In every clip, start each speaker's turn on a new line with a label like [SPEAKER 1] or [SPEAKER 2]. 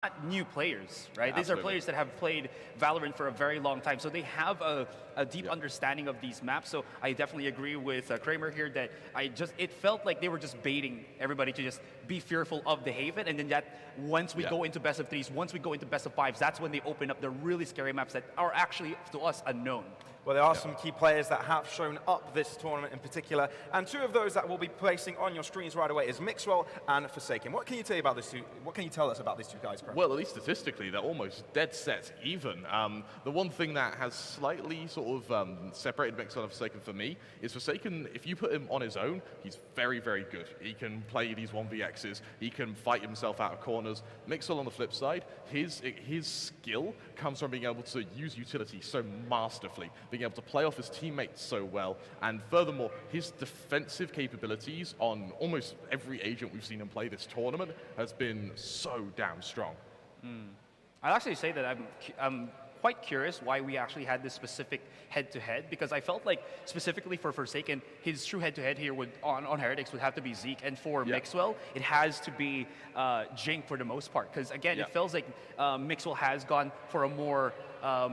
[SPEAKER 1] not new players, right?
[SPEAKER 2] Yeah,
[SPEAKER 1] These are
[SPEAKER 2] absolutely.
[SPEAKER 1] players that have played Valorant for a very long time, so they have a deep understanding of these maps. So I definitely agree with Kramer here that it felt like they were just baiting everybody to just be fearful of the Haven, and then that once we go into best of threes, once we go into best of fives, that's when they open up the really scary maps that are actually to us unknown.
[SPEAKER 3] Well, there are some key players that have shown up this tournament in particular, and two of those that we'll be placing on your screens right away is Mixwell and Forsaken. What can you tell you about this two? What can you tell us about these two guys, Craig?
[SPEAKER 2] Well, at least statistically, they're almost dead set even. The one thing that has slightly sort of separated Mixwell and Forsaken for me is Forsaken, if you put him on his own, he's very, very good. He can play these 1vx's, he can fight himself out of corners. Mixwell, on the flip side, his skill comes from being able to use utility so masterfully, being able to play off his teammates so well, and furthermore, his defensive capabilities on almost every agent we've seen him play this tournament has been so damn strong.
[SPEAKER 1] I'd actually say that I'm quite curious why we actually had this specific head-to-head, because I felt like specifically for Forsaken, his true head-to-head here on Heretics would have to be Zeke, and for Mixwell, it has to be Jink for the most part, because again, it feels like Mixwell has gone for a more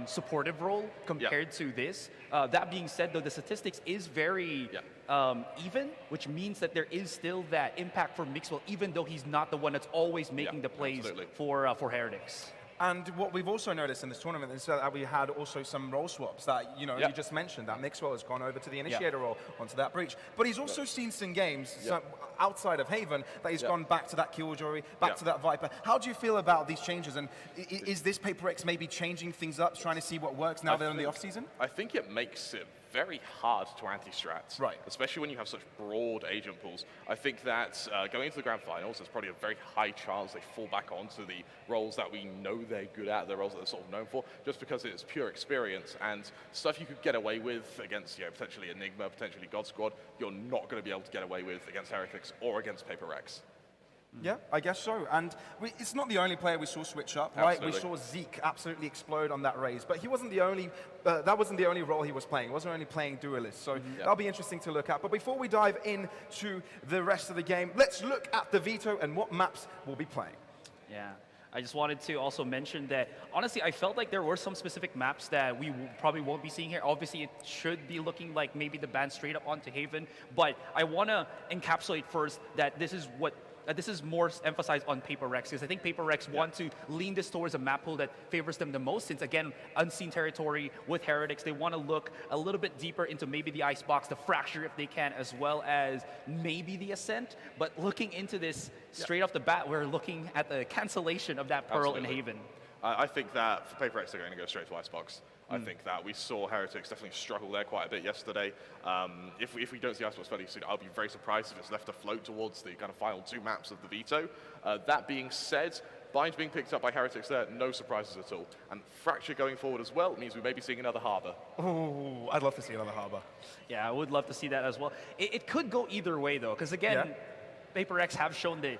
[SPEAKER 1] supportive role compared to this. That being said, though, the statistics is very even, which means that there is still that impact for Mixwell, even though he's not the one that's always making the plays for Heretics.
[SPEAKER 3] And what we've also noticed in this tournament is that we had also some role swaps that, you just mentioned, that Mixwell has gone over to the Initiator role onto that breach. But he's also seen some games outside of Haven that he's gone back to that Killjoy, back to that Viper. How do you feel about these changes? And is this PRX maybe changing things up, trying to see what works now they're in the off-season?
[SPEAKER 2] I think it makes it very hard to anti-strat, especially when you have such broad agent pools. I think that going into the grand finals, there's probably a very high chance they fall back onto the roles that we know they're good at, the roles that they're sort of known for, just because it's pure experience and stuff you could get away with against, potentially Enigma, potentially God Squad, you're not going to be able to get away with against Heretics or against PRX.
[SPEAKER 3] Yeah, I guess so. And it's not the only player we saw switch up, right? We saw Zeke absolutely explode on that raise, but he wasn't the only. That wasn't the only role he was playing. He wasn't only playing duelist, so that'll be interesting to look at. But before we dive into the rest of the game, let's look at the veto and what maps we'll be playing.
[SPEAKER 1] Yeah. I just wanted to also mention that, honestly, I felt like there were some specific maps that we probably won't be seeing here. Obviously, it should be looking like maybe the ban straight up onto Haven, but I want to encapsulate first that this is more emphasized on PRX, because I think PRX want to lean this towards a map pool that favors them the most, since again, unseen territory with Heretics. They want to look a little bit deeper into maybe the Icebox, the Fracture if they can, as well as maybe the Ascent. But looking into this straight off the bat, we're looking at the cancellation of that Pearl in Haven.
[SPEAKER 2] I think that for PRX, they're going to go straight to Icebox. I think that we saw Heretics definitely struggle there quite a bit yesterday. If we don't see Icebox fairly soon, I'll be very surprised if it's left to float towards the kind of final two maps of the veto. That being said, Bind being picked up by Heretics there, no surprises at all. And Fracture going forward as well means we may be seeing another Harbor.
[SPEAKER 3] Oh, I'd love to see another Harbor.
[SPEAKER 1] Yeah, I would love to see that as well. It could go either way, though, because again, PRX have shown that,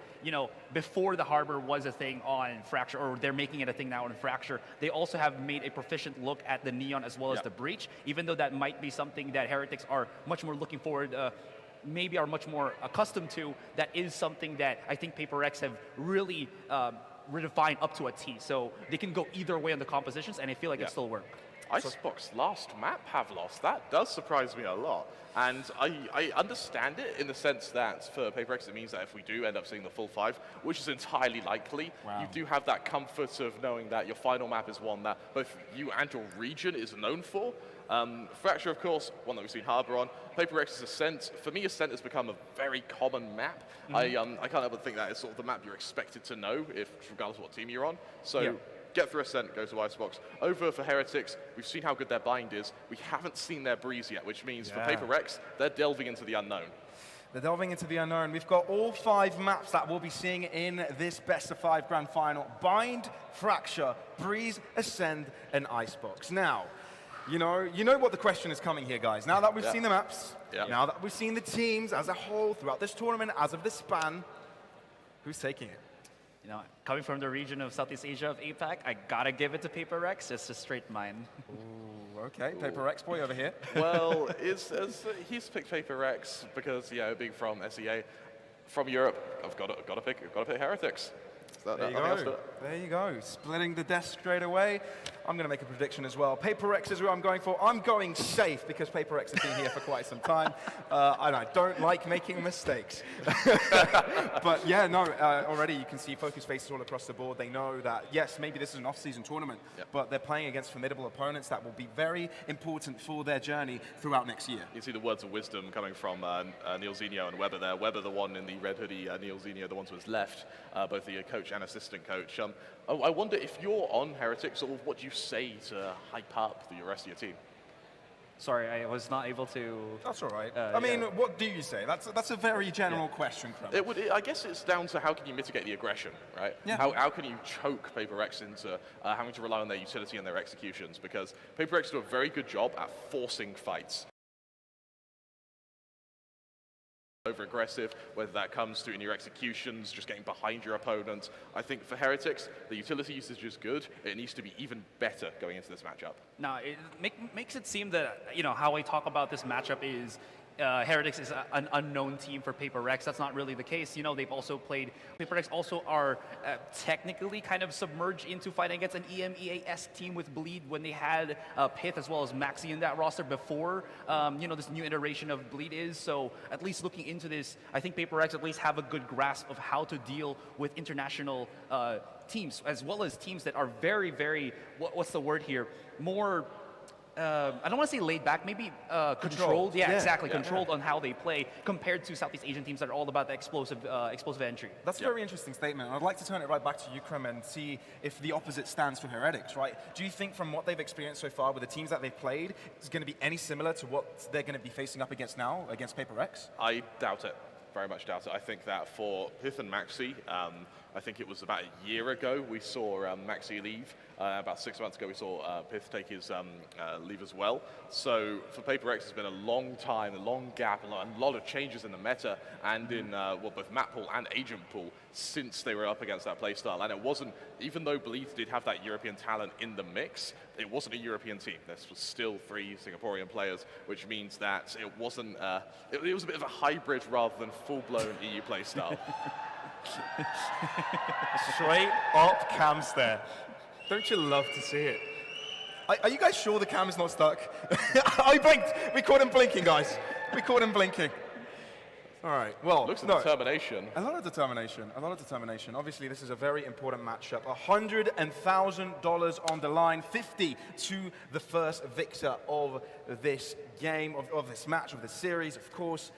[SPEAKER 1] before the Harbor was a thing on Fracture, or they're making it a thing now on Fracture, they also have made a proficient look at the Neon as well as the Breach, even though that might be something that Heretics are much more looking forward, maybe are much more accustomed to. That is something that I think PRX have really redefined up to a T. So they can go either way on the compositions, and I feel like it still work.
[SPEAKER 2] Icebox last map have lost. That does surprise me a lot. And I understand it in the sense that for PRX it means that if we do end up seeing the full 5, which is entirely likely, you do have that comfort of knowing that your final map is one that both you and your region is known for. Fracture, of course, one that we've seen Harbor on. PRX's Ascent, for me, Ascent has become a very common map. I can't help but think that it's sort of the map you're expected to know, regardless of what team you're on. So. Get through Ascent, go to Icebox. Over for Heretics, we've seen how good their bind is. We haven't seen their breeze yet, which means for PRX, they're delving into the unknown.
[SPEAKER 3] They're delving into the unknown. We've got all 5 maps that we'll be seeing in this best of 5 grand final. Bind, Fracture, Breeze, Ascend, and Icebox. Now, you know what the question is coming here, guys. Now that we've seen the maps, now that we've seen the teams as a whole throughout this tournament, as of this span, who's taking it?
[SPEAKER 1] Coming from the region of Southeast Asia of APAC, I gotta give it to PRX. It's a straight mine.
[SPEAKER 3] Ooh, okay, PRX boy over here.
[SPEAKER 2] Well, he's picked PRX because being from SEA, from Europe, I've got to pick Heretics.
[SPEAKER 3] There you go. There you go. Splitting the desk straight away. I'm going to make a prediction as well. PaperX is who I'm going for. I'm going safe because PaperX has been here for quite some time. And I don't like making mistakes. But yeah, no, already you can see focus faces all across the board. They know that, yes, maybe this is an off-season tournament, but they're playing against formidable opponents that will be very important for their journey throughout next year.
[SPEAKER 2] You see the words of wisdom coming from Neil Zinio and Weber there. Weber, the one in the red hoodie, Neil Zinio, the one to his left, both the coach and assistant coach. I wonder if you're on Heretics, sort of what do you say to hype up the rest of your team?
[SPEAKER 1] Sorry, I was not able to.
[SPEAKER 3] That's all right. I mean, what do you say? That's a very general question, Crumb.
[SPEAKER 2] I guess it's down to how can you mitigate the aggression, right?
[SPEAKER 3] Yeah.
[SPEAKER 2] How can you choke PaperX into having to rely on their utility and their executions? Because PaperX do a very good job at forcing fights. Over aggressive, whether that comes through in your executions, just getting behind your opponent. I think for Heretics, the utility usage is good. It needs to be even better going into this matchup.
[SPEAKER 1] Now, it makes it seem that, how I talk about this matchup is Heretics is an unknown team for PaperX. That's not really the case. They've also played, PaperX also are technically kind of submerged into fighting against an EMEAS team with Bleed when they had Pith as well as Maxi in that roster before, this new iteration of Bleed is. So at least looking into this, I think PaperX at least have a good grasp of how to deal with international teams, as well as teams that are very, very, what's the word here, more I don't want to say laid back, maybe controlled. Yeah, exactly. Controlled on how they play compared to Southeast Asian teams that are all about the explosive entry.
[SPEAKER 3] That's a very interesting statement. I'd like to turn it right back to you, Krem, and see if the opposite stands for Heretics, right? Do you think from what they've experienced so far with the teams that they've played, it's going to be any similar to what they're going to be facing up against now, against PaperX?
[SPEAKER 2] I doubt it. Very much doubt it. I think that for Pith and Maxi, I think it was about a year ago we saw Maxi leave. About 6 months ago we saw Pith take his leave as well. So for PaperX it's been a long time, a long gap, a lot of changes in the meta and in both map pool and agent pool since they were up against that playstyle. And it wasn't, even though Bleed did have that European talent in the mix, it wasn't a European team. This was still 3 Singaporean players, which means that it wasn't, it was a bit of a hybrid rather than full-blown EU playstyle.
[SPEAKER 3] Straight up cam stare. Don't you love to see it? Are you guys sure the cam is not stuck? I blinked. We caught him blinking, guys. We caught him blinking. All right. Well,
[SPEAKER 2] looks like determination.
[SPEAKER 3] A lot of determination. A lot of determination. Obviously, this is a very important matchup. $100,000 on the line. 50 to the first victor of this game, of this match, of this series, of course.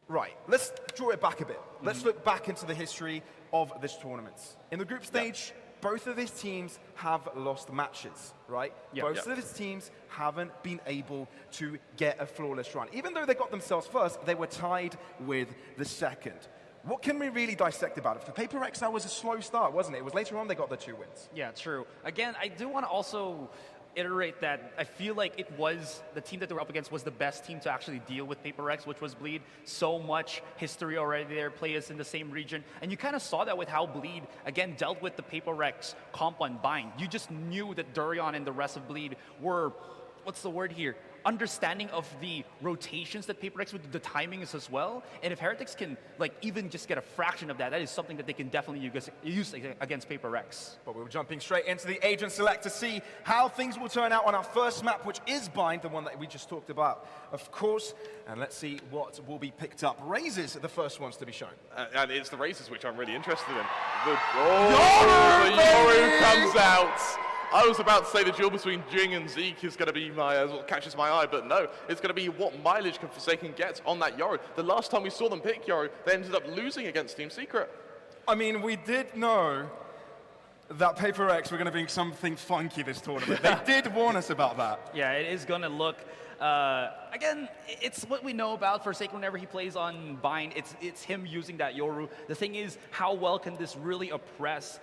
[SPEAKER 3] Right, let's draw it back a bit. Let's look back into the history of this tournament. In the group stage, both of these teams have lost matches, right? Both of these teams haven't been able to get a flawless run. Even though they got themselves first, they were tied with the second. What can we really dissect about it? For PaperX, that was a slow start, wasn't it? It was later on they got the 2 wins.
[SPEAKER 1] Yeah, true. Again, I do want to also iterate that I feel like it was the team that they were up against was the best team to actually deal with PaperX, which was Bleed. So much history already there, players in the same region. And you kind of saw that with how Bleed, again, dealt with the PaperX comp on Bind. You just knew that Durian and the rest of Bleed were, what's the word here? Understanding of the rotations that PaperX would, the timings as well. And if Heretics can even just get a fraction of that, that is something that they can definitely use against PaperX.
[SPEAKER 3] But we're jumping straight into the Agent Select to see how things will turn out on our first map, which is Bind, the one that we just talked about, of course. And let's see what will be picked up. Razors are the first ones to be shown.
[SPEAKER 2] And it's the Razors which I'm really interested in. The Yoru comes out. I was about to say the duel between Jing and Zeke is going to be what catches my eye, but no, it's going to be what mileage can Forsaken get on that Yoru. The last time we saw them pick Yoru, they ended up losing against Team Secret.
[SPEAKER 3] I mean, we did know that PaperX were going to be something funky this tournament. They did warn us about that.
[SPEAKER 1] Yeah, it is going to look, again, it's what we know about Forsaken whenever he plays on Bind. It's him using that Yoru. The thing is, how well can this really oppress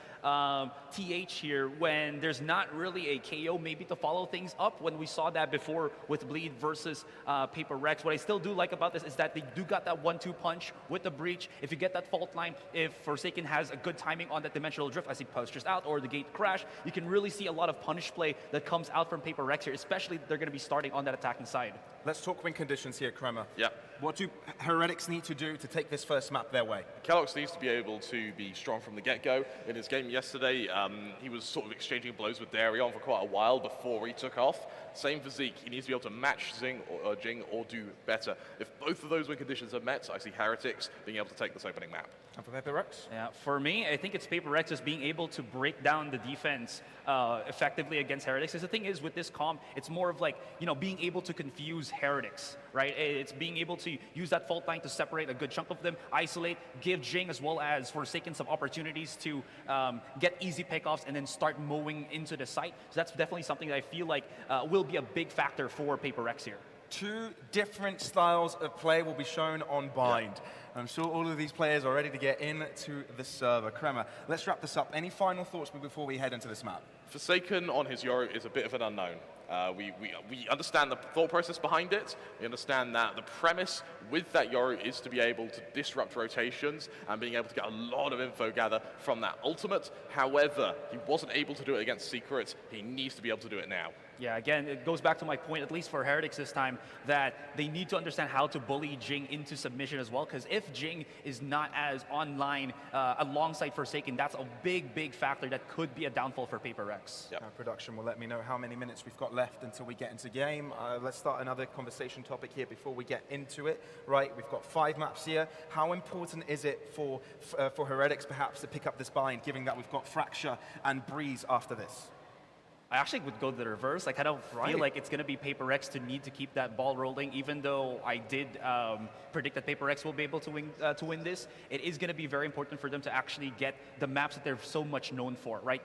[SPEAKER 1] TH here when there's not really a KO maybe to follow things up when we saw that before with Bleed versus PaperX. What I still do like about this is that they do got that 1-2 punch with the breach. If you get that fault line, if Forsaken has a good timing on that dimensional drift as he postures out or the gate crash, you can really see a lot of punish play that comes out from PaperX here, especially they're going to be starting on that attacking right-hand side.
[SPEAKER 3] Let's talk win conditions here, Kremer.
[SPEAKER 2] Yeah.
[SPEAKER 3] What do Heretics need to do to take this first map their way?
[SPEAKER 2] Kellogg's needs to be able to be strong from the get-go. In his game yesterday, he was sort of exchanging blows with Darion for quite a while before he took off. Same for Zeke. He needs to be able to match Jing or do better. If both of those win conditions are met, I see Heretics being able to take this opening map.
[SPEAKER 3] And for PRX?
[SPEAKER 1] Yeah, for me, I think it's PRX just being able to break down the defense effectively against Heretics. Because the thing is, with this comp, it's more of like, being able to confuse Heretics, right? It's being able to use that fault line to separate a good chunk of them, isolate, give Jing as well as Forsaken some opportunities to get easy pickoffs and then start mowing into the site. So that's definitely something that I feel like will be a big factor for PRX here.
[SPEAKER 3] Two different styles of play will be shown on Bind.
[SPEAKER 2] Yeah.
[SPEAKER 3] I'm sure all of these players are ready to get into the server. Kremer, let's wrap this up. Any final thoughts before we head into this map?
[SPEAKER 2] Forsaken on his Yoru is a bit of an unknown. We understand the thought process behind it. We understand that the premise with that Yoru is to be able to disrupt rotations and being able to get a lot of info gather from that ultimate. However, he wasn't able to do it against Secret. He needs to be able to do it now.
[SPEAKER 1] Yeah, again, it goes back to my point, at least for Heretics this time, that they need to understand how to bully Jing into submission as well, because if Jing is not as online alongside Forsaken, that's a big, big factor that could be a downfall for PRX.
[SPEAKER 2] Yep.
[SPEAKER 3] Production will let me know how many minutes we've got left until we get into game. Let's start another conversation topic here before we get into it. Right, we've got 5 maps here. How important is it for Heretics perhaps to pick up this bind, given that we've got Fracture and Breeze after this?
[SPEAKER 1] I actually would go the reverse. I kind of feel like it's going to be PRX to need to keep that ball rolling, even though I did predict that PRX will be able to win this. It is going to be very important for them to actually get the maps that they're so much known for, right?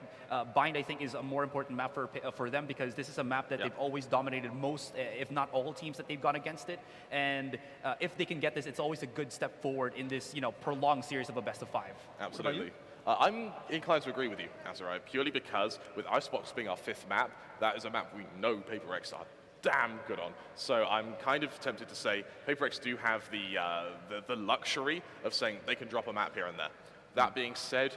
[SPEAKER 1] Bind, I think, is a more important map for them because this is a map that they've always dominated most, if not all teams that they've gone against it. And if they can get this, it's always a good step forward in this, prolonged series of a best of 5.
[SPEAKER 2] Absolutely. I'm inclined to agree with you, Azurai, purely because with Icebox being our 5th map, that is a map we know PRX are damn good on. So I'm kind of tempted to say PRX do have the luxury of saying they can drop a map here and there. That being said,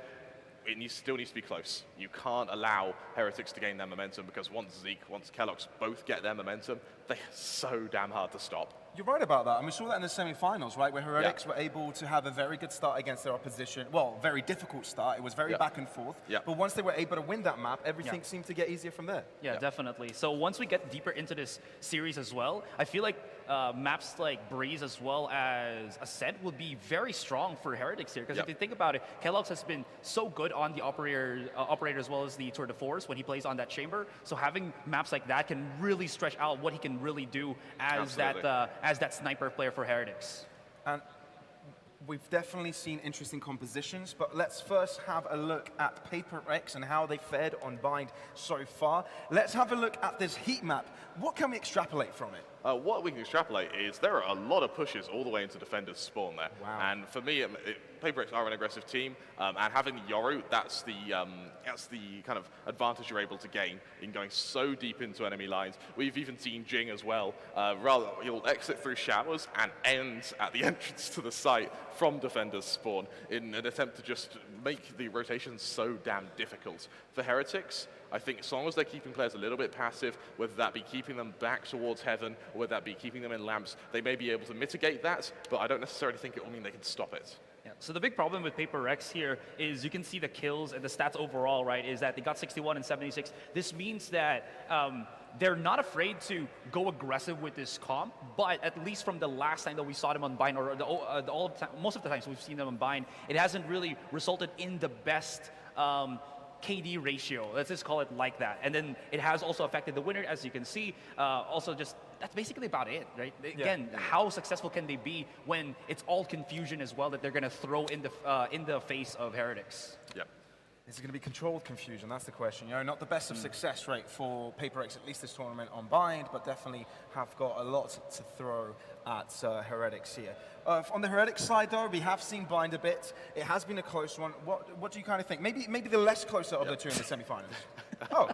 [SPEAKER 2] it still needs to be close. You can't allow Heretics to gain their momentum because once Zeke, once Kellogg's both get their momentum, they're so damn hard to stop.
[SPEAKER 3] You're right about that, and we saw that in the semi-finals, right, where Heretics were able to have a very good start against their opposition. Well, very difficult start. It was very back and forth. But once they were able to win that map, everything seemed to get easier from there.
[SPEAKER 1] Yeah, definitely. So once we get deeper into this series as well, I feel like maps like Breeze as well as Ascent would be very strong for Heretics here. Because if you think about it, Kellogg's has been so good on the operator as well as the Tour de Force when he plays on that chamber. So having maps like that can really stretch out what he can really do as that sniper player for Heretics.
[SPEAKER 3] And we've definitely seen interesting compositions, but let's first have a look at PRX and how they fared on Bind so far. Let's have a look at this heat map. What can we extrapolate from it?
[SPEAKER 2] What we can extrapolate is there are a lot of pushes all the way into Defender's spawn there.
[SPEAKER 3] Wow.
[SPEAKER 2] And for me, PRX are an aggressive team, and having the Yoru, that's the kind of advantage you're able to gain in going so deep into enemy lines. We've even seen Jing as well. He'll exit through showers and end at the entrance to the site from Defender's spawn in an attempt to just make the rotations so damn difficult. For Heretics, I think as long as they're keeping players a little bit passive, whether that be keeping them back towards heaven, or whether that be keeping them in lamps, they may be able to mitigate that, but I don't necessarily think it will mean they can stop it.
[SPEAKER 1] Yeah. So the big problem with PRX here is you can see the kills and the stats overall, right, is that they got 61 and 76. This means that they're not afraid to go aggressive with this comp, but at least from the last time that we saw them on Bind, or most of the times we've seen them on Bind, it hasn't really resulted in the best KD ratio. Let's just call it like that. And then it has also affected the winner, as you can see. Also, just that's basically about it, right? Again, how successful can they be when it's all confusion as well that they're going to throw in the face of Heretics?
[SPEAKER 2] Yep.
[SPEAKER 3] Is it going to be controlled confusion? That's the question. Not the best of success rate for PRX, at least this tournament on Bind, but definitely have got a lot to throw at Heretics here. On the Heretics side, though, we have seen Bind a bit. It has been a close one. What do you kind of think? Maybe the less closer of the two in the semifinals. Oh,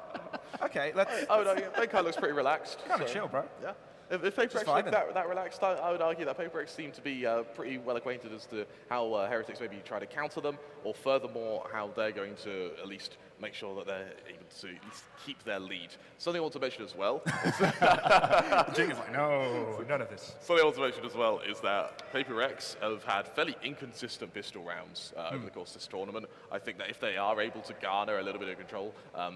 [SPEAKER 3] okay.
[SPEAKER 2] No, they kind of looks pretty relaxed.
[SPEAKER 3] Kind of chill, bro.
[SPEAKER 2] Yeah. If PRX looked that relaxed, I would argue that PRX seem to be pretty well acquainted as to how Heretics maybe try to counter them, or furthermore, how they're going to at least make sure that they're able to at least keep their lead. Something I want to mention as well.
[SPEAKER 3] Jing is like, no, none of this.
[SPEAKER 2] Something I want to mention as well is that PRX have had fairly inconsistent pistol rounds over the course of this tournament. I think that if they are able to garner a little bit of control,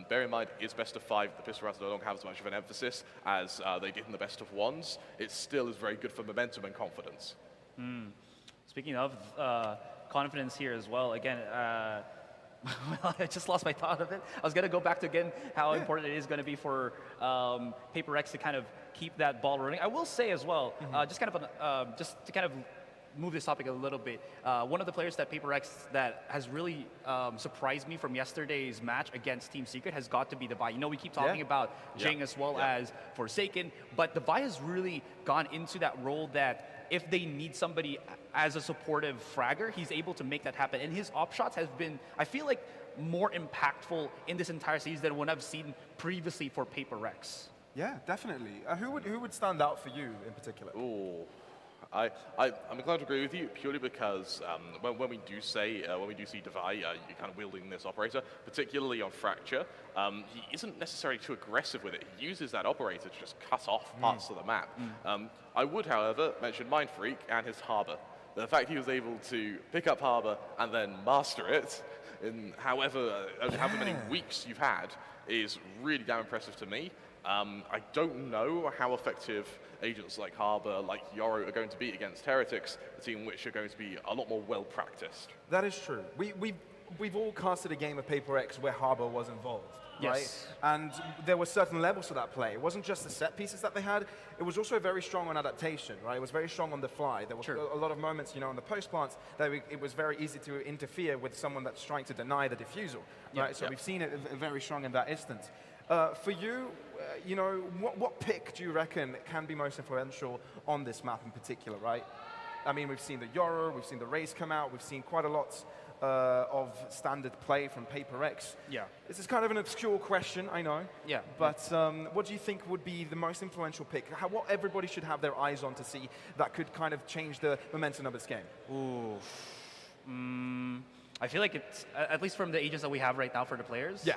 [SPEAKER 2] bear in mind it's best of 5, the pistol rounds no longer have as much of an emphasis as they did in the best of 1s. It still is very good for momentum and confidence.
[SPEAKER 1] Speaking of confidence here as well, again, well, I just lost my thought of it. I was going to go back to, again, how important it is going to be for PRX to kind of keep that ball running. I will say as well, just to kind of move this topic a little bit, one of the players that PRX that has really surprised me from yesterday's match against Team Secret has got to be the Vi. You know, we keep talking about Jing as well as Forsaken, but the Vi has really gone into that role that if they need somebody as a supportive fragger, he's able to make that happen. And his op shots have been, I feel like, more impactful in this entire series than what I've seen previously for PRX.
[SPEAKER 3] Yeah, definitely. Who would stand out for you in particular?
[SPEAKER 2] Ooh. I'm inclined to agree with you purely because when we do see Devi, you're kind of wielding this operator, particularly on Fracture, he isn't necessarily too aggressive with it. He uses that operator to just cut off parts of the map. I would, however, mention Mind Freak and his Harbor. The fact he was able to pick up Harbor and then master it in however many weeks you've had is really damn impressive to me. I don't know how effective agents like Harbor, like Yoro are going to be against Heretics, a team which are going to be a lot more well-practiced.
[SPEAKER 3] That is true. We've all casted a game of PRX where Harbor was involved, right?
[SPEAKER 1] Yes.
[SPEAKER 3] And there were certain levels to that play. It wasn't just the set pieces that they had, it was also very strong on adaptation, right? It was very strong on the fly. There were a lot of moments, you know, on the post plants that it was very easy to interfere with someone that's trying to deny the defusal, right? So we've seen it very strong in that instance. For you, you know, what pick do you reckon can be most influential on this map in particular, right? I mean, we've seen the Yoro, we've seen the Raze come out, we've seen quite a lot of standard play from PRX.
[SPEAKER 1] Yeah.
[SPEAKER 3] This is kind of an obscure question, I know.
[SPEAKER 1] Yeah.
[SPEAKER 3] But what do you think would be the most influential pick? What everybody should have their eyes on to see that could kind of change the momentum of this game?
[SPEAKER 1] Ooh. I feel like it's, at least from the agents that we have right now for the players,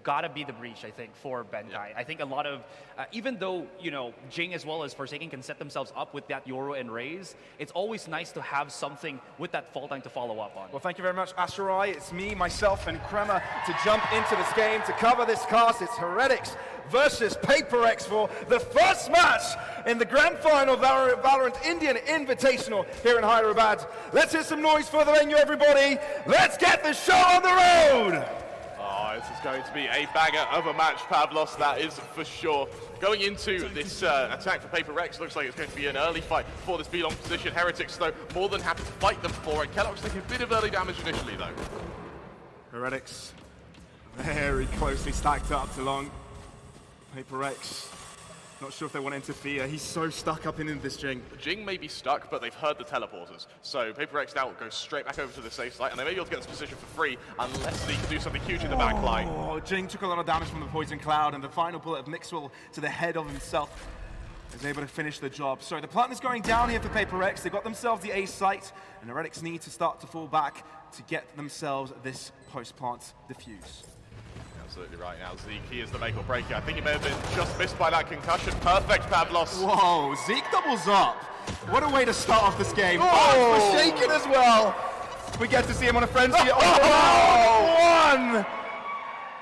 [SPEAKER 1] gotta be the Breach, I think, for Benkai.
[SPEAKER 2] Yeah.
[SPEAKER 1] I think a lot of, even though, you know, Jing as well as Forsaken can set themselves up with that Yoro and Raze, it's always nice to have something with that fall time to follow up on.
[SPEAKER 3] Well, thank you very much, Asherai. It's me, myself, and Krema to jump into this game to cover this cast. It's Heretics versus PRX for the first match in the grand final of Valorant Indian Invitational here in Hyderabad. Let's hear some noise for the venue, everybody. Let's get the show on the road.
[SPEAKER 2] Oh, this is going to be a banger of a match, Pavlos, that is for sure. Going into this attack for PRX, looks like it's going to be an early fight for this B-long position. Heretics, though, more than happy to fight them for it. Kellogg's taking a bit of early damage initially, though.
[SPEAKER 3] Heretics very closely stacked up to long. PRX, not sure if they want to interfere. He's so stuck up in this Jing.
[SPEAKER 2] Jing may be stuck, but they've heard the teleporters. So PRX now goes straight back over to the safe site, and they may be able to get this position for free unless they can do something huge in the back line.
[SPEAKER 3] Oh, Jing took a lot of damage from the Poison Cloud, and the final bullet of Mixwell to the head of himself is able to finish the job. So the plant is going down here for PRX. They got themselves the A site, and Heretics need to start to fall back to get themselves this post-plant defuse.
[SPEAKER 2] Absolutely right now, Zeke, he is the make or breaker. I think he may have been just missed by that concussion. Perfect, Pavlos.
[SPEAKER 3] Whoa, Zeke doubles up. What a way to start off this game. Oh, Forsaken as well. We get to see him on a frenzy. Oh, one!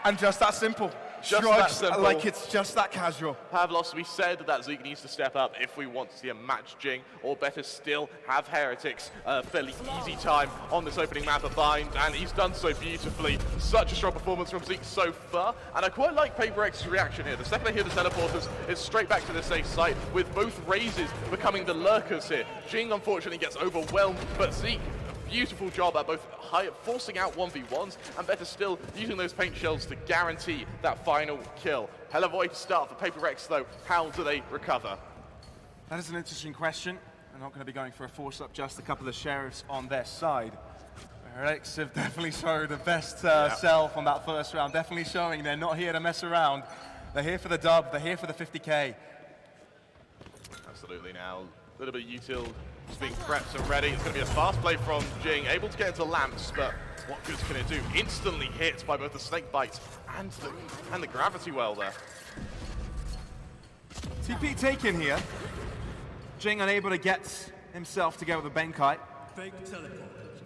[SPEAKER 3] And just that simple.
[SPEAKER 2] Just that simple.
[SPEAKER 3] Like it's just that casual.
[SPEAKER 2] Pavlos, we said that Zeke needs to step up if we want to see a match Jing, or better still, have Heretics a fairly easy time on this opening map of Bind, and he's done so beautifully. Such a strong performance from Zeke so far, and I quite like PRX's reaction here. The second they hear the teleporters, it's straight back to the safe site, with both Razes becoming the lurkers here. Jing, unfortunately, gets overwhelmed, but Zeke, beautiful job at both forcing out 1v1s and better still using those paint shells to guarantee that final kill. Hell of a way to start for PRX though. How do they recover?
[SPEAKER 3] That is an interesting question. I'm not going to be going for a force up, just a couple of sheriffs on their side. Heretics have definitely showed the best self on that first round. Definitely showing they're not here to mess around. They're here for the dub. They're here for the 50K.
[SPEAKER 2] Absolutely now. A little bit of util just being prepped and ready. It's going to be a fast play from Jing, able to get into lamps, but what good can it do? Instantly hit by both the snake bite and the gravity well there.
[SPEAKER 3] TP taken here. Jing unable to get himself together with the Benkai.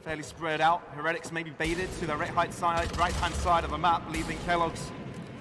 [SPEAKER 3] Fairly spread out. Heretics maybe baited to the right-hand side of the map, leaving Kellogg's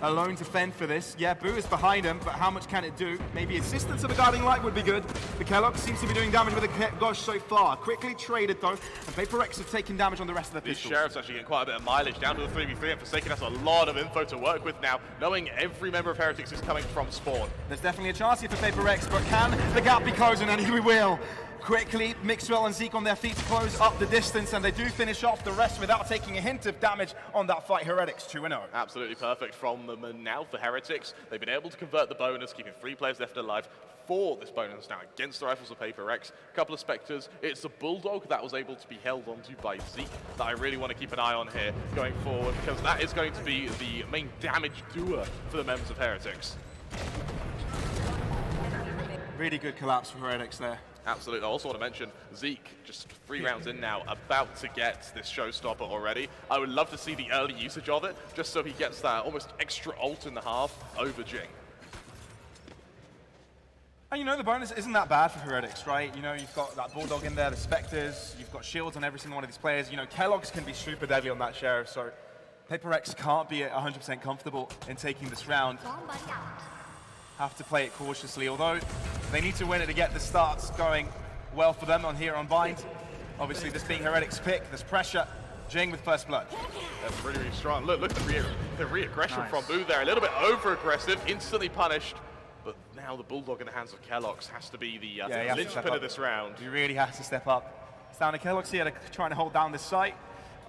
[SPEAKER 3] alone to fend for this. Yeah, Boo is behind him, but how much can it do? Maybe assistance of a guiding light would be good. The Kellogg seems to be doing damage with the Gosh so far. Quickly traded though, and PRX have taken damage on the rest of the
[SPEAKER 2] These
[SPEAKER 3] pistols.
[SPEAKER 2] Sheriffs actually getting quite a bit of mileage down to the 3v3, and Forsaken has a lot of info to work with now, knowing every member of Heretics is coming from spawn.
[SPEAKER 3] There's definitely a chance here for PRX, but can the gap be closing? And here we will. Quickly, Mixwell and Zeke on their feet to close up the distance, and they do finish off the rest without taking a hint of damage on that fight. Heretics 2-0.
[SPEAKER 2] Absolutely perfect from them, and now for Heretics, they've been able to convert the bonus, keeping 3 players left alive for this bonus now against the Rifles of PRX. A couple of Spectres. It's the Bulldog that was able to be held onto by Zeke that I really want to keep an eye on here going forward, because that is going to be the main damage doer for the members of Heretics.
[SPEAKER 3] Really good collapse for Heretics there.
[SPEAKER 2] Absolutely. I also want to mention Zeke, just 3 rounds in now, about to get this showstopper already. I would love to see the early usage of it, just so he gets that almost extra ult in the half over Jing.
[SPEAKER 3] And you know, the bonus isn't that bad for Heretics, right? You know, you've got that Bulldog in there, the Spectres, you've got shields on every single one of these players. You know, Kellogg's can be super deadly on that Sheriff, so PRX can't be 100% comfortable in taking this round. Have to play it cautiously, although they need to win it to get the starts going well for them on here on Bind. Obviously, this being Heretics' pick, there's pressure. Jing with first blood.
[SPEAKER 2] That's really, really strong. Look at the re-aggression from Boo there. A little bit over-aggressive, instantly punished. But now the Bulldog in the hands of Kellogg's has to be the linchpin of this round.
[SPEAKER 3] He really has to step up. It's down to Kellogg's here trying to hold down this site.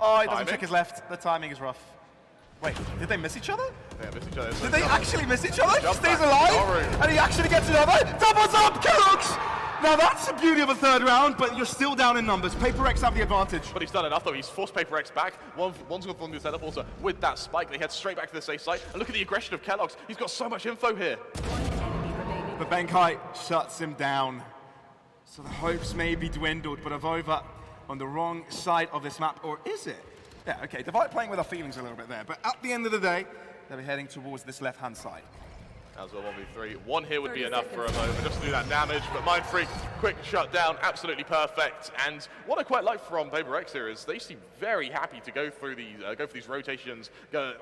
[SPEAKER 3] Oh, he doesn't check his left. The timing is rough. Wait, did they miss each other?
[SPEAKER 2] Yeah, miss each other.
[SPEAKER 3] Did they actually miss each other? He stays alive, and he actually gets another. Doubles up, Kellogg's! Now that's the beauty of a third round, but you're still down in numbers. PRX have the advantage.
[SPEAKER 2] But he's done enough though. He's forced PRX back. One's gone from the teleporter with that spike. They head straight back to the safe site. And look at the aggression of Kellogg's. He's got so much info here.
[SPEAKER 3] But Benkai shuts him down. So the hopes may be dwindled, but Avova on the wrong side of this map, or is it? Yeah, okay, Divide playing with our feelings a little bit there, but at the end of the day, they'll be heading towards this left-hand side.
[SPEAKER 2] As well, 1v3. One here would be enough for a moment just to do that damage, but Mind Freak, quick shutdown, absolutely perfect. And what I quite like from PRX here is they seem very happy to go through these, go for these rotations,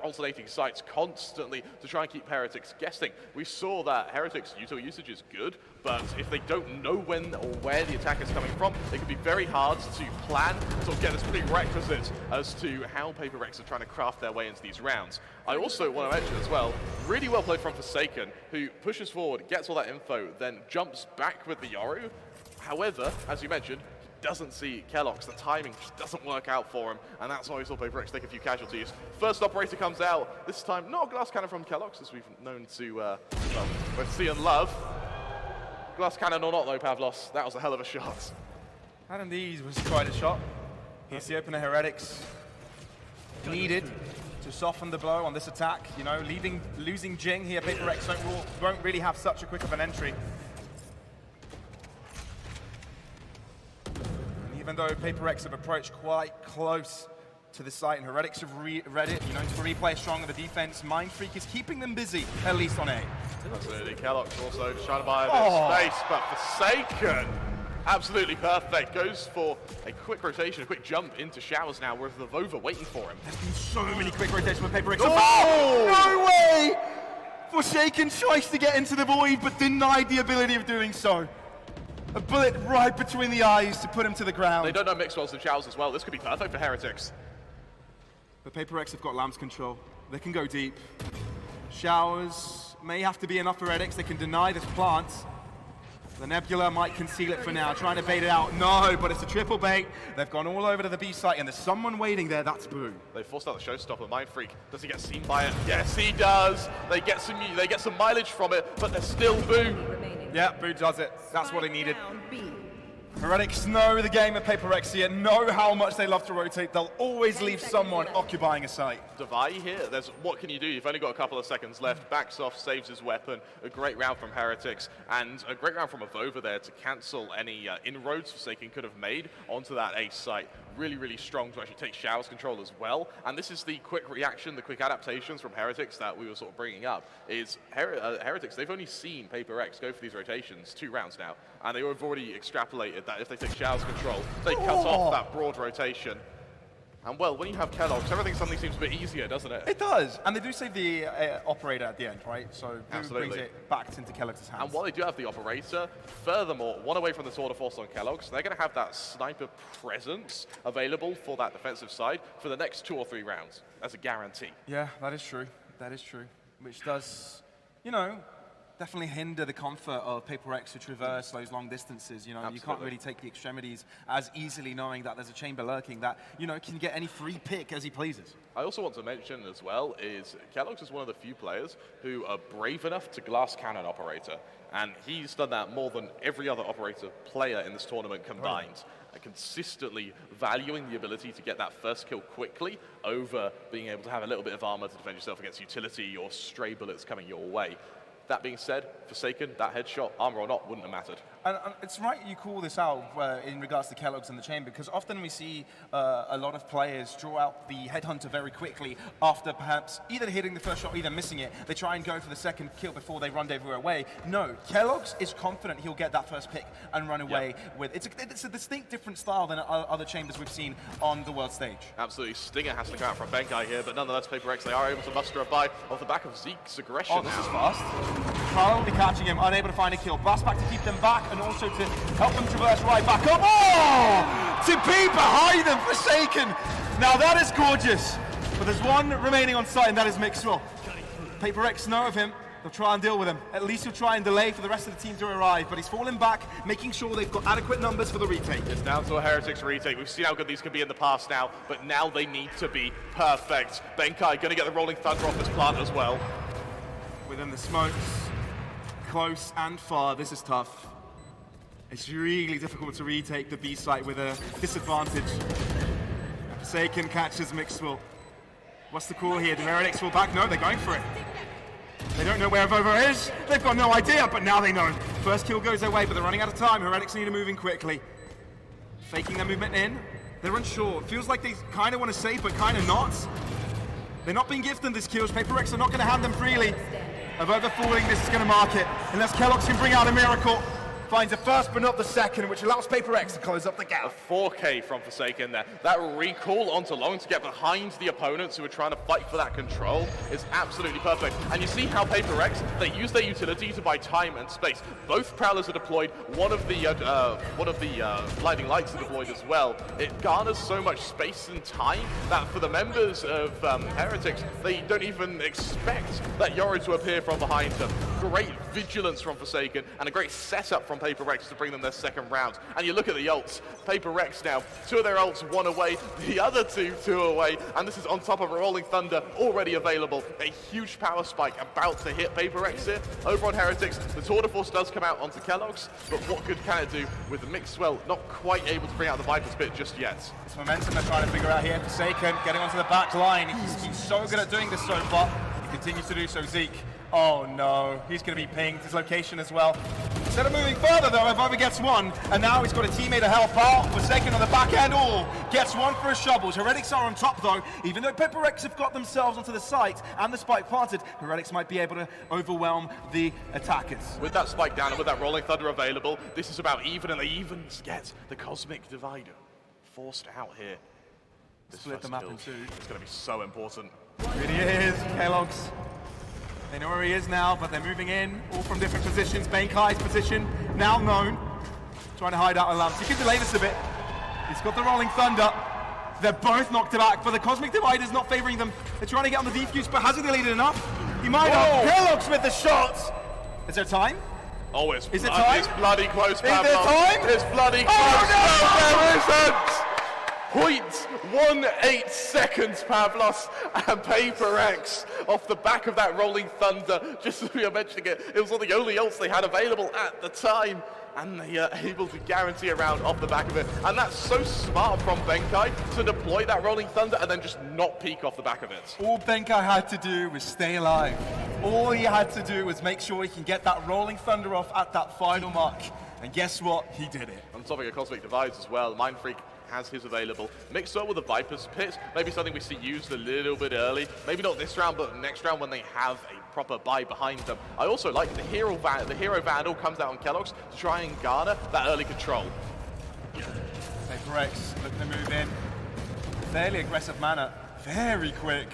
[SPEAKER 2] alternating sites constantly to try and keep Heretics guessing. We saw that Heretics' util usage is good, but if they don't know when or where the attack is coming from, it can be very hard to plan, sort of get this prerequisite as to how PRX are trying to craft their way into these rounds. I also want to mention as well, really well played from Forsaken, who pushes forward, gets all that info, then jumps back with the Yoru. However, as you mentioned, he doesn't see Kellogg's. The timing just doesn't work out for him, and that's why we saw PRX take a few casualties. First operator comes out, this time not a glass cannon from Kellogg's, as we've known to, well, both see and love. Glass cannon or not though, Pavlos, that was a hell of a shot.
[SPEAKER 3] That indeed was quite a shot. Here's the opener Heretics needed to soften the blow on this attack. You know, losing Jing here, PRX won't really have such a quick of an entry. And even though PRX have approached quite close to the site, and Heretics have read it, you know, to replay strong on the defense, Mind Freak is keeping them busy, at least on A.
[SPEAKER 2] Absolutely, Kellogg's also trying to buy a bit of space, but Forsaken, absolutely perfect. Goes for a quick rotation, a quick jump into showers now, with the Vova waiting for him.
[SPEAKER 3] There's been so many quick rotations with PRX. No way! Forsaken tries to get into the void, but denied the ability of doing so. A bullet right between the eyes to put him to the ground.
[SPEAKER 2] They don't know Mixwell's and showers as well. This could be perfect for Heretics.
[SPEAKER 3] But PRX have got Lamb's control. They can go deep. Showers may have to be enough for Heretics. They can deny this plant. The Nebula might conceal it for now, trying to bait it out. No, but it's a triple bait. They've gone all over to the B site, and there's someone waiting there. That's Boo.
[SPEAKER 2] They forced out the showstopper. Mind Freak, does he get seen by it? Yes, he does. They get some mileage from it, but they're still Boo.
[SPEAKER 3] Yeah, Boo does it. That's what he needed. Heretics know the game of PRX here, know how much they love to rotate. They'll always leave someone occupying a site.
[SPEAKER 2] Divide here, what can you do? You've only got a couple of seconds left. Backs off, saves his weapon. A great round from Heretics, and a great round from Avova there to cancel any inroads Forsaken could have made onto that ace site. really, really strong to actually take Showers control as well. And this is the quick reaction, the quick adaptations from Heretics that we were sort of bringing up, is Heretics, they've only seen Paper X go for these rotations 2 rounds now, and they have already extrapolated that if they take Showers control, they cut off that broad rotation. And well, when you have Kellogg's, everything suddenly seems a bit easier, doesn't it?
[SPEAKER 3] It does, and they do save the operator at the end, right? So Blue brings it back into Kellogg's hands.
[SPEAKER 2] And while they do have the operator, furthermore, one away from the tour de force on Kellogg's, they're going to have that sniper presence available for that defensive side for the next 2 or 3 rounds as a guarantee.
[SPEAKER 3] Yeah, that is true. That is true. Which does, you know, definitely hinder the comfort of Paper X to traverse those long distances. You know, you can't really take the extremities as easily, knowing that there's a chamber lurking that, you know, can get any free pick as he pleases.
[SPEAKER 2] I also want to mention as well is Kellogg's is one of the few players who are brave enough to glass cannon operator, and he's done that more than every other operator player in this tournament combined. Consistently valuing the ability to get that first kill quickly over being able to have a little bit of armor to defend yourself against utility or stray bullets coming your way. That being said, Forsaken, that headshot, armor or not, wouldn't have mattered.
[SPEAKER 3] And it's right you call this out in regards to Kellogg's and the chamber, because often we see a lot of players draw out the headhunter very quickly after perhaps either hitting the first shot or either missing it. They try and go for the second kill before they rendezvous away. No, Kellogg's is confident he'll get that first pick and run away with. It's a distinct different style than other chambers we've seen on the world stage.
[SPEAKER 2] Absolutely. Stinger has to come out from Benkai here, but nonetheless, Paper X, they are able to muster a buy off the back of Zeke's aggression.
[SPEAKER 3] Oh, this is fast. Carl will be catching him, unable to find a kill. Blast back to keep them back and also to help them traverse right back up. Oh! To be behind them, Forsaken. Now that is gorgeous. But there's one remaining on site, and that is Mixwell. Paper X know of him. They'll try and deal with him. At least he'll try and delay for the rest of the team to arrive, but he's falling back, making sure they've got adequate numbers for the retake.
[SPEAKER 2] It's down to a Heretics retake. We've seen how good these can be in the past now, but now they need to be perfect. Benkai going to get the Rolling Thunder off this plant as well.
[SPEAKER 3] Within the smokes, close and far, this is tough. It's really difficult to retake the B site with a disadvantage. Forsaken catches Mixwell. What's the call here? Do Heretics fall back? No, they're going for it. They don't know where Vovo is. They've got no idea, but now they know. First kill goes their way, but they're running out of time. Heretics need to move in quickly. Faking their movement in. They're unsure. It feels like they kind of want to save, but kind of not. They're not being gifted this kills. Paper X are not going to hand them freely. Vovo falling, this is going to mark it. Unless Kellogg's can bring out a miracle. Finds the first but not the second, which allows Paper X to close up the gap.
[SPEAKER 2] A 4K from Forsaken there. That recall onto long to get behind the opponents who are trying to fight for that control is absolutely perfect. And you see how Paper X, they use their utility to buy time and space. Both Prowlers are deployed. One of the blinding lights are deployed as well. It garners so much space and time that for the members of Heretics, they don't even expect that Yoru to appear from behind them. Great vigilance from Forsaken and a great setup from Paper X to bring them their second round. And you look at the ults, Paper X now, 2 of their ults, 1 away, the other 2 away, and this is on top of a Rolling Thunder already available. A huge power spike about to hit Paper X here. Over on Heretics, the Tour de Force does come out onto Kellogg's, but what good can it do with Mixwell not quite able to bring out the Viper's Pit just yet?
[SPEAKER 3] It's momentum they're trying to figure out here. Forsaken getting onto the back line. He's so good at doing this so far. He continues to do so. Zeke. Oh no, he's going to be pinged. His location as well. Instead of moving further though, Vovo gets one, and now he's got a teammate to help out. Forsaken on the back end, gets one for his shovels. Heretics are on top though. Even though Paper X have got themselves onto the site and the spike planted, Heretics might be able to overwhelm the attackers.
[SPEAKER 2] With that spike down and with that Rolling Thunder available, this is about even, and they even get the Cosmic Divider forced out here. This
[SPEAKER 3] Split the map in 2.
[SPEAKER 2] It's going to be so important.
[SPEAKER 3] Here he is, Kellogg's. They know where he is now, but they're moving in, all from different positions. Benkai's position, now known. Trying to hide out of lamps. He can delay this a bit. He's got the Rolling Thunder. They're both knocked back, but the Cosmic Divider's not favoring them. They're trying to get on the defuse, but hasn't delayed enough. He might have. Kellogg's with the shots. Is there time?
[SPEAKER 2] Oh,
[SPEAKER 3] is it time?
[SPEAKER 2] It's bloody close,
[SPEAKER 3] Is there time?
[SPEAKER 2] It's bloody close.
[SPEAKER 3] Oh, no!
[SPEAKER 2] There isn't! 0.18 seconds, Pavlos, and Paper X off the back of that Rolling Thunder. Just as we were mentioning it, it was one of the only ults they had available at the time, and they are able to guarantee a round off the back of it. And that's so smart from Benkai to deploy that Rolling Thunder and then just not peek off the back of it.
[SPEAKER 3] All Benkai had to do was stay alive. All he had to do was make sure he can get that Rolling Thunder off at that final mark. And guess what? He did it.
[SPEAKER 2] On top of your Cosmic Divides as well, Mind Freak has his available. Mixed up with the Viper's Pit, maybe something we see used a little bit early. Maybe not this round, but next round when they have a proper buy behind them. I also like the Hero Vandal comes out on Kellogg's to try and garner that early control.
[SPEAKER 3] PRX looking to move in. Fairly aggressive manner. Very quick.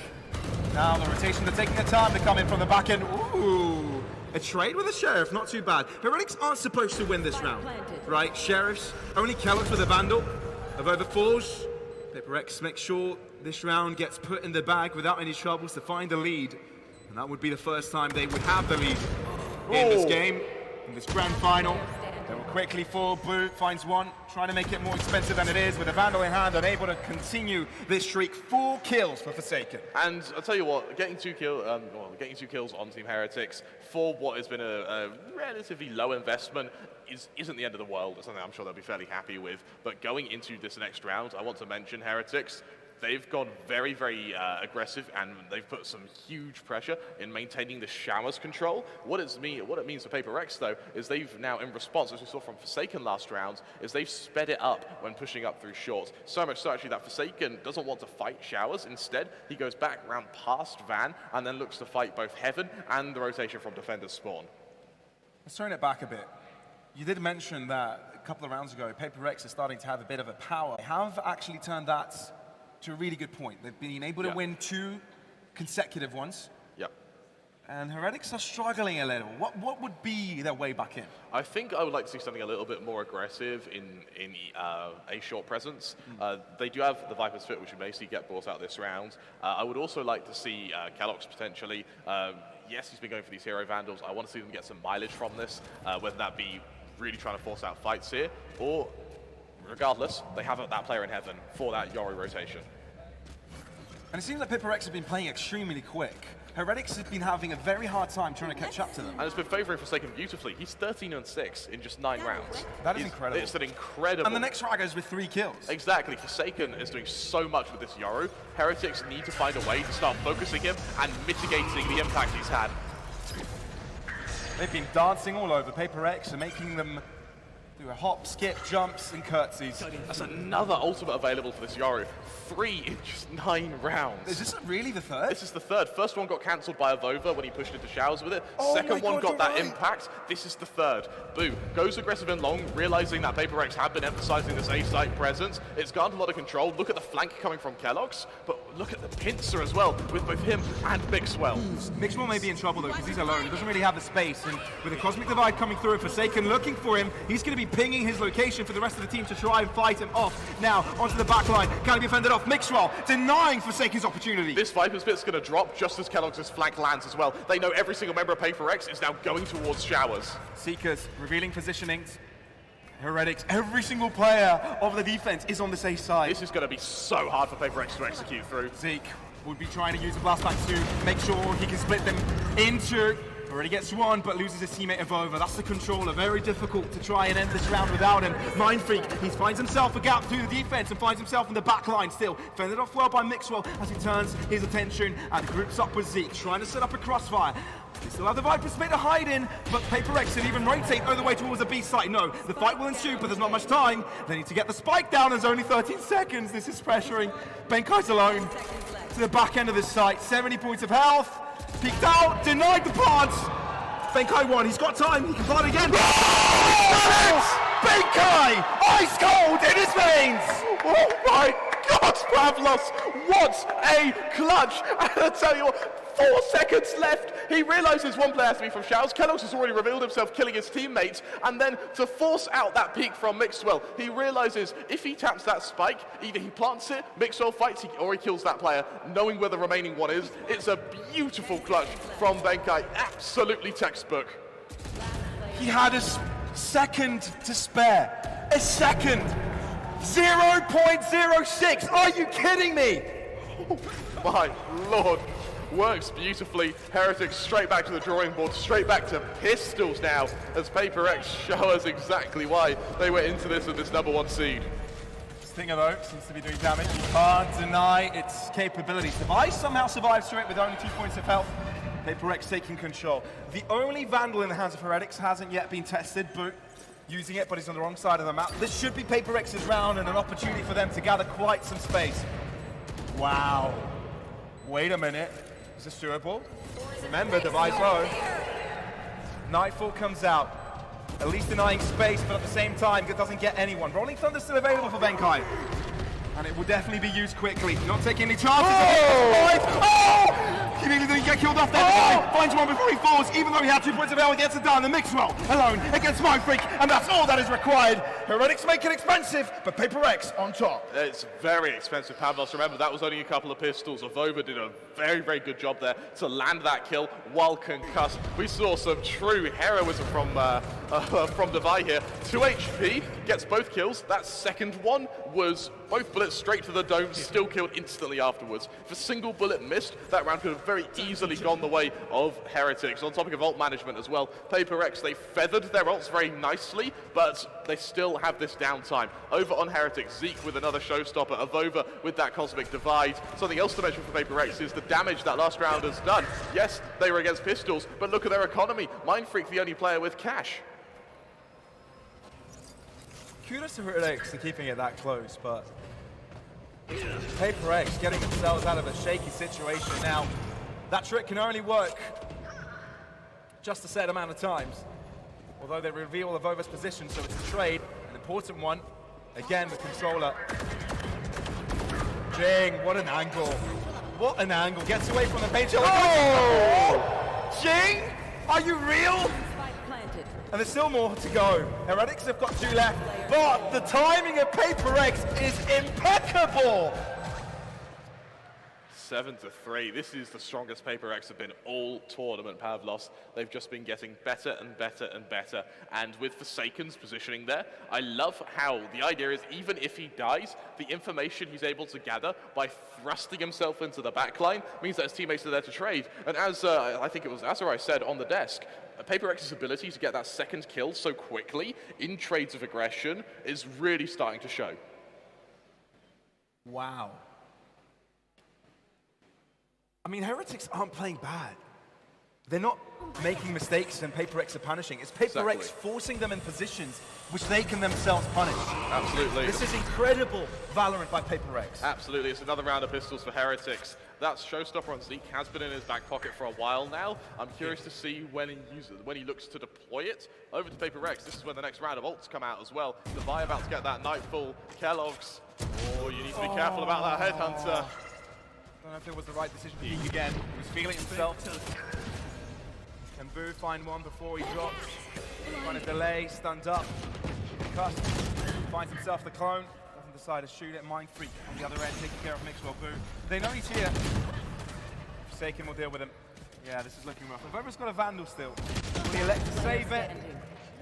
[SPEAKER 3] Now the rotation, they're taking their time to come in from the back end. Ooh. A trade with a Sheriff, not too bad. Heretics aren't supposed to win this round, right? Sheriffs, only Kellogg's with a Vandal. Of overfalls, PRX makes sure this round gets put in the bag without any troubles to find the lead. And that would be the first time they would have the lead in this game, in this grand final. They will quickly fall. Boo finds one, trying to make it more expensive than it is. With a Vandal in hand, unable to continue this streak. 4 kills for Forsaken.
[SPEAKER 2] And I'll tell you what, getting two kills on Team Heretics for what has been a relatively low investment isn't the end of the world. It's something I'm sure they'll be fairly happy with. But going into this next round, I want to mention Heretics. They've gone very, very aggressive, and they've put some huge pressure in maintaining the showers control. What it means for PRX, though, is they've now, in response, as we saw from Forsaken last round, is they've sped it up when pushing up through shorts. So much so, actually, that Forsaken doesn't want to fight showers. Instead, he goes back around past Van, and then looks to fight both Heaven and the rotation from Defender's Spawn.
[SPEAKER 3] Let's turn it back a bit. You did mention that a couple of rounds ago, PRX is starting to have a bit of a power. They have actually turned that to a really good point. They've been able to win 2 consecutive ones.
[SPEAKER 2] Yep.
[SPEAKER 3] And Heretics are struggling a little. What would be their way back in?
[SPEAKER 2] I think I would like to see something a little bit more aggressive in a short presence. They do have the Viper's Fit, which we may see get brought out this round. I would also like to see Kellogg's potentially. Yes, he's been going for these Hero Vandals. I want to see them get some mileage from this, whether that be really trying to force out fights here, or regardless, they have that player in Heaven for that Yori rotation.
[SPEAKER 3] And it seems like PRX have been playing extremely quick. Heretics have been having a very hard time trying to catch up to them.
[SPEAKER 2] And it's been favoring Forsaken beautifully. He's 13-6 in just 9 rounds.
[SPEAKER 3] That is incredible.
[SPEAKER 2] It's an incredible...
[SPEAKER 3] And the next Ragga is with 3 kills.
[SPEAKER 2] Exactly. Forsaken is doing so much with this Yoru. Heretics need to find a way to start focusing him and mitigating the impact he's had.
[SPEAKER 3] They've been dancing all over PRX and making them do a hop, skip, jumps, and curtsies.
[SPEAKER 2] That's another ultimate available for this Yoru. 3 in just 9 rounds.
[SPEAKER 3] Is this really the third?
[SPEAKER 2] This is the third. First one got cancelled by Avova when he pushed into showers with it.
[SPEAKER 3] Oh
[SPEAKER 2] Second one got that
[SPEAKER 3] right.
[SPEAKER 2] impact. This is the third. Boo goes aggressive and long, realizing that PRX have been emphasizing this A-site presence. It's garnered a lot of control. Look at the flank coming from Kellogg's, but look at the pincer as well with both him and Mixwell.
[SPEAKER 3] Mixwell may be in trouble though because he's alone. He doesn't really have the space, and with the Cosmic Divide coming through and Forsaken looking for him, he's going to be pinging his location for the rest of the team to try and fight him off. Now onto the back line. Can he be fended off? Mixwell denying Forsaken's opportunity.
[SPEAKER 2] This Viper's Pit's going to drop just as Kellogg's flank lands as well. They know every single member of PRX is now going towards showers.
[SPEAKER 3] Seekers revealing positionings. Heretics, every single player of the defense is on the safe side.
[SPEAKER 2] This is going to be so hard for PRX to execute through.
[SPEAKER 3] Zeke would be trying to use the blast back to make sure he can split them into. Already gets one, but loses his teammate Avova. That's the controller. Very difficult to try and end this round without him. Mind Freak, he finds himself a gap through the defense and finds himself in the back line still. Fended off well by Mixwell as he turns his attention and groups up with Zeke, trying to set up a crossfire. They still have the Viper Spit to hide in, but PRX can even rotate all the way towards the B site. No, the fight will ensue, but there's not much time. They need to get the spike down. There's only 13 seconds. This is pressuring. Benkai's alone to the back end of this site. 70 points of health. Peeked out, denied the plant. Benkai won, he's got time, he can plant again. Benkai! Ice cold in his veins!
[SPEAKER 2] Oh my God, Pavlos! What a clutch! And I tell you what, 4 seconds left. He realizes one player has to be from Showers. Kellogg's has already revealed himself, killing his teammates. And then to force out that peek from Mixwell, he realizes if he taps that spike, either he plants it, Mixwell fights, or he kills that player, knowing where the remaining one is. It's a beautiful clutch from Benkai. Absolutely textbook.
[SPEAKER 3] He had a second to spare. A second. 0.06. Are you kidding me?
[SPEAKER 2] Oh my Lord. Works beautifully. Heretics straight back to the drawing board, straight back to pistols now, as PRX show us exactly why they went into this with this #1 seed.
[SPEAKER 3] Stinger though seems to be doing damage. You can't deny its capabilities. Device somehow survives through it with only 2 points of health. PRX taking control. The only Vandal in the hands of Heretics hasn't yet been tested, but using it, but he's on the wrong side of the map. This should be Paper X's round and an opportunity for them to gather quite some space. Wow. Wait a minute. Is this doable? Remember, Device low. Nightfall comes out. At least denying space, but at the same time, it doesn't get anyone. Rolling Thunder's still available for Benkai. And it will definitely be used quickly. Not taking any chances. Oh! He nearly didn't get killed off there. Finds one before he falls, even though he had 2 points of health, gets it down. The Mixwell alone against Mindfreak, and that's all that is required. Heretics make it expensive, but Paper X on top.
[SPEAKER 2] It's very expensive, Pavlos. Remember, that was only a couple of pistols. Avova did a very, very good job there to land that kill while concussed. We saw some true heroism from Devi here. 2 HP, gets both kills. That second one was both bullets straight to the dome, still killed instantly afterwards. If a single bullet missed, that round could have very easily gone the way of Heretics. On topic of ult management as well, Paper X, they feathered their ults very nicely, but they still have this downtime. Over on Heretics, Zeke with another showstopper, Avova with that Cosmic Divide. Something else to mention for Paper X is the damage that last round has done. Yes, they were against pistols, but look at their economy. Mindfreak, the only player with cash.
[SPEAKER 3] Kudos to Heretics for keeping it that close, but Paper X getting themselves out of a shaky situation now. That trick can only work just a set amount of times. Although they reveal Avova's position, so it's a trade, an important one. Again, the controller. Jing, what an angle. What an angle. Gets away from the paint. Oh! Jing, are you real? And there's still more to go. Heretics have got 2 left, but the timing of Paper X is impeccable.
[SPEAKER 2] 7-3. This is the strongest Paper X have been all tournament, Pavlos. They've just been getting better and better and better. And with Forsaken's positioning there, I love how the idea is even if he dies, the information he's able to gather by thrusting himself into the backline means that his teammates are there to trade. And as I think it was Azurai said on the desk, Paper X's ability to get that second kill so quickly in trades of aggression is really starting to show.
[SPEAKER 3] Wow. I mean, Heretics aren't playing bad. They're not making mistakes and Paper X are punishing. It's Paper X forcing them in positions which they can themselves punish.
[SPEAKER 2] Absolutely.
[SPEAKER 3] This is incredible Valorant by Paper X.
[SPEAKER 2] Absolutely. It's another round of pistols for Heretics. That showstopper on Zeke has been in his back pocket for a while now. I'm curious to see when he uses it, when he looks to deploy it. Over to Paper X. This is when the next round of ults come out as well. Devi about to get that Nightfall. Kellogg's. Oh, you need to be careful about that Headhunter.
[SPEAKER 3] I don't know if it was the right decision for Geek again. He was feeling himself. Can Boo find one before he drops? Trying to delay, stunned up. Cuss. Finds himself the clone. Doesn't decide to shoot it. Mindfreak on the other end, taking care of Mixwell. Boo. They know he's here. Forsaken will deal with him. Yeah, this is looking rough. Avova's got a Vandal still. Will he elect to save it?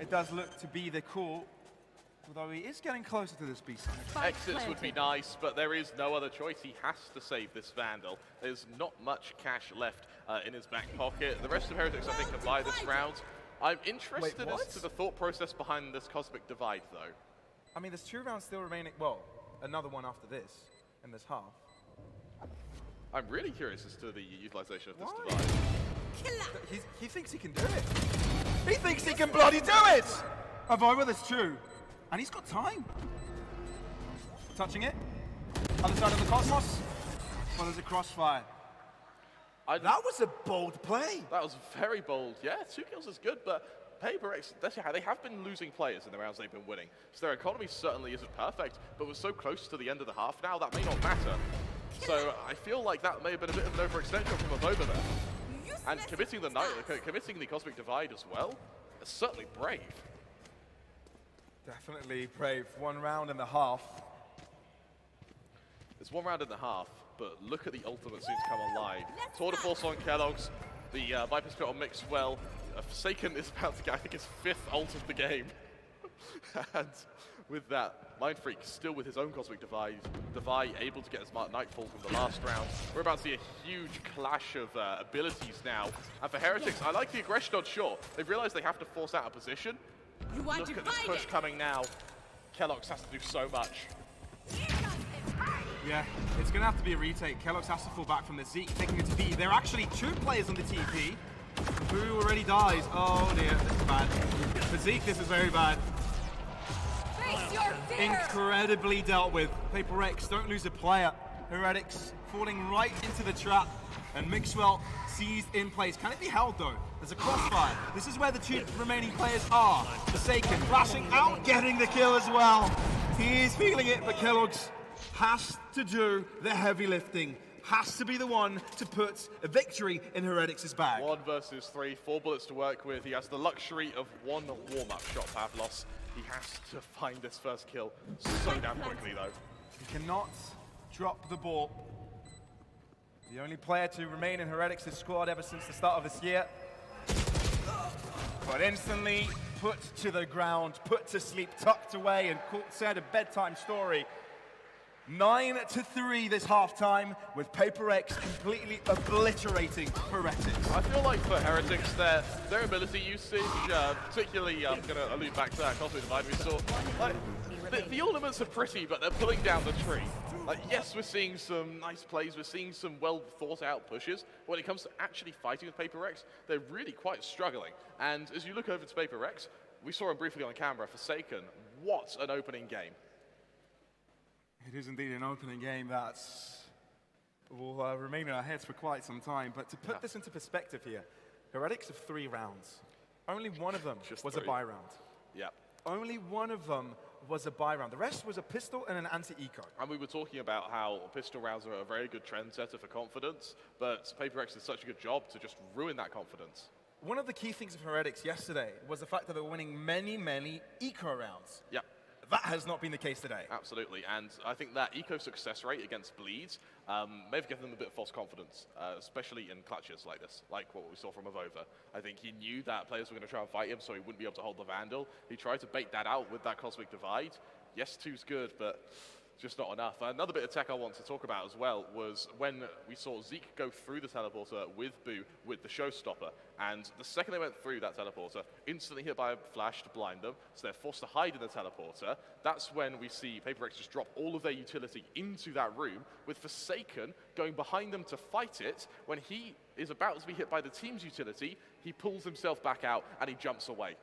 [SPEAKER 3] It does look to be the call. Although he is getting closer to this beast.
[SPEAKER 2] Exits would be nice, but there is no other choice. He has to save this Vandal. There's not much cash left in his back pocket. The rest of Heretics, I think, can buy this round. I'm interested as to the thought process behind this Cosmic Divide, though.
[SPEAKER 3] I mean, there's 2 rounds still remaining. Well, another one after this, in this half.
[SPEAKER 2] I'm really curious as to the utilization of this Divide.
[SPEAKER 3] He thinks he can do it. He thinks he can bloody do it! Avova, that's true. And he's got time. Touching it. Other side of the Cosmos. Well, there's a crossfire. That was a bold play.
[SPEAKER 2] That was very bold. Yeah, 2 kills is good, but Paper X, they have been losing players in the rounds they've been winning. So their economy certainly isn't perfect, but we're so close to the end of the half now, that may not matter. So I feel like that may have been a bit of an overextension from Avova there. And committing the Cosmic Divide as well, is certainly brave.
[SPEAKER 3] Definitely brave. 1 round and a half.
[SPEAKER 2] It's 1 round and a half, but look at the ultimate soon to come online. Tour de Force on Kellogg's, the Viper Spit on Mixwell. Forsaken is about to get, I think, his 5th ult of the game. And with that, Mindfreak still with his own Cosmic Divide. Devi able to get his Nightfall from the last round. We're about to see a huge clash of abilities now. And for Heretics, I like the aggression on short. They've realized they have to force out a position. Look at this push coming now. Kellogg's has to do so much.
[SPEAKER 3] Yeah, it's going to have to be a retake. Kellogg's has to fall back from the Zeke, taking it to B. There are actually 2 players on the TP. Boo already dies. Oh dear, this is bad. For Zeke, this is very bad. incredibly dealt with. PRX don't lose a player. Heretics falling right into the trap, and Mixwell seized in place. Can it be held though? There's a crossfire. This is where the two remaining players are. Forsaken flashing out, getting the kill as well. He is feeling it, but Kellogg's has to do the heavy lifting. Has to be the one to put a victory in Heretics' bag.
[SPEAKER 2] 1 versus 3, 4 bullets to work with. He has the luxury of 1 warm-up shot, Pavlos. He has to find this first kill so damn quickly though.
[SPEAKER 3] He cannot drop the ball. The only player to remain in Heretics' squad ever since the start of this year. But instantly put to the ground, put to sleep, tucked away, and said a bedtime story. 9-3 this halftime, with PRX completely obliterating Heretics.
[SPEAKER 2] I feel like for Heretics, their ability usage, particularly I'm going to allude back to that Cosmic Divide we saw. Like, the ornaments are pretty, but they're pulling down the tree. Like, yes, we're seeing some nice plays, we're seeing some well thought out pushes. When it comes to actually fighting with PRX, they're really quite struggling. And as you look over to PRX, we saw him briefly on camera, Forsaken. What an opening game.
[SPEAKER 3] It is indeed an opening game that will remain in our heads for quite some time. But to put this into perspective here, Heretics of 3 rounds. Only one of them was
[SPEAKER 2] 3.
[SPEAKER 3] a buy round.
[SPEAKER 2] Yeah.
[SPEAKER 3] Only one of them was a buy round. The rest was a pistol and an anti-eco.
[SPEAKER 2] And we were talking about how pistol rounds are a very good trendsetter for confidence, but PRX did such a good job to just ruin that confidence.
[SPEAKER 3] One of the key things of Heretics yesterday was the fact that they were winning many eco rounds.
[SPEAKER 2] Yeah.
[SPEAKER 3] That has not been the case today.
[SPEAKER 2] Absolutely, and I think that eco success rate against bleeds may have given them a bit of false confidence, especially in clutches like this, like what we saw from Avova. I think he knew that players were going to try and fight him, so he wouldn't be able to hold the Vandal. He tried to bait that out with that Cosmic Divide. Yes, 2's good, but just not enough. Another bit of tech I want to talk about as well was when we saw Zeke go through the teleporter with Boo with the showstopper, and the second they went through that teleporter, instantly hit by a flash to blind them, so they're forced to hide in the teleporter. That's when we see PRX just drop all of their utility into that room, with Forsaken going behind them to fight it. When he is about to be hit by the team's utility, he pulls himself back out and he jumps away.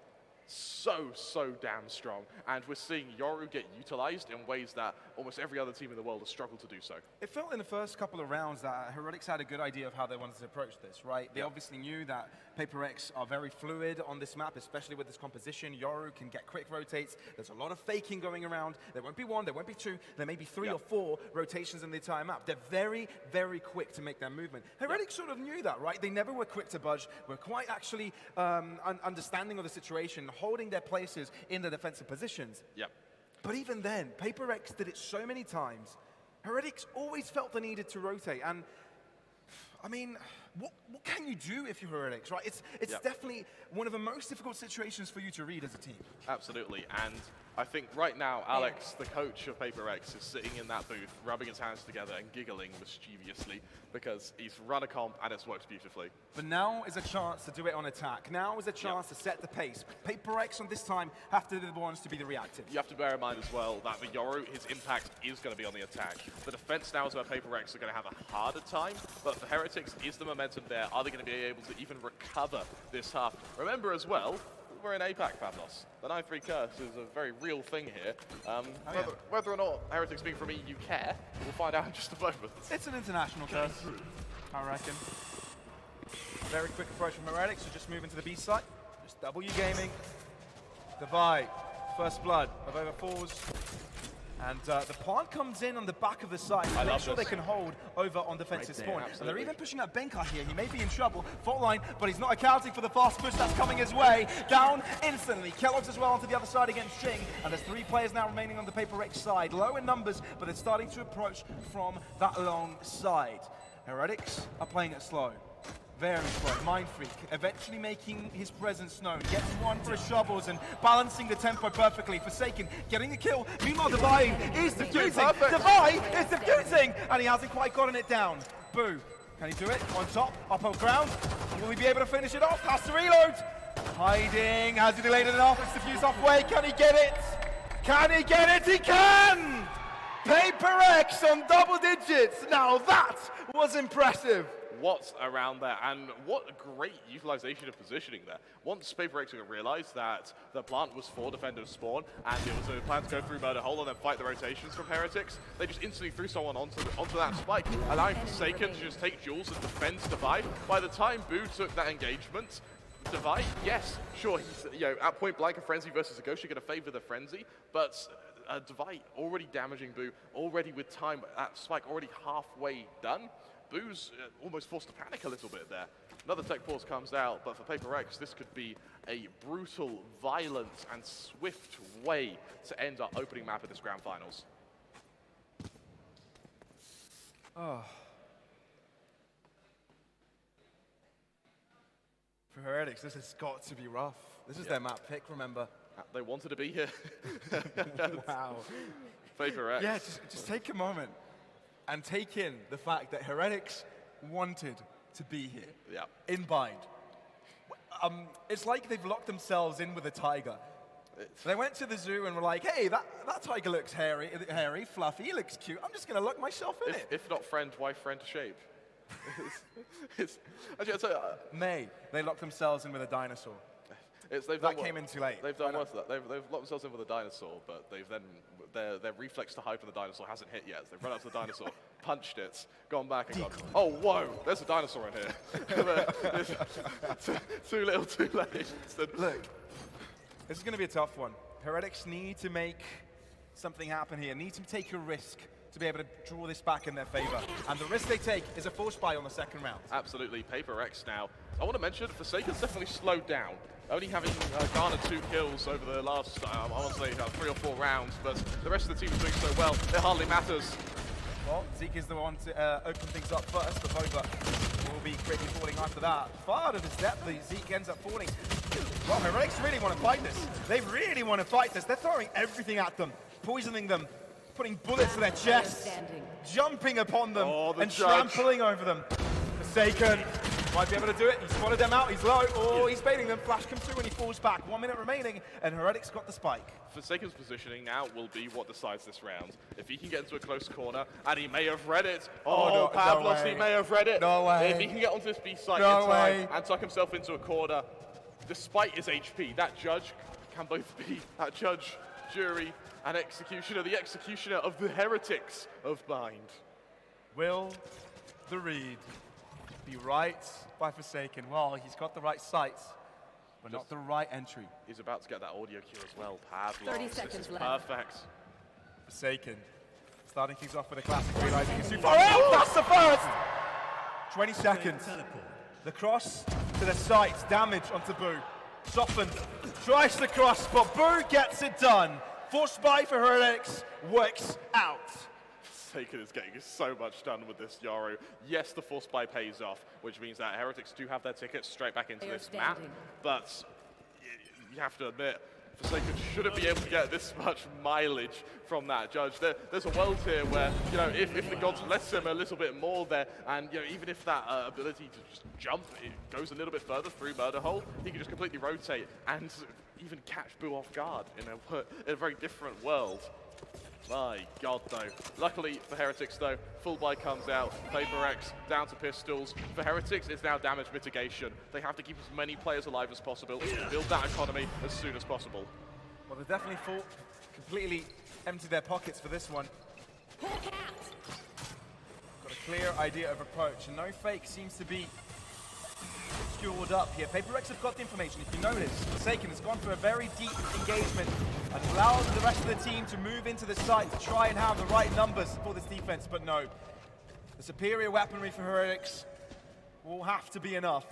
[SPEAKER 2] So damn strong, and we're seeing Yoru get utilized in ways that almost every other team in the world has struggled to do so.
[SPEAKER 3] It felt in the first couple of rounds that Heretics had a good idea of how they wanted to approach this, right? They obviously knew that PRX are very fluid on this map, especially with this composition. Yoru can get quick rotates. There's a lot of faking going around. There won't be 1, there won't be 2, there may be 3 or 4 rotations in the entire map. They're very quick to make their movement. Heretics sort of knew that, right? They never were quick to budge, were quite actually understanding of the situation, holding their places in the defensive positions.
[SPEAKER 2] Yep.
[SPEAKER 3] But even then, PRX did it so many times. Heretics always felt the needed to rotate, and I mean, what can you do if you're Heretics, right? It's definitely one of the most difficult situations for you to read as a team.
[SPEAKER 2] Absolutely, and I think right now, Alex, the coach of PRX, is sitting in that booth, rubbing his hands together and giggling mischievously because he's run a comp and it's worked beautifully.
[SPEAKER 3] But now is a chance to do it on attack. Now is a chance to set the pace. PRX on this time have to be the ones to be the reactive.
[SPEAKER 2] You have to bear in mind as well that the Yoru, his impact is going to be on the attack. The defense now is where PRX are going to have a harder time, but for Heretics, is the momentum there? Are they going to be able to even recover this half? Remember as well, we're in APAC, Pavlos. The 9-3 curse is a very real thing here. Whether or not Heretics being from EU care, we'll find out in just a moment.
[SPEAKER 3] It's an international curse, I reckon. Very quick approach from Heretics to just move into the B site. Just W gaming. Divide. First blood of over 4s. And the plant comes in on the back of the site to make sure they can hold over on defensive spawn. And they're even pushing out Benka here. He may be in trouble. Fault line, but he's not accounting for the fast push that's coming his way. Down instantly. Kellogg's as well onto the other side against Shing. And there's 3 players now remaining on the PRX side. Low in numbers, but they're starting to approach from that long side. Heretics are playing it slow. Very slow. Mind Freak eventually making his presence known. Gets 1 for his shovels and balancing the tempo perfectly. Forsaken getting the kill. Meanwhile, Divide is defusing. Divide is defusing! And he hasn't quite gotten it down. Boo. Can he do it? On top, up on ground. Will he be able to finish it off? Has to reload. Hiding. Has he delayed it enough? It's defused halfway. Can he get it? Can he get it? He can! PRX on double digits. Now that was impressive.
[SPEAKER 2] what's around there, and what a great utilization of positioning there. Once PRX realized that the plant was for defender spawn, and it was a plan to go through murder hole and then fight the rotations from Heretics, they just instantly threw someone onto that spike, allowing Forsaken to just take Jules and defend Divide. By the time Boo took that engagement, Divide, yes, sure, he's at point blank a Frenzy versus a Ghost, you're going to favor the Frenzy, but Divide already damaging Boo, already with time at spike, already halfway done. Boo's almost forced to panic a little bit there. Another tech pause comes out, but for PRX, this could be a brutal, violent, and swift way to end our opening map of this grand finals.
[SPEAKER 3] Oh. For Heretics, this has got to be rough. This is their map pick, remember?
[SPEAKER 2] They wanted to be here.
[SPEAKER 3] Wow.
[SPEAKER 2] PRX.
[SPEAKER 3] Yeah, just take a moment and take in the fact that Heretics wanted to be here.
[SPEAKER 2] Yeah.
[SPEAKER 3] In bind. It's like they've locked themselves in with a tiger. They went to the zoo and were like, hey, that tiger looks hairy, fluffy, he looks cute. I'm just going to lock myself in it.
[SPEAKER 2] If not friend, why friend shape? Actually, I'd say,
[SPEAKER 3] May, they locked themselves in with a dinosaur.
[SPEAKER 2] That
[SPEAKER 3] came in too late.
[SPEAKER 2] They've done worse than that. They've locked themselves in with a dinosaur, but they've then their reflex to hide from the dinosaur hasn't hit yet. So they've run up to the dinosaur, punched it, gone back and gone, oh whoa, there's a dinosaur in here. Too little, too late.
[SPEAKER 3] Look, this is going to be a tough one. Heretics need to make something happen here. Need to take a risk to be able to draw this back in their favor. And the risk they take is a force buy on the second round.
[SPEAKER 2] Absolutely, PRX now. I want to mention, Forsaken's definitely slowed down. Only having garnered 2 kills over the last, I want to say 3 or 4 rounds, but the rest of the team is doing so well, it hardly matters.
[SPEAKER 3] Well, Zeke is the one to open things up first, but Boba will be quickly falling after that. Far out of his depth, Zeke ends up falling. Well, Heretics really want to fight this. They really want to fight this. They're throwing everything at them, poisoning them, putting bullets to their chests, jumping upon them, and trampling over them. Forsaken might be able to do it. He spotted them out. He's low. Oh, he's baiting them. Flash comes through and he falls back. 1 minute remaining, and Heretics got the spike.
[SPEAKER 2] Forsaken's positioning now will be what decides this round. If he can get into a close corner, and he may have read it. Oh, no, Pavlos, he may have read it.
[SPEAKER 3] No way.
[SPEAKER 2] If he can get onto this B site in time and tuck himself into a corner, despite his HP, that judge can both be that judge, jury, and executioner. The executioner of the Heretics of Bind.
[SPEAKER 3] Will the read be right by Forsaken? Well, he's got the right sights, but not the right entry.
[SPEAKER 2] He's about to get that audio cue as well. Pavlos,
[SPEAKER 4] 30 seconds
[SPEAKER 2] this is
[SPEAKER 4] left.
[SPEAKER 2] perfect.
[SPEAKER 3] Forsaken starting things off with a classic, realizing he's too far out. That's the first! 20 seconds. The cross to the sights, damage onto Boo. Softened, tries the cross, but Boo gets it done. Force buy for Heretics works out.
[SPEAKER 2] Forsaken is getting so much done with this Yaro. Yes, the force buy pays off, which means that Heretics do have their tickets straight back into this map, but you have to admit, Forsaken shouldn't be able to get this much mileage from that judge. There's a world here where, if the gods bless him a little bit more there, and even if that ability to just jump, it goes a little bit further through Murder Hole, he can just completely rotate and even catch Boo off guard in a very different world. My God, though. Luckily for Heretics, though, full buy comes out. PRX down to pistols. For Heretics, it's now damage mitigation. They have to keep as many players alive as possible, build that economy as soon as possible.
[SPEAKER 3] Well, they definitely completely emptied their pockets for this one. Got a clear idea of approach, and no fake seems to be skewed up here. PRX have got the information. If you notice, Forsaken has gone for a very deep engagement and allowed the rest of the team to move into the site to try and have the right numbers for this defense, but no. The superior weaponry for Heretics will have to be enough.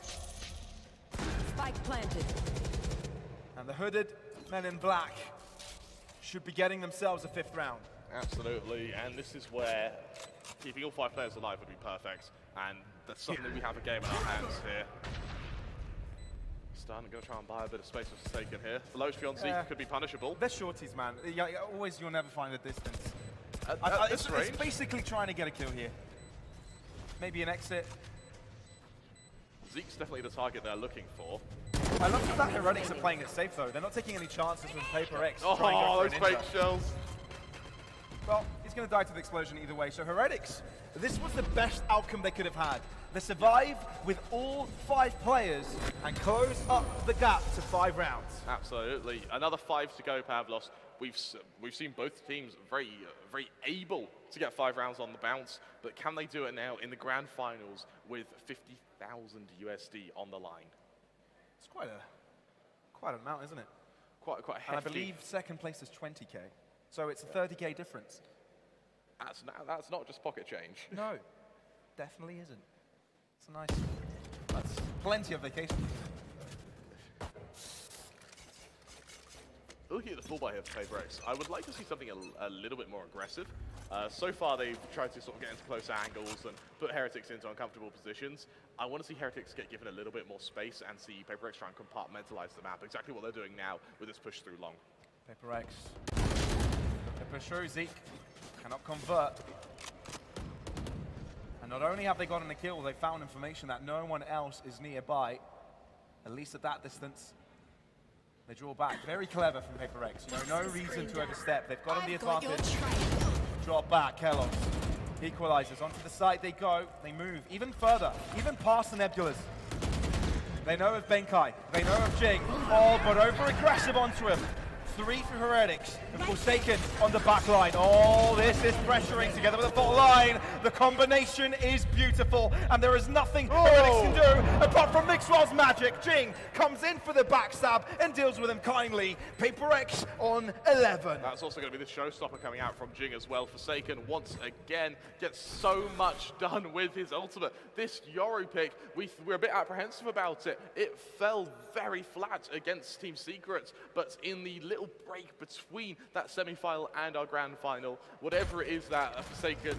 [SPEAKER 4] Spike planted.
[SPEAKER 3] And the hooded men in black should be getting themselves a 5th round.
[SPEAKER 2] Absolutely, and this is where keeping all 5 players alive would be perfect, and that's suddenly we have a game in our hands here. Stun, going to try and buy a bit of space for Forsaken here. The low HP on Zeke could be punishable.
[SPEAKER 3] They're shorties, man. Always, you'll never find the distance.
[SPEAKER 2] It's
[SPEAKER 3] basically trying to get a kill here. Maybe an exit.
[SPEAKER 2] Zeke's definitely the target they're looking for.
[SPEAKER 3] I love that Heretics are playing it safe, though. They're not taking any chances with PRX.
[SPEAKER 2] Oh, those fake shells.
[SPEAKER 3] Well, He's going to die to the explosion either way. So Heretics, this was the best outcome they could have had. They survive with all 5 players and close up the gap to 5 rounds.
[SPEAKER 2] Absolutely. Another 5 to go, Pavlos. We've seen both teams very able to get 5 rounds on the bounce, but can they do it now in the grand finals with 50,000 USD on the line?
[SPEAKER 3] It's quite an amount, isn't it?
[SPEAKER 2] Quite hefty.
[SPEAKER 3] And I believe second place is 20K. So it's a 30K difference.
[SPEAKER 2] That's not just pocket change.
[SPEAKER 3] No, definitely isn't. It's a nice, that's plenty of vacation.
[SPEAKER 2] Looking at the full buy here for PRX, I would like to see something a little bit more aggressive. So far, they've tried to sort of get into close angles and put Heretics into uncomfortable positions. I want to see Heretics get given a little bit more space and see PRX try and compartmentalize the map. Exactly what they're doing now with this push through long.
[SPEAKER 3] PRX. They push through. Zeke cannot convert. And not only have they gotten a kill, they found information that no one else is nearby, at least at that distance. They draw back. Very clever from PRX. You know, no reason to overstep. They've got on the advantage. Drop back, Kellogg. Equalizers. Onto the side they go. They move even further, even past the Nebulas. They know of Benkai. They know of Jing. Oh, but over-aggressive onto him. 3 for Heretics, and Forsaken on the back line. Oh, this is pressuring together with the bottom line. The combination is beautiful, and there is nothing Heretics can do apart from Mixwell's magic. Jing comes in for the backstab and deals with him kindly. PRX on 11.
[SPEAKER 2] That's also going to be the showstopper coming out from Jing as well. Forsaken once again gets so much done with his ultimate. This Yoru pick, we're a bit apprehensive about it. It fell very flat against Team Secret, but in the little break between that semi-final and our grand final, whatever it is that Forsaken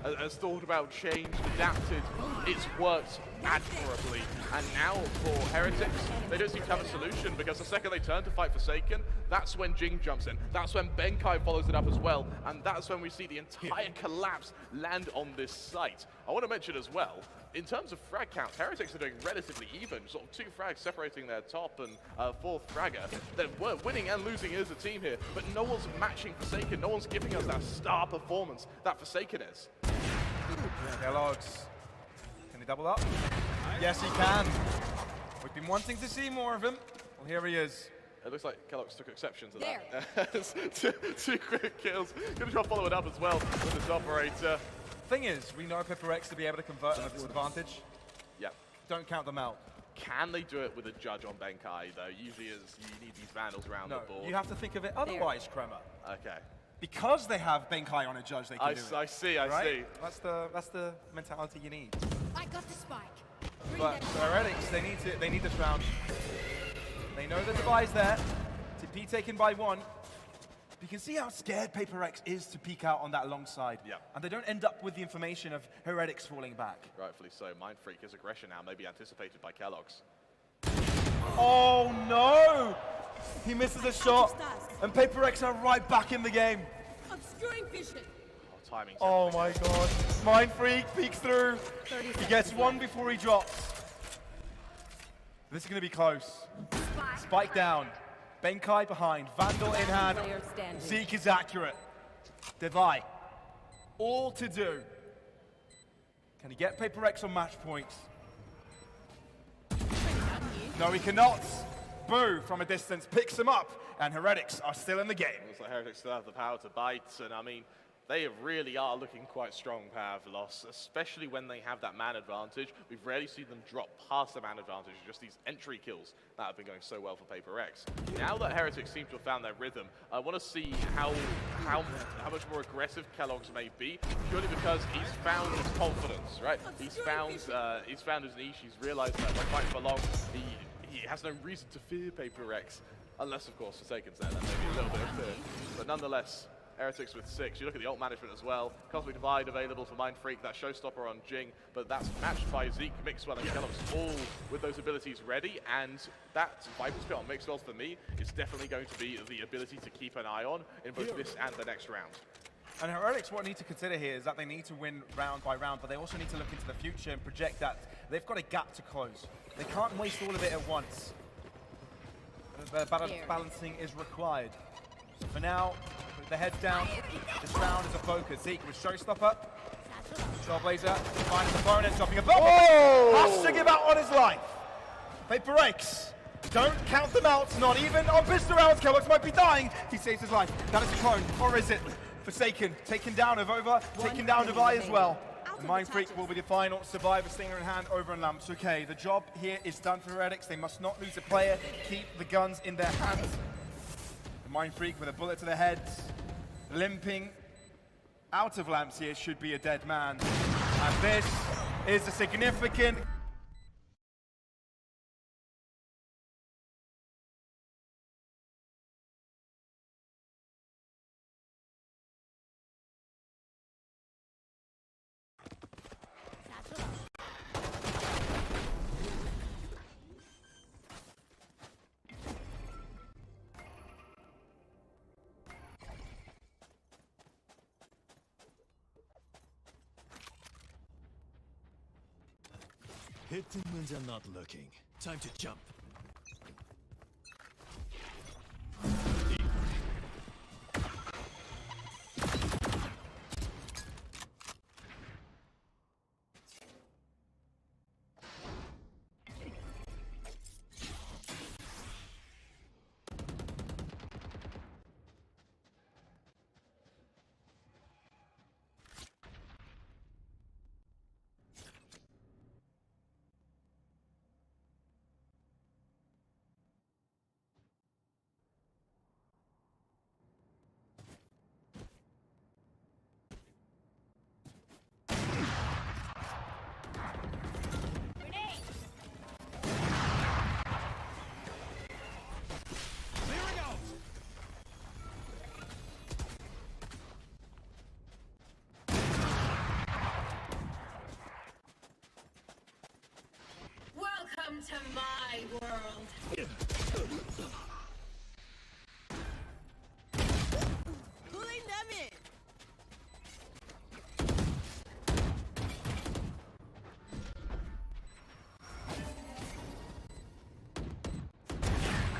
[SPEAKER 2] has thought about, changed, adapted, it's worked admirably. And now for Heretics, they don't seem to have a solution, because the second they turn to fight Forsaken, that's when Jing jumps in, that's when Benkai follows it up as well, and that's when we see the entire collapse land on this site. I want to mention as well, in terms of frag counts, Heretics are doing relatively even, sort of 2 frags separating their top and 4th fragger. They're winning and losing as a team here, but no one's matching Forsaken, no one's giving us that star performance that Forsaken is.
[SPEAKER 3] Kellogg's. Can he double up? Yes, he can. We've been wanting to see more of him. Well, here he is.
[SPEAKER 2] It looks like Kellogg's took exception to that. two quick kills. Gonna try to follow it up as well with this operator.
[SPEAKER 3] Thing is, we know PRX to be able to convert at a disadvantage.
[SPEAKER 2] Yeah.
[SPEAKER 3] Don't count them out.
[SPEAKER 2] Can they do it with a judge on Benkai, though? Usually you need these vandals around the board.
[SPEAKER 3] You have to think of it otherwise, Kremer.
[SPEAKER 2] Okay.
[SPEAKER 3] Because they have Benkai on a judge, they can do it.
[SPEAKER 2] I see.
[SPEAKER 3] That's the mentality you need.
[SPEAKER 4] I got the spike.
[SPEAKER 3] But for Heretics, they need this round. They know the device there to be taken by 1. You can see how scared PRX is to peek out on that long side.
[SPEAKER 2] Yeah.
[SPEAKER 3] And they don't end up with the information of Heretics falling back.
[SPEAKER 2] Rightfully so. Mind Freak, his aggression now may be anticipated by Kellogg's.
[SPEAKER 3] Oh no! He misses a shot, and PRX are right back in the game.
[SPEAKER 4] Obscuring vision.
[SPEAKER 2] Oh, timing.
[SPEAKER 3] Oh my god. Mind Freak peeks through. He gets 1 before he drops. This is going to be close. Spike down. Benkai behind. Vandal in hand. Zeke is accurate. Devi. All to do. Can he get PRX on match points? No, he cannot. Boo from a distance picks him up, and Heretics are still in the game.
[SPEAKER 2] Looks like Heretics still have the power to bite, and I mean, they really are looking quite strong, Pavlos, especially when they have that man advantage. We've rarely seen them drop past the man advantage, just these entry kills that have been going so well for PRX. Now that Heretics seem to have found their rhythm, I want to see how much more aggressive Kellogg's may be, purely because he's found his confidence, right? He's found his niche, he's realized that by fighting for long, he has no reason to fear PRX, unless, of course, Forsaken's there, that may be a little bit of fear. But nonetheless, Heretics with 6. You look at the ult management as well. Cosmic Divide available for Mind Freak, that showstopper on Jing, but that's matched by Zeke, Mixwell, and Kellogg's all with those abilities ready, and that Viper Spit on Mixwell, for me, is definitely going to be the ability to keep an eye on in both this and the next round.
[SPEAKER 3] And Heretics, what they need to consider here is that they need to win round by round, but they also need to look into the future and project that they've got a gap to close. They can't waste all of it at once. The balancing is required. So for now, with the heads down. This round is a focus. Zeke with Showstopper. Trailblazer finding his opponent, dropping a bomb. Has to give out on his life. PRX, don't count them out, not even on pistol rounds. Kellogg's might be dying. He saves his life. That is a clone, or is it? Forsaken, taken down of Over, taken down of I as well. And Mind Freak will be the final survivor, Stinger in hand, Over and Lamps. Okay, the job here is done for Heretics. They must not lose a player, keep the guns in their hands. The Mind Freak with a bullet to the head, limping out of Lamps here, should be a dead man. And this is a significant...
[SPEAKER 5] Hit them when they're not looking. Time to jump.
[SPEAKER 4] Welcome to my world. Pulling them in.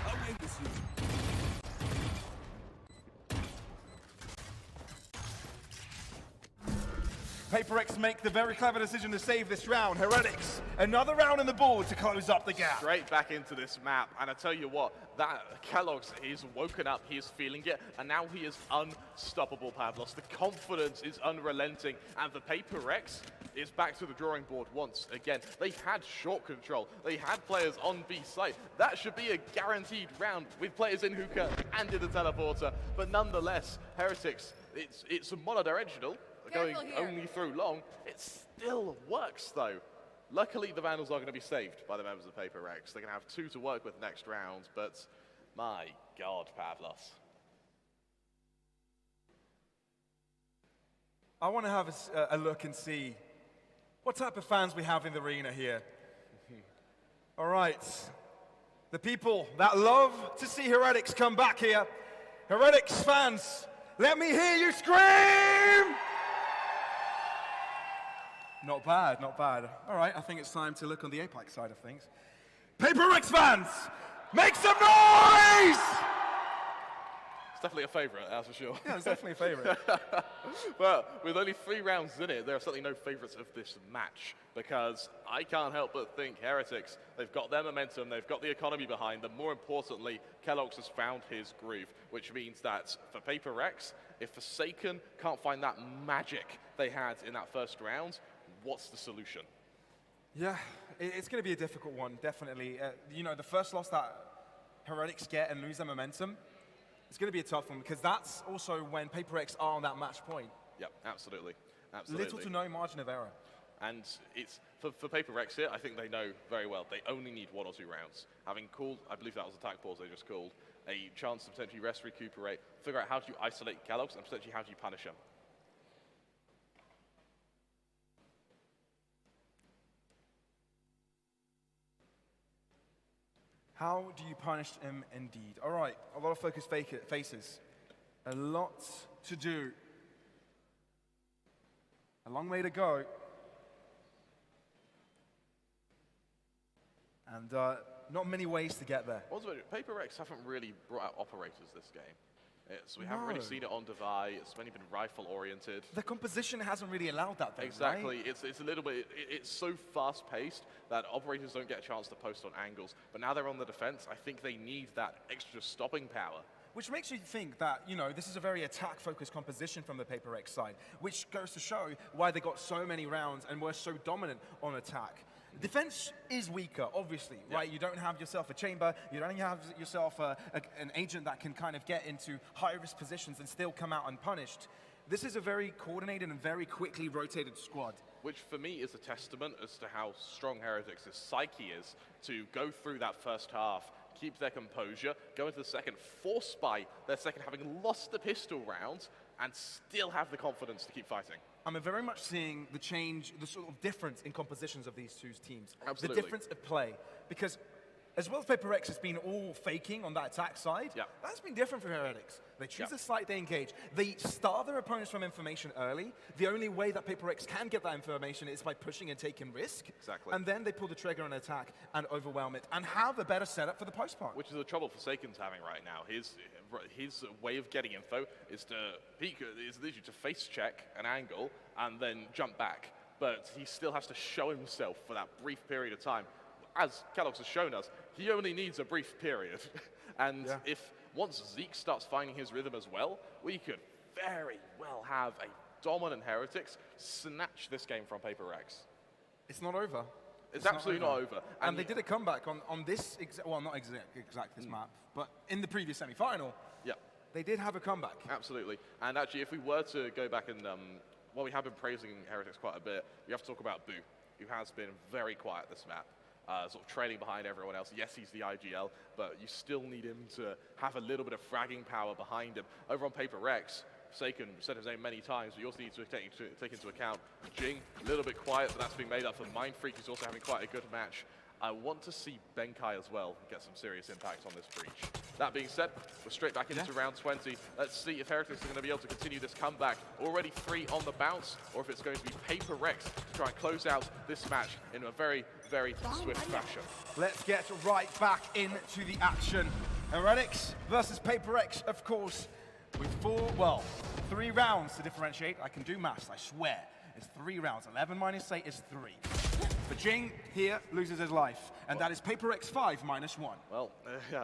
[SPEAKER 5] Away with you.
[SPEAKER 3] PRX make the very clever decision to save this round. Heretics, another round on the board to close up the gap.
[SPEAKER 2] Straight back into this map, and I tell you what, that Kellogg's, he's woken up, he is feeling it, and now he is unstoppable, Pavlos. The confidence is unrelenting, and the PRX is back to the drawing board once again. They had short control, they had players on B site. That should be a guaranteed round with players in hookah and in the teleporter, but nonetheless, Heretics, it's monodirectional. Going only through long, it still works though. Luckily, the Vandals are going to be saved by the members of PRX. They're going to have 2 to work with next round, but my God, Pavlos.
[SPEAKER 3] I want to have a look and see what type of fans we have in the arena here. All right, the people that love to see Heretics come back here. Heretics fans, let me hear you scream! Not bad, not bad. All right, I think it's time to look on the Apex side of things. PRX fans, make some noise!
[SPEAKER 2] It's definitely a favorite, that's for sure.
[SPEAKER 3] Yeah, it's definitely a favorite.
[SPEAKER 2] Well, with only 3 rounds in it, there are certainly no favorites of this match, because I can't help but think Heretics, they've got their momentum, they've got the economy behind them. More importantly, Kellogg's has found his groove, which means that for PRX, if Forsaken can't find that magic they had in that first round, what's the solution?
[SPEAKER 3] Yeah, it's going to be a difficult one, definitely. You know, the first loss that Heretics get and lose their momentum, it's going to be a tough one, because that's also when PRX are on that match point.
[SPEAKER 2] Yep, absolutely. Absolutely.
[SPEAKER 3] Little to no margin of error.
[SPEAKER 2] And it's for PRX here, I think they know very well they only need 1 or 2 rounds. Having called, I believe that was attack pause they just called, a chance to potentially rest, recuperate, figure out how do you isolate Kellogg's, and potentially how do you punish him.
[SPEAKER 3] How do you punish him indeed? All right, a lot of focused faces. A lot to do. A long way to go. And not many ways to get there.
[SPEAKER 2] Also, PRX haven't really brought out operators this game. We haven't really seen it on Devi. It's mainly been rifle-oriented.
[SPEAKER 3] The composition hasn't really allowed that, though,
[SPEAKER 2] Exactly.
[SPEAKER 3] right?
[SPEAKER 2] It's a little bit. It's so fast-paced that operators don't get a chance to post on angles. But now they're on the defense. I think they need that extra stopping power.
[SPEAKER 3] Which makes you think that, you know, this is a very attack-focused composition from the PRX side, which goes to show why they got so many rounds and were so dominant on attack. Defense is weaker, obviously, right? You don't have yourself a chamber, you don't have yourself an agent that can kind of get into high-risk positions and still come out unpunished. This is a very coordinated and very quickly rotated squad.
[SPEAKER 2] Which for me is a testament as to how strong Heretics' psyche is to go through that first half, keep their composure, go into the second, forced by their second having lost the pistol round, and still have the confidence to keep fighting.
[SPEAKER 3] I'm very much seeing the change, the sort of difference in compositions of these two teams.
[SPEAKER 2] Absolutely.
[SPEAKER 3] The difference of play. Because as well as PRX has been all faking on that attack side, that's been different for Heretics. They choose a site, they engage. They starve their opponents from information early. The only way that PRX can get that information is by pushing and taking risk.
[SPEAKER 2] Exactly.
[SPEAKER 3] And then they pull the trigger on an attack and overwhelm it and have a better setup for the post-part.
[SPEAKER 2] Which is the trouble Forsaken's having right now. His way of getting info is literally to face check an angle and then jump back. But he still has to show himself for that brief period of time. As Kellogg's has shown us, he only needs a brief period. And if once Zeke starts finding his rhythm as well, we could very well have a dominant Heretics snatch this game from PRX.
[SPEAKER 3] It's not over.
[SPEAKER 2] It's absolutely not over.
[SPEAKER 3] And they did a comeback on this, well, not exact this map, but in the previous semi-final, they did have a comeback.
[SPEAKER 2] Absolutely. And actually, if we were to go back and, well, we have been praising Heretics quite a bit, we have to talk about Boo, who has been very quiet this map. Sort of trailing behind everyone else. Yes, he's the IGL, but you still need him to have a little bit of fragging power behind him. Over on PRX, Forsaken said his name many times, but you also need to take into account Jing, a little bit quiet, but that's being made up for Mind Freak, who's also having quite a good match. I want to see Benkai as well get some serious impact on this breach. That being said, we're straight back into round 20. Let's see if Heretics are going to be able to continue this comeback. Already 3 on the bounce, or if it's going to be PRX to try and close out this match in a very, very swift fashion.
[SPEAKER 3] Let's get right back into the action. Heretics versus PRX, of course, with 3 rounds to differentiate. I can do maths, I swear. It's 3 rounds. 11 minus 8 is 3. But Jing here loses his life, and that is PRX 5 minus 1.
[SPEAKER 2] Well,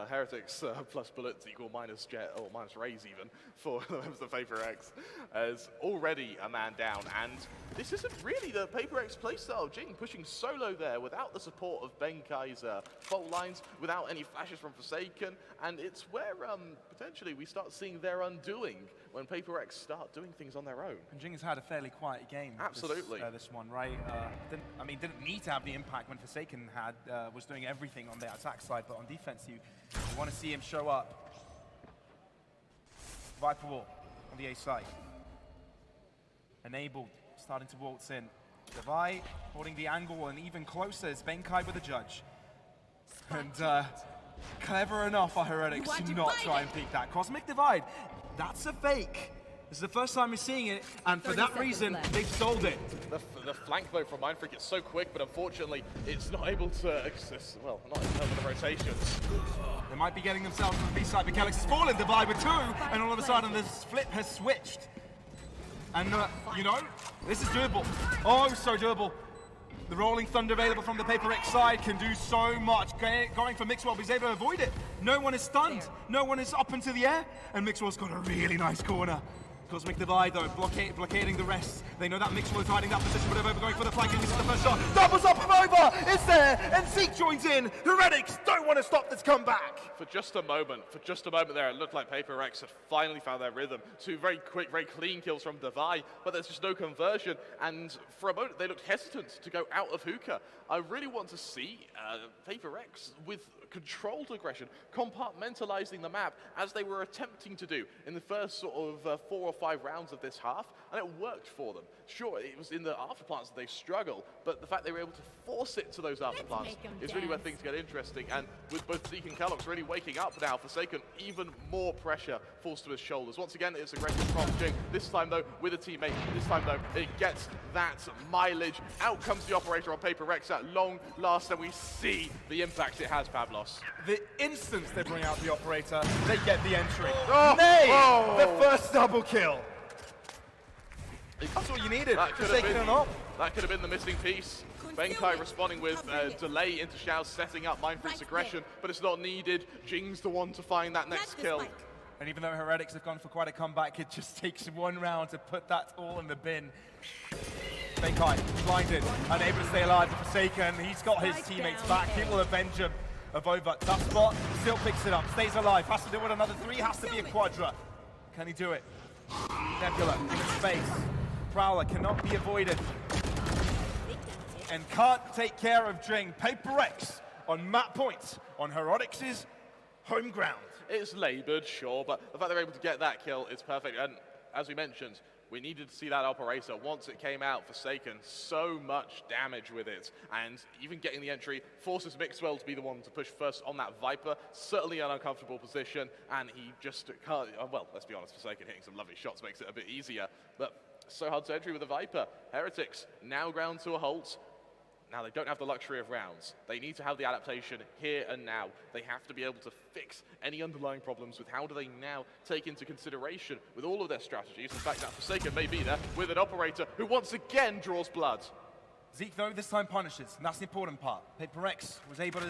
[SPEAKER 2] Heretics plus bullets equal minus jet, or minus raise even, for the members of PRX, as already a man down. And this isn't really the PRX playstyle. Jing pushing solo there without the support of Benkai's fault lines, without any flashes from Forsaken, and it's where potentially we start seeing their undoing when PRX start doing things on their own.
[SPEAKER 3] And Jing has had a fairly quiet game.
[SPEAKER 2] Absolutely.
[SPEAKER 3] This one, right? Didn't need to have the impact when Forsaken was doing everything on the attack side, but on defense, you want to see him show up. Viper Wall on the A side. Enabled, starting to waltz in. Devi holding the angle, and even closer is Benkai with the judge. And clever enough for Heretics to not try and peek that. Cosmic Divide, that's a fake. This is the first time we're seeing it, and for that reason, they've sold it.
[SPEAKER 2] The flank though from Mind Freak is so quick, but unfortunately, it's not able to access, well, not in terms of the rotations.
[SPEAKER 3] They might be getting themselves to the B side, but Kelix has fallen, Divide with 2, and all of a sudden this flip has switched. And, you know, this is doable. Oh, so doable. The Rolling Thunder available from the PRX side can do so much. Going for Mixwell, but he's able to avoid it. No one is stunned. No one is up into the air, and Mixwell's got a really nice corner. Cosmic Divide, though, blockading the rest. They know that Mixwell is hiding that position, but over going for the flank, and this is the first shot. Doubles up and over! It's there! And Zeke joins in! Heretics don't want to stop this comeback!
[SPEAKER 2] For just a moment there, it looked like PRX had finally found their rhythm. 2 very quick, very clean kills from Devi, but there's just no conversion. And for a moment, they looked hesitant to go out of hookah. I really want to see PRX with controlled aggression, compartmentalizing the map as they were attempting to do in the first sort of 4 or 5 rounds of this half, and it worked for them. Sure, it was in the afterplants that they struggled, but the fact they were able to force it to those afterplants is really where things get interesting. And with both Zeke and Kellogg's really waking up now. Forsaken, even more pressure falls to his shoulders. Once again, it's aggressive from Jing. This time, though, with a teammate. This time, though, it gets that mileage. Out comes the operator on PRX at long last, and we see the impact it has, Pavlos.
[SPEAKER 3] The instant they bring out the operator, they get the entry.
[SPEAKER 2] Oh!
[SPEAKER 3] Nay!
[SPEAKER 2] Oh!
[SPEAKER 3] The first double kill. That's what you needed.
[SPEAKER 2] That could
[SPEAKER 3] Forsaken or not.
[SPEAKER 2] have been the missing piece. Benkai responding with delay into Xiao's setting up Mindfreak's aggression, but it's not needed. Jing's the one to find that next kill.
[SPEAKER 3] And even though Heretics have gone for quite a comeback, it just takes one round to put that all in the bin. Benkai, blinded, unable to stay alive. Forsaken, he's got his teammates back. He will avenge him of over. Tough spot, still picks it up, stays alive. Has to do it another 3, has to be a quadra. Can he do it? Nebula in his space. Prowler cannot be avoided. And can't take care of Jing. PRX on map points on Heretics' home ground.
[SPEAKER 2] It's laboured, sure, but the fact they're able to get that kill is perfect. And as we mentioned, we needed to see that operator. Once it came out, Forsaken, so much damage with it. And even getting the entry forces Mixwell to be the one to push first on that Viper. Certainly an uncomfortable position, and he just can't, well, let's be honest, Forsaken hitting some lovely shots makes it a bit easier. But so hard to entry with the Viper. Heretics now ground to a halt. Now, they don't have the luxury of rounds. They need to have the adaptation here and now. They have to be able to fix any underlying problems with how do they now take into consideration with all of their strategies. In fact, that Forsaken may be there with an operator who once again draws blood.
[SPEAKER 3] Zeke, though, this time punishes, and that's the important part. PRX was able to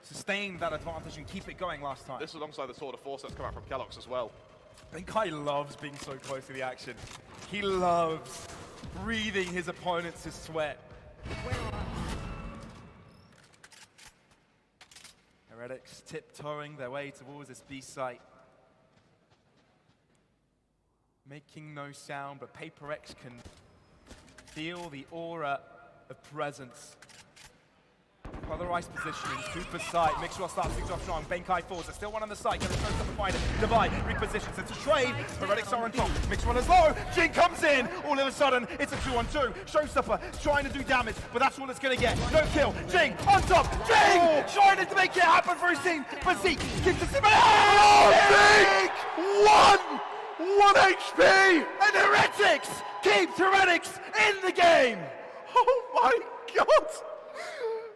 [SPEAKER 3] sustain that advantage and keep it going last time.
[SPEAKER 2] This alongside the tour de force that's come out from Kellogg's as well.
[SPEAKER 3] Benkai loves being so close to the action. He loves breathing his opponents' sweat. Heretics tiptoeing their way towards this B site. Making no sound, but PRX can feel the aura of presence. Polarized positioning, super site. Mixwell starts things off strong. Benkai falls. There's still one on the side. Gonna try to find it. Divide, repositions. It's a trade. Heretics are on top. Mixwell is low. Jing comes in. All of a sudden, it's a 2-on-2. Showstopper trying to do damage, but that's all it's gonna get. No kill. Jing on top. Jing trying to make it happen for his team. But Zeke keeps it.
[SPEAKER 2] Zeke! 1 HP!
[SPEAKER 3] And Heretics keeps Heretics in the game.
[SPEAKER 2] Oh my god!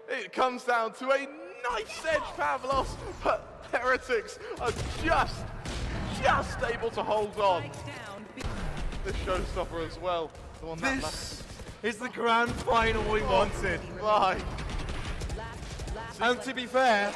[SPEAKER 2] It comes down to a nice edge, Pavlos, but Heretics are just able to hold on. The showstopper as well. The one that
[SPEAKER 3] This is the grand final we wanted.
[SPEAKER 2] my.
[SPEAKER 3] And to be fair,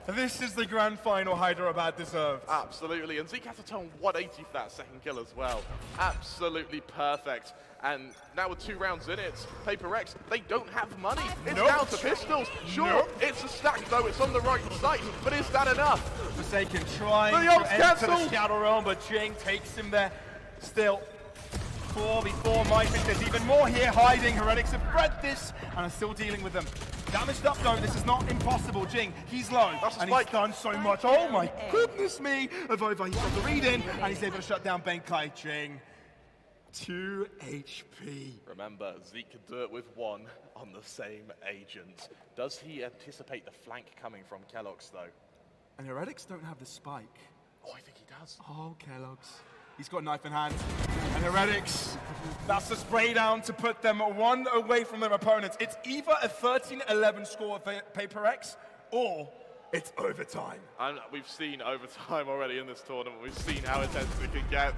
[SPEAKER 3] this is the grand final Hyderabad deserved.
[SPEAKER 2] Absolutely, and Zeke has to turn 180 for that second kill as well. Absolutely perfect. And now with 2 rounds in it, PRX, they don't have money. It's down to pistols. Sure, it's a stack though, it's on the right side, but is that enough?
[SPEAKER 3] Forsaken trying
[SPEAKER 2] But the
[SPEAKER 3] to
[SPEAKER 2] ult's
[SPEAKER 3] enter the
[SPEAKER 2] cancelled.
[SPEAKER 3] Shadow Realm, but Jing takes him there. Still, 4 before Mindfreak. There's even more here hiding. Heretics have bred this and are still dealing with them. Damaged up though, this is not impossible. Jing, he's low,
[SPEAKER 2] That's a
[SPEAKER 3] and
[SPEAKER 2] spike.
[SPEAKER 3] he's done so much. Oh my goodness me! Avova, he's got the read in, and he's able to shut down Benkai. Jing, 2 HP.
[SPEAKER 2] Remember, Zeke could do it with 1 on the same agent. Does he anticipate the flank coming from Kellogg's though?
[SPEAKER 3] And Heretics don't have the spike.
[SPEAKER 2] Oh, I think he does.
[SPEAKER 3] Oh, Kellogg's. He's got a knife in hand. And Heretics, that's the spray down to put them 1 away from their opponents. It's either a 13-11 score for PRX, or it's overtime.
[SPEAKER 2] And we've seen overtime already in this tournament. We've seen how intense it can get.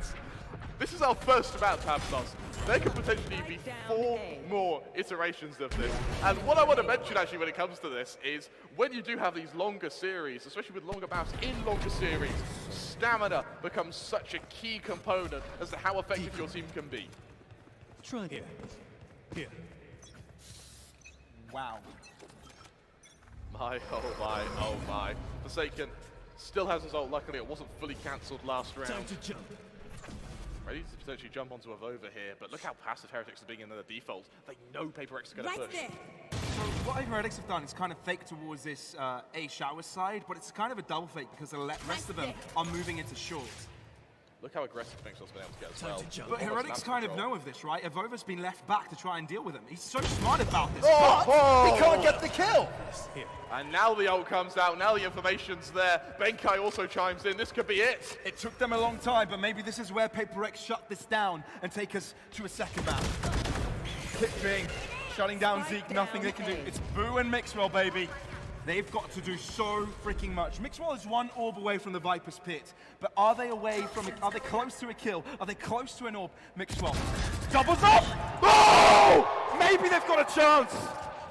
[SPEAKER 2] This is our first map, Pavlos. There could potentially be 4 more iterations of this. And what I want to mention actually when it comes to this is when you do have these longer series, especially with longer maps in longer series, stamina becomes such a key component as to how effective your team can be.
[SPEAKER 5] Try here. Here.
[SPEAKER 3] Wow.
[SPEAKER 2] My, oh my. Forsaken still has his ult. Luckily, it wasn't fully cancelled last
[SPEAKER 5] Time
[SPEAKER 2] round.
[SPEAKER 5] to jump.
[SPEAKER 2] Ready to potentially jump onto Avova here, but look how passive Heretics are being in their default. They know PRX are going to push.
[SPEAKER 3] So what Heretics have done is kind of fake towards this A shower side, but it's kind of a double fake because the rest of them are moving into short.
[SPEAKER 2] Look how aggressive Mixwell's been able to get as
[SPEAKER 5] Time
[SPEAKER 2] well.
[SPEAKER 5] to jump.
[SPEAKER 3] But
[SPEAKER 2] Almost
[SPEAKER 3] Heretics
[SPEAKER 2] an
[SPEAKER 3] kind of
[SPEAKER 2] control.
[SPEAKER 3] know of this, right? Evova's been left back to try and deal with him. He's so smart about this,
[SPEAKER 2] Oh,
[SPEAKER 3] but
[SPEAKER 2] oh.
[SPEAKER 3] he can't get the kill.
[SPEAKER 5] Here.
[SPEAKER 2] And now the ult comes out, now the information's there. Benkai also chimes in, this could be it.
[SPEAKER 3] It took them a long time, but maybe this is where PaperX shut this down and take us to a second map. Kickbing, shutting down Zeke, nothing they can do. It's Boo and Mixwell, baby. They've got to do so freaking much. Mixwell is one orb away from the Viper's Pit, but are they away from it? Are they close to a kill? Are they close to an orb? Mixwell doubles up! Oh! Maybe they've got a chance.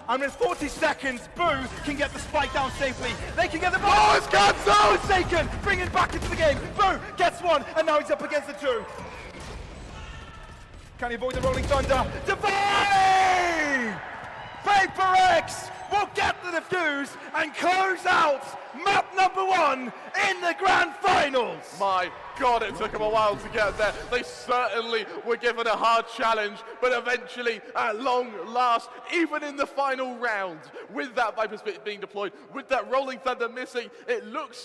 [SPEAKER 3] And in 40 seconds, Boo can get the spike down safely. They can get the ball. Oh, it's cancelled! Forsaken, bring it back into the game. Boo gets one, and now he's up against the two. Can he avoid the Rolling Thunder? Divine! PaperX will get the defuse and close out map number 1 in the grand finals.
[SPEAKER 2] My God, it took them a while to get there. They certainly were given a hard challenge, but eventually, at long last, even in the final round, with that Viper's Pit being deployed, with that Rolling Thunder missing, it looked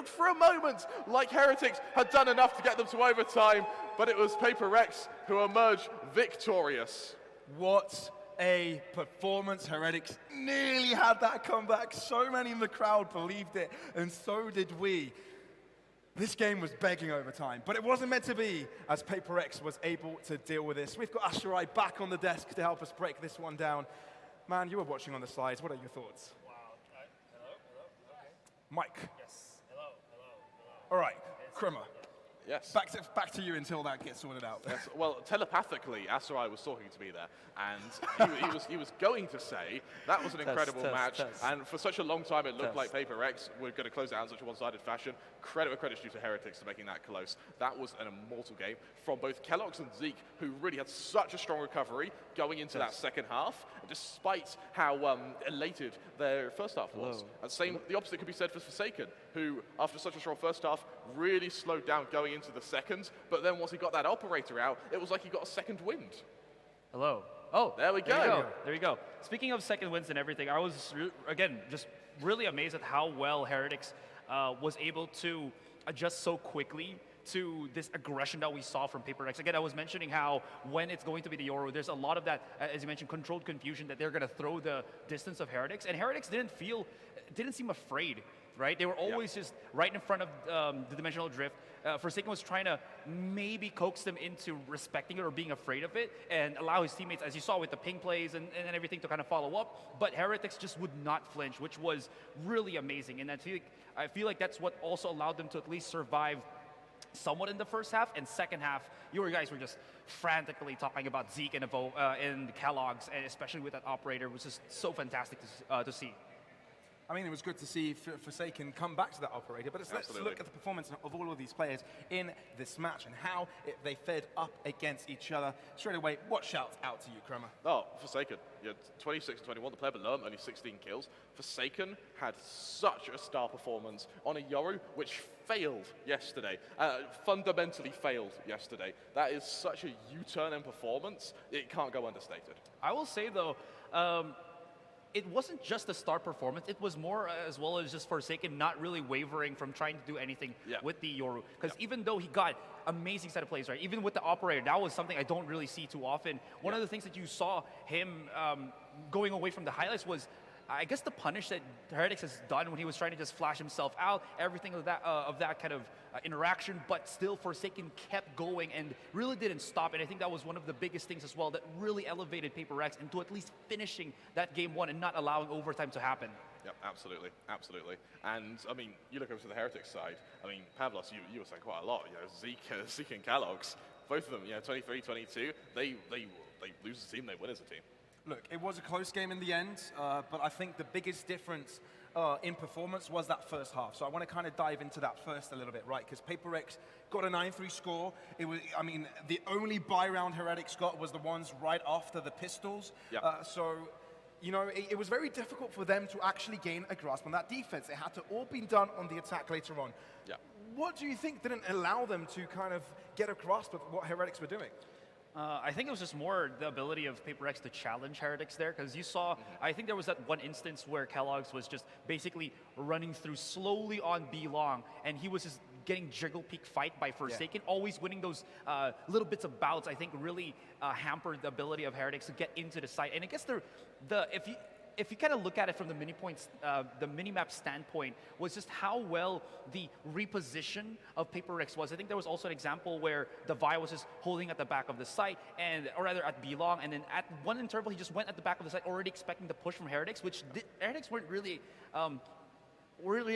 [SPEAKER 2] for a moment like Heretics had done enough to get them to overtime, but it was PaperX who emerged victorious.
[SPEAKER 3] What a performance. Heretics nearly had that comeback. So many in the crowd believed it, and so did we. This game was begging overtime, but it wasn't meant to be, as PaperX was able to deal with this. We've got Asherai back on the desk to help us break this one down. Man, you were watching on the slides. What are your thoughts?
[SPEAKER 6] Wow. Hello? Okay.
[SPEAKER 3] Mike.
[SPEAKER 6] Yes. Hello.
[SPEAKER 3] All right, Krimmer.
[SPEAKER 2] Yes.
[SPEAKER 3] Back to you until that gets sorted out.
[SPEAKER 2] Yes, well, telepathically, Asarai was talking to me there, and he was going to say that was an incredible match, and for such a long time it looked like PaperX were going to close it out in such a one-sided fashion. Credit where credit's due to Heretics for making that close. That was an immortal game from both Kellogg's and Zeke, who really had such a strong recovery going into that second half, despite how elated their first half was. And the opposite could be said for Forsaken, who, after such a strong first half, really slowed down going into the second, but then once he got that operator out, it was like he got a second wind.
[SPEAKER 1] Hello. Oh,
[SPEAKER 2] There we go.
[SPEAKER 1] There you go. Speaking of second wins and everything, I was, again, just really amazed at how well Heretics was able to adjust so quickly to this aggression that we saw from PaperX. Again, I was mentioning how when it's going to be the Yoru, there's a lot of that, as you mentioned, controlled confusion that they're going to throw the distance of Heretics, and Heretics didn't seem afraid, right? They were always just right in front of the dimensional drift. Forsaken was trying to maybe coax them into respecting it or being afraid of it and allow his teammates, as you saw with the ping plays and everything, to kind of follow up. But Heretics just would not flinch, which was really amazing. And I feel like that's what also allowed them to at least survive somewhat in the first half. And second half, you guys were just frantically talking about Zeke and and Kellogg's, and especially with that operator, which is so fantastic to see.
[SPEAKER 3] I mean, it was good to see Forsaken come back to that operator, but let's look at the performance of all of these players in this match and how they fed up against each other. Straight away, what shouts out to you, Kramer?
[SPEAKER 2] Oh, Forsaken. Yeah, 26 and 21, the player below him, only 16 kills. Forsaken had such a star performance on a Yoru, which failed yesterday. Fundamentally failed yesterday. That is such a U-turn in performance, it can't go understated.
[SPEAKER 1] I will say, though, it wasn't just a star performance. It was more as well as just Forsaken not really wavering from trying to do anything with the Yoru. Because even though he got amazing set of plays, right? Even with the operator, that was something I don't really see too often. One of the things that you saw him going away from the highlights was, I guess, the punish that Heretics has done when he was trying to just flash himself out, everything of that kind of interaction, but still Forsaken kept going and really didn't stop. And I think that was one of the biggest things as well that really elevated PaperX into at least finishing that game one and not allowing overtime to happen.
[SPEAKER 2] Yep, absolutely, absolutely. And I mean, you look over to the Heretics side. I mean, Pavlos, you were saying quite a lot. You know, Zeke and Kellogg's, both of them. 23, 22. They lose as a team, they win as a team.
[SPEAKER 3] Look, it was a close game in the end, but I think the biggest difference in performance was that first half. So I want to kind of dive into that first a little bit, right? Because PaperX got a 9-3 score. It was, I mean, the only buy round Heretics got was the ones right after the pistols.
[SPEAKER 2] Yep.
[SPEAKER 3] So, you know, it was very difficult for them to actually gain a grasp on that defense. It had to all be done on the attack later on.
[SPEAKER 2] Yeah.
[SPEAKER 3] What do you think didn't allow them to kind of get a grasp of what Heretics were doing?
[SPEAKER 1] I think it was just more the ability of PaperX to challenge Heretics there, because you saw, I think there was that one instance where Kellogg's was just basically running through slowly on B long, and he was just getting jiggle peak fight by Forsaken, always winning those little bits of bouts, I think really hampered the ability of Heretics to get into the site. And I guess if you kind of look at it from the the minimap standpoint, was just how well the reposition of PaperX was. I think there was also an example where the Vi was just holding at the back of the site, or rather at B-Long, and then at one interval he just went at the back of the site, already expecting the push from Heretics, which Heretics weren't really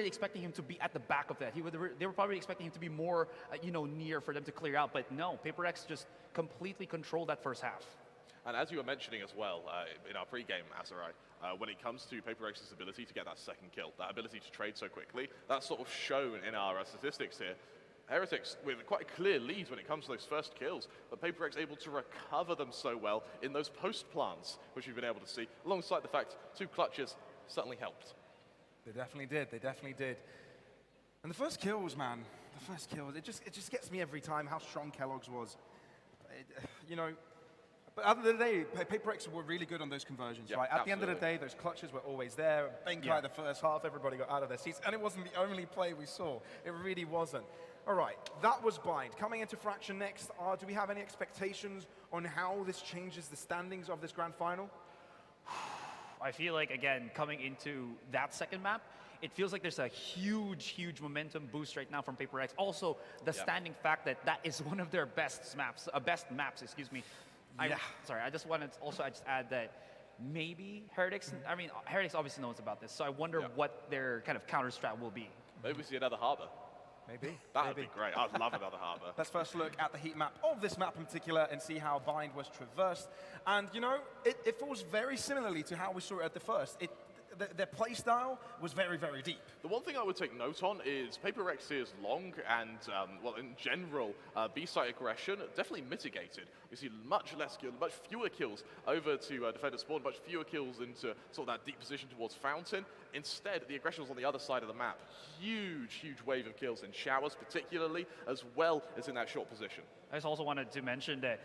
[SPEAKER 1] expecting him to be at the back of that. They were probably expecting him to be more, near for them to clear out. But no, PaperX just completely controlled that first half.
[SPEAKER 2] And as you were mentioning as well in our pre-game, Azurai, when it comes to PaperX's ability to get that second kill, that ability to trade so quickly, that's sort of shown in our statistics here. Heretics with quite a clear lead when it comes to those first kills, but PaperX able to recover them so well in those post-plants, which we've been able to see, alongside the fact 2 clutches certainly helped.
[SPEAKER 3] They definitely did. They definitely did. And the first kills, man, it just gets me every time how strong Kellogg's was. But at the end of the day, PaperX were really good on those conversions, right? At the end of the day, those clutches were always there. Benkai, the first half, everybody got out of their seats. And it wasn't the only play we saw. It really wasn't. All right, that was Bind. Coming into Fraction next, do we have any expectations on how this changes the standings of this grand final?
[SPEAKER 1] I feel like, again, coming into that second map, it feels like there's a huge momentum boost right now from PaperX. Also, the standing fact that is one of their best maps, excuse me. I just wanted to also add that maybe Heretics, Heretics obviously knows about this, so I wonder what their kind of counter strat will be.
[SPEAKER 2] Maybe we see another harbor.
[SPEAKER 3] Maybe.
[SPEAKER 2] That would be great. I'd love another harbor.
[SPEAKER 3] Let's first look at the heat map of this map in particular and see how Bind was traversed. And, it falls very similarly to how we saw it at the first. Their play style was very, very deep.
[SPEAKER 2] The one thing I would take note on is PaperX's long and, in general, B-site aggression definitely mitigated. We see much fewer kills over to defender spawn, much fewer kills into sort of that deep position towards Fountain. Instead, the aggression was on the other side of the map. Huge wave of kills in showers particularly, as well as in that short position.
[SPEAKER 1] I just also wanted to mention that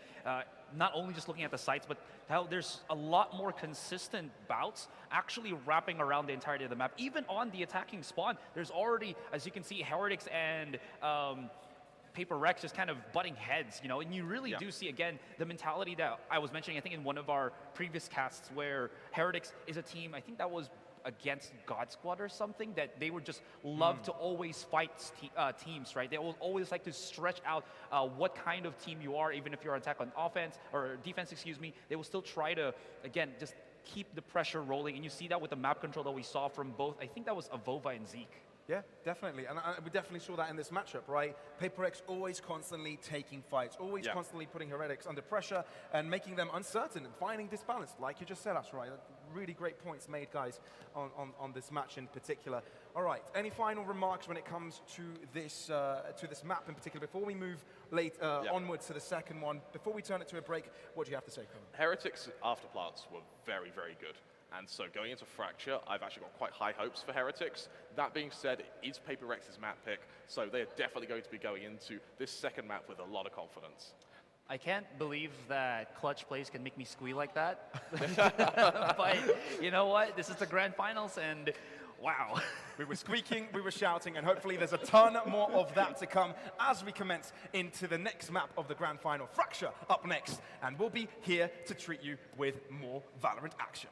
[SPEAKER 1] not only just looking at the sites, but how there's a lot more consistent bouts actually wrapping around the entirety of the map. Even on the attacking spawn, there's already, as you can see, Heretics and PaperX just kind of butting heads, and you really do see, again, the mentality that I was mentioning, I think in one of our previous casts, where Heretics is a team, I think that was against God Squad or something, that they would just love to always fight teams, right? They will always like to stretch out what kind of team you are, even if you're on attack on offense or defense, excuse me. They will still try to, again, just keep the pressure rolling, and you see that with the map control that we saw from both, I think that was Avova and Zeke.
[SPEAKER 3] Yeah, definitely. And we definitely saw that in this matchup, right? PaperX always constantly taking fights, always constantly putting Heretics under pressure and making them uncertain and finding disbalance, like you just said, us, right? Really great points made, guys, on this match in particular. All right, any final remarks when it comes to this map in particular? Before we move onwards to the second one, before we turn it to a break, what do you have to say, Colin?
[SPEAKER 2] Heretics afterplants were very, very good. And so going into Fracture, I've actually got quite high hopes for Heretics. That being said, it is PaperX's map pick, so they're definitely going to be going into this second map with a lot of confidence.
[SPEAKER 1] I can't believe that clutch plays can make me squeal like that. But you know what? This is the grand finals, and wow.
[SPEAKER 3] We were squeaking, we were shouting, and hopefully there's a ton more of that to come as we commence into the next map of the grand final. Fracture up next, and we'll be here to treat you with more Valorant action.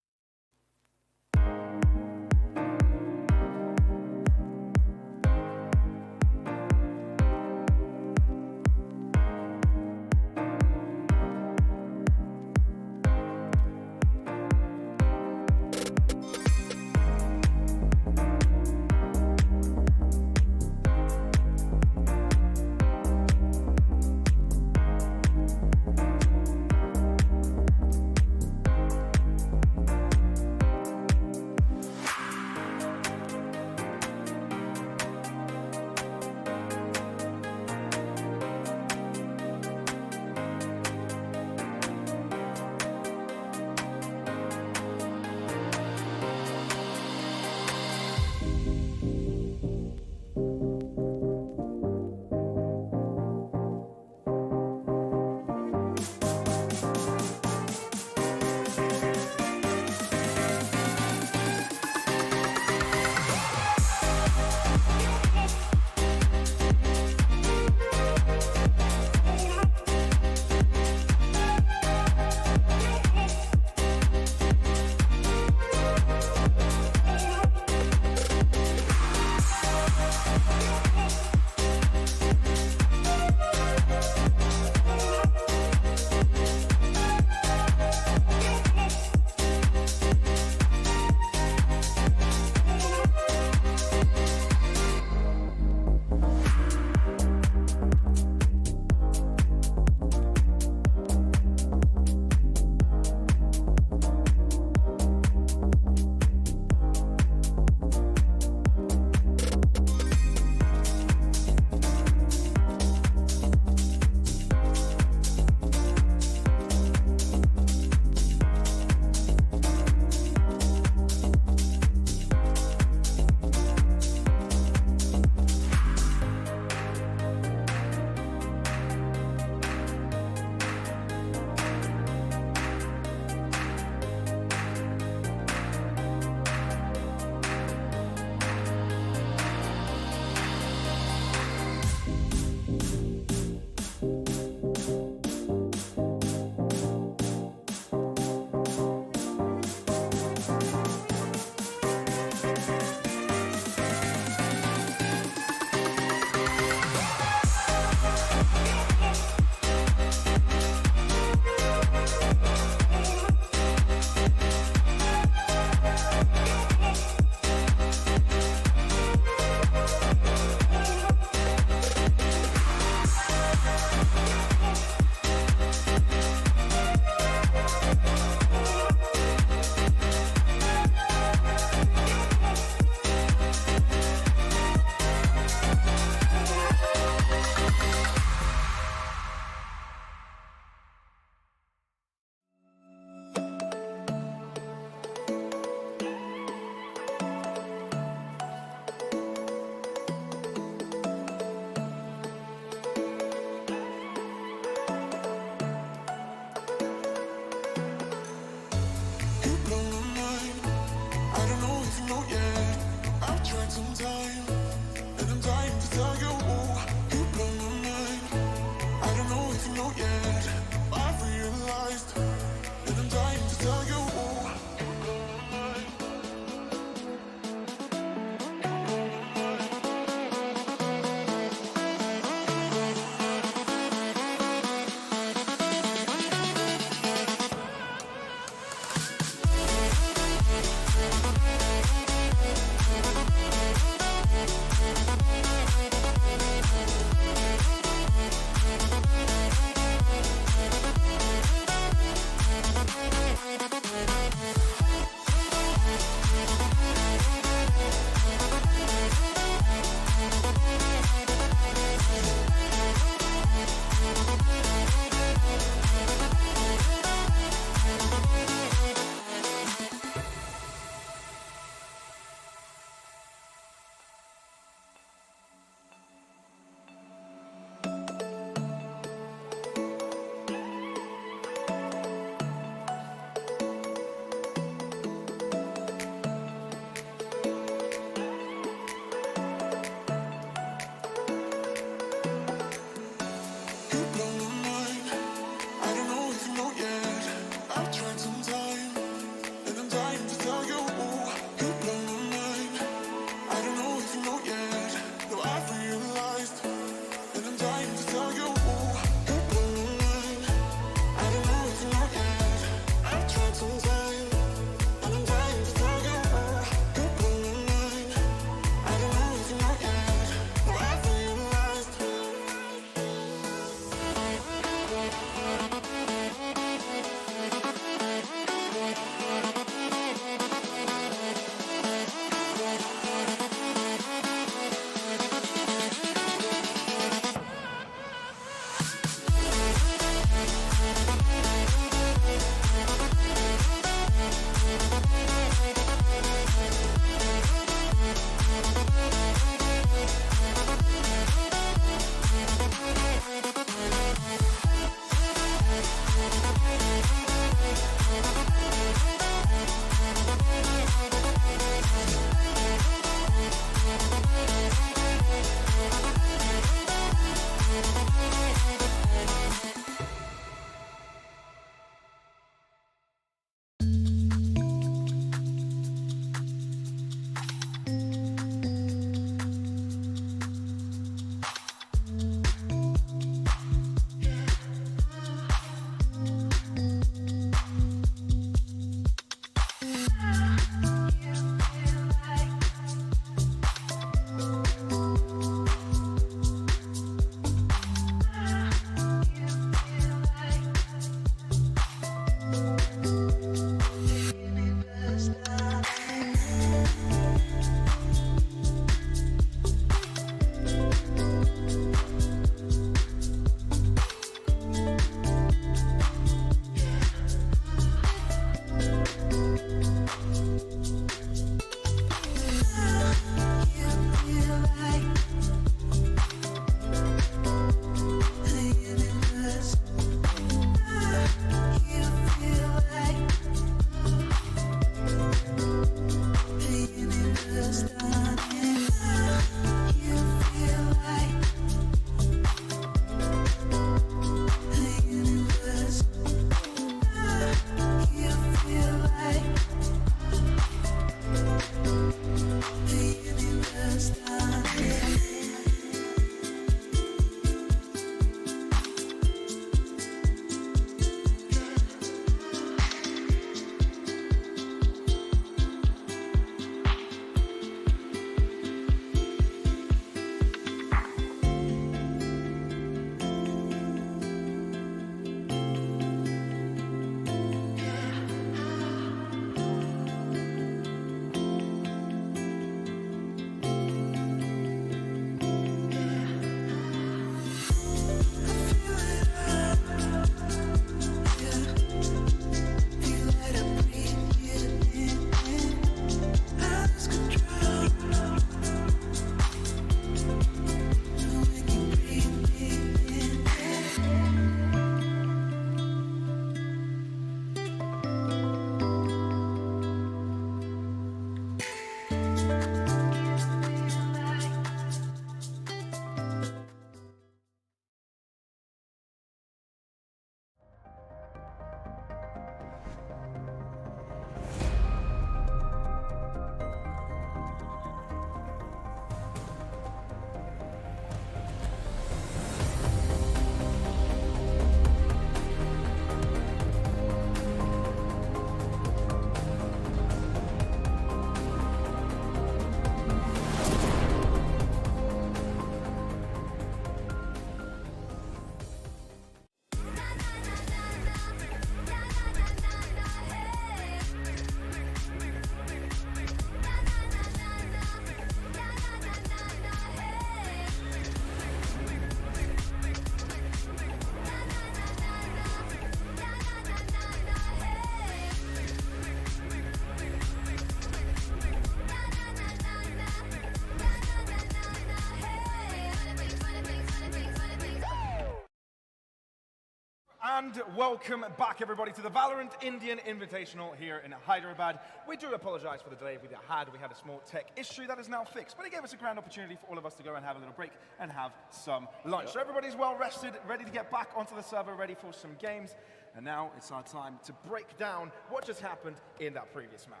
[SPEAKER 3] And welcome back, everybody, to the Valorant Indian Invitational here in Hyderabad. We do apologize for the delay we had. We had a small tech issue that is now fixed, but it gave us a grand opportunity for all of us to go and have a little break and have some lunch. So everybody's well rested, ready to get back onto the server, ready for some games. And now it's our time to break down what just happened in that previous map.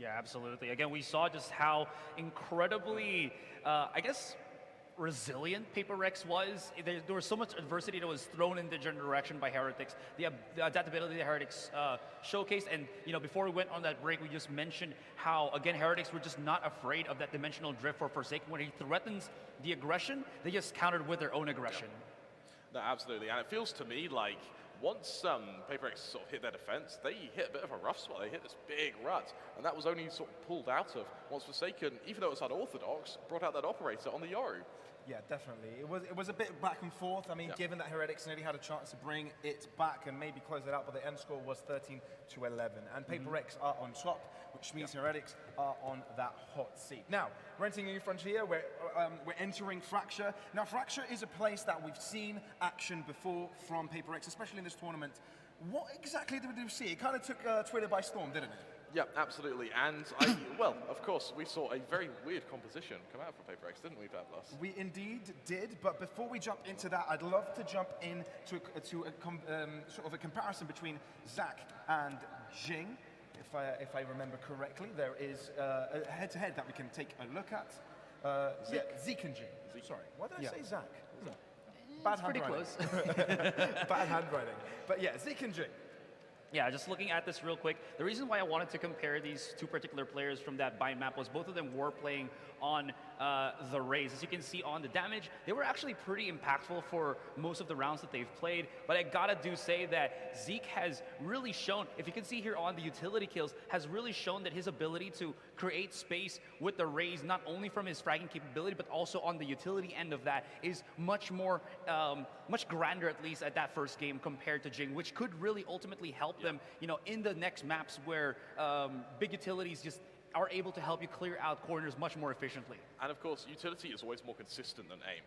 [SPEAKER 1] Yeah, absolutely. Again, we saw just how incredibly, I guess, resilient PRX was. There was so much adversity that was thrown in the general direction by Heretics. The adaptability that Heretics showcased, and before we went on that break, we just mentioned how, again, Heretics were just not afraid of that dimensional drift for Forsaken. When he threatens the aggression, they just countered with their own aggression.
[SPEAKER 2] No, absolutely, and it feels to me like once PRX sort of hit their defense, they hit a bit of a rough spot. They hit this big rut, and that was only sort of pulled out of once Forsaken, even though it was unorthodox, brought out that operator on the Yoru.
[SPEAKER 3] Yeah, definitely. It was a bit back and forth. I mean, given that Heretics nearly had a chance to bring it back and maybe close it out, but the end score was 13-11. And PRX are on top, which means Heretics are on that hot seat. Now, we're entering a new frontier. We're entering Fracture. Now, Fracture is a place that we've seen action before from PRX, especially in this tournament. What exactly did we see? It kind of took Twitter by storm, didn't it?
[SPEAKER 2] Yeah, absolutely. And, well, of course, we saw a very weird composition come out from PRX, didn't we, Pavlos?
[SPEAKER 3] We indeed did, but before we jump into that, I'd love to jump into sort of a comparison between Zach and Jing. If I remember correctly, there is a head-to-head that we can take a look at. Zeke and Jing. Sorry, why did I say Zach? Bad
[SPEAKER 1] Pretty
[SPEAKER 3] handwriting.
[SPEAKER 1] close.
[SPEAKER 3] Bad handwriting. But yeah, Zeke and Jing.
[SPEAKER 1] Yeah, just looking at this real quick, the reason why I wanted to compare these two particular players from that bind map was both of them were playing on the Raze. As you can see on the damage, they were actually pretty impactful for most of the rounds that they've played, but I gotta say that Zeke has really shown, if you can see here on the utility kills, has really shown that his ability to create space with the Raze, not only from his fragging capability, but also on the utility end of that, is much more, much grander at least at that first game compared to Jing, which could really ultimately help them, in the next maps where big utilities just are able to help you clear out corners much more efficiently.
[SPEAKER 2] And of course, utility is always more consistent than aim.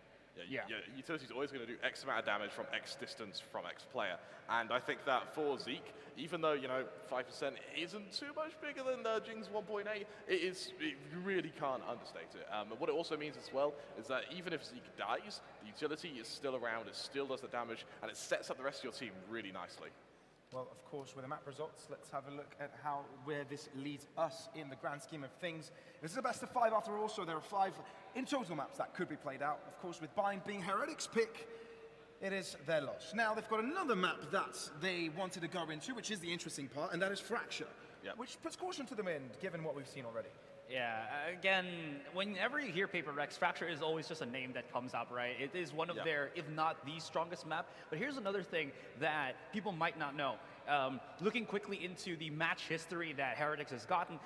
[SPEAKER 2] Utility is always going to do X amount of damage from X distance from X player. And I think that for Zeke, even though, 5% isn't too much bigger than Jing's 1.8, you really can't understate it. What it also means as well is that even if Zeke dies, the utility is still around, it still does the damage, and it sets up the rest of your team really nicely.
[SPEAKER 3] Well, of course, with the map results, let's have a look at where this leads us in the grand scheme of things. This is a best of 5 after all, so there are 5 in total maps that could be played out. Of course, with Bind being Heretics' pick, it is their loss. Now, they've got another map that they wanted to go into, which is the interesting part, and that is Fracture, which puts caution to the wind, given what we've seen already.
[SPEAKER 1] Yeah, again, whenever you hear PRX, Fracture is always just a name that comes up, right? It is one of their, if not the strongest map. But here's another thing that people might not know. Looking quickly into the match history that Heretics has gotten,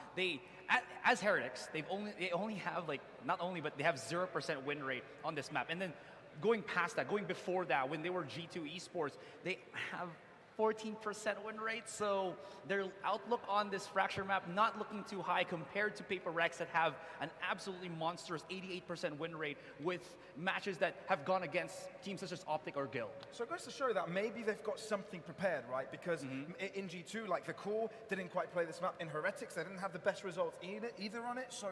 [SPEAKER 1] as Heretics, they only have but they have 0% win rate on this map. And then going past that, going before that, when they were G2 Esports, they have 14% win rate, so their outlook on this Fracture map not looking too high compared to PRX that have an absolutely monstrous 88% win rate with matches that have gone against teams such as Optic or Guild.
[SPEAKER 3] So it goes to show that maybe they've got something prepared, right? Because in G2, like the core didn't quite play this map. In Heretics, they didn't have the best results either on it, so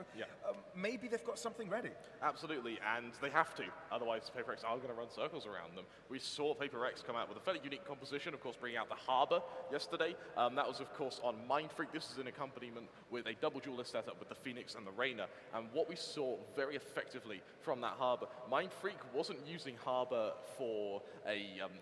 [SPEAKER 3] maybe they've got something ready.
[SPEAKER 2] Absolutely, and they have to. Otherwise, PRX are going to run circles around them. We saw PRX come out with a fairly unique composition, of course, bringing out the Harbor yesterday. That was, of course, on Mindfreak. This is in accompaniment with a double duelist setup with the Phoenix and the Reyna. And what we saw very effectively from that Harbor, Mindfreak wasn't using Harbor for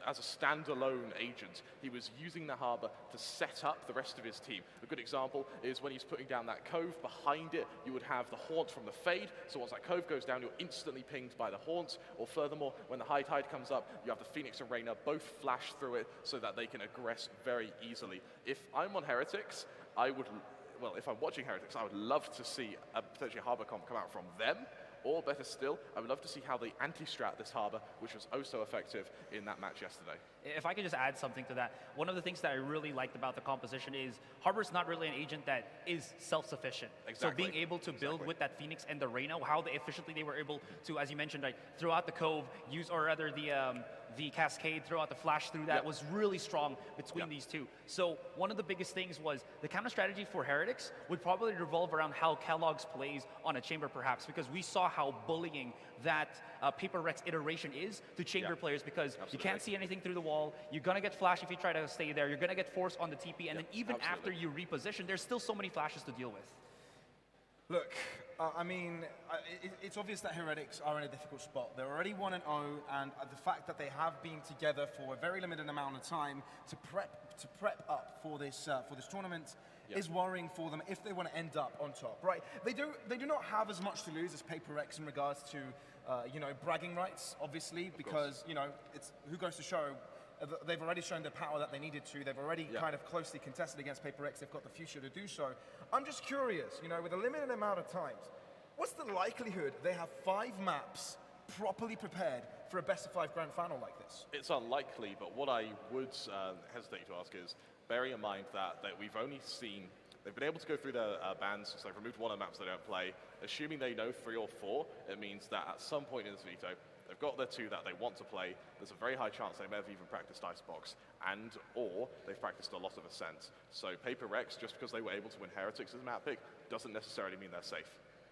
[SPEAKER 2] as a standalone agent. He was using the Harbor to set up the rest of his team. A good example is when he's putting down that Cove. Behind it, you would have the Haunt from the Fade. So once that Cove goes down, you're instantly pinged by the Haunt. Or furthermore, when the High Tide comes up, you have the Phoenix and Reyna both flash through it so that they can aggress very easily. If I'm on Heretics, if I'm watching Heretics, I would love to see a potentially Harbor comp come out from them. Or better still, I would love to see how they anti-strat this Harbor, which was oh so effective in that match yesterday.
[SPEAKER 1] If I could just add something to that, one of the things that I really liked about the composition is Harbor's not really an agent that is self-sufficient.
[SPEAKER 2] Exactly.
[SPEAKER 1] So being able to build with that Phoenix and the Reyna, how efficiently they were able to, as you mentioned, throughout the Cove, use, or rather the cascade throughout the flash through that
[SPEAKER 2] Yep.
[SPEAKER 1] was really strong between
[SPEAKER 2] Yep.
[SPEAKER 1] these two. So one of the biggest things was the counter strategy for Heretics would probably revolve around how Kellogg's plays on a chamber perhaps, because we saw how bullying that Paper Rex iteration is to chamber
[SPEAKER 2] Yeah.
[SPEAKER 1] players, because you
[SPEAKER 2] Absolutely.
[SPEAKER 1] can't see anything through the wall, you're gonna get flash if you try to stay there, you're gonna get force on the TP, and then even after
[SPEAKER 2] absolutely.
[SPEAKER 1] you reposition, there's still so many flashes to deal with.
[SPEAKER 3] Look, I mean, it's obvious that Heretics are in a difficult spot. They're already 1-0, and the fact that they have been together for a very limited amount of time to prep up for this tournament is worrying for them if they want to end up on top, right? They do not have as much to lose as Paper X in regards to bragging rights, obviously, because it's who goes to show. They've already shown the power that they needed to. They've already kind of closely contested against Paper X. They've got the future to do so. I'm just curious, with a limited amount of times, what's the likelihood they have 5 maps properly prepared for a best-of-5 grand final like this?
[SPEAKER 2] It's unlikely, but what I would hesitate to ask is, bearing in mind that we've only seen, they've been able to go through their bans, so they've removed one of the maps they don't play. Assuming they know 3 or 4, it means that at some point in this veto, they've got their 2 that they want to play. There's a very high chance they may have even practiced Icebox, or they've practiced a lot of Ascent. So Paper X, just because they were able to win Heretics as a map pick, doesn't necessarily mean they're safe.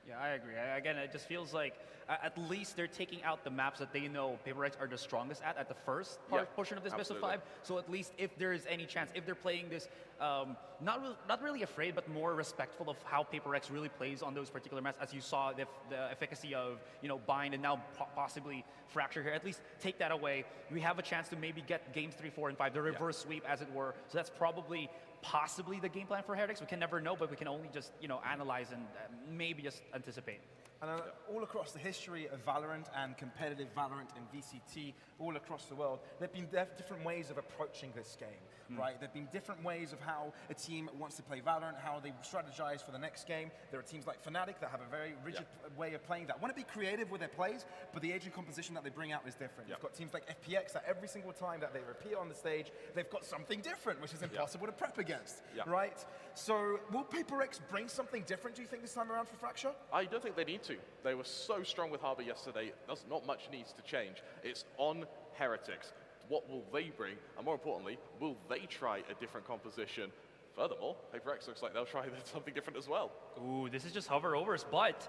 [SPEAKER 1] Yeah, I agree. Again, it just feels like at least they're taking out the maps that they know Paper Rex are the strongest at the first portion of this best of
[SPEAKER 2] absolutely.
[SPEAKER 1] 5. So at least if there is any chance, if they're playing this, not really afraid, but more respectful of how Paper Rex really plays on those particular maps, as you saw the efficacy of Bind and now possibly Fracture here. At least take that away. We have a chance to maybe get games 3, 4, and 5, the reverse sweep, as it were. So that's possibly the game plan for Heretics. We can never know, but we can only just analyze and maybe just anticipate.
[SPEAKER 3] And all across the history of Valorant and competitive Valorant and VCT, all across the world, there have been different ways of approaching this game, right? There have been different ways of how a team wants to play Valorant, how they strategize for the next game. There are teams like Fnatic that have a very rigid way of playing that want to be creative with their plays, but the agent composition that they bring out is different. You've got teams like FPX that every single time that they appear on the stage, they've got something different, which is impossible to prep against, right? So will Paper X bring something different, do you think, this time around for Fracture?
[SPEAKER 2] I don't think they need to. They were so strong with Harbor yesterday, there's not much needs to change. It's on Heretics. What will they bring? And more importantly, will they try a different composition? Furthermore, Paper X looks like they'll try something different as well.
[SPEAKER 1] Ooh, this is just hover overs, but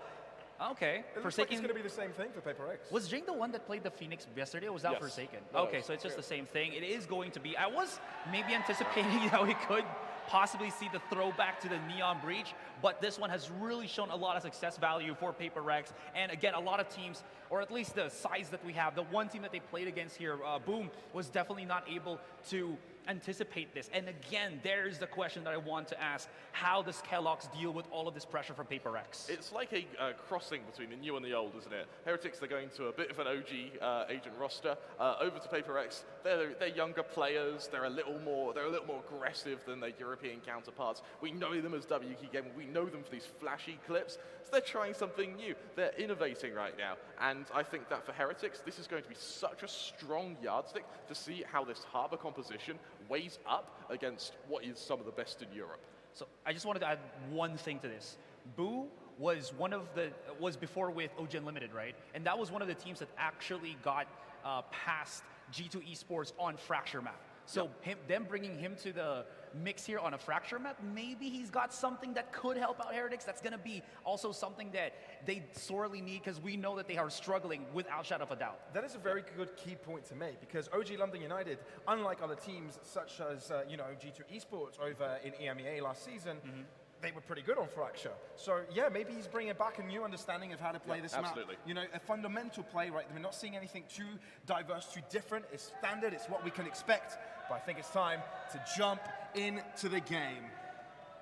[SPEAKER 1] okay.
[SPEAKER 3] It looks like it's going to be the same thing for Paper X.
[SPEAKER 1] Was Jing the one that played the Phoenix yesterday, or was that
[SPEAKER 2] Yes.
[SPEAKER 1] Forsaken?
[SPEAKER 2] No,
[SPEAKER 1] Okay, so it's just the same thing. It is going to be. I was maybe anticipating we could possibly see the throwback to the Neon Breach, but this one has really shown a lot of success value for Paper Rex. And again, a lot of teams, or at least the size that we have, the one team that they played against here, Boom, was definitely not able to anticipate this. And again, there's the question that I want to ask. How does Kellogg's deal with all of this pressure from Paper X?
[SPEAKER 2] It's like a crossing between the new and the old, isn't it? Heretics, they're going to a bit of an OG agent roster. Over to Paper X, they're younger players. They're a little more aggressive than their European counterparts. We know them as WK Gaming. We know them for these flashy clips. So they're trying something new. They're innovating right now. And I think that for Heretics, this is going to be such a strong yardstick to see how this Harbor composition weighs up against what is some of the best in Europe.
[SPEAKER 1] So I just wanted to add one thing to this. Boo was was before with OG Unlimited, right? And that was one of the teams that actually got past G2 Esports on Fracture map. So them bringing him to the mix here on a Fracture map, maybe he's got something that could help out Heretics. That's going to be also something that they sorely need, because we know that they are struggling without shadow of a doubt.
[SPEAKER 3] That is a very good key point to make, because OG London United, unlike other teams such as G2 Esports over in EMEA last season, they were pretty good on Fracture. So yeah, maybe he's bringing back a new understanding of how to play this
[SPEAKER 2] absolutely.
[SPEAKER 3] map. A fundamental play, right? We're not seeing anything too diverse, too different. It's standard, it's what we can expect. But I think it's time to jump into the game.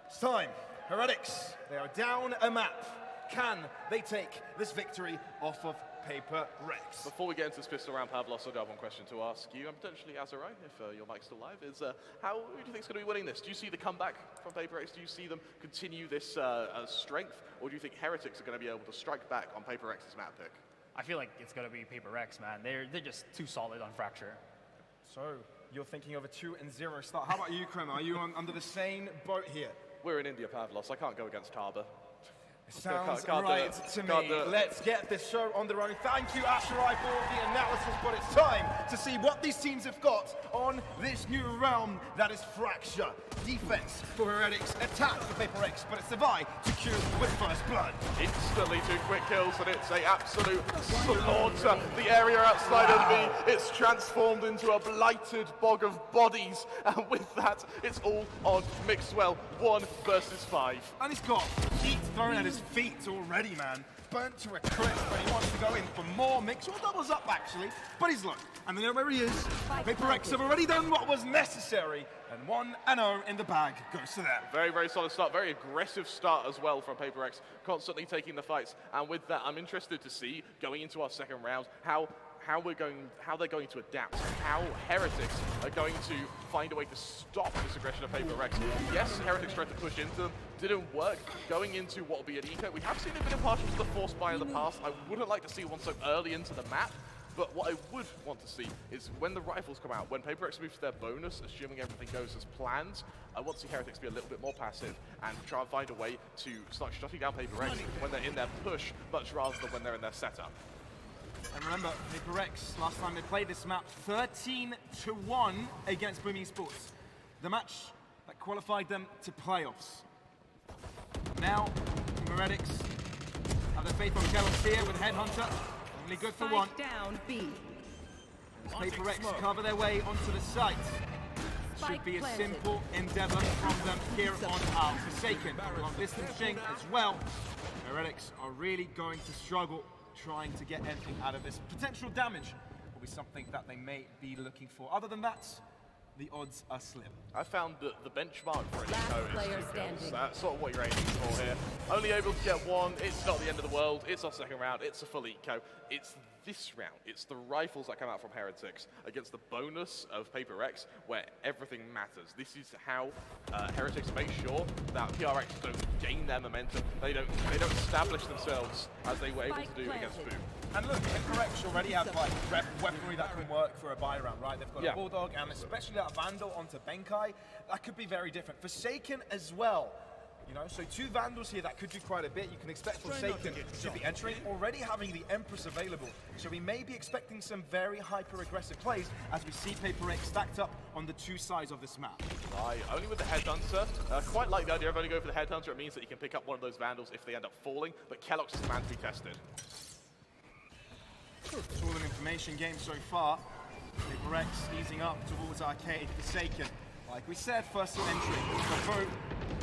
[SPEAKER 3] It's time. Heretics, they are down a map. Can they take this victory off of Paper Rex?
[SPEAKER 2] Before we get into this pistol round, Pavlos, I do have one question to ask you, and potentially Azarai, if your mic's still live, is who do you think is going to be winning this? Do you see the comeback from Paper X? Do you see them continue this strength, or do you think Heretics are going to be able to strike back on Paper X's map pick?
[SPEAKER 1] I feel like it's going to be Paper X, man. They're just too solid on Fracture.
[SPEAKER 3] So, you're thinking of a 2-0 start. How about you, Kremer? Are you under the same boat here?
[SPEAKER 2] We're in India, Pavlos. I can't go against Harbor.
[SPEAKER 3] Sounds
[SPEAKER 2] Can't do
[SPEAKER 3] right
[SPEAKER 2] it.
[SPEAKER 3] to
[SPEAKER 2] Can't
[SPEAKER 3] me.
[SPEAKER 2] do it.
[SPEAKER 3] Let's get this show on the road. Thank you, Asherai, for the analysis, but it's time to see what these teams have got on this new realm that is Fracture. Defense for Heretics, attack for PaperX, but it's Savai to Q with first blood.
[SPEAKER 2] Instantly 2 quick kills, and it's a absolute slaughter. The area outside enemy, it's transformed into a blighted bog of bodies, and with that, it's all on Mixwell, 1 versus 5.
[SPEAKER 3] And he's got heat thrown at his feet already, man. Burnt to a crisp, but he wants to go in for more mix, or doubles up actually, but he's low. And they know where he is. PaperX have already done what was necessary, and 1-0 in the bag goes to them.
[SPEAKER 2] Very, very solid start, very aggressive start as well from PaperX, constantly taking the fights. And with that, I'm interested to see, going into our second round, how they're going to adapt, how Heretics are going to find a way to stop this aggression of PaperX. Yes, Heretics tried to push into them, didn't work. Going into what will be an eco, we have seen a bit of partial to the force buy in the past. I wouldn't like to see one so early into the map, but what I would want to see is when the rifles come out, when PaperX moves to their bonus, assuming everything goes as planned, I want to see Heretics be a little bit more passive and try and find a way to start shutting down PaperX when they're in their push, much rather than when they're in their setup.
[SPEAKER 3] And remember, PaperX, last time they played this map, 13-1 against Booming Sports. The match that qualified them to playoffs. Now, Team Heretics have their faith on Kellogg's here with Headhunter. Only good for one.
[SPEAKER 7] Down B.
[SPEAKER 3] PaperX cover their way onto the site. Should be a simple endeavor from them here on out. Forsaken, long distance Jing as well. Heretics are really going to struggle trying to get anything out of this. Potential damage will be something that they may be looking for. Other than that, the odds are slim.
[SPEAKER 2] I found that the benchmark for an
[SPEAKER 7] Last
[SPEAKER 2] eco is
[SPEAKER 7] player
[SPEAKER 2] 2 kills.
[SPEAKER 7] standing.
[SPEAKER 2] That's sort of what you're aiming for here. Only able to get 1, it's not the end of the world, it's our second round, it's a full eco. It's this round, it's the rifles that come out from Heretics against the bonus of PaperX where everything matters. This is how Heretics make sure that PRX don't gain their momentum, they don't establish themselves as they were able to do against Boom.
[SPEAKER 3] And look, PaperX already have like weaponry that can work for a buy round, right? They've got
[SPEAKER 2] Yeah.
[SPEAKER 3] a Bulldog and especially that Vandal onto Benkai. That could be very different. Forsaken as well. You know, so 2 Vandals here that could do quite a bit. You can expect Forsaken to be entering, already having the Empress available. So we may be expecting some very hyper-aggressive plays as we see PaperX stacked up on the 2 sides of this map.
[SPEAKER 2] Right, only with the Headhunter. Quite like the idea of only going for the Headhunter. It means that you can pick up one of those Vandals if they end up falling, but Kellogg's is the man to be tested.
[SPEAKER 3] It's all an information game so far. PaperX easing up towards Arcade, Forsaken. Like we said, first entry. Capo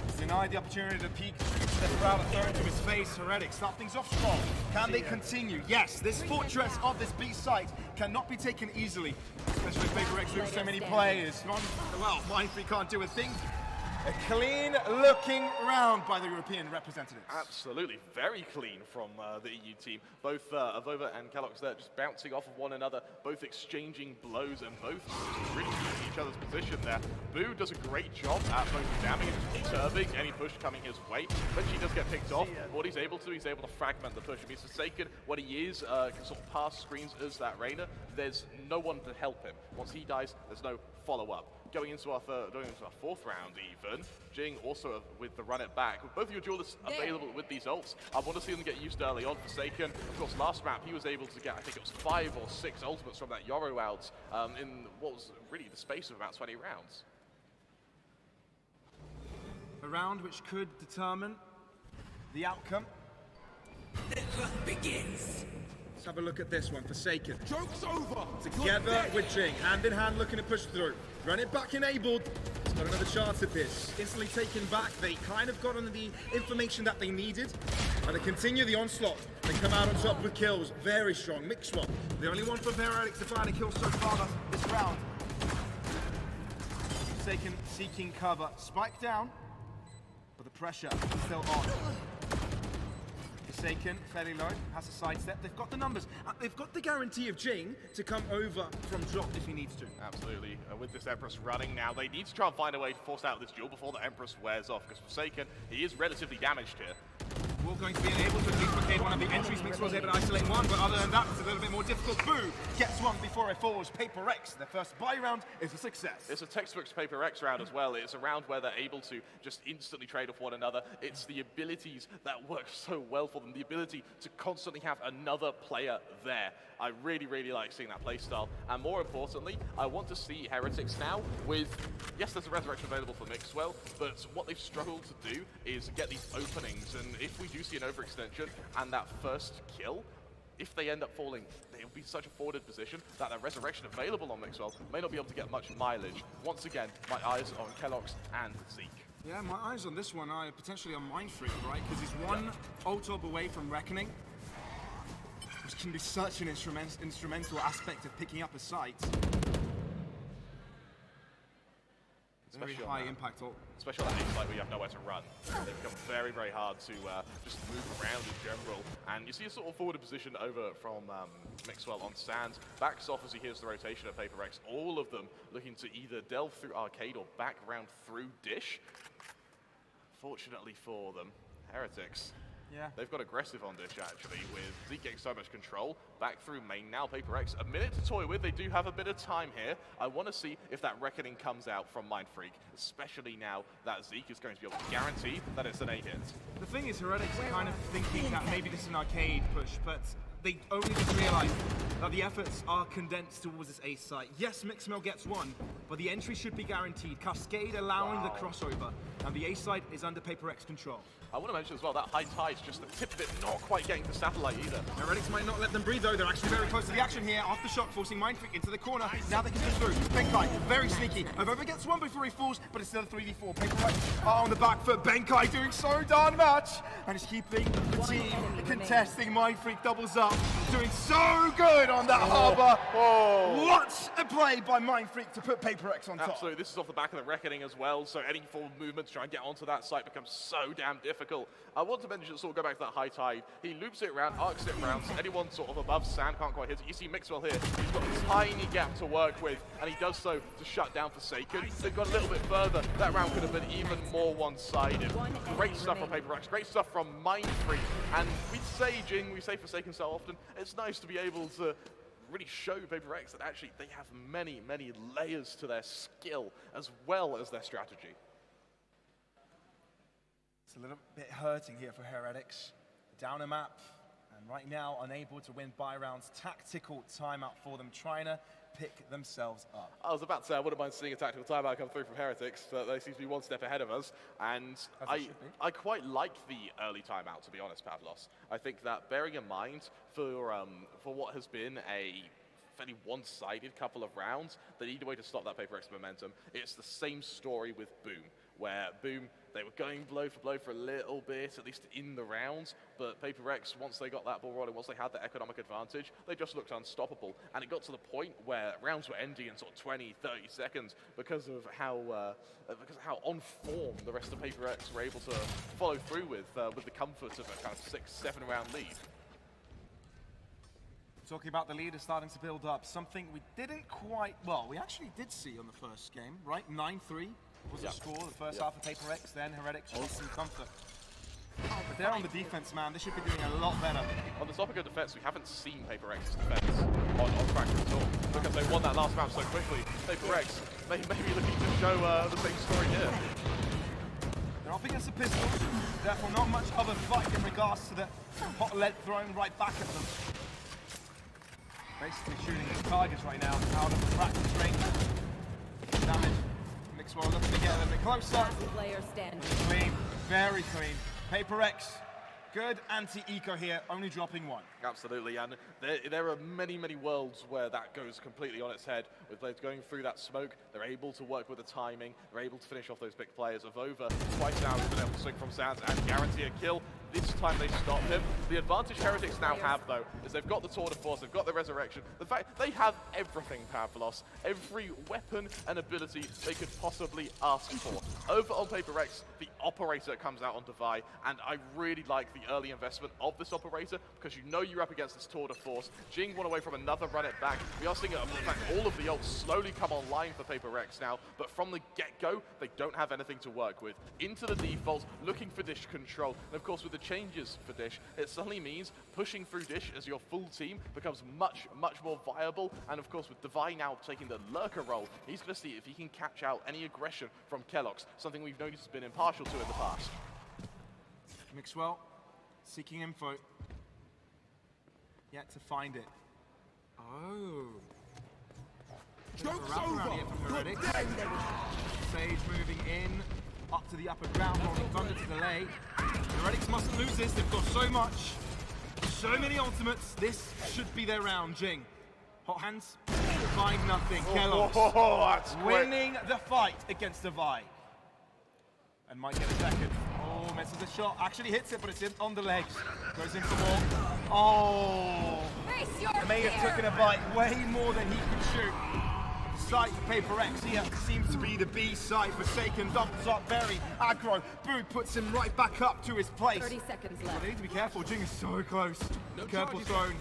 [SPEAKER 3] is denied the opportunity to peek. The crowd are thrown to his face. Heretics start things off strong. Can they continue? Yes, this fortress of this B site cannot be taken easily. Especially with PaperX with so many players. Well, Mindfree can't do a thing. A clean-looking round by the European representatives.
[SPEAKER 2] Absolutely, very clean from the EU team. Both Avova and Kellogg's there just bouncing off of one another, both exchanging blows and both just really keeping each other's position there. Boo does a great job at both jamming and disturbing any push coming his way, but she does get picked off. What he's able to do, he's able to fragment the push. If he's Forsaken, what he is, can sort of pass screens as that Reyna, there's no one to help him. Once he dies, there's no follow-up. Going into our 4th round even, Jing also with the run it back. With both of your duelists available with these ults, I want to see them get used early on. Forsaken, of course, last map he was able to get, I think it was 5 or 6 ultimates from that Yoro out in what was really the space of about 20 rounds.
[SPEAKER 3] A round which could determine the outcome.
[SPEAKER 5] The hunt begins.
[SPEAKER 3] Let's have a look at this one. Forsaken.
[SPEAKER 5] Joke's over.
[SPEAKER 3] Together with Jing, hand in hand looking to push through. Run it back enabled. He's got another chance at this. Instantly taken back. They kind of got on the information that they needed. And they continue the onslaught. They come out on top with kills. Very strong. Mixwell. The only one from Heretics to find a kill so far this round. Forsaken seeking cover. Spike down. But the pressure is still on. Forsaken, fairly low, has a sidestep. They've got the numbers. They've got the guarantee of Jing to come over from drop if he needs to.
[SPEAKER 2] Absolutely. With this Empress running now, they need to try and find a way to force out this duel before the Empress wears off, because Forsaken, he is relatively damaged here.
[SPEAKER 3] Mixwell going to be able to duplicate one of the entries. Mixwell's able to isolate one, but other than that, it's a little bit more difficult. Boo gets one before it falls. Paper X, their first buy round is a success.
[SPEAKER 2] It's a textbook Paper X round as well. It's a round where they're able to just instantly trade off one another. It's the abilities that work so well for them, the ability to constantly have another player there. I really, really like seeing that playstyle. And more importantly, I want to see Heretics now with, yes, there's a Resurrection available for Mixwell, but what they've struggled to do is get these openings. And if we do see an overextension and that first kill, if they end up falling, they'll be in such a forwarded position that a Resurrection available on Mixwell may not be able to get much mileage. Once again, my eyes are on Kellogg's and Zeke.
[SPEAKER 3] Yeah, my eyes on this one are potentially on Mind Freak, right? Because he's one ult-up away from Reckoning, which can be such an instrumental aspect of picking up a site. Very high impact ult.
[SPEAKER 2] Especially on that A site where you have nowhere to run. They become very, very hard to just move around in general. And you see a sort of forward position over from Mixwell on Sands. Backs off as he hears the rotation of Paper X. All of them looking to either delve through Arcade or back around through Dish. Fortunately for them, Heretics.
[SPEAKER 3] Yeah.
[SPEAKER 2] They've got aggressive on Dish, actually, with Zeke getting so much control. Back through main now, Paper X. A minute to toy with. They do have a bit of time here. I want to see if that Reckoning comes out from Mind Freak, especially now that Zeke is going to be able to guarantee that it's an A hit.
[SPEAKER 3] The thing is, Heretics are kind of thinking that maybe this is an arcade push, but they only just realized that the efforts are condensed towards this ace site. Yes, Mixwell gets one, but the entry should be guaranteed. Cascade allowing the crossover, and the ace site is under Paper X control.
[SPEAKER 2] I want to mention as well, that high tide's just the tip of it, not quite getting to Satellite either.
[SPEAKER 3] Heretics might not let them breathe though, they're actually very close to the action here. Aftershock forcing Mind Freak into the corner. Now they can push through. Benkai, very sneaky. Over gets one before he falls, but it's still a 3v4. Paper X are on the back foot. Benkai doing so darn much. And he's keeping the team contesting. Mind Freak doubles up. Doing so good on that harbor. What a play by Mind Freak to put Paper X on top.
[SPEAKER 2] Absolutely, this is off the back of the Reckoning as well, so any forward movement to try and get onto that site becomes so damn difficult. I want to mention, sort of go back to that high tide. He loops it around, arcs it around, so anyone sort of above Sand can't quite hit it. You see Mixwell here, he's got a tiny gap to work with, and he does so to shut down Forsaken. They've gone a little bit further. That round could have been even more one-sided. Great stuff from Paper X, great stuff from Mind Freak, and we say, Jing, we say Forsaken so often, it's nice to be able to really show Paper X that actually they have many, many layers to their skill as well as their strategy.
[SPEAKER 3] It's a little bit hurting here for Heretics. Down a map, and right now unable to win buy rounds. Tactical timeout for them, trying to pick themselves up.
[SPEAKER 2] I was about to say I wouldn't mind seeing a tactical timeout come through from Heretics, but they seem to be one step ahead of us. And I quite like the early timeout, to be honest, Pavlos. I think that bearing in mind for what has been a fairly one-sided couple of rounds, they need a way to stop that Paper X momentum. It's the same story with Boom, where Boom, they were going blow for a little bit, at least in the rounds, but Paper X, once they got that ball rolling, once they had that economic advantage, they just looked unstoppable. And it got to the point where rounds were ending in sort of 20, 30 seconds because of how on form the rest of Paper X were able to follow through with the comfort of a kind of 6-7 round lead.
[SPEAKER 3] Talking about the lead is starting to build up. Something we didn't quite, well, we actually did see on the first game, right? 9-3 was the score, the first half of Paper X, then Heretics lost some comfort. But they're on the defense, man. They should be doing a lot better.
[SPEAKER 2] On the topic of defense, we haven't seen Paper X's defense on Fracture at all, because they won that last round so quickly. Paper X may be looking to show the same story here.
[SPEAKER 3] They're up against the pistols, therefore not much of a fight in regards to the hot lead thrown right back at them. Basically shooting at targets right now out of the practice range. Damage. Mixwell looking to get a little bit closer.
[SPEAKER 7] Player standing.
[SPEAKER 3] Clean, very clean. Paper X, good anti-eco here, only dropping one.
[SPEAKER 2] Absolutely, and there are many, many worlds where that goes completely on its head. With players going through that smoke, they're able to work with the timing, they're able to finish off those big players. Of over twice now, he's been able to swing from Sands and guarantee a kill. This time they stop him. The advantage Heretics now have, though, is they've got the Tour de Force, they've got the Resurrection. The fact they have everything, Pavlos, every weapon and ability they could possibly ask for. Over on Paper X, the Operator comes out on Divide, and I really like the early investment of this Operator, because you know you're up against this Tour de Force. Jing one away from another run it back. We are seeing, in fact, all of the ults slowly come online for Paper X now, but from the get-go, they don't have anything to work with. Into the default, looking for dish control, and of course with the changes for Dish. It suddenly means pushing through Dish as your full team becomes much, much more viable. And of course, with Divine now taking the lurker role, he's going to see if he can catch out any aggression from keloqz, something we've noticed has been impartial to in the past.
[SPEAKER 3] Mixwell seeking info. Yet to find it. Oh.
[SPEAKER 5] Joke's
[SPEAKER 3] Wrap around here
[SPEAKER 5] over!
[SPEAKER 3] from
[SPEAKER 5] You're
[SPEAKER 3] Heretics.
[SPEAKER 5] dead!
[SPEAKER 3] Sage moving in, up to the upper ground, rolling Thunder to delay. Heretics mustn't lose this, they've got so much. So many ultimates, this should be their round, Jing. Hot hands, find nothing, keloqz.
[SPEAKER 2] Oh, that's quick.
[SPEAKER 3] Winning the fight against Divine. And might get a second. Oh, misses the shot, actually hits it, but it's in on the legs. Goes in for more. Oh!
[SPEAKER 4] Face your
[SPEAKER 3] May have
[SPEAKER 4] fear.
[SPEAKER 3] taken a bite way more than he could shoot. Site for PRX here seems to be the B side. Forsaken doubles up very aggro. Boo puts him right back up to his place.
[SPEAKER 4] 30 seconds
[SPEAKER 3] Well,
[SPEAKER 4] left.
[SPEAKER 3] they need to be careful. Jing is so close. Careful
[SPEAKER 5] charges.
[SPEAKER 3] zone.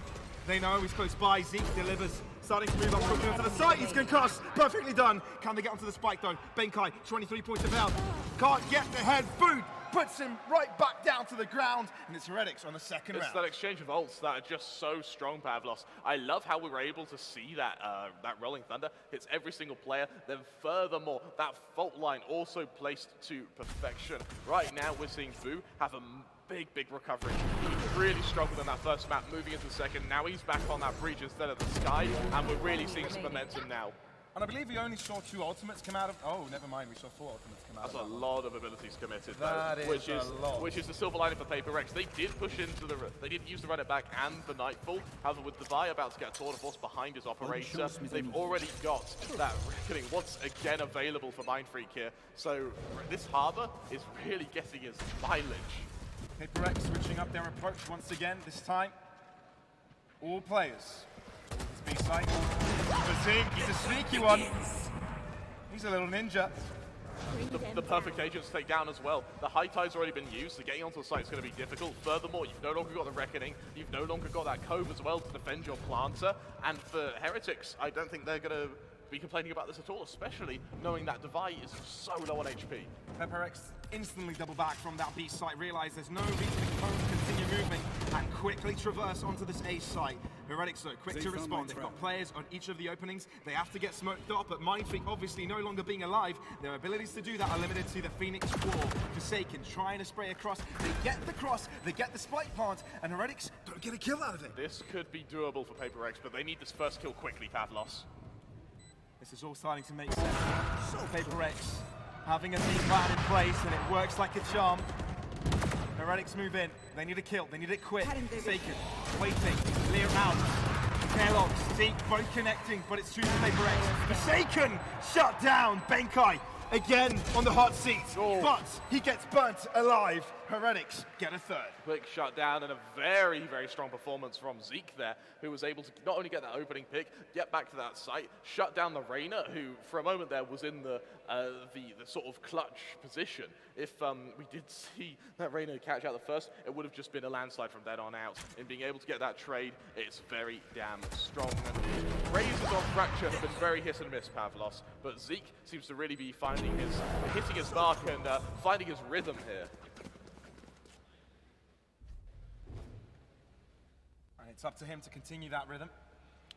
[SPEAKER 3] They know he's close by. Zeke delivers. Starting to move up quickly onto the site. He's concussed. Perfectly done. Can they get onto the spike though? Benkai, 23 points of health. Can't get the head. Boo puts him right back down to the ground. And it's Heretics on the second
[SPEAKER 2] It's
[SPEAKER 3] round.
[SPEAKER 2] that exchange of ults that are just so strong, Pavlos. I love how we were able to see that that Rolling Thunder hits every single player. Then furthermore, that fault line also placed to perfection. Right now, we're seeing Boo have a big recovery. He really struggled in that first map, moving into the second. Now he's back on that breach instead of the sky, and we're really seeing some momentum now.
[SPEAKER 3] And I believe we only saw 2 ultimates come out of... Oh, never mind. We saw 4 ultimates come out
[SPEAKER 2] That's
[SPEAKER 3] of
[SPEAKER 2] a
[SPEAKER 3] that.
[SPEAKER 2] lot of abilities committed,
[SPEAKER 3] That
[SPEAKER 2] though,
[SPEAKER 3] is
[SPEAKER 2] which
[SPEAKER 3] a lot.
[SPEAKER 2] which is the silver lining for PRX. They did push into the, they did use the run it back and the Nightfall. However, with Devi about to get a tour de force behind his operator, they've already got that reckoning once again available for Mindfreak here. So this Harbor is really getting his mileage.
[SPEAKER 3] PRX switching up their approach once again, this time. All players. His B-side. He's a sneaky one. He's a little ninja.
[SPEAKER 2] The perfect agents take down as well. The high tide's already been used, so getting onto the site is going to be difficult. Furthermore, you've no longer got the Reckoning. You've no longer got that Cove as well to defend your planter. And for Heretics, I don't think they're going to be complaining about this at all, especially knowing that Devi is so low on HP.
[SPEAKER 3] PRX instantly double back from that B site, realize there's no reason to continue moving, and quickly traverse onto this A site. Heretics though, quick to respond. They've got players on each of the openings. They have to get smoked up, but Mindfreak obviously no longer being alive. Their abilities to do that are limited to the Phoenix Wall. Forsaken trying to spray across. They get the cross, they get the spike plant, and Heretics don't get a kill out of it.
[SPEAKER 2] This could be doable for PRX, but they need this first kill quickly, Pavlos.
[SPEAKER 3] This is all starting to make sense. So PRX having a team plan in place, and it works like a charm. Heretics move in. They need a kill. They need it quick. Forsaken waiting. Clear out. keloqz, Zeke both connecting, but it's 2 for PRX. Forsaken shut down. Benkai again on the hot seat, but he gets burnt alive. Heretics get a third.
[SPEAKER 2] Quick shutdown and a very strong performance from Zeke there, who was able to not only get that opening pick, get back to that site, shut down the Reyna, who for a moment there was in the sort of clutch position. If we did see that Reyna catch out the first, it would have just been a landslide from then on out. In being able to get that trade, it's very damn strong. And raises on Fracture have been very hit and miss, Pavlos, but Zeke seems to really be hitting his mark and finding his rhythm here.
[SPEAKER 3] And it's up to him to continue that rhythm.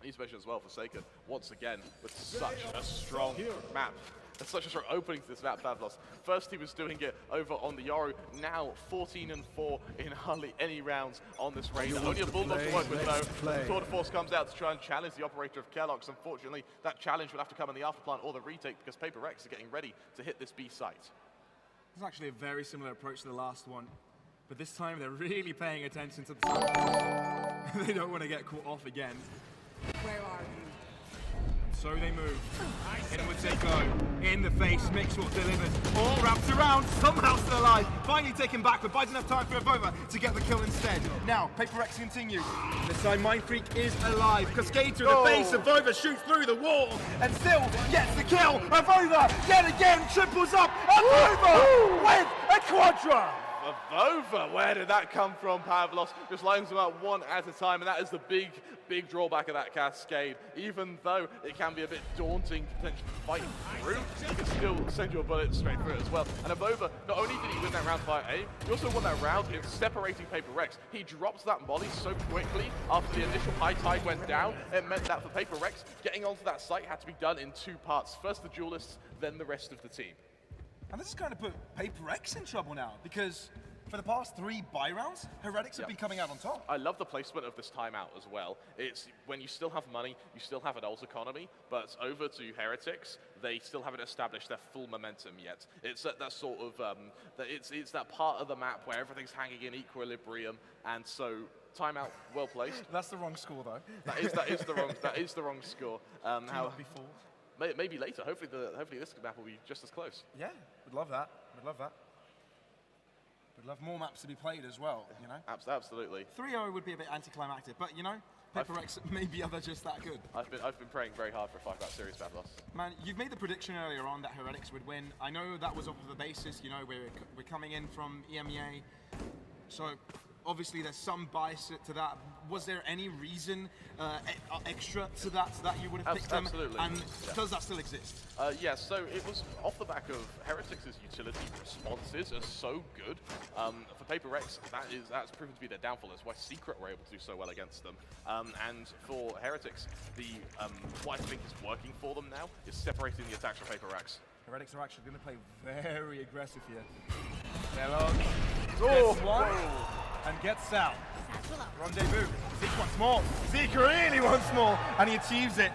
[SPEAKER 2] He's mentioned as well, Forsaken, once again, with such a strong map. And such a strong opening to this map, Pavlos. First he was doing it over on the Yoru, now 14-4 in hardly any rounds on this Reyna. Only a Bulldog to work with though. The Tour de Force comes out to try and challenge the operator of keloqz. Unfortunately, that challenge will have to come in the afterplant or the retake because PRX are getting ready to hit this B site.
[SPEAKER 3] This is actually a very similar approach to the last one, but this time they're really paying attention to the sound. They don't want to get caught off again.
[SPEAKER 4] Where are you?
[SPEAKER 3] So they move. Inwards they go. In the face, Mixwell delivers. All wrapped around, somehow still alive. Finally taken back, but buys enough time for Avova to get the kill instead. Now, PRX continues. This time, Mindfreak is alive. Cascade through the face, Avova shoots through the wall, and still gets the kill. Avova, yet again, triples up. Avova with a quadra.
[SPEAKER 2] Vova, where did that come from, Pavlos? Just lines them up one at a time, and that is the big drawback of that cascade. Even though it can be a bit daunting to potentially fight through, you can still send your bullets straight through it as well. And Vova, not only did he win that round via aim, he also won that round in separating PRX. He drops that molly so quickly after the initial high tide went down, it meant that for PRX, getting onto that site had to be done in 2 parts. First the duelists, then the rest of the team.
[SPEAKER 3] And this has kind of put PRX in trouble now, because for the past 3 buy rounds, Heretics have been coming out on top.
[SPEAKER 2] I love the placement of this timeout as well. It's when you still have money, you still have an ult economy, but over to Heretics, they still haven't established their full momentum yet. It's that sort of, it's that part of the map where everything's hanging in equilibrium, and so timeout well placed.
[SPEAKER 3] That's the wrong score, though.
[SPEAKER 2] that is the wrong score. How
[SPEAKER 3] before.
[SPEAKER 2] Maybe later. Hopefully this map will be just as close.
[SPEAKER 3] Yeah, we'd love that. We'd love that. We'd love more maps to be played as well, you know?
[SPEAKER 2] Absolutely.
[SPEAKER 3] 3-0 would be a bit anticlimactic, but you know, PRX maybe are just that good.
[SPEAKER 2] I've been praying very hard for a 5-map series, Pavlos.
[SPEAKER 3] Man, you've made the prediction earlier on that Heretics would win. I know that was off of the basis, you know, we're coming in from EMEA, so obviously there's some bias to that. Was there any reason extra to that you would have picked
[SPEAKER 2] Absolutely.
[SPEAKER 3] them? And
[SPEAKER 2] Yeah.
[SPEAKER 3] does that still exist?
[SPEAKER 2] Yes, so it was off the back of Heretics' utility responses are so good. For PRX, that's proven to be their downfall. That's why Secret were able to do so well against them. And for Heretics, what I think is working for them now is separating the attacks from PRX.
[SPEAKER 3] Heretics are actually going to play very aggressive here. Hello.
[SPEAKER 2] Oh,
[SPEAKER 3] Gets one and gets out. Rendezvous. Zeke wants more. Zeke really wants more, and he achieves it.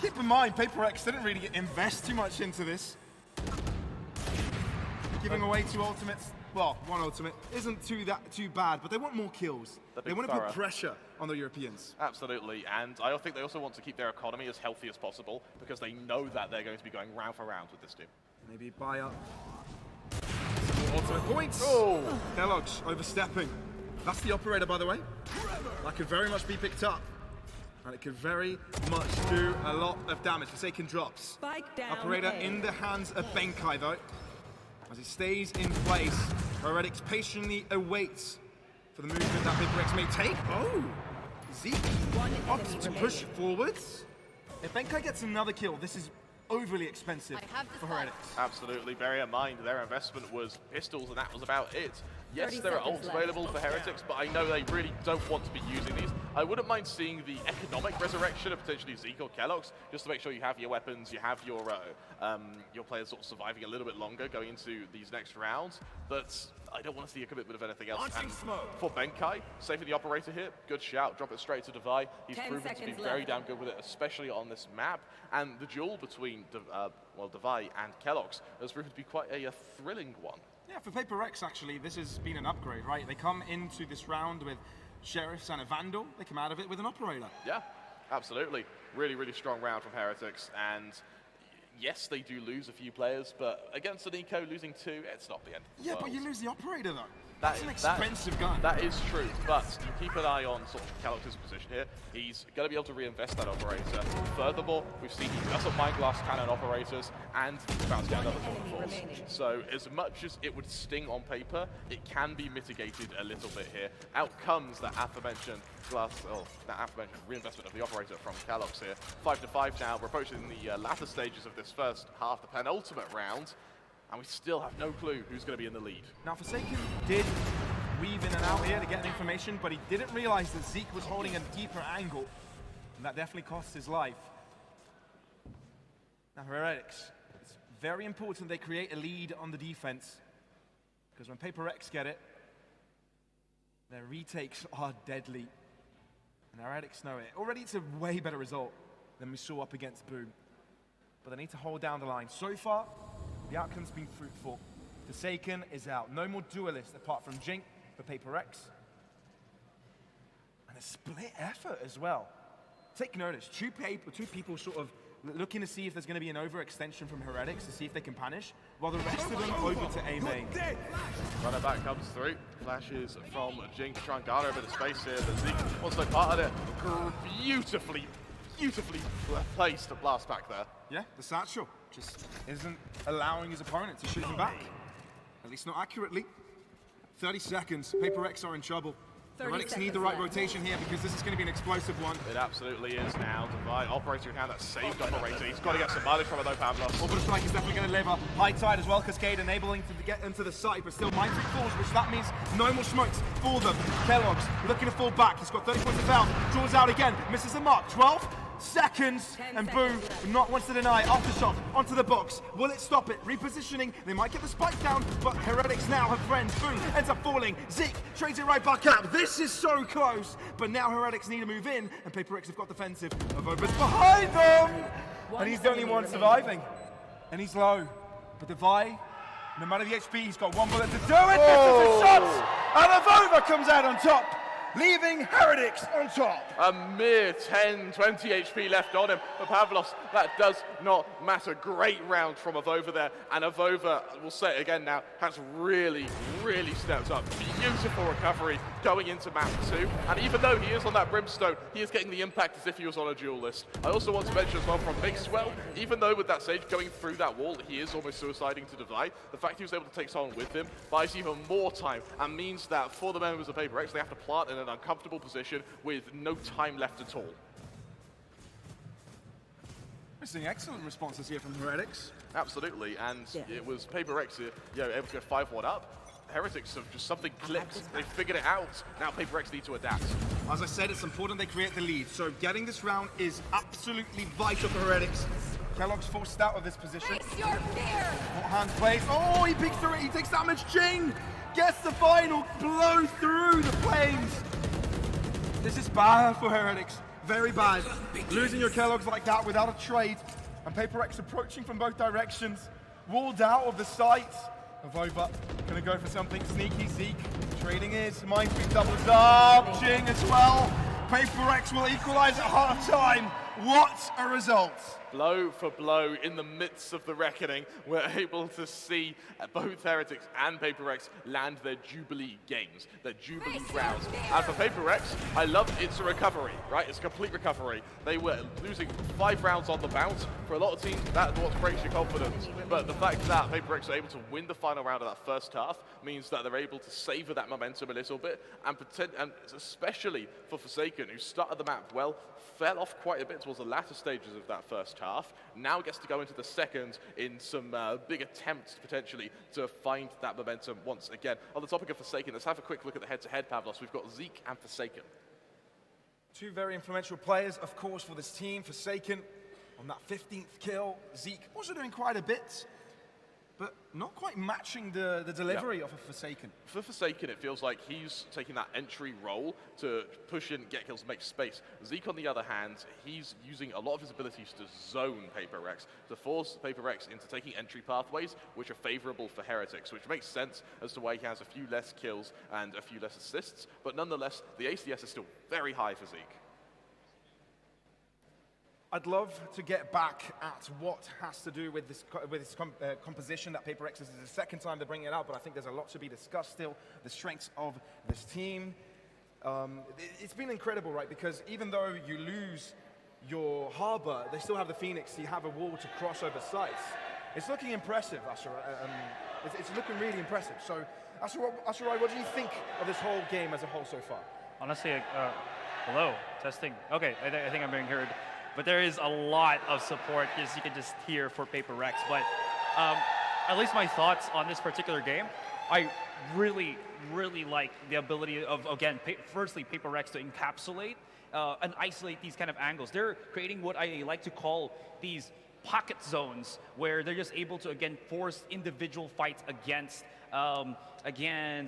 [SPEAKER 3] Keep in mind, PRX didn't really invest too much into this. Giving away 2 ultimates, well, 1 ultimate, isn't too bad, but they want more kills. They want to put pressure on the Europeans.
[SPEAKER 2] Absolutely, and I think they also want to keep their economy as healthy as possible because they know that they're going to be going round for round with this team.
[SPEAKER 3] Maybe buy up. Ultimate points.
[SPEAKER 2] Oh!
[SPEAKER 3] Kellogg's overstepping. That's the operator, by the way. That could very much be picked up. And it could very much do a lot of damage. Forsaken drops.
[SPEAKER 4] Spike down.
[SPEAKER 3] Operator in the hands of Benkai, though. As he stays in place, Heretics patiently awaits for the movement that PRX may take. Oh! Zeke opts to push forwards. If Benkai gets another kill, this is overly expensive for Heretics.
[SPEAKER 2] Absolutely. Bear in mind, their investment was pistols, and that was about it. Yes, there are ults available for Heretics, but I know they really don't want to be using these. I wouldn't mind seeing the economic resurrection of potentially Zeke or Kellogg's, just to make sure you have your weapons, you have your players sort of surviving a little bit longer going into these next rounds. But I don't want to see a commitment of anything else. And for Benkai, saving the operator here, good shout. Drop it straight to Devi. He's proven to be very damn good with it, especially on this map. And the duel between Devi and Kellogg's has proven to be quite a thrilling one.
[SPEAKER 3] Yeah, for PRX, actually, this has been an upgrade, right? They come into this round with Sheriffs and a Vandal. They come out of it with an Operator.
[SPEAKER 2] Yeah, absolutely. Really, really strong round from Heretics. And yes, they do lose a few players, but against an Eco, losing 2, it's not the end of the world.
[SPEAKER 3] But you lose the Operator, though. That's an expensive gun.
[SPEAKER 2] That is true, but you keep an eye on sort of Kellogg's position here. He's going to be able to reinvest that operator. Furthermore, we've seen he doesn't mind glass cannon operators, and he's about to get another force. So as much as it would sting on paper, it can be mitigated a little bit here. Out comes that aforementioned reinvestment of the operator from Kellogg's here. 5-5 now. We're approaching the latter stages of this first half, the penultimate round. And we still have no clue who's going to be in the lead.
[SPEAKER 3] Now, Forsaken did weave in and out here to get information, but he didn't realize that Zeke was holding a deeper angle, and that definitely cost his life. Now, Heretics, it's very important they create a lead on the defense, because when PRX get it, their retakes are deadly. And Heretics know it. Already, it's a way better result than we saw up against Boom. But they need to hold down the line. So far, the outcome's been fruitful. Forsaken is out. No more duelists apart from Jink for PRX. And a split effort as well. Take notice, two people sort of looking to see if there's going to be an overextension from Heretics to see if they can punish, while the rest of them over to A main.
[SPEAKER 2] Runner back comes through. Flashes from Jink to try and garner a bit of space here, but Zeke wants no part of it. Beautifully placed to blast back there.
[SPEAKER 3] Yeah, the satchel just isn't allowing his opponent to shoot him back. At least not accurately. 30 seconds. Paper X are in trouble.
[SPEAKER 4] 30
[SPEAKER 3] Heretics need
[SPEAKER 4] seconds
[SPEAKER 3] the right
[SPEAKER 4] left.
[SPEAKER 3] rotation here because this is going to be an explosive one.
[SPEAKER 2] It absolutely is now. Divide operator account that saved operator. He's got to get some mileage from it though, Pavlos.
[SPEAKER 3] Orbital Strike is definitely going to deliver. High tide as well, Cascade enabling to get into the site, but still Mind Freak falls, which that means no more smokes for them. Kellogg's looking to fall back. He's got 30 points of health. Draws out again, misses the mark. 12 seconds,
[SPEAKER 4] 10
[SPEAKER 3] and
[SPEAKER 4] seconds
[SPEAKER 3] Boo
[SPEAKER 4] left.
[SPEAKER 3] not wants to deny. Aftershock onto the box. Will it stop it? Repositioning. They might get the spike down, but Heretics now have friends. Boo ends up falling. Zeke trades it right back up. This is so close, but now Heretics need to move in, and Paper X have got defensive. Avobas behind them, and he's the only one surviving, and he's low. But Devi, no matter the HP, he's got one bullet to do it. Misses his shots, and Avova comes out on top, leaving Heretics on top.
[SPEAKER 2] A mere 10, 20 HP left on him. But Pavlos, that does not matter. Great round from Avova there. And Avova, we'll say it again now, has really, really stepped up. Beautiful recovery going into map 2. And even though he is on that Brimstone, he is getting the impact as if he was on a dual list. I also want to mention as well from Mixwell, even though with that Sage going through that wall, he is almost suiciding to Divide, the fact he was able to take someone with him buys even more time and means that for the members of Paper X, they have to plant in an uncomfortable position with no time left at all.
[SPEAKER 3] We're seeing excellent responses here from Heretics.
[SPEAKER 2] Absolutely, and
[SPEAKER 4] Yeah.
[SPEAKER 2] it was Paper X able to go 5-1 up. Heretics have just something clicked. They figured it out. Now Paper X need to adapt.
[SPEAKER 3] As I said, it's important they create the lead, so getting this round is absolutely vital for Heretics. Kellogg's forced out of this position.
[SPEAKER 4] Face your fear!
[SPEAKER 3] Hot hand plays. Oh, he peeks through it. He takes damage. Ching gets the final blow through the flames. This is bad for Heretics. Very bad. Losing your Kellogg's like that without a trade. And Paper X approaching from both directions. Walled out of the site. Avova gonna go for something sneaky. Zeke trading his. Mind Freak doubles up. Ching as well. Paper X will equalize at half time. What a result.
[SPEAKER 2] Blow for blow in the midst of the reckoning, we're able to see both Heretics and Paper X land their Jubilee games, their Jubilee rounds. And for Paper X, I love it's a recovery, right? It's a complete recovery. They were losing 5 rounds on the bounce. For a lot of teams, that's what breaks your confidence. But the fact that Paper X are able to win the final round of that first half means that they're able to savor that momentum a little bit, and especially for Forsaken, who started the map well, fell off quite a bit towards the latter stages of that first half, now gets to go into the second in some big attempts potentially to find that momentum once again. On the topic of Forsaken, let's have a quick look at the head-to-head, Pavlos. We've got Zeke and Forsaken.
[SPEAKER 3] Two very influential players, of course, for this team. Forsaken on that 15th kill. Zeke also doing quite a bit, but not quite matching the delivery of a Forsaken.
[SPEAKER 2] For Forsaken, it feels like he's taking that entry role to push in, get kills, make space. Zeke, on the other hand, he's using a lot of his abilities to zone Paper X, to force Paper X into taking entry pathways, which are favorable for Heretics, which makes sense as to why he has a few less kills and a few less assists, but nonetheless, the ACS is still very high for Zeke.
[SPEAKER 3] I'd love to get back at what has to do with this composition that Paper X is the second time they're bringing it out, but I think there's a lot to be discussed still. The strengths of this team. It's been incredible, right? Because even though you lose your harbor, they still have the Phoenix. You have a wall to cross over sites. It's looking impressive, Asura. It's looking really impressive. So, Asura, what do you think of this whole game as a whole so far?
[SPEAKER 1] Honestly, hello, testing. Okay, I think I'm being heard. But there is a lot of support, as you can just hear, for Paper X. But at least my thoughts on this particular game, I really, really like the ability of, again, firstly, Paper X to encapsulate and isolate these kind of angles. They're creating what I like to call these pocket zones, where they're just able to, again, force individual fights against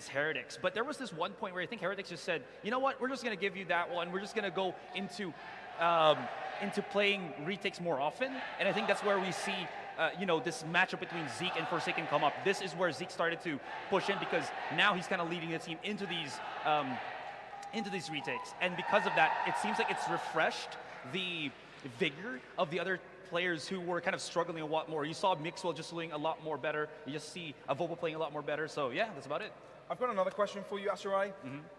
[SPEAKER 1] Heretics. But there was this one point where I think Heretics just said, you know what, we're just going to give you that one. We're just going to go into playing retakes more often, and I think that's where we see, this matchup between Zeke and Forsaken come up. This is where Zeke started to push in, because now he's kind of leading the team into these retakes, and because of that, it seems like it's refreshed the vigor of the other players who were kind of struggling a lot more. You saw Mixwell just doing a lot more better. You just see Avoba playing a lot more better. So yeah, that's about it.
[SPEAKER 3] I've got another question for you, Asurai.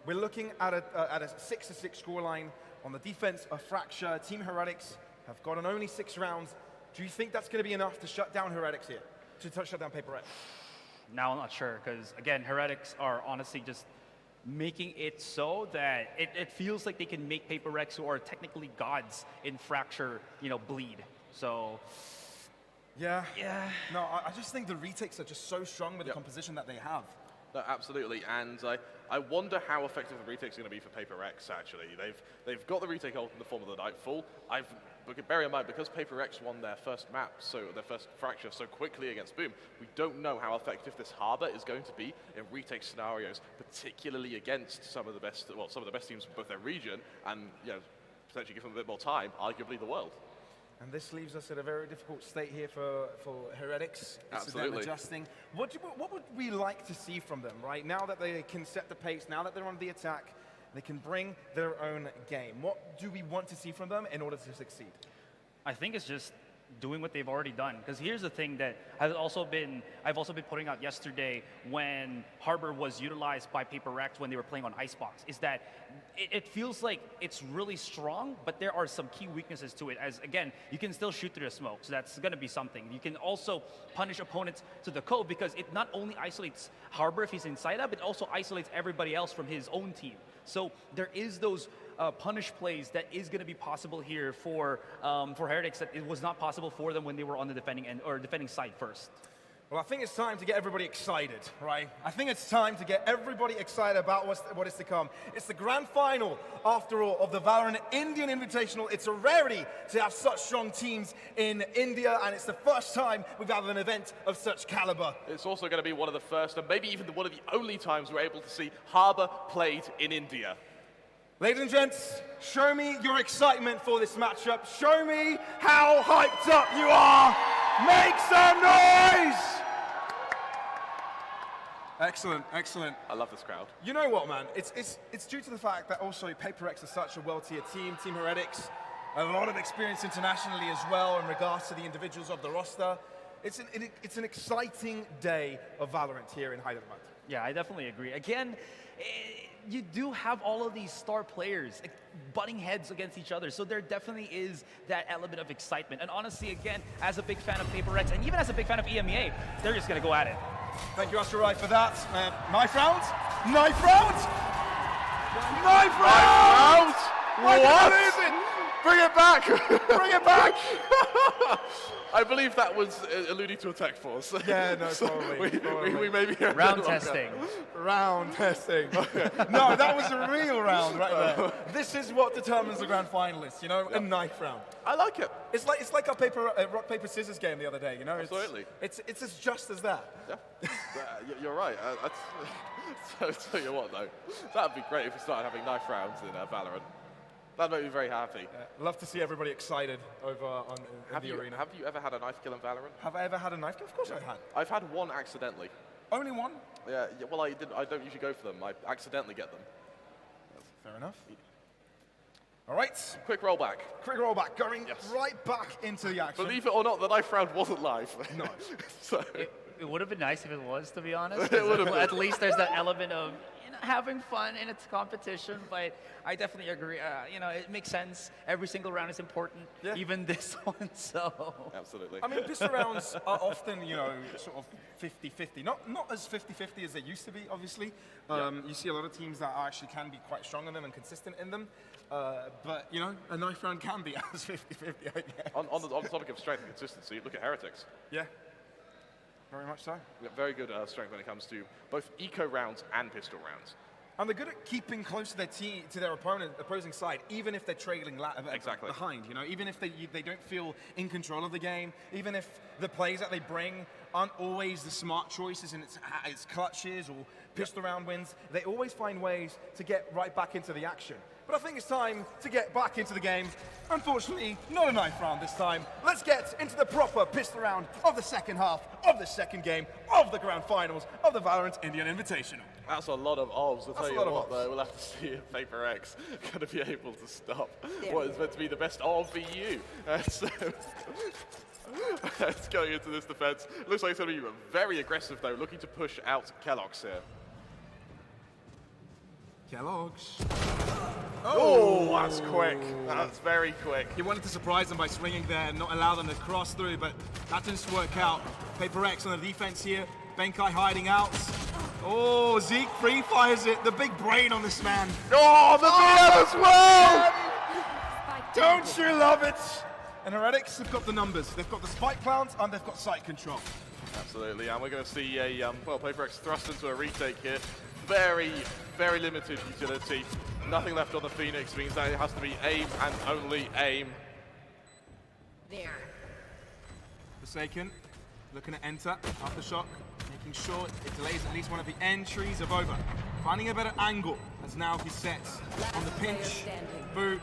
[SPEAKER 3] We're looking at a 6-6 scoreline. On the defense of Fracture, Team Heretics have gotten only 6 rounds. Do you think that's going to be enough to shut down Heretics here? To shut down Paper X?
[SPEAKER 1] Now I'm not sure, because again, Heretics are honestly just making it so that it feels like they can make PaperX, who are technically gods in Fracture, bleed. So,
[SPEAKER 3] Yeah.
[SPEAKER 1] yeah.
[SPEAKER 3] No, I just think the retakes are just so strong with the composition that they have.
[SPEAKER 2] No, absolutely, and I wonder how effective the retake's going to be for PaperX. Actually, they've got the retake ult in the form of the Nightfall. But bear in mind, because PaperX won their first map, so their first Fracture so quickly against Boom, we don't know how effective this Harbor is going to be in retake scenarios, particularly against some of the best teams from both their region, and potentially give them a bit more time, arguably the world.
[SPEAKER 3] And this leaves us at a very difficult state here for Heretics. It's them
[SPEAKER 2] Absolutely.
[SPEAKER 3] adjusting. What would we like to see from them, right? Now that they can set the pace, now that they're on the attack, they can bring their own game. What do we want to see from them in order to succeed?
[SPEAKER 1] I think it's just doing what they've already done. Because here's the thing that I've also been putting out yesterday when Harbor was utilized by PaperX when they were playing on Icebox, is that it feels like it's really strong, but there are some key weaknesses to it. As again, you can still shoot through the smoke, so that's going to be something. You can also punish opponents to the cove, because it not only isolates Harbor if he's inside up, it also isolates everybody else from his own team. So there is those punish plays that is going to be possible here for Heretics that it was not possible for them when they were on the defending end or defending side first.
[SPEAKER 3] Well, I think it's time to get everybody excited, right? I think it's time to get everybody excited about what is to come. It's the grand final, after all, of the Valorant Indian Invitational. It's a rarity to have such strong teams in India, and it's the first time we've had an event of such caliber.
[SPEAKER 2] It's also going to be one of the first, and maybe even one of the only times we're able to see Harbor played in India.
[SPEAKER 3] Ladies and gents, show me your excitement for this matchup. Show me how hyped up you are. Make some noise! Excellent, excellent.
[SPEAKER 2] I love this crowd.
[SPEAKER 3] You know what, man? It's due to the fact that also PaperX is such a well-tiered team, Team Heretics, a lot of experience internationally as well in regards to the individuals of the roster. It's an exciting day of Valorant here in Hyderabad.
[SPEAKER 1] Yeah, I definitely agree. Again, you do have all of these star players butting heads against each other, so there definitely is that element of excitement. And honestly, again, as a big fan of PaperX, and even as a big fan of EMEA, they're just going to go at it.
[SPEAKER 3] Thank you, Asherai, for that. Knife round? Knife round? Knife round!
[SPEAKER 2] What?
[SPEAKER 3] I can't believe it!
[SPEAKER 2] Bring it back!
[SPEAKER 3] Bring it back!
[SPEAKER 2] I believe that was alluding to Attack Force.
[SPEAKER 3] Yeah, no, probably.
[SPEAKER 2] we may be here a
[SPEAKER 1] Round
[SPEAKER 2] bit longer.
[SPEAKER 1] testing.
[SPEAKER 3] Round testing. No, that was a real round right there. This is what determines the grand finalists, a knife round.
[SPEAKER 2] I like it.
[SPEAKER 3] It's like our rock, paper, scissors game the other day,
[SPEAKER 2] Absolutely.
[SPEAKER 3] It's as just as that.
[SPEAKER 2] Yeah, you're right. So tell you what, though, that'd be great if we started having knife rounds in Valorant. That'd make me very happy.
[SPEAKER 3] Love to see everybody excited over in the arena.
[SPEAKER 2] Have you ever had a knife kill in Valorant?
[SPEAKER 3] Have I ever had a knife kill? Of course I had.
[SPEAKER 2] I've had one accidentally.
[SPEAKER 3] Only one?
[SPEAKER 2] Yeah, well, I don't usually go for them. I accidentally get them.
[SPEAKER 3] Fair enough. All right.
[SPEAKER 2] Quick rollback.
[SPEAKER 3] Quick rollback, going
[SPEAKER 2] Yes.
[SPEAKER 3] right back into the action.
[SPEAKER 2] Believe it or not, the knife round wasn't live.
[SPEAKER 3] No.
[SPEAKER 2] So
[SPEAKER 1] It would have been nice if it was, to be honest.
[SPEAKER 2] It would have
[SPEAKER 1] At least there's that element of having fun in its competition. But I definitely agree. It makes sense. Every single round is important,
[SPEAKER 3] Yeah.
[SPEAKER 1] even this one. So
[SPEAKER 2] absolutely.
[SPEAKER 3] I mean, pistol rounds are often, sort of 50-50. Not as 50-50 as they used to be, obviously. You see a lot of teams that actually can be quite strong in them and consistent in them. But, a knife round can be as 50-50, I guess.
[SPEAKER 2] On the topic of strength and consistency, look at Heretics.
[SPEAKER 3] Yeah. Very much so.
[SPEAKER 2] We've got very good strength when it comes to both eco rounds and pistol rounds.
[SPEAKER 3] And they're good at keeping close to their opposing side, even if they're trailing
[SPEAKER 2] Exactly.
[SPEAKER 3] behind. Even if they don't feel in control of the game, even if the plays that they bring aren't always the smart choices and it's clutches or pistol round wins, they always find ways to get right back into the action. But I think it's time to get back into the game. Unfortunately, not a knife round this time. Let's get into the proper pistol round of the second half of the second game of the grand finals of the Valorant Indian Invitational.
[SPEAKER 2] That's a lot of obs. I'll
[SPEAKER 3] That's
[SPEAKER 2] tell
[SPEAKER 3] a
[SPEAKER 2] you
[SPEAKER 3] lot of
[SPEAKER 2] what,
[SPEAKER 3] obs.
[SPEAKER 2] though, we'll have to see if PaperX going to be able to stop what is meant to be the best RVU. So, it's going into this defense. Looks like it's going to be very aggressive, though, looking to push out Kellogg's here.
[SPEAKER 3] Kellogg's.
[SPEAKER 2] Oh, that's quick. That's very quick.
[SPEAKER 3] He wanted to surprise them by swinging there and not allow them to cross through, but that didn't work out. PaperX on the defense here, Benkai hiding out. Oh, Zeke free fires it. The big brain on this man.
[SPEAKER 2] Oh, the BM as well!
[SPEAKER 3] Don't you love it? And Heretics have got the numbers. They've got the spike clowns and they've got site control.
[SPEAKER 2] Absolutely, and we're going to see a, well, PaperX thrust into a retake here. Very, very limited utility. Nothing left on the Phoenix means that it has to be aim and only aim.
[SPEAKER 4] There.
[SPEAKER 3] Forsaken, looking to enter, aftershock, making sure it delays at least one of the entries of over. Finding a better angle as now he sets on the pinch. Boot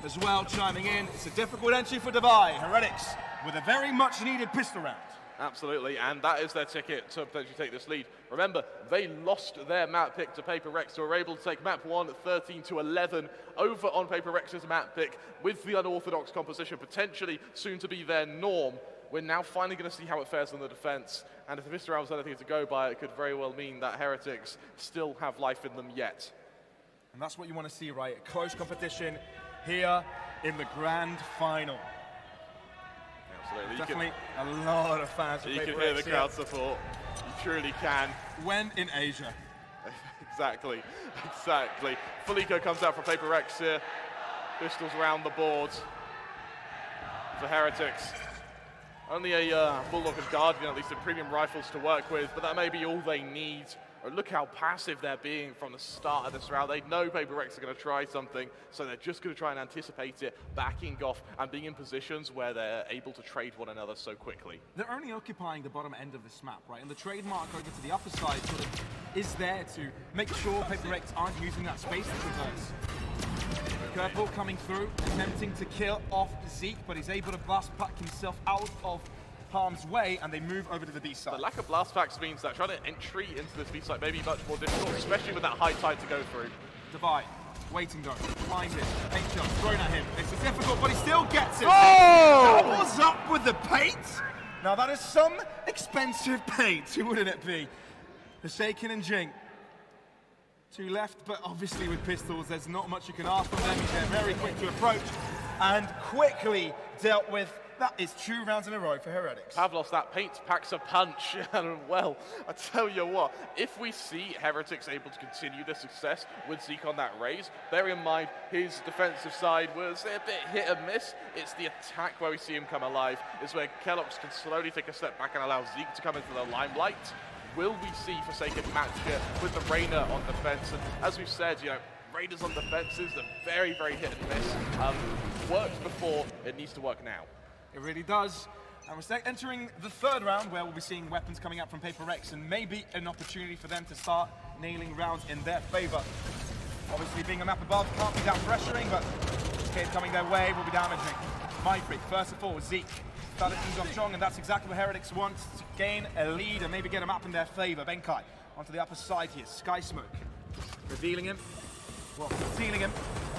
[SPEAKER 3] as well chiming in. It's a difficult entry for Divide. Heretics with a very much needed pistol round.
[SPEAKER 2] Absolutely, and that is their ticket to potentially take this lead. Remember, they lost their map pick to PaperX, so were able to take map 1 13-11 over on PaperX's map pick with the unorthodox composition potentially soon to be their norm. We're now finally going to see how it fares on the defense, and if the pistol round was anything to go by, it could very well mean that Heretics still have life in them yet.
[SPEAKER 3] And that's what you want to see, right? A close competition here in the grand final.
[SPEAKER 2] Absolutely.
[SPEAKER 3] Definitely a lot of fans.
[SPEAKER 2] You can hear the crowd support. You truly can.
[SPEAKER 3] When in Asia.
[SPEAKER 2] Exactly, exactly. Felico comes out from PaperX here. Pistols around the board for Heretics. Only a Bulldog and Guardian, at least in premium rifles to work with, but that may be all they need. Or look how passive they're being from the start of this round. They know PaperX are going to try something, so they're just going to try and anticipate it, backing off, and being in positions where they're able to trade one another so quickly.
[SPEAKER 3] They're only occupying the bottom end of this map, right? And the trademark over to the upper side sort of is there to make sure PaperX aren't using that space to traverse. Curveball coming through, attempting to kill off Zeke, but he's able to blast pack himself out of harm's way, and they move over to the B side.
[SPEAKER 2] The lack of blast packs means that trying to entry into this B side may be much more difficult, especially with that high tide to go through.
[SPEAKER 3] Divide, waiting though, finds it, paint shot thrown at him. It's difficult, but he still gets it.
[SPEAKER 2] Oh!
[SPEAKER 3] Doubles up with the paint. Now that is some expensive paint, who wouldn't it be? Forsaken and Jink. Two left, but obviously with pistols, there's not much you can ask from them. They're very quick to approach and quickly dealt with. That is 2 rounds in a row for Heretics.
[SPEAKER 2] Pavlos, that paint packs a punch, and well, I tell you what, if we see Heretics able to continue their success with Zeke on that raise, bear in mind his defensive side was a bit hit and miss. It's the attack where we see him come alive, is where Kellogg's can slowly take a step back and allow Zeke to come into the limelight. Will we see Forsaken match here with the Rainer on defense? And as we've said, you know, Raiders on defenses are very, very hit and miss. Worked before, it needs to work now.
[SPEAKER 3] It really does. And we're entering the 3rd round where we'll be seeing weapons coming out from PaperX and maybe an opportunity for them to start nailing rounds in their favor. Obviously being a map above can't be that pressuring, but escape coming their way will be damaging. Mindfreak, first of all, Zeke started things off strong, and that's exactly what Heretics wants, to gain a lead and maybe get a map in their favor. Benkai onto the upper side here, Sky Smoke. Revealing him, well, concealing him.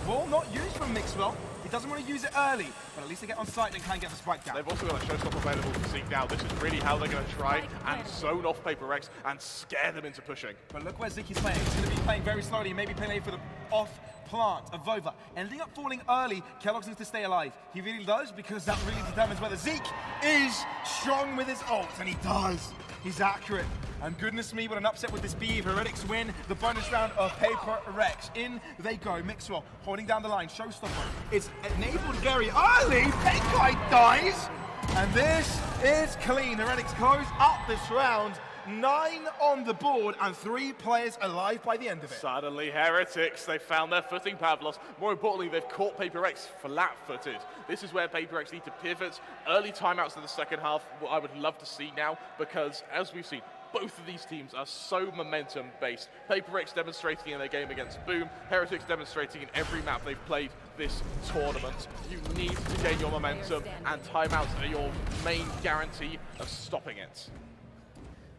[SPEAKER 3] Ball not used from Mixwell. He doesn't want to use it early, but at least they get on site and can get the spike down.
[SPEAKER 2] They've also got a showstop available for Zeke now. This is really how they're going to try and zone off PaperX and scare them into pushing.
[SPEAKER 3] But look where Zeke is playing. He's going to be playing very slowly, maybe playing for the off plant of Vova. Ending up falling early, Kellogg's needs to stay alive. He really does, because that really determines whether Zeke is strong with his ult, and he does. He's accurate. And goodness me, what an upset with this B. Heretics win the bonus round of PaperX. In they go. Mixwell holding down the line. Showstopper. It's enabled Gary early. Benkai dies. And this is clean. Heretics close up this round. 9 on the board and 3 players alive by the end of it.
[SPEAKER 2] Suddenly, Heretics, they found their footing, Pavlos. More importantly, they've caught PaperX flat-footed. This is where PaperX need to pivot. Early timeouts in the second half, what I would love to see now, because as we've seen, both of these teams are so momentum-based. PaperX demonstrating in their game against Boom, Heretics demonstrating in every map they've played this tournament. You need to gain your momentum, and timeouts are your main guarantee of stopping it.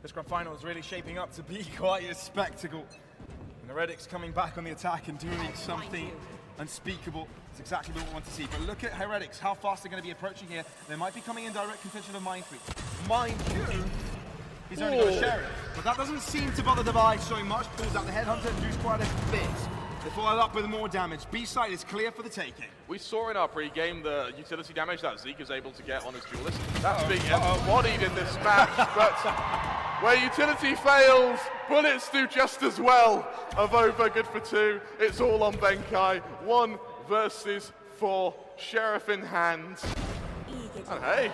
[SPEAKER 3] This grand final is really shaping up to be quite a spectacle. And the Heretics coming back on the attack and doing something unspeakable. It's exactly what we want to see. But look at Heretics, how fast they're going to be approaching here. They might be coming in direct contention of Mindfreak. Mind you, he's only got a sheriff. But that doesn't seem to bother Divide so much. Pulls out the Headhunter and does quite a bit. They follow up with more damage. B-side is clear for the taking.
[SPEAKER 2] We saw in our pre-game the utility damage that Zeke is able to get on his duelist. That's being embodied in this match, but Where utility fails, bullets do just as well. Avova good for 2. It's all on Benkai. 1 versus 4. Sheriff in hand. And hey,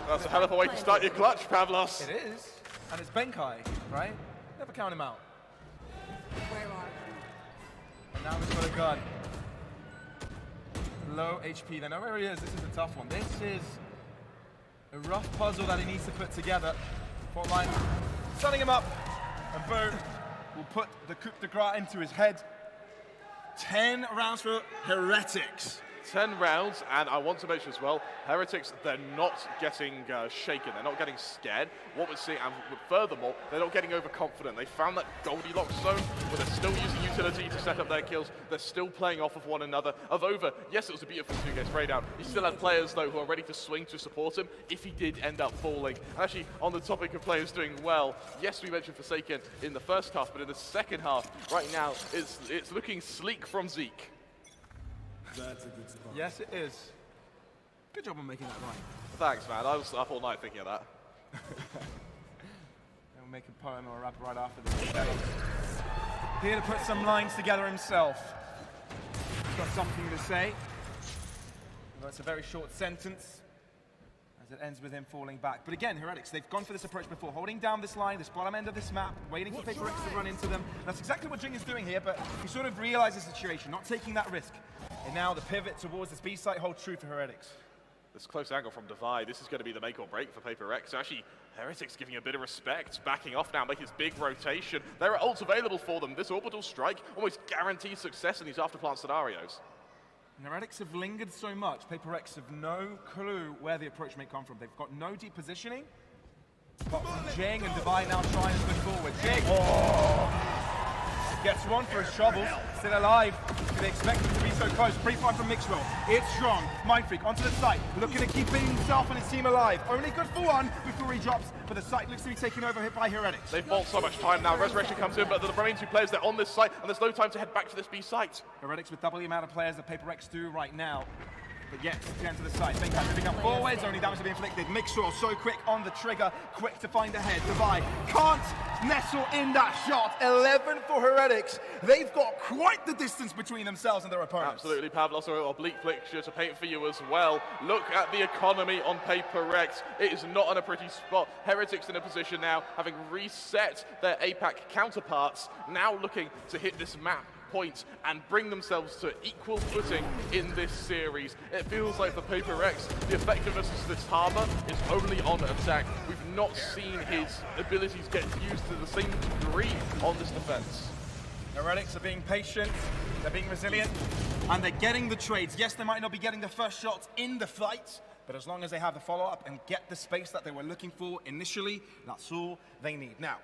[SPEAKER 2] that's a hell of a way to start your clutch, Pavlos.
[SPEAKER 3] It is, and it's Benkai, right? Never count him out.
[SPEAKER 4] Where are you?
[SPEAKER 3] And now he's got a gun. Low HP. They know where he is. This is a tough one. This is a rough puzzle that he needs to put together. Fault line, setting him up, and boom, will put the coup de grace into his head. 10 rounds for Heretics.
[SPEAKER 2] 10 rounds, and I want to mention as well, Heretics, they're not getting shaken, they're not getting scared. What we're seeing, and furthermore, they're not getting overconfident. They found that Goldilocks zone, where they're still using utility to set up their kills. They're still playing off of one another. Avova, yes, it was a beautiful 2-game spray down. He still had players, though, who are ready to swing to support him if he did end up falling. And actually, on the topic of players doing well, yes, we mentioned Forsaken in the first half, but in the second half, right now, it's looking sleek from Zeke.
[SPEAKER 5] That's a good spot.
[SPEAKER 3] Yes, it is. Good job on making that right.
[SPEAKER 2] Thanks, man. I was up all night thinking of that.
[SPEAKER 3] He'll make a poem or a rap right after this. Here to put some lines together himself. He's got something to say. Well, it's a very short sentence, as it ends with him falling back. But again, Heretics, they've gone for this approach before, holding down this line, this bottom end of this map, waiting for PRX to run into them. That's exactly what Jing is doing here, but he sort of realizes the situation, not taking that risk. And now the pivot towards this B site holds true for Heretics.
[SPEAKER 2] This close angle from Divide, this is going to be the make or break for PRX. Actually, Heretics giving a bit of respect, backing off now, making his big rotation. There are ults available for them. This orbital strike almost guarantees success in these afterplant scenarios.
[SPEAKER 3] And Heretics have lingered so much, PRX have no clue where the approach may come from. They've got no deep positioning. But Jing and Divide now trying to push forward. Jing! Gets one for his trouble, still alive. Do they expect him to be so close? Pre-fight from Mixwell. It's strong. Mindfreak onto the site, looking to keep himself and his team alive. Only good for one before he drops, but the site looks to be taken over by Heretics.
[SPEAKER 2] They've bought so much time now. Resurrection comes in, but the remaining 2 players, they're on this site, and there's no time to head back to this B site.
[SPEAKER 3] Heretics with double the amount of players that PRX do right now. But yes, again to the side. Benkai moving up forwards, only damage to be inflicted. Mixwell so quick on the trigger, quick to find ahead. Divide can't nestle in that shot. 11 for Heretics. They've got quite the distance between themselves and their opponents.
[SPEAKER 2] Absolutely, Pavlos, an oblique picture to paint for you as well. Look at the economy on PRX. It is not on a pretty spot. Heretics in a position now, having reset their APAC counterparts, now looking to hit this map point and bring themselves to equal footing in this series. It feels like for PRX, the effectiveness of this harbor is only on attack. We've not seen his abilities get used to the same degree on this defense.
[SPEAKER 3] Heretics are being patient, they're being resilient, and they're getting the trades. Yes, they might not be getting the first shots in the fight, but as long as they have the follow-up and get the space that they were looking for initially, that's all they need. Now,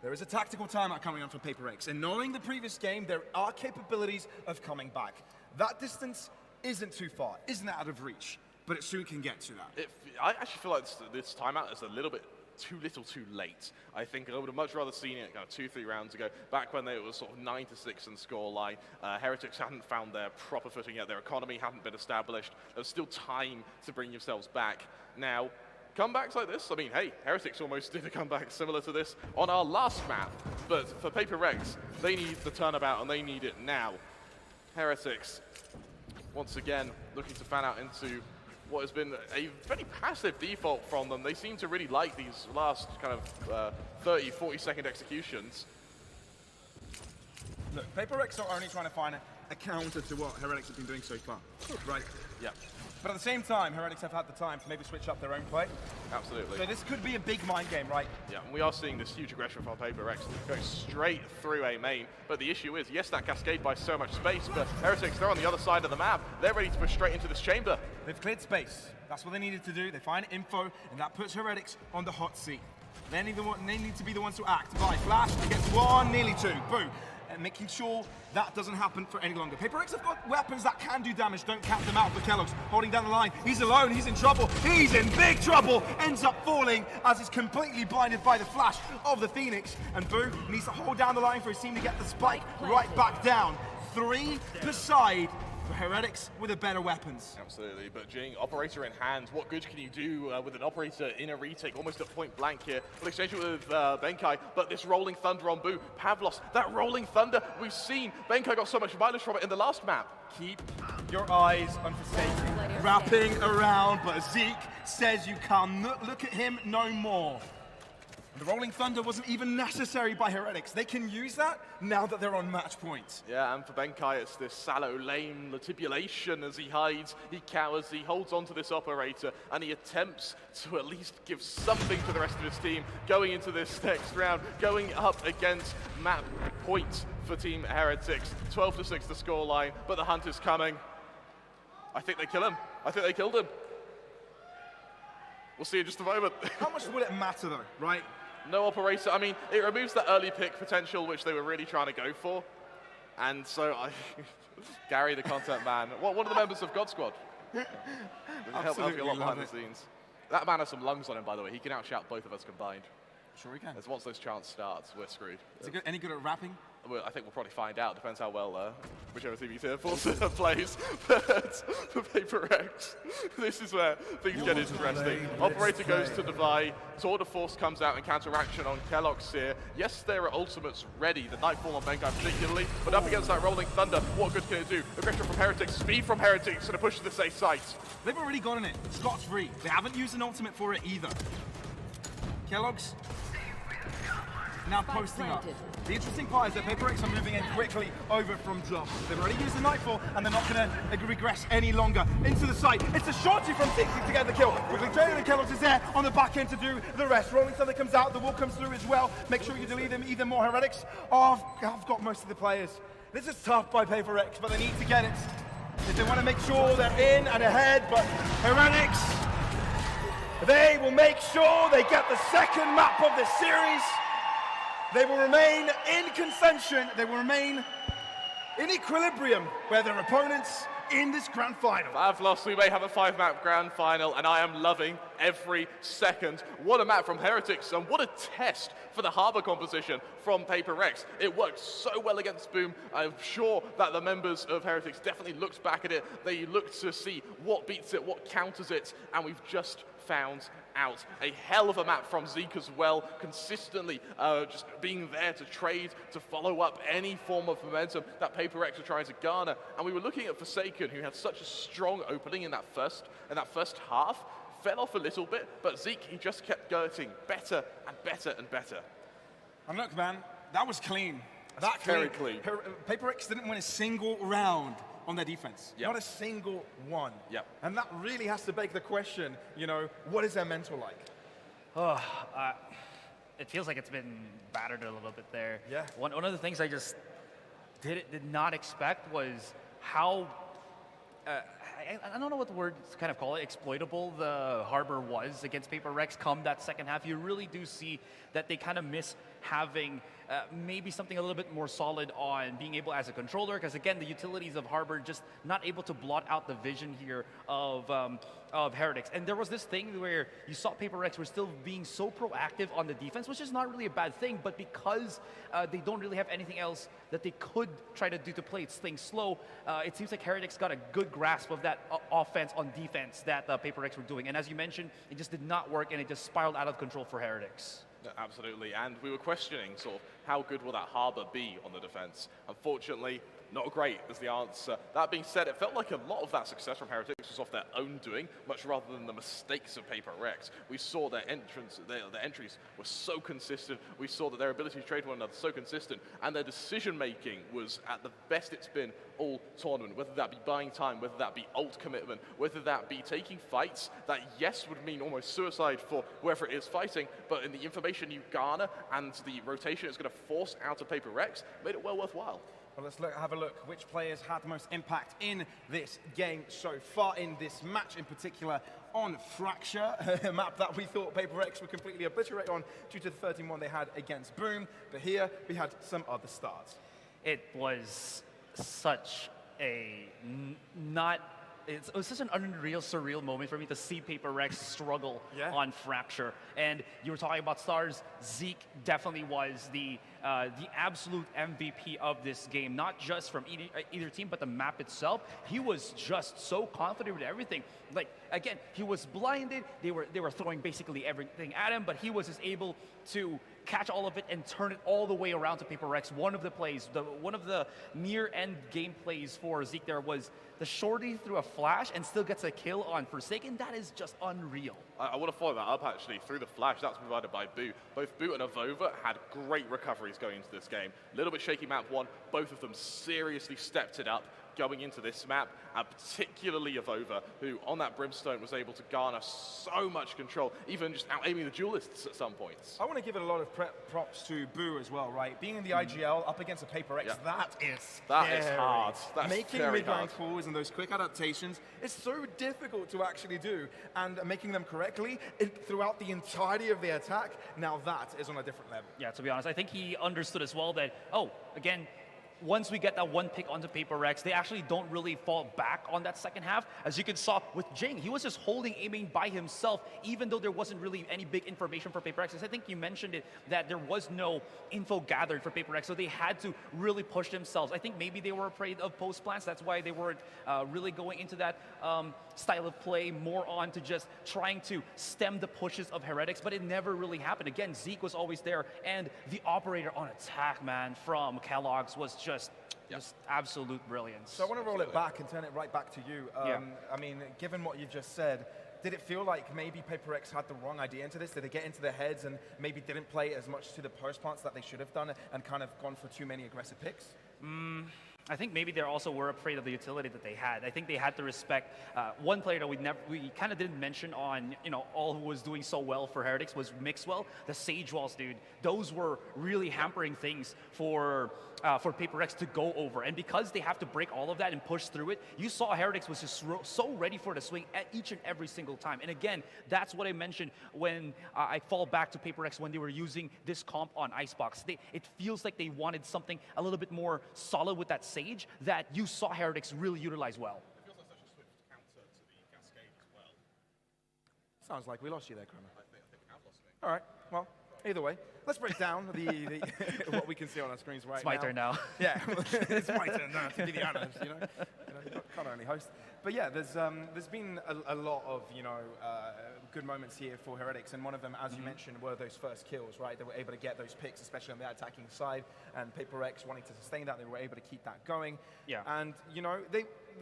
[SPEAKER 3] there is a tactical timeout coming on from PRX, and knowing the previous game, there are capabilities of coming back. That distance isn't too far, isn't out of reach, but it soon can get to that.
[SPEAKER 2] I actually feel like this timeout is a little bit too little too late. I think I would have much rather seen it 2-3 rounds ago, back when it was sort of 9-6 in scoreline. Heretics hadn't found their proper footing yet, their economy hadn't been established. There was still time to bring yourselves back. Now, comebacks like this, I mean, hey, Heretics almost did a comeback similar to this on our last map, but for PRX, they need the turnabout and they need it now. Heretics, once again, looking to fan out into what has been a very passive default from them. They seem to really like these last kind of 30, 40-second executions.
[SPEAKER 3] Look, PRX are only trying to find a counter to what Heretics have been doing so far. Right.
[SPEAKER 2] Yeah.
[SPEAKER 3] But at the same time, Heretics have had the time to maybe switch up their own play.
[SPEAKER 2] Absolutely.
[SPEAKER 3] So this could be a big mind game, right?
[SPEAKER 2] Yeah, and we are seeing this huge aggression from PRX going straight through A main. But the issue is, yes, that cascade buys so much space, but Heretics, they're on the other side of the map. They're ready to push straight into this chamber.
[SPEAKER 3] They've cleared space. That's what they needed to do. They find info, and that puts Heretics on the hot seat. They need to be the ones to act. By flash, he gets one, nearly two. Boom. And making sure that doesn't happen for any longer. PRX have got weapons that can do damage. Don't count them out for Kellogg's. Holding down the line. He's alone. He's in trouble. He's in big trouble. Ends up falling as he's completely blinded by the flash of the Phoenix. And Boo needs to hold down the line for his team to get the spike right back down. 3 per side. but Heretics with the better weapons.
[SPEAKER 2] Absolutely, but Jing, operator in hand, what good can you do with an operator in a retake, almost at point blank here? We'll exchange it with Benkai, but this rolling thunder on Boo, Pavlos, that rolling thunder, we've seen Benkai got so much mileage from it in the last map.
[SPEAKER 3] Keep your eyes on Forsaken, wrapping around, but Zeke says you can't look at him no more. The Rolling Thunder wasn't even necessary by Heretics. They can use that now that they're on match point.
[SPEAKER 2] Yeah, and for Benkai, it's this sallow, lame latibulation as he hides, he cowers, he holds on to this operator, and he attempts to at least give something to the rest of his team going into this next round, going up against map point for Team Heretics. 12-6 the scoreline, but the hunt is coming. I think they kill him. I think they killed him. We'll see in just a moment.
[SPEAKER 3] How much will it matter though, right?
[SPEAKER 2] No operator. I mean, it removes that early pick potential, which they were really trying to go for. And so, Gary, the content man, one of the members of God Squad. Help you a lot behind the scenes. That man has some lungs on him, by the way. He can outshout both of us combined.
[SPEAKER 3] Sure he can.
[SPEAKER 2] As once those chants start, we're screwed.
[SPEAKER 3] Is he any good at rapping?
[SPEAKER 2] Well, I think we'll probably find out. Depends how well whichever team he's here for plays. But for PRX, this is where things get interesting. Operator goes to Devi. Tour de Force comes out and counteraction on Kellogg's here. Yes, there are ultimates ready. The Nightfall on Benkai particularly. But up against that Rolling Thunder, what good can it do? Aggression from Heretics, speed from Heretics, and a push to the safe site.
[SPEAKER 3] They've already gotten it. Slots free. They haven't used an ultimate for it either. Kellogg's now posting up. The interesting part is that PRX are moving in quickly over from drop. They've already used the Nightfall, and they're not going to regress any longer. Into the site. It's a shorty from 60 to get the kill. Quickly trailing, and Kellogg's is there on the back end to do the rest. Rolling Thunder comes out, the wall comes through as well. Make sure you delete them even more. Heretics, I've got most of the players. This is tough by PRX, but they need to get it. If they want to make sure they're in and ahead, but Heretics, they will make sure they get the second map of the series. They will remain in contention. They will remain in equilibrium where their opponents in this grand final.
[SPEAKER 2] I've lost. We may have a 5-map grand final, and I am loving every second. What a map from Heretics, and what a test for the Harbor composition from PRX. It worked so well against Boom. I'm sure that the members of Heretics definitely looked back at it. They looked to see what beats it, what counters it, and we've just found out. A hell of a map from Zeke as well, consistently just being there to trade, to follow up any form of momentum that PRX were trying to garner. And we were looking at Forsaken, who had such a strong opening in that first half, fell off a little bit, but Zeke, he just kept getting better and better and better.
[SPEAKER 3] And look, man, that was clean.
[SPEAKER 2] That's very clean.
[SPEAKER 3] PRX didn't win a single round on their defense.
[SPEAKER 2] Yep.
[SPEAKER 3] Not a single one.
[SPEAKER 2] Yep.
[SPEAKER 3] And that really has to beg the question, you know, what is their mental like?
[SPEAKER 1] Oh, it feels like it's been battered a little bit there.
[SPEAKER 3] Yeah.
[SPEAKER 1] One of the things I just did not expect was how, I don't know what the word to kind of call it, exploitable the Harbor was against PRX come that second half. You really do see that they kind of miss having maybe something a little bit more solid on being able as a controller, because again, the utilities of Harbor just not able to blot out the vision here of Heretics. And there was this thing where you saw PRX were still being so proactive on the defense, which is not really a bad thing, but because they don't really have anything else that they could try to do to play things slow, it seems like Heretics got a good grasp of that offense on defense that PRX were doing. And as you mentioned, it just did not work, and it just spiraled out of control for Heretics.
[SPEAKER 2] Absolutely, and we were questioning sort of how good will that Harbor be on the defense. Unfortunately, not great is the answer. That being said, it felt like a lot of that success from Heretics was off their own doing, much rather than the mistakes of PRX. We saw their entries were so consistent. We saw that their ability to trade one another so consistent, and their decision making was at the best it's been all tournament. Whether that be buying time, whether that be ult commitment, whether that be taking fights that yes would mean almost suicide for whoever it is fighting, but in the information you garner and the rotation it's going to force out of PRX, made it well worthwhile.
[SPEAKER 3] Well, let's have a look. Which players had the most impact in this game so far, in this match in particular on Fracture, a map that we thought PRX would completely obliterate on due to the 13-1 they had against Boom. But here we had some other starts.
[SPEAKER 1] It was such a not it was such an unreal, surreal moment for me to see PaperX struggle
[SPEAKER 3] Yeah.
[SPEAKER 1] on Fracture. And you were talking about stars. Zeke definitely was the absolute MVP of this game, not just from either team, but the map itself. He was just so confident with everything. Like, again, he was blinded. They were throwing basically everything at him, but he was just able to catch all of it and turn it all the way around to PaperX. One of the plays, one of the near-end game plays for Zeke there was the shorty through a flash and still gets a kill on Forsaken. That is just unreal.
[SPEAKER 2] I want to follow that up actually through the flash that's provided by Boo. Both Boo and Avova had great recoveries going into this game. A little bit shaky map one, both of them seriously stepped it up going into this map, and particularly Avova, who on that Brimstone was able to garner so much control, even just out-aiming the duelists at some points.
[SPEAKER 3] I want to give it a lot of props to Boo as well, right? Being in the IGL up against a PaperX,
[SPEAKER 2] Yeah.
[SPEAKER 3] that is
[SPEAKER 2] That is
[SPEAKER 3] scary.
[SPEAKER 2] hard. That's
[SPEAKER 3] making
[SPEAKER 2] very
[SPEAKER 3] mid-range
[SPEAKER 2] hard.
[SPEAKER 3] calls and those quick adaptations is so difficult to actually do, and making them correctly throughout the entirety of the attack, now that is on a different level.
[SPEAKER 1] Yeah, to be honest, I think he understood as well that, again, once we get that one pick onto PaperX, they actually don't really fall back on that second half. As you can saw with Jing, he was just holding aiming by himself, even though there wasn't really any big information for PaperX. As I think you mentioned it, that there was no info gathered for PaperX, so they had to really push themselves. I think maybe they were afraid of post plants. That's why they weren't really going into that style of play, more on to just trying to stem the pushes of Heretics, but it never really happened. Again, Zeke was always there, and the operator on attack, man, from Kellogg's was just absolute brilliance.
[SPEAKER 3] So I want to roll it back and turn it right back to you. I mean, given what you've just said, did it feel like maybe PaperX had the wrong idea into this? Did they get into their heads and maybe didn't play as much to the post plants that they should have done and kind of gone for too many aggressive picks?
[SPEAKER 1] I think maybe they also were afraid of the utility that they had. I think they had to respect one player that we kind of didn't mention on, all who was doing so well for Heretics was Mixwell, the Sage Walls, dude. Those were really hampering things for PaperX to go over. And because they have to break all of that and push through it, you saw Heretics was just so ready for the swing at each and every single time. And again, that's what I mentioned when I fall back to PaperX when they were using this comp on Icebox. It feels like they wanted something a little bit more solid with that Sage that you saw Heretics really utilize well.
[SPEAKER 2] It feels like such a swift counter to the Cascade as well.
[SPEAKER 3] Sounds like we lost you there, Kramer.
[SPEAKER 2] I think I have lost me.
[SPEAKER 3] All right, well, either way, let's break down the what we can see on our screens right now.
[SPEAKER 1] It's my turn now.
[SPEAKER 3] Yeah, it's my turn now to be the honors, you can't only host. But yeah, there's been a lot of, good moments here for Heretics, and one of them, as you mentioned, were those first kills, right? They were able to get those picks, especially on the attacking side, and PaperX wanting to sustain that, they were able to keep that going.
[SPEAKER 1] Yeah.
[SPEAKER 3] And,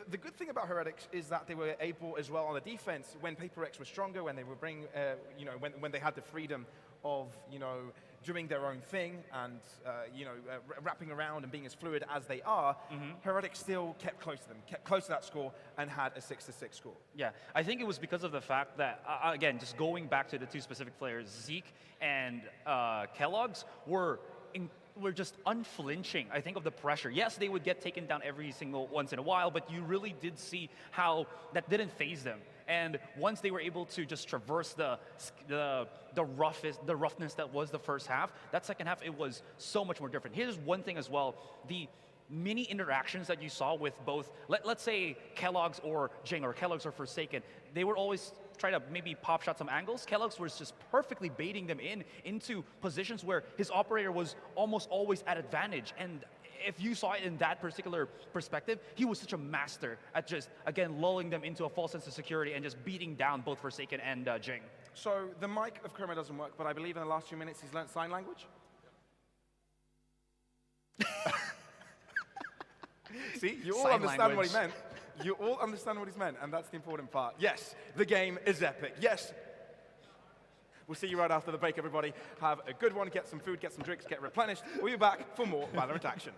[SPEAKER 3] the good thing about Heretics is that they were able as well on the defense, when PaperX was stronger, when they were when they had the freedom of, doing their own thing and, wrapping around and being as fluid as they are, Heretics still kept close to them, kept close to that score, and had a 6-6 score.
[SPEAKER 1] Yeah, I think it was because of the fact that, again, just going back to the two specific players, Zeke and Kellogg's were just unflinching, I think, of the pressure. Yes, they would get taken down every single once in a while, but you really did see how that didn't faze them. And once they were able to just traverse the roughness that was the first half, that second half, it was so much more different. Here's one thing as well, the mini interactions that you saw with both, let's say Kellogg's or Jing, or Kellogg's or Forsaken, they were always trying to maybe pop shot some angles. Kellogg's was just perfectly baiting them into positions where his operator was almost always at advantage. And if you saw it in that particular perspective, he was such a master at just, again, lulling them into a false sense of security and just beating down both Forsaken and Jing.
[SPEAKER 3] So the mic of Kramer doesn't work, but I believe in the last few minutes he's learned sign language? See, you all
[SPEAKER 1] Sign
[SPEAKER 3] understand what he
[SPEAKER 1] language.
[SPEAKER 3] meant. You all understand what he's meant, and that's the important part. Yes, the game is epic. Yes. We'll see you right after the break, everybody. Have a good one, get some food, get some drinks, get replenished. We'll be back for more Valorant action.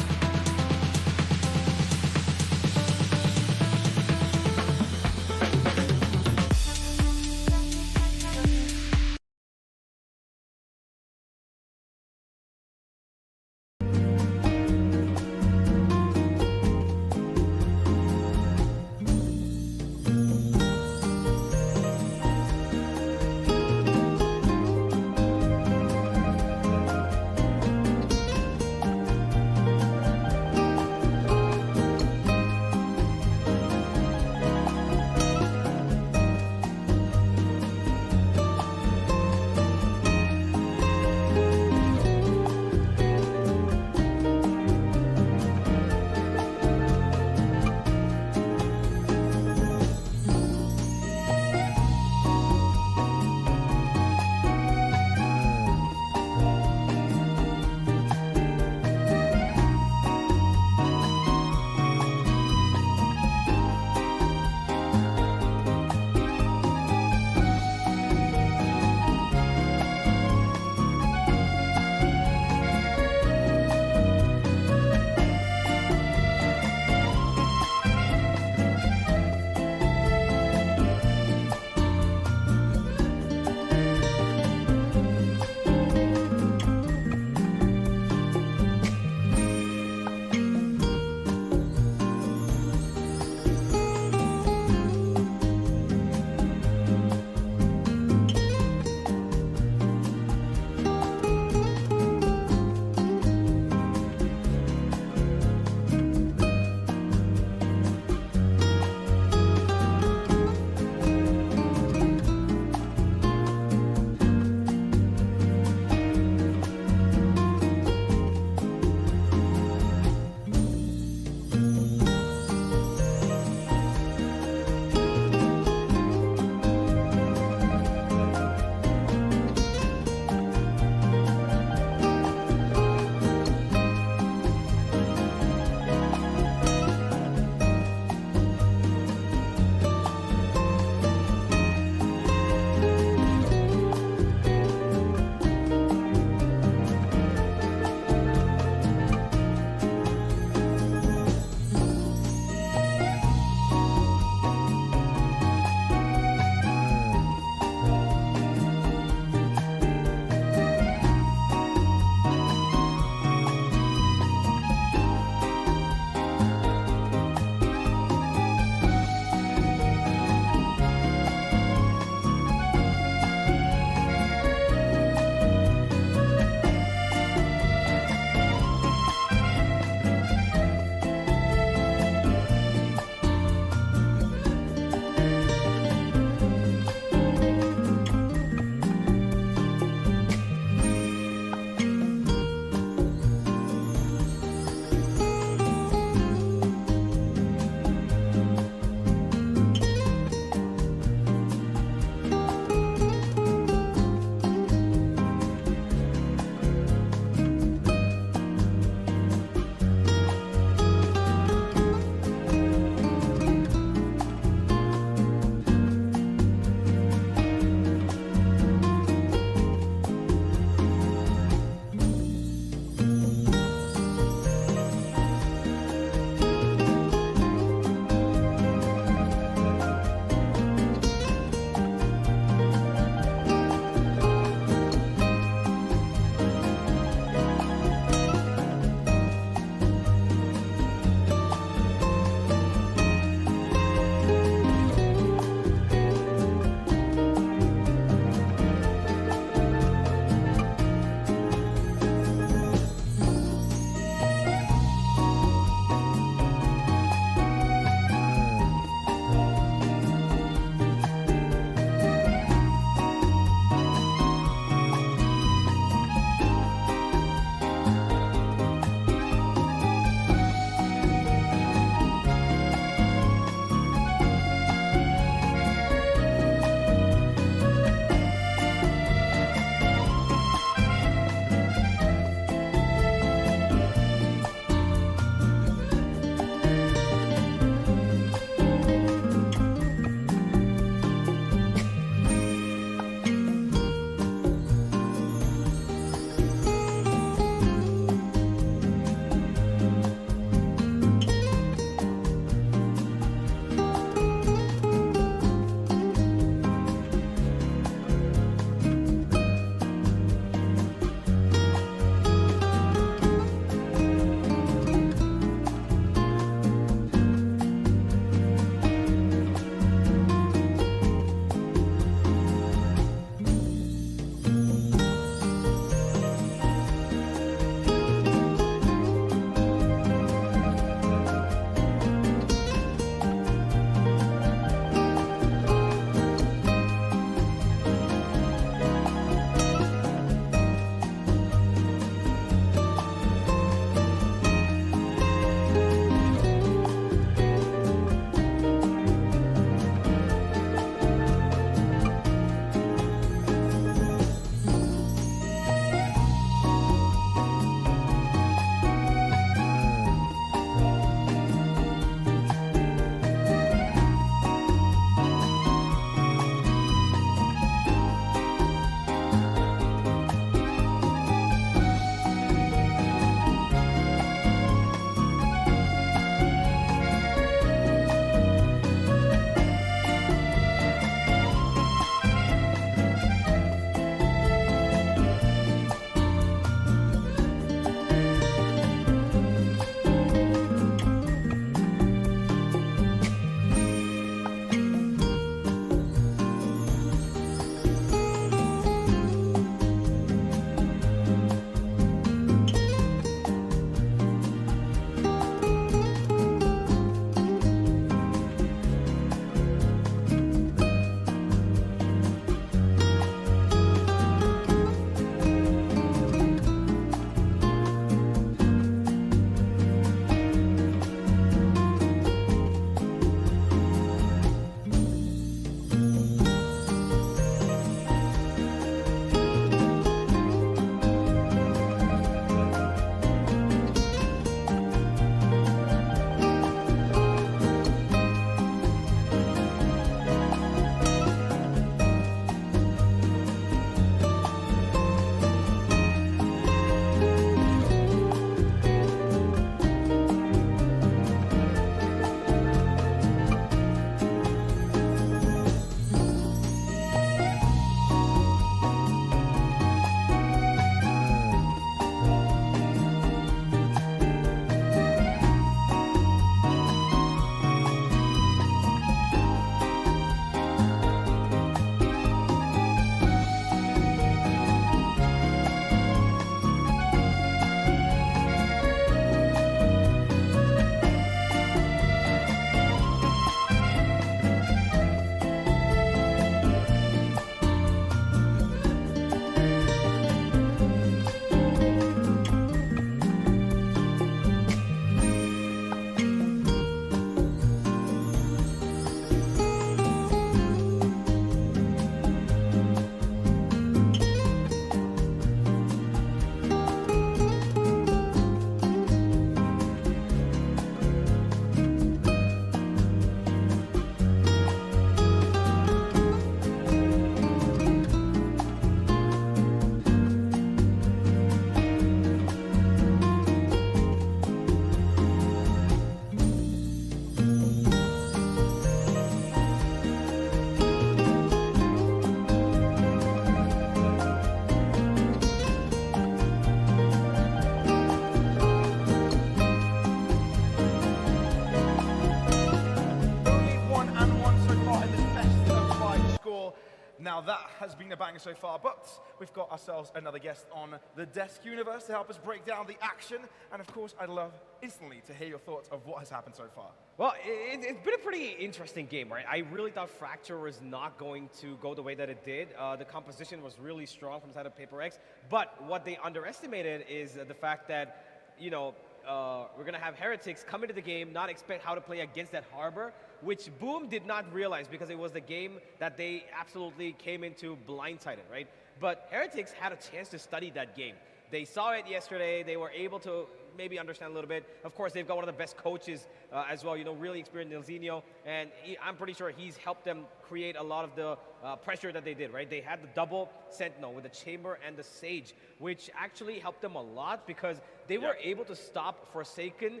[SPEAKER 3] Now that has been a banger so far, but we've got ourselves another guest on the Desk Universe to help us break down the action. And of course, I'd love instantly to hear your thoughts of what has happened so far.
[SPEAKER 6] Well, it's been a pretty interesting game, right? I really thought Fracture was not going to go the way that it did. The composition was really strong from the side of PaperX, but what they underestimated is the fact that, you know, we're going to have Heretics come into the game, not expect how to play against that Harbor, which Boom did not realize because it was the game that they absolutely came into blindsided, right? But Heretics had a chance to study that game. They saw it yesterday. They were able to maybe understand a little bit. Of course, they've got one of the best coaches as well, you know, really experienced Nilzinho, and I'm pretty sure he's helped them create a lot of the pressure that they did, right? They had the double Sentinel with the Chamber and the Sage, which actually helped them a lot because they were able to stop Forsaken,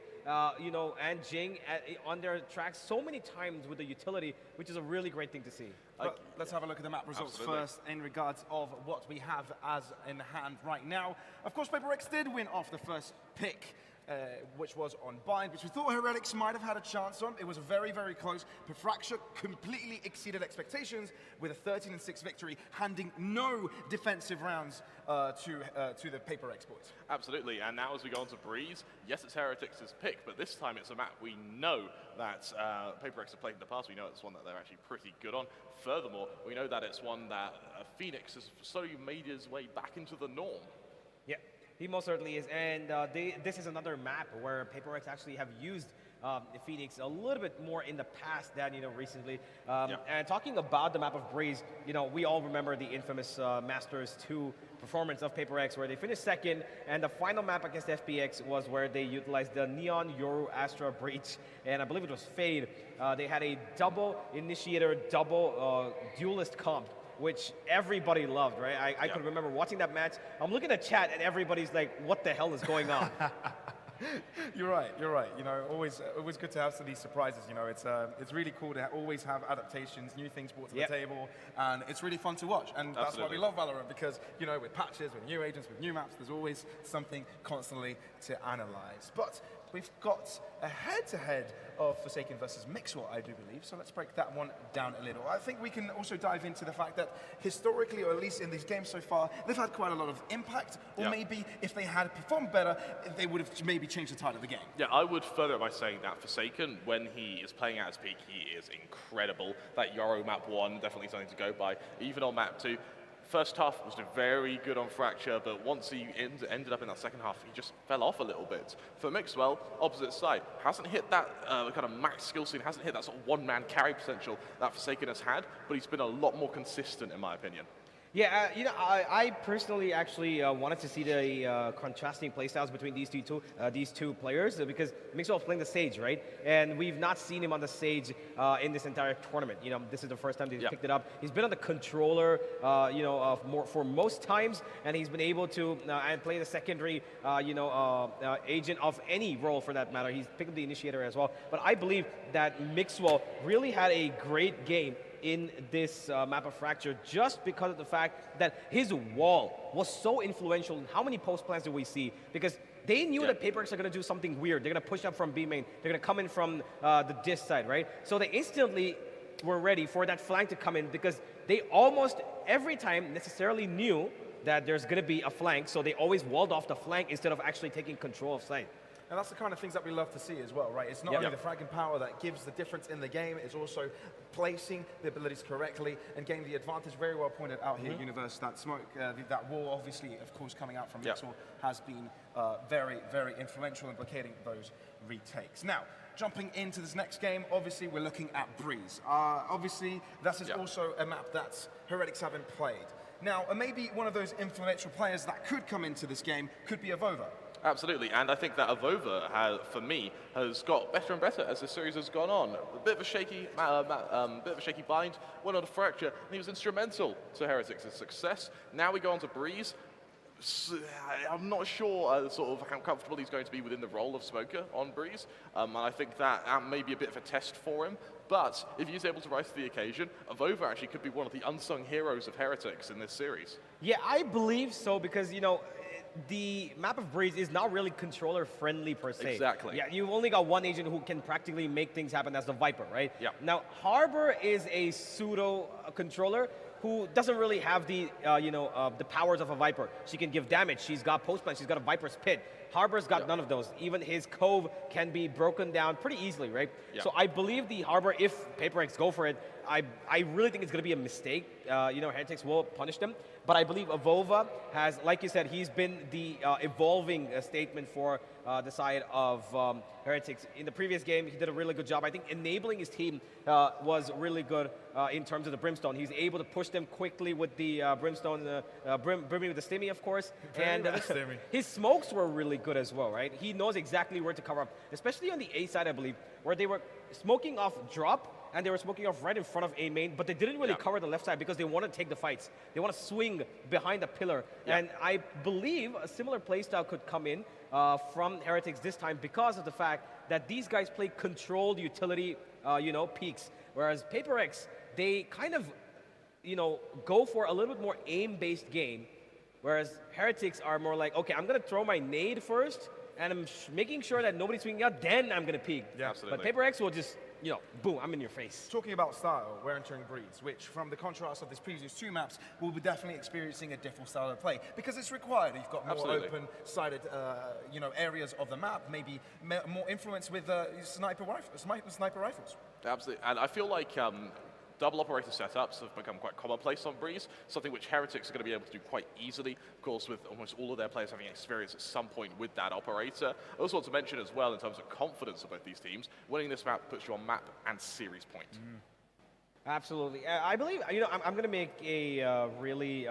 [SPEAKER 6] you know, and Jing on their tracks so many times with the utility, which is a really great thing to see.
[SPEAKER 3] But let's have a look at the map results first in regards of what we have as in hand right now. Of course, PaperX did win off the first pick, which was on Bind, which we thought Heretics might have had a chance on. It was very, very close, but Fracture completely exceeded expectations with a 13-6 victory, handing no defensive rounds to the PaperX boys.
[SPEAKER 2] Absolutely, and now as we go on to Breeze, yes, it's Heretics' pick, but this time it's a map we know that PaperX have played in the past. We know it's one that they're actually pretty good on. Furthermore, we know that it's one that Phoenix has slowly made his way back into the norm.
[SPEAKER 6] Yeah, he most certainly is, and this is another map where PaperX actually have used Phoenix a little bit more in the past than, you know, recently. And talking about the map of Breeze, you know, we all remember the infamous Masters 2 performance of PaperX where they finished second, and the final map against FPX was where they utilized the Neon Yoru Astra Breach, and I believe it was Fade. They had a double Initiator, double Duelist comp, which everybody loved, right? I could remember watching that match. I'm looking at chat and everybody's like, what the hell is going on?
[SPEAKER 3] You're right. You know, always good to have some of these surprises. You know, it's really cool to always have adaptations, new things brought to the table, and it's really fun to watch. And that's why we love Valorant, because, you know, with patches, with new agents, with new maps, there's always something constantly to analyze. But we've got a head-to-head of Forsaken versus Mixwell, I do believe, so let's break that one down a little. I think we can also dive into the fact that historically, or at least in these games so far, they've had quite a lot of impact, or maybe if they had performed better, they would have maybe changed the tide of the game.
[SPEAKER 2] Yeah, I would further it by saying that Forsaken, when he is playing at his peak, he is incredible. That Yoru map 1, definitely something to go by. Even on map 2, first half was very good on Fracture, but once he ended up in that second half, he just fell off a little bit. For Mixwell, opposite side, hasn't hit that kind of max skill ceiling, hasn't hit that sort of one-man carry potential that Forsaken has had, but he's been a lot more consistent in my opinion.
[SPEAKER 6] Yeah, you know, I personally actually wanted to see the contrasting playstyles between these two players because Mixwell's playing the Sage, right? And we've not seen him on the Sage in this entire tournament. You know, this is the first time that he's picked it up. He's been on the controller, you know, for most times, and he's been able to and play the secondary, you know, agent of any role for that matter. He's picked up the Initiator as well. But I believe that Mixwell really had a great game in this map of Fracture just because of the fact that his wall was so influential. How many post plans do we see? Because they knew that PaperX are going to do something weird. They're going to push up from B main. They're going to come in from the disc side, right? So they instantly were ready for that flank to come in because they almost every time necessarily knew that there's going to be a flank, so they always walled off the flank instead of actually taking control of side.
[SPEAKER 3] And that's the kind of things that we love to see as well, right? It's not only the fragging power that gives the difference in the game, it's also placing the abilities correctly and getting the advantage. Very well pointed out here, Universe. That smoke, that wall, obviously, of course, coming out from Mixwell has been very, very influential in blockading those retakes. Now, jumping into this next game, obviously, we're looking at Breeze. Obviously, this is also a map that Heretics haven't played. Now, maybe one of those influential players that could come into this game could be Avova.
[SPEAKER 2] Absolutely, and I think that Avova, for me, has got better and better as the series has gone on. A bit of a shaky bind, went on to Fracture, and he was instrumental to Heretics' success. Now we go on to Breeze. I'm not sure sort of how comfortable he's going to be within the role of Smoker on Breeze, and I think that may be a bit of a test for him. But if he's able to rise to the occasion, Avova actually could be one of the unsung heroes of Heretics in this series.
[SPEAKER 6] Yeah, I believe so because, you know, the map of Breeze is not really controller friendly per se.
[SPEAKER 2] Exactly.
[SPEAKER 6] Yeah, you've only got one agent who can practically make things happen. That's the Viper, right?
[SPEAKER 2] Yeah.
[SPEAKER 6] Now, Harbor is a pseudo controller, who doesn't really have the, the powers of a Viper. She can give damage, she's got post-plant, she's got a Viper's Pit. Harbor's got none of those. Even his Cove can be broken down pretty easily, right?
[SPEAKER 2] Yeah.
[SPEAKER 6] So I believe the Harbor, if PaperX go for it, I really think it's going to be a mistake. Heretics will punish them. But I believe Avova has, like you said, he's been the evolving statement for the side of Heretics. In the previous game, he did a really good job. I think enabling his team was really good in terms of the Brimstone. He's able to push them quickly with the Brimstone, brimming with the Stimmy, of course. And his smokes were really good as well, right? He knows exactly where to cover up, especially on the A side, I believe, where they were smoking off drop, and they were smoking off right in front of A main, but they didn't really cover the left side because they want to take the fights. They want to swing behind the pillar. And I believe a similar playstyle could come in from Heretics this time because of the fact that these guys play controlled utility, peaks, whereas PaperX, they kind of, go for a little bit more aim-based game, whereas Heretics are more like, okay, I'm going to throw my nade first, and I'm making sure that nobody's swinging out, then I'm going to peek.
[SPEAKER 2] Yeah, absolutely.
[SPEAKER 6] But PaperX will just, boom, I'm in your face.
[SPEAKER 3] Talking about style, we're entering Breeze, which from the contrast of these previous two maps, we'll be definitely experiencing a different style of play because it's required. You've got more open-sided, areas of the map, maybe more influence with sniper rifles.
[SPEAKER 2] Absolutely, and I feel like double operator setups have become quite commonplace on Breeze, something which Heretics are going to be able to do quite easily, of course, with almost all of their players having experience at some point with that operator. I also want to mention as well, in terms of confidence of both these teams, winning this map puts you on map and series point.
[SPEAKER 6] Absolutely. I believe, I'm going to make a really,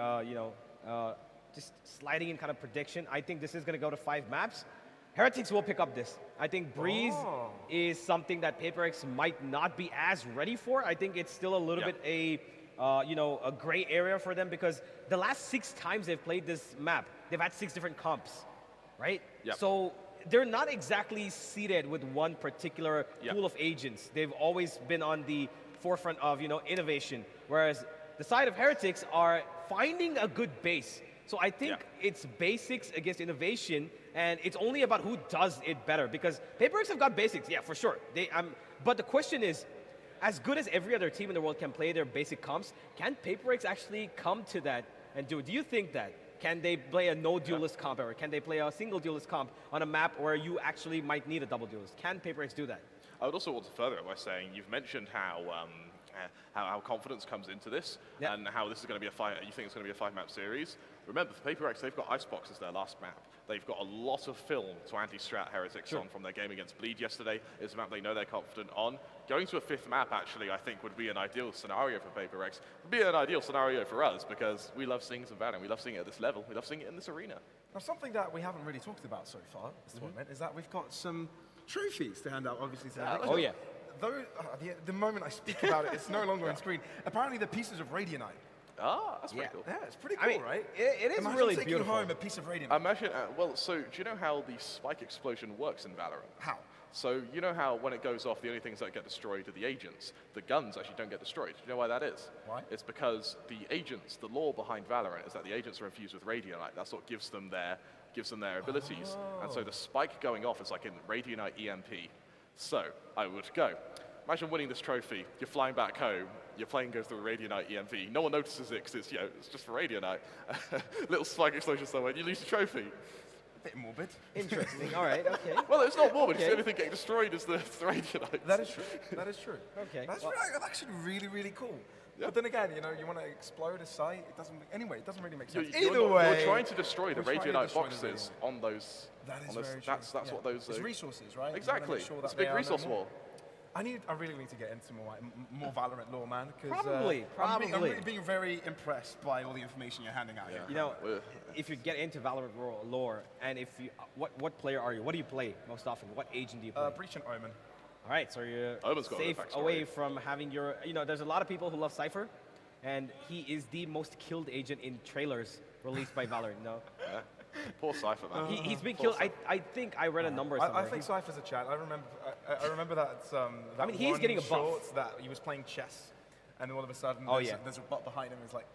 [SPEAKER 6] just sliding in kind of prediction. I think this is going to go to 5 maps. Heretics will pick up this. I think Breeze is something that PaperX might not be as ready for. I think it's still a little bit a gray area for them because the last 6 times they've played this map, they've had 6 different comps, right?
[SPEAKER 2] Yep.
[SPEAKER 6] So they're not exactly seated with one particular pool of agents. They've always been on the forefront of, innovation, whereas the side of Heretics are finding a good base. So I think it's basics against innovation, and it's only about who does it better. Because PaperX have got basics, yeah, for sure. But the question is, as good as every other team in the world can play their basic comps, can PaperX actually come to that and do it? Do you think that? Can they play a no duelist comp, or can they play a single duelist comp on a map where you actually might need a double duelist? Can PaperX do that?
[SPEAKER 2] I would also want to further it by saying you've mentioned how confidence comes into this, and how this is going to be you think it's going to be a 5-map series. Remember, for PaperX, they've got Icebox as their last map. They've got a lot of film to anti-strat Heretics on from their game against Bleed yesterday. It's a map they know they're confident on. Going to a 5th map, actually, I think would be an ideal scenario for PaperX. It would be an ideal scenario for us, because we love seeing some Valorant. We love seeing it at this level. We love seeing it in this arena.
[SPEAKER 3] Now, something that we haven't really talked about so far this tournament is that we've got some trophies to hand out, obviously.
[SPEAKER 6] Oh, yeah.
[SPEAKER 3] Though, the moment I speak about it, it's no longer on screen. Apparently, the pieces of Radionite.
[SPEAKER 2] Ah, that's pretty cool.
[SPEAKER 3] Yeah, it's pretty cool, right?
[SPEAKER 6] It is
[SPEAKER 3] Imagine
[SPEAKER 6] really
[SPEAKER 3] taking
[SPEAKER 6] beautiful.
[SPEAKER 3] home a piece of Radionite.
[SPEAKER 2] Imagine, so do you know how the spike explosion works in Valorant?
[SPEAKER 3] How?
[SPEAKER 2] So you know how when it goes off, the only things that get destroyed are the agents. The guns actually don't get destroyed. Do you know why that is?
[SPEAKER 3] Why?
[SPEAKER 2] It's because the agents, the lore behind Valorant is that the agents are infused with Radionite. That's what gives them their abilities. And so the spike going off is like in Radionite EMP. So I would go. Imagine winning this trophy. You're flying back home. Your plane goes through a Radionite EMP. No one notices it because it's just for Radionite. Little spike explosion somewhere. You lose the trophy.
[SPEAKER 3] Bit morbid.
[SPEAKER 6] Interesting. All right. Okay.
[SPEAKER 2] Well, it's not morbid.
[SPEAKER 6] Okay.
[SPEAKER 2] It's the only thing getting destroyed is the Radionite.
[SPEAKER 3] That is true. That is true.
[SPEAKER 6] Okay.
[SPEAKER 3] That's actually really, really cool.
[SPEAKER 2] Yeah.
[SPEAKER 3] But then again, you want to explode a site. It doesn't. Anyway, it doesn't really make sense.
[SPEAKER 2] You're trying to destroy the
[SPEAKER 3] we're trying to
[SPEAKER 2] Radionite
[SPEAKER 3] destroy the
[SPEAKER 2] boxes on those.
[SPEAKER 3] That is
[SPEAKER 2] on those,
[SPEAKER 3] very true.
[SPEAKER 2] That's what those.
[SPEAKER 3] It's resources, right?
[SPEAKER 2] Exactly.
[SPEAKER 3] Sure
[SPEAKER 2] It's a
[SPEAKER 3] that
[SPEAKER 2] big
[SPEAKER 3] they are
[SPEAKER 2] resource
[SPEAKER 3] no more.
[SPEAKER 2] war.
[SPEAKER 3] I really need to get into more Valorant lore, man.
[SPEAKER 6] Probably.
[SPEAKER 3] I'm really being very impressed by all the information you're handing out here.
[SPEAKER 6] If you get into Valorant lore, and if you, what player are you? What do you play most often? What agent do you play?
[SPEAKER 3] Breach and Omen.
[SPEAKER 6] All right, so you're
[SPEAKER 2] Omen's got a
[SPEAKER 6] safe
[SPEAKER 2] backstory.
[SPEAKER 6] away from having your. There's a lot of people who love Cypher, and he is the most killed agent in trailers released by Valorant. No.
[SPEAKER 2] Yeah. Poor Cypher, man.
[SPEAKER 6] He's been killed. I think I read a number somewhere.
[SPEAKER 3] I think Cypher's a chat. I remember that.
[SPEAKER 6] He's
[SPEAKER 3] one
[SPEAKER 6] getting a buff.
[SPEAKER 3] short that he was playing chess, and then all of a sudden, there's a bot behind him. It's like,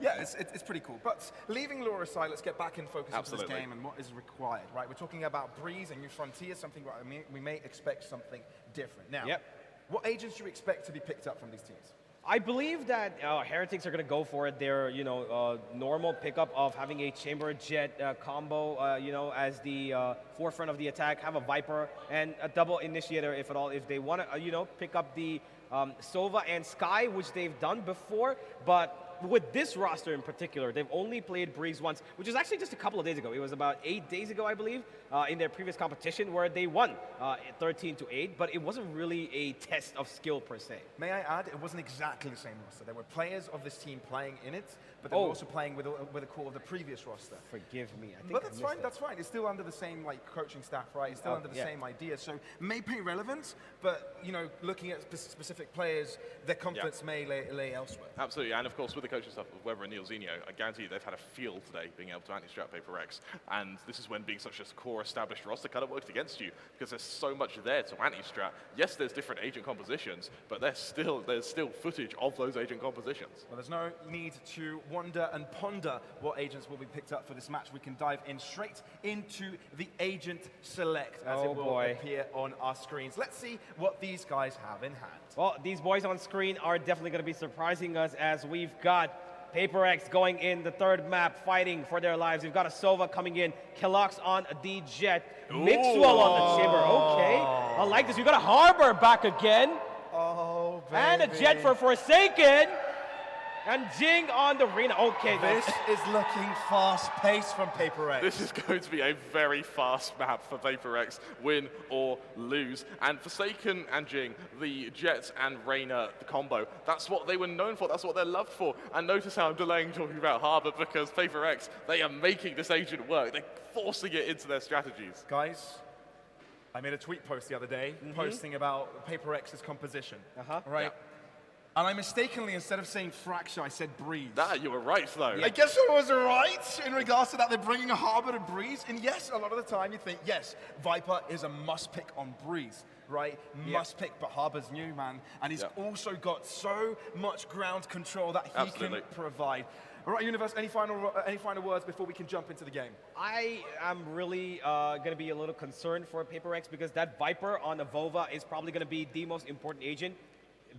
[SPEAKER 3] it's pretty cool. But leaving lore aside, let's get back in focus into this game and what is required. Right, we're talking about Breeze and New Frontier. Something we may expect something different. Now, what agents do you expect to be picked up from these teams?
[SPEAKER 6] I believe that Heretics are going to go for it. Their, normal pickup of having a Chamber Jet combo, as the forefront of the attack, have a Viper and a double Initiator, if at all, if they want to, pick up the Sova and Sky, which they've done before, but with this roster in particular, they've only played Breeze once, which is actually just a couple of days ago. It was about 8 days ago, I believe, in their previous competition where they won 13-8, but it wasn't really a test of skill per se.
[SPEAKER 3] May I add, it wasn't exactly the same roster. There were players of this team playing in it, but they were also playing with a core of the previous roster.
[SPEAKER 6] Forgive me. I think
[SPEAKER 3] But that's fine, that's fine. It's still under the same coaching staff, right? It's still under the same idea. So may pay relevance, but looking at specific players, their confidence may lay elsewhere.
[SPEAKER 2] Absolutely, and of course with the coaching staff of Weber and Neil Zinho, I guarantee you they've had a field today being able to anti-strat PaperX, and this is when being such a core established roster kind of worked against you, because there's so much there to anti-strat. Yes, there's different agent compositions, but there's still footage of those agent compositions.
[SPEAKER 3] Well, there's no need to wonder and ponder what agents will be picked up for this match. We can dive in straight into the agent select as it will appear on our screens. Let's see what these guys have in hand.
[SPEAKER 6] Well, these boys on screen are definitely going to be surprising us, as we've got PaperX going in the third map, fighting for their lives. We've got a Sova coming in, Kellogg's on the Jet, Mixwell on the Chamber. Okay, I like this. We've got a Harbor back again.
[SPEAKER 3] Oh, baby.
[SPEAKER 6] And a Jet for Forsaken. And Jing on the Rena. Okay,
[SPEAKER 3] this is looking fast-paced from PaperX.
[SPEAKER 2] This is going to be a very fast map for PaperX, win or lose. And Forsaken and Jing, the Jets and Reyna combo, that's what they were known for, that's what they're loved for. And notice how I'm delaying talking about Harbor, because PaperX, they are making this agent work. They're forcing it into their strategies.
[SPEAKER 3] Guys, I made a tweet post the other day posting about PaperX's composition, right?
[SPEAKER 2] Yeah.
[SPEAKER 3] And I mistakenly, instead of saying Fracture, I said Breeze.
[SPEAKER 2] You were right, though.
[SPEAKER 3] I guess I was right in regards to that. They're bringing a Harbor to Breeze. And yes, a lot of the time you think, yes, Viper is a must-pick on Breeze, right? Must-pick, but Harbor's new, man. And he's also got so much ground control that he can provide. All right, Universe, any final words before we can jump into the game?
[SPEAKER 6] I am really going to be a little concerned for PaperX, because that Viper on Avova is probably going to be the most important agent,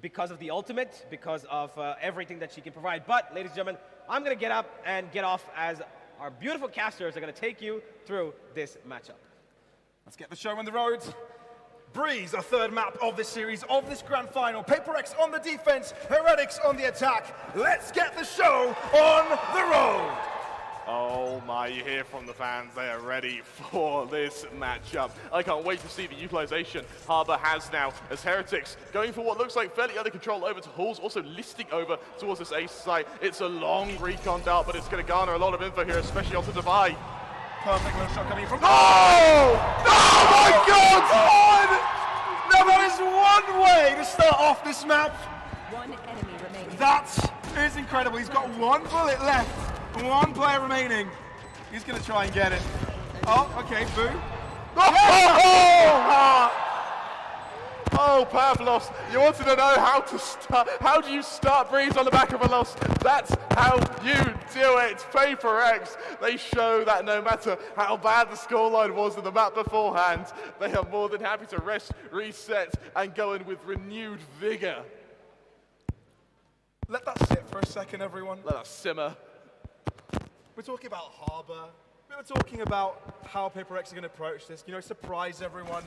[SPEAKER 6] because of the ultimate, because of everything that she can provide. But, ladies and gentlemen, I'm going to get up and get off, as our beautiful casters are going to take you through this matchup.
[SPEAKER 3] Let's get the show on the road. Breeze, our third map of this series, of this grand final. PaperX on the defense, Heretics on the attack. Let's get the show on the road.
[SPEAKER 2] Oh my, you hear from the fans, they are ready for this matchup. I can't wait to see the utilization Harbor has now, as Heretics going for what looks like fairly under control over to Halls, also listing over towards this ace site. It's a long recon dart, but it's going to garner a lot of info here, especially onto Divide.
[SPEAKER 3] Perfect little shot coming from...
[SPEAKER 2] Oh! Oh my God!
[SPEAKER 3] Now that is one way to start off this map.
[SPEAKER 4] One enemy remaining.
[SPEAKER 3] That is incredible. He's got one bullet left. One player remaining. He's going to try and get it. Oh, okay, boo.
[SPEAKER 2] Oh, Pavlos, you wanted to know how do you start Breeze on the back of a loss? That's how you do it. PaperX, they show that no matter how bad the scoreline was in the map beforehand, they are more than happy to rest, reset, and go in with renewed vigor.
[SPEAKER 3] Let that sit for a second, everyone.
[SPEAKER 2] Let us simmer.
[SPEAKER 3] We're talking about Harbor. We were talking about how PaperX are going to approach this, surprise everyone.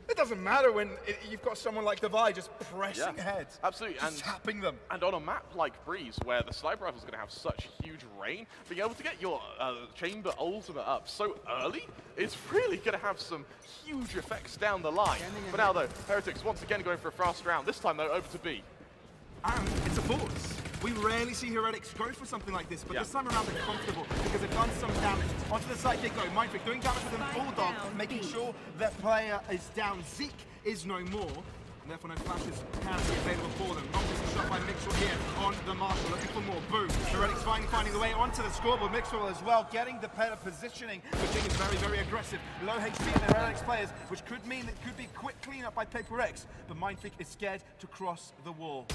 [SPEAKER 3] It doesn't matter when you've got someone like Divide just pressing ahead.
[SPEAKER 2] Absolutely.
[SPEAKER 3] Just tapping them.
[SPEAKER 2] And on a map like Breeze, where the sniper rifle is going to have such huge range, being able to get your chamber ultimate up so early is really going to have some huge effects down the line. For now, though, Heretics once again going for a fast round. This time, though, over to B.
[SPEAKER 3] And it's a force. We rarely see Heretics go for something like this, but this time around they're comfortable because they've done some damage. Onto the side they go. Mindfreak doing damage with a Bulldog, making sure their player is down. Zeke is no more, and therefore no flashes can be available for them. Not missing shot by Mixwell here on the Marshall, looking for more. Boom. Heretics finally finding the way onto the scoreboard. Mixwell as well, getting the better positioning. But Jing is very, very aggressive. Low HP in the Heretics players, which could mean it could be quick cleanup by PaperX, but Mindfreak is scared to cross the wall.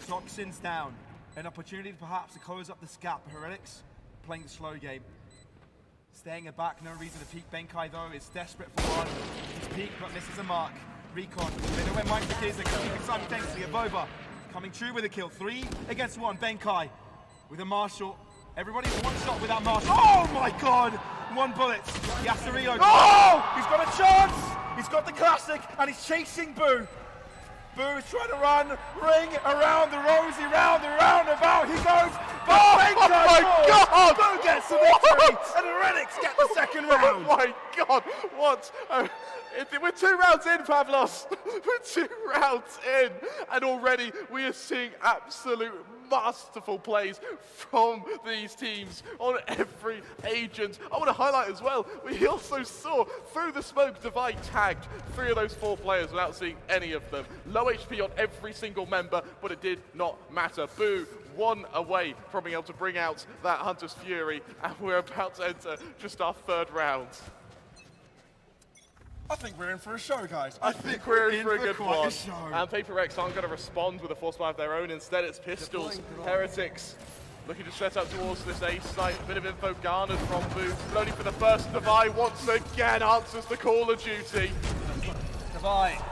[SPEAKER 3] Toxins down. An opportunity perhaps to close up this gap. Heretics playing the slow game. Staying back, no reason to peek. Benkai though is desperate for one. He's peeked but misses a mark. Recon, they know where Mindfreak is, they're going to keep it simultaneously. Avova coming true with a kill. 3 against 1. Benkai with a Marshall. Everybody one shot with that Marshall. Oh my god! 1 bullet. Yasurio. Oh! He's got a chance! He's got the classic, and he's chasing Boo. Boo is trying to run, ring around the rosy, round and roundabout. He goes.
[SPEAKER 2] Oh my god!
[SPEAKER 3] Boo gets the victory, and the Heretics get the second round.
[SPEAKER 2] Oh my god, what? We're 2 rounds in, Pavlos. We're 2 rounds in, and already we are seeing absolute masterful plays from these teams on every agent. I want to highlight as well, we also saw through the smoke Divide tagged 3 of those 4 players without seeing any of them. Low HP on every single member, but it did not matter. Boo, 1 away from being able to bring out that Hunter's Fury, and we're about to enter just our 3rd round.
[SPEAKER 3] I think we're in for a show, guys.
[SPEAKER 2] I think we're in for a good
[SPEAKER 3] quite
[SPEAKER 2] one.
[SPEAKER 3] a show.
[SPEAKER 2] And PRX aren't going to respond with a force fire of their own. Instead, it's Pistols. Heretics looking to set up towards this A site. A bit of info garnered from Boo, but only for the first. Divide once again answers the call of duty.
[SPEAKER 3] Divide.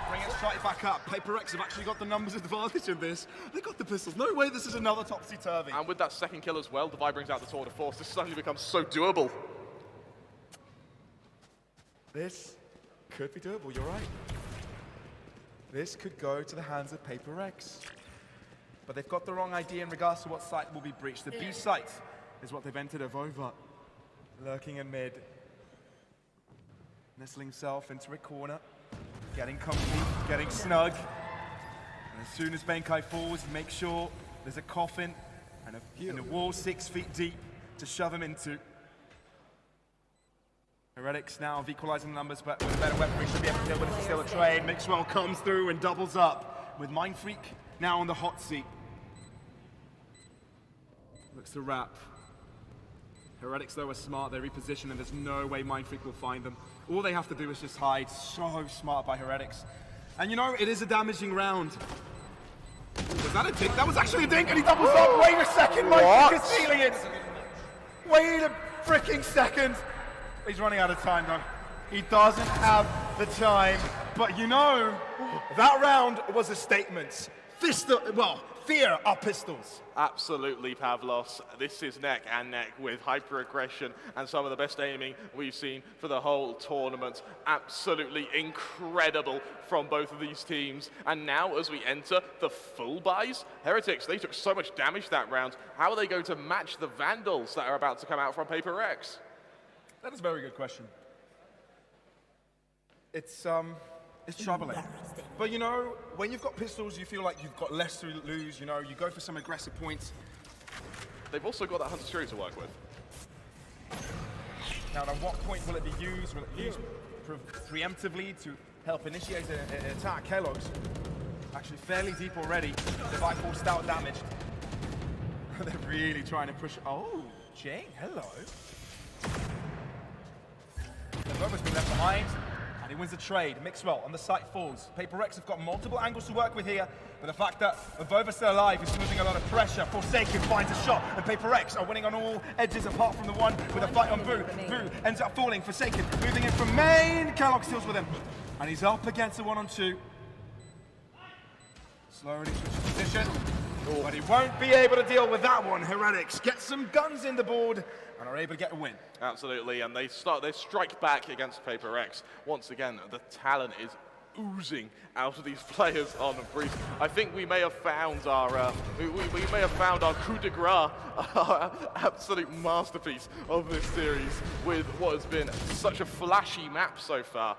[SPEAKER 3] Bring it straight back up. PRX have actually got the numbers advantage in this. They got the pistols. No way this is another topsy-turvy.
[SPEAKER 2] And with that second kill as well, Divide brings out the tour de force. This suddenly becomes so doable.
[SPEAKER 3] This could be doable, you're right. This could go to the hands of PRX. But they've got the wrong idea in regards to what site will be breached. The B site is what they've entered Avova. Lurking in mid. Nestling himself into a corner. Getting comfy, getting snug. And as soon as Benkai falls, he makes sure there's a coffin and a wall 6 feet deep to shove him into. Heretics now have equalizing numbers, but with a better weaponry should be able to deal with it. It's still a trade. Mixwell comes through and doubles up with Mind Freak now on the hot seat. Looks to wrap. Heretics though are smart, they reposition and there's no way Mind Freak will find them. All they have to do is just hide. So smart by Heretics. And you know, it is a damaging round. Was that a dink? That was actually a dink and he doubles up. Wait a second, Mind Freak is stealing it. Wait a freaking second. He's running out of time though. He doesn't have the time. But you know, that round was a statement. Fear our pistols.
[SPEAKER 2] Absolutely, Pavlos. This is neck and neck with hyper-aggression and some of the best aiming we've seen for the whole tournament. Absolutely incredible from both of these teams. And now as we enter the full buys, Heretics, they took so much damage that round. How are they going to match the Vandals that are about to come out from PRX?
[SPEAKER 3] That is a very good question. It's troubling. But you know, when you've got pistols, you feel like you've got less to lose, you know, you go for some aggressive points.
[SPEAKER 2] They've also got that Hunter's Fury to work with.
[SPEAKER 3] Now, at what point will it be used? Will it be used preemptively to help initiate an attack? Kellogg's actually fairly deep already. The by 4 stout damaged. They're really trying to push. Oh, Jane, hello. Rover's been left behind, and he wins the trade. Mixwell on the site falls. PRX have got multiple angles to work with here, but the fact that Vova's still alive is moving a lot of pressure. Forsaken finds a shot, and PRX are winning on all edges apart from the one with a fight on Boo. Boo ends up falling. Forsaken moving in from main. Kellogg steals with him, and he's up against a 1-on-2. Slowly switches position, but he won't be able to deal with that one. Heretics get some guns in the board and are able to get a win.
[SPEAKER 2] Absolutely, and they strike back against PRX. Once again, the talent is oozing out of these players on Breeze. I think we may have found our we may have found our coup de grace, our absolute masterpiece of this series with what has been such a flashy map so far.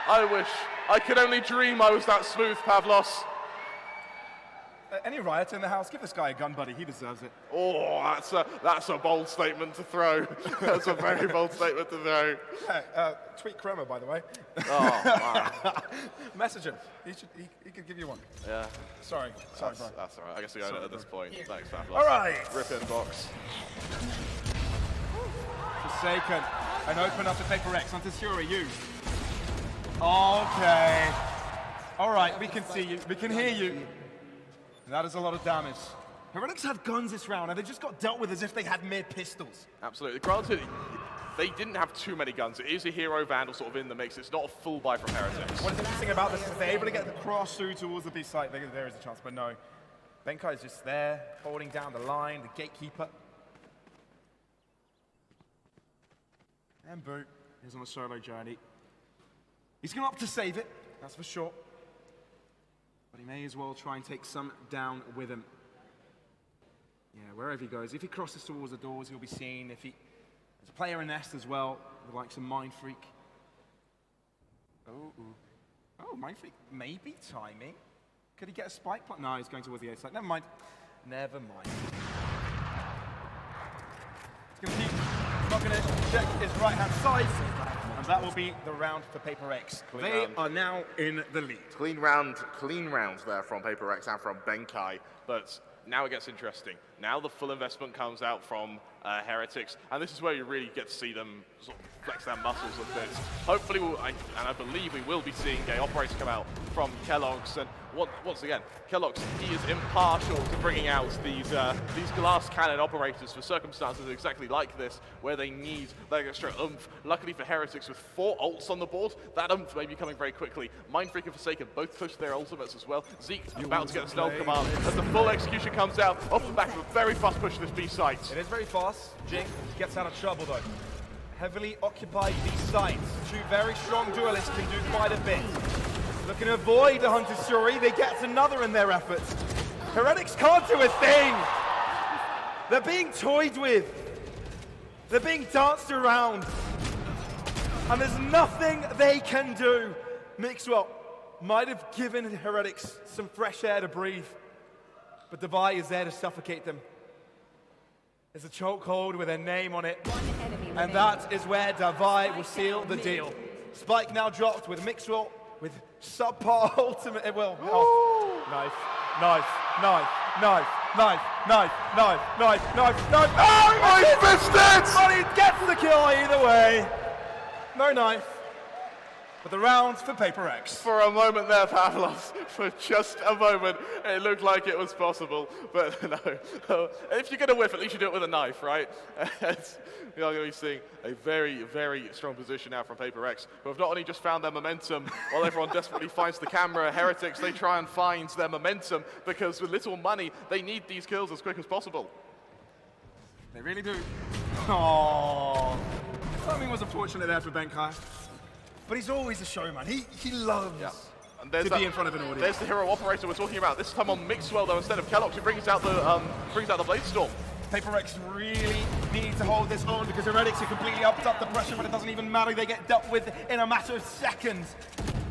[SPEAKER 2] I wish I could only dream I was that smooth, Pavlos.
[SPEAKER 3] Any riots in the house? Give this guy a gun, buddy. He deserves it.
[SPEAKER 2] Oh, that's a bold statement to throw. That's a very bold statement to throw.
[SPEAKER 3] Yeah, tweet Kremer, by the way.
[SPEAKER 2] Oh, wow.
[SPEAKER 3] Message him. He could give you one.
[SPEAKER 2] Yeah.
[SPEAKER 3] Sorry, bro.
[SPEAKER 2] That's all right. I guess we own it at this point. Thanks, Pavlos.
[SPEAKER 3] All right.
[SPEAKER 2] Rip inbox.
[SPEAKER 3] Forsaken. And open up the PRX onto Fury. You. Okay. All right, we can see you. We can hear you. That is a lot of damage. Heretics have guns this round, and they just got dealt with as if they had mere pistols.
[SPEAKER 2] Absolutely. Granted, they didn't have too many guns. It is a hero vandal sort of in the mix. It's not a full buy from Heretics.
[SPEAKER 3] What's interesting about this is they're able to get the cross through towards the B site. There is a chance, but no. Benkai is just there, holding down the line, the gatekeeper. And Boo is on a solo journey. He's going to opt to save it, that's for sure. But he may as well try and take some down with him. Yeah, wherever he goes. If he crosses towards the doors, he'll be seen. If he... There's a player in Nest as well, with like some Mind Freak. Oh, Mind Freak maybe timing. Could he get a spike plant? No, he's going towards the A side. Never mind. Never mind. He's not going to check his right-hand side. And that will be the round for PRX. They are now in the lead.
[SPEAKER 2] Clean round there from PRX and from Benkai, but now it gets interesting. Now the full investment comes out from Heretics, and this is where you really get to see them sort of flex their muscles a bit. Hopefully, I believe we will be seeing a operator come out from Kellogg's, and once again, Kellogg's, he is impartial to bringing out these glass cannon operators for circumstances exactly like this, where they need that extra oomph. Luckily for Heretics, with 4 ults on the board, that oomph may be coming very quickly. Mind Freak and Forsaken both push their ultimates as well. Zeke about to get the stealth command as the full execution comes out off the back of a very fast push to this B site.
[SPEAKER 3] It is very fast. Jing gets out of trouble though. Heavily occupied B sites. 2 very strong duelists can do quite a bit. Looking to avoid the Hunter's Fury, they get another in their efforts. Heretics can't do a thing! They're being toyed with. They're being danced around. And there's nothing they can do. Mixwell might have given Heretics some fresh air to breathe, but Devi is there to suffocate them. There's a chokehold with a name on it, and that is where Devi will seal the deal. Spike now dropped with Mixwell, with subpar ultimate. It will. Oh. Knife. Oh,
[SPEAKER 2] he missed it!
[SPEAKER 3] But he gets the kill either way. No knife. But the round for PRX.
[SPEAKER 2] For a moment there, Pavlos, for just a moment, it looked like it was possible, but no. If you're going to whiff, at least you do it with a knife, right? You're going to be seeing a very, very strong position now from PRX, who have not only just found their momentum, while everyone desperately finds the camera, Heretics, they try and find their momentum, because with little money, they need these kills as quick as possible.
[SPEAKER 3] They really do. Aww. Timing was unfortunate there for Benkai. But he's always a showman. He loves to be in front of an audience.
[SPEAKER 2] There's the hero operator we're talking about. This time on Mixwell, though, instead of Kellogg's, who brings out the Blade Storm.
[SPEAKER 3] PRX really need to hold this on because Heretics have completely upped up the pressure, but it doesn't even matter. They get dealt with in a matter of seconds.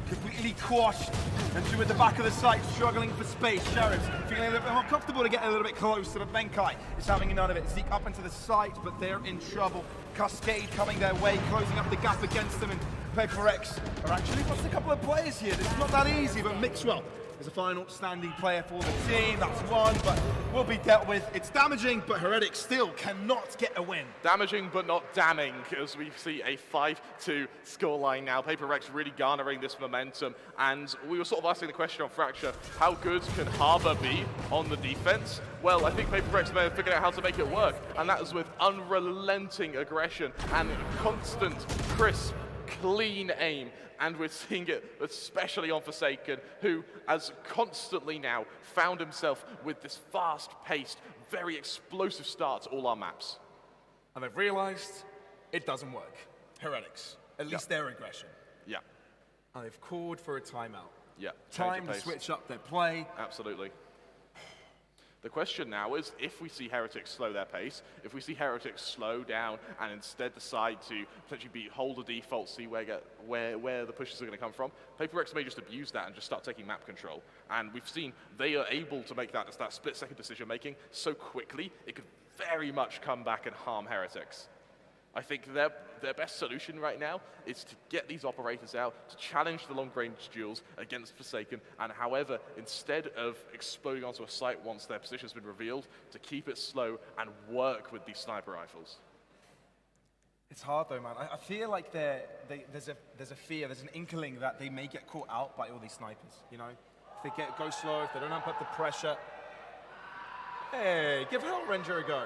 [SPEAKER 3] Completely quashed. And 2 at the back of the site, struggling for space. Sheriffs feeling a little bit more comfortable to get a little bit closer, but Benkai is having none of it. Zeke up into the site, but they're in trouble. Cascade coming their way, closing up the gap against them, and PRX are actually lost a couple of players here. It's not that easy, but Mixwell is a final standing player for the team. That's 1, but will be dealt with. It's damaging, but Heretics still cannot get a win.
[SPEAKER 2] Damaging, but not damning, as we see a 5-2 scoreline now. PRX really garnering this momentum, and we were sort of asking the question on Fracture, how good can Harbour be on the defense? Well, I think PRX may have figured out how to make it work, and that is with unrelenting aggression and constant, crisp, clean aim, and we're seeing it especially on Forsaken, who has constantly now found himself with this fast-paced, very explosive start to all our maps.
[SPEAKER 3] And they've realized it doesn't work. Heretics, at least their aggression.
[SPEAKER 2] Yeah.
[SPEAKER 3] And they've called for a timeout.
[SPEAKER 2] Yeah.
[SPEAKER 3] Time to switch up their play.
[SPEAKER 2] Absolutely. The question now is, if we see Heretics slow their pace, if we see Heretics slow down and instead decide to potentially hold a default, see where the pushes are going to come from, PRX may just abuse that and just start taking map control. And we've seen they are able to make that split-second decision-making so quickly, it could very much come back and harm Heretics. I think their best solution right now is to get these operators out, to challenge the long-range duels against Forsaken, and however, instead of exploding onto a site once their position has been revealed, to keep it slow and work with these sniper rifles.
[SPEAKER 3] It's hard though, man. I feel like there's a fear, there's an inkling that they may get caught out by all these snipers, you know? If they go slow, if they don't amp up the pressure. Hey, give Hell Ranger a go.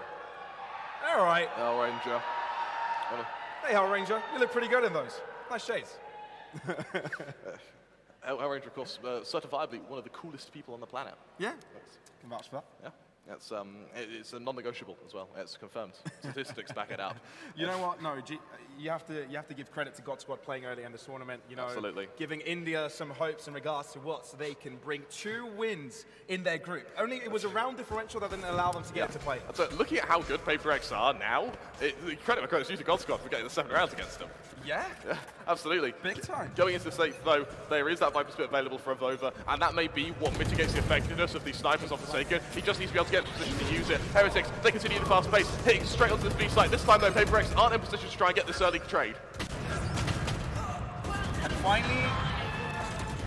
[SPEAKER 3] All right.
[SPEAKER 2] Hell Ranger.
[SPEAKER 3] Hey, Hell Ranger, you look pretty good in those. Nice shades.
[SPEAKER 2] Hell Ranger, of course, certifiably one of the coolest people on the planet.
[SPEAKER 3] Yeah, can vouch for that.
[SPEAKER 2] Yeah. It's a non-negotiable as well. It's confirmed. Statistics back it up.
[SPEAKER 3] You know what? No, you have to give credit to God Squad playing early in this tournament. You know,
[SPEAKER 2] Absolutely.
[SPEAKER 3] Giving India some hopes in regards to what so they can bring 2 wins in their group. Only it was a round differential that didn't allow them to get to play.
[SPEAKER 2] So looking at how good PRX are now, credit's due to God Squad for getting the 7 rounds against them.
[SPEAKER 3] Yeah,
[SPEAKER 2] Yeah, absolutely.
[SPEAKER 3] big time.
[SPEAKER 2] Going into the state, though, there is that Viper Spit available for Avova, and that may be what mitigates the effectiveness of these snipers on Forsaken. He just needs to be able to get in position to use it. Heretics, they continue the fast pace, hitting straight onto the B site. This time, though, PRX aren't in position to try and get this early trade.
[SPEAKER 3] And finally,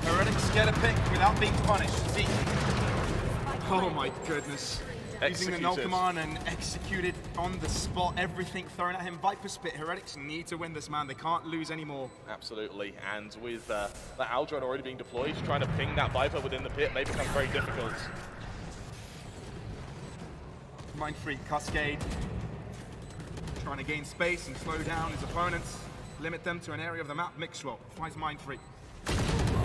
[SPEAKER 3] Heretics get a pick without being punished. Zeke. Oh my goodness. Using the null
[SPEAKER 2] Executed.
[SPEAKER 3] command and executed on the spot, everything thrown at him. Viper Spit, Heretics need to win this, man. They can't lose anymore.
[SPEAKER 2] Absolutely, and with that Aldron already being deployed, trying to ping that Viper within the pit may become very difficult.
[SPEAKER 3] Mind Freak, Cascade. Trying to gain space and slow down his opponents. Limit them to an area of the map. Mixwell finds Mind Freak.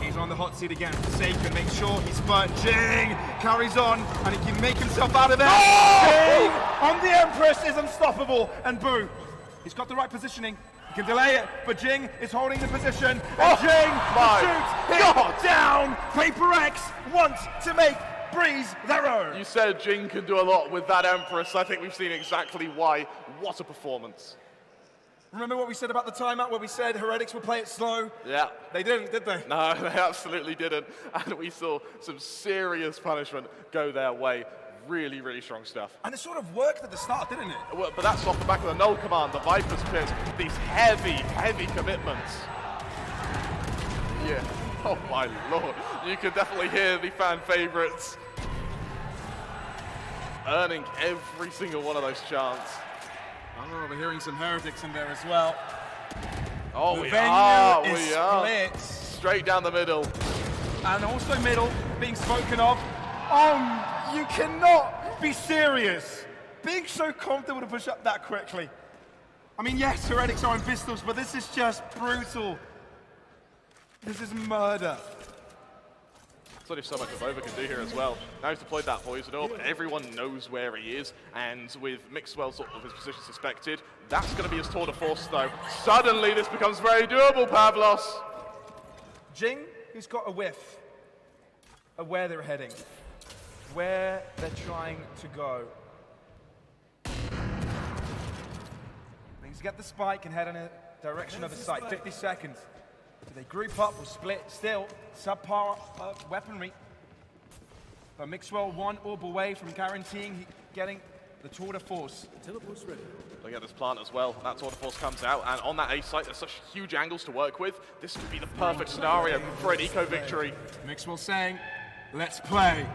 [SPEAKER 3] He's on the hot seat again. Forsaken, make sure he's spurt. Jing carries on, and he can make himself out of there. Jing on the Empress is unstoppable. And Boo, he's got the right positioning. He can delay it, but Jing is holding the position. And Jing shoots him down. PRX wants to make Breeze their own.
[SPEAKER 2] You said Jing can do a lot with that Empress. I think we've seen exactly why. What a performance.
[SPEAKER 3] Remember what we said about the timeout, where we said Heretics would play it slow?
[SPEAKER 2] Yeah.
[SPEAKER 3] They didn't, did they?
[SPEAKER 2] No, they absolutely didn't. And we saw some serious punishment go their way. Really, really strong stuff.
[SPEAKER 3] And it sort of worked at the start, didn't it?
[SPEAKER 2] Well, but that's off the back of the null command, the Viper's Pit, these heavy, heavy commitments. Yeah. Oh my lord. You can definitely hear the fan favorites earning every single one of those chants.
[SPEAKER 3] Oh, we're hearing some Heretics in there as well.
[SPEAKER 2] Oh,
[SPEAKER 3] The
[SPEAKER 2] we
[SPEAKER 3] venue
[SPEAKER 2] are,
[SPEAKER 3] is
[SPEAKER 2] we are.
[SPEAKER 3] split.
[SPEAKER 2] Straight down the middle.
[SPEAKER 3] And also middle being spoken of. You cannot be serious. Being so comfortable to push up that quickly. I mean, yes, Heretics are in pistols, but this is just brutal. This is murder.
[SPEAKER 2] There's only so much Avova can do here as well. Now he's deployed that poison orb, everyone knows where he is, and with Mixwell sort of his position suspected, that's going to be his tour de force though. Suddenly this becomes very doable, Pavlos.
[SPEAKER 3] Jing, who's got a whiff of where they're heading, where they're trying to go. Needs to get the spike and head in a direction of the site. 50 seconds. Do they group up or split? Still, subpar weaponry. But Mixwell 1 orb away from guaranteeing getting the tour de force.
[SPEAKER 5] Teleport's ready.
[SPEAKER 2] Look at this plant as well. That tour de force comes out, and on that A site, there's such huge angles to work with. This would be the perfect scenario for an eco victory.
[SPEAKER 3] Mixwell saying, let's play.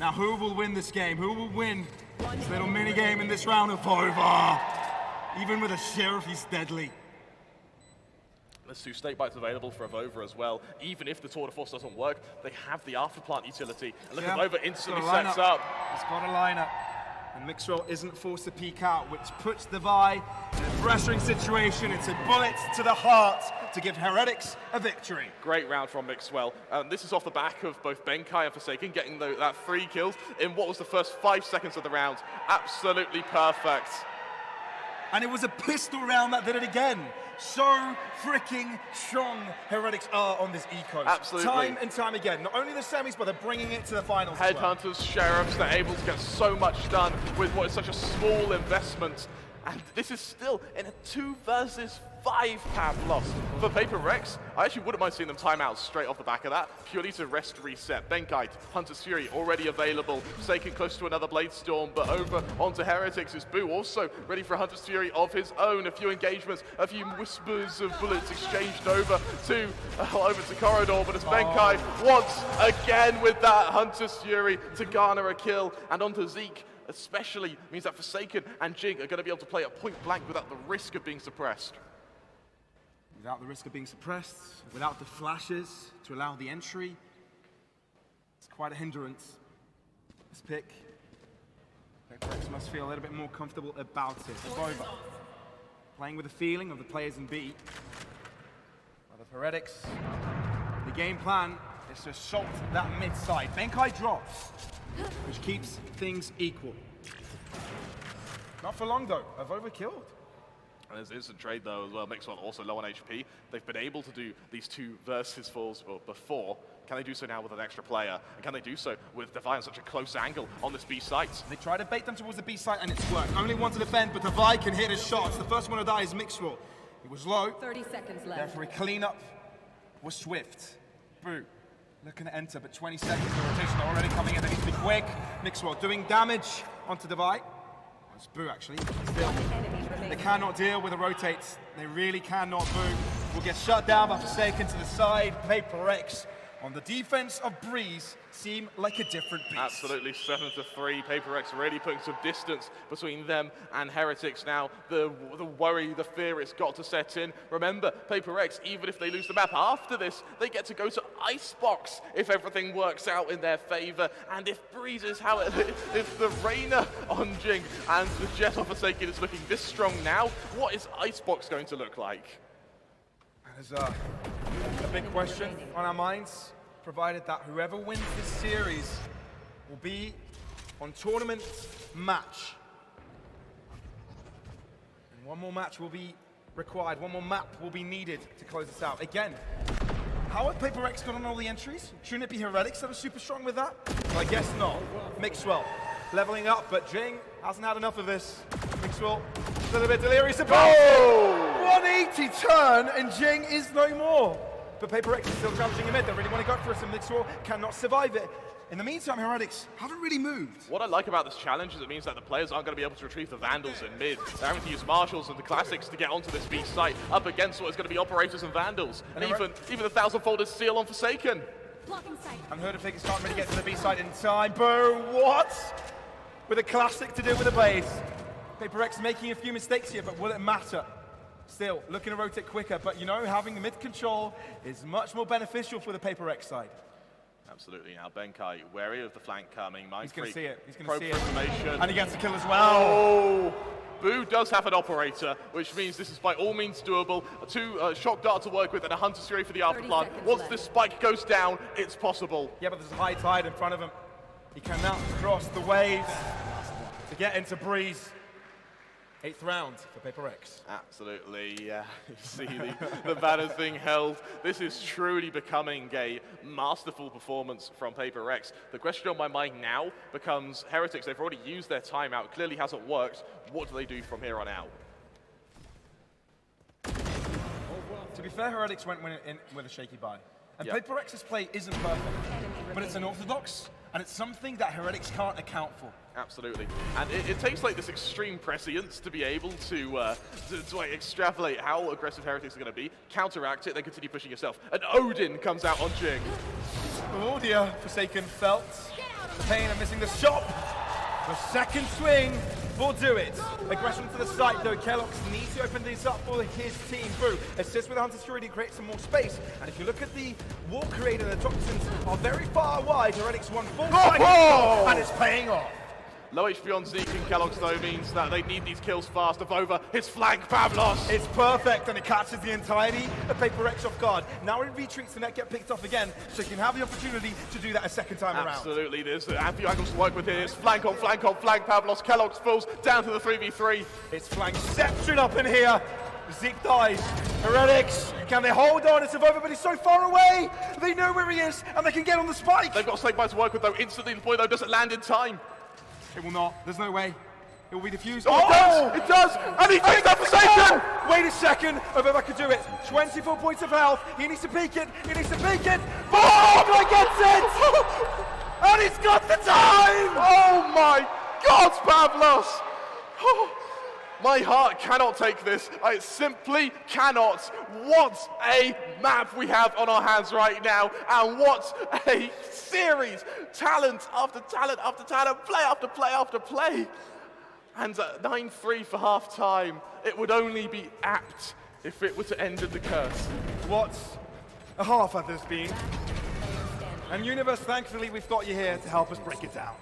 [SPEAKER 3] Now, who will win this game? Who will win this little mini game in this round of over? Even with a sheriff, he's deadly.
[SPEAKER 2] There's 2 state bites available for Avova as well. Even if the tour de force doesn't work, they have the afterplant utility. And look, Avova instantly sets up.
[SPEAKER 3] He's got a lineup. And Mixwell isn't forced to peek out, which puts the Vi in a pressuring situation. It's a bullet to the heart to give Heretics a victory.
[SPEAKER 2] Great round from Mixwell. This is off the back of both Benkai and Forsaken getting that 3 kills in what was the first 5 seconds of the round. Absolutely perfect.
[SPEAKER 3] And it was a pistol round that did it again. So freaking strong Heretics are on this eco.
[SPEAKER 2] Absolutely.
[SPEAKER 3] Time and time again. Not only the semis, but they're bringing it to the finals as well.
[SPEAKER 2] Headhunters, sheriffs, they're able to get so much done with what is such a small investment. And this is still in a 2 versus 5 Pavlos. For PRX, I actually wouldn't mind seeing them time out straight off the back of that, purely to rest reset. Benkai, Hunter's Fury already available, Forsaken close to another Blade Storm, but over onto Heretics is Boo, also ready for a Hunter's Fury of his own. A few engagements, a few whispers of bullets exchanged over to Corridor, but it's Benkai once again with that Hunter's Fury to garner a kill, and onto Zeke. Especially means that Forsaken and Jing are going to be able to play at point blank without the risk of being suppressed.
[SPEAKER 3] Without the risk of being suppressed, without the flashes to allow the entry. It's quite a hindrance. This pick. PRX must feel a little bit more comfortable about it. Avova. playing with the feeling of the players in B. Well, the Heretics, the game plan is to assault that mid side. Benkai drops, which keeps things equal. Not for long though, I've overkilled.
[SPEAKER 2] And there's instant trade though as well. Mixwell also low on HP. They've been able to do these 2 versus falls before. Can they do so now with an extra player? And can they do so with Devi on such a close angle on this B site?
[SPEAKER 3] They try to bait them towards the B site and it's worked. Only one to defend, but Devi can hit his shots. The first one to die is Mixwell. He was low.
[SPEAKER 4] 30 seconds left.
[SPEAKER 3] Therefore, a cleanup was swift. Boo. Looking to enter, but 20 seconds. The rotation already coming in. They need to be quick. Mixwell doing damage onto Devi. It's Boo, actually. Still, they cannot deal with the rotates. They really cannot. Boo will get shut down by Forsaken to the side. PRX on the defense of Breeze seem like a different beast.
[SPEAKER 2] Absolutely, 7-3. PRX really putting some distance between them and Heretics now. The worry, the fear, it's got to set in. Remember, PRX, even if they lose the map after this, they get to go to Icebox if everything works out in their favor. And if Breeze is how it is, if the Reyna on Jing and the Jet on Forsaken is looking this strong now, what is Icebox going to look like?
[SPEAKER 3] There's a big question on our minds, provided that whoever wins this series will be on tournament match. And one more match will be required, one more map will be needed to close this out. Again, how have PRX got on all the entries? Shouldn't it be Heretics that are super strong with that? Well, I guess not. Mixwell leveling up, but Jing hasn't had enough of this. Mixwell, a little bit delirious about it. 180 turn, and Jing is no more. But PRX is still challenging him in. They really want to go for it, and Mixwell cannot survive it. In the meantime, Heretics haven't really moved.
[SPEAKER 2] What I like about this challenge is it means that the players aren't going to be able to retrieve the Vandals in mid. They're having to use Marshals and the Classics to get onto this B site, up against what is going to be Operators and Vandals. And even the 1,000-folded Seal on Forsaken.
[SPEAKER 4] Blocking sight.
[SPEAKER 3] And Heretics can't really get to the B site in time. Boo, what? With a Classic to deal with the base. PRX making a few mistakes here, but will it matter? Still, looking to rotate quicker, but you know, having the mid control is much more beneficial for the PRX side.
[SPEAKER 2] Absolutely. Now Benkai, wary of the flank coming.
[SPEAKER 3] He's going to see it. He's going to
[SPEAKER 2] Probe
[SPEAKER 3] see
[SPEAKER 2] for
[SPEAKER 3] it.
[SPEAKER 2] information.
[SPEAKER 3] And he gets the kill as well.
[SPEAKER 2] Oh! Boo does have an Operator, which means this is by all means doable. 2 Shock Dart to work with and a Hunter's Fury for the Afterplan. Once this spike goes down, it's possible.
[SPEAKER 3] Yeah, but there's a high tide in front of him. He cannot cross the waves to get into Breeze. 8th round for PRX.
[SPEAKER 2] Absolutely, yeah. You see the banners being held. This is truly becoming a masterful performance from PRX. The question on my mind now becomes Heretics. They've already used their timeout. Clearly hasn't worked. What do they do from here on out?
[SPEAKER 3] To be fair, Heretics went in with a shaky buy. And
[SPEAKER 2] Yep.
[SPEAKER 3] PRX's play isn't perfect, but it's unorthodox, and it's something that Heretics can't account for.
[SPEAKER 2] Absolutely, and it takes like this extreme prescience to be able to like, extrapolate how aggressive Heretics are going to be, counteract it, then continue pushing yourself. And Odin comes out on Jing.
[SPEAKER 3] Oh dear, Forsaken felt the pain of missing the shot. The second swing will do it. Aggression to the site though. Kellogg's needs to open these up for his team. Boo assists with the Hunter's Fury to create some more space. And if you look at the wall creator, the toxins are very far wide. Heretics won full and it's paying off.
[SPEAKER 2] Low HP on Zeke and Kellogg's though means that they need these kills fast. Over his flank, Pavlos.
[SPEAKER 3] It's perfect, and it catches the entirety of PRX off guard. Now it retreats and that get picked off again, so you can have the opportunity to do that a second time around.
[SPEAKER 2] Absolutely, there's ampi angles to work with here. It's flank on flank on flank. Pavlos, Kellogg's falls down to the 3v3.
[SPEAKER 3] It's flankception up in here. Zeke dies. Heretics, can they hold on? It's over, but he's so far away. They know where he is, and they can get on the spike.
[SPEAKER 2] They've got a snake bite to work with though. Instantly the point though doesn't land in time.
[SPEAKER 3] It will not. There's no way. It will be diffused.
[SPEAKER 2] Oh, it does! And he takes that Forsaken!
[SPEAKER 3] Wait a second. Obeba could do it. 24 points of health. He needs to peek it. He needs to peek it. Oh, guy gets it! And he's got the time!
[SPEAKER 2] Oh my God, Pavlos! Oh, my heart cannot take this. I simply cannot. What a map we have on our hands right now, and what a series. Talent after talent after talent, play after play after play. And 9-3 for half time. It would only be apt if it were to end in the curse.
[SPEAKER 3] What a half has this been. And Universe, thankfully, we've got you here to help us break it down.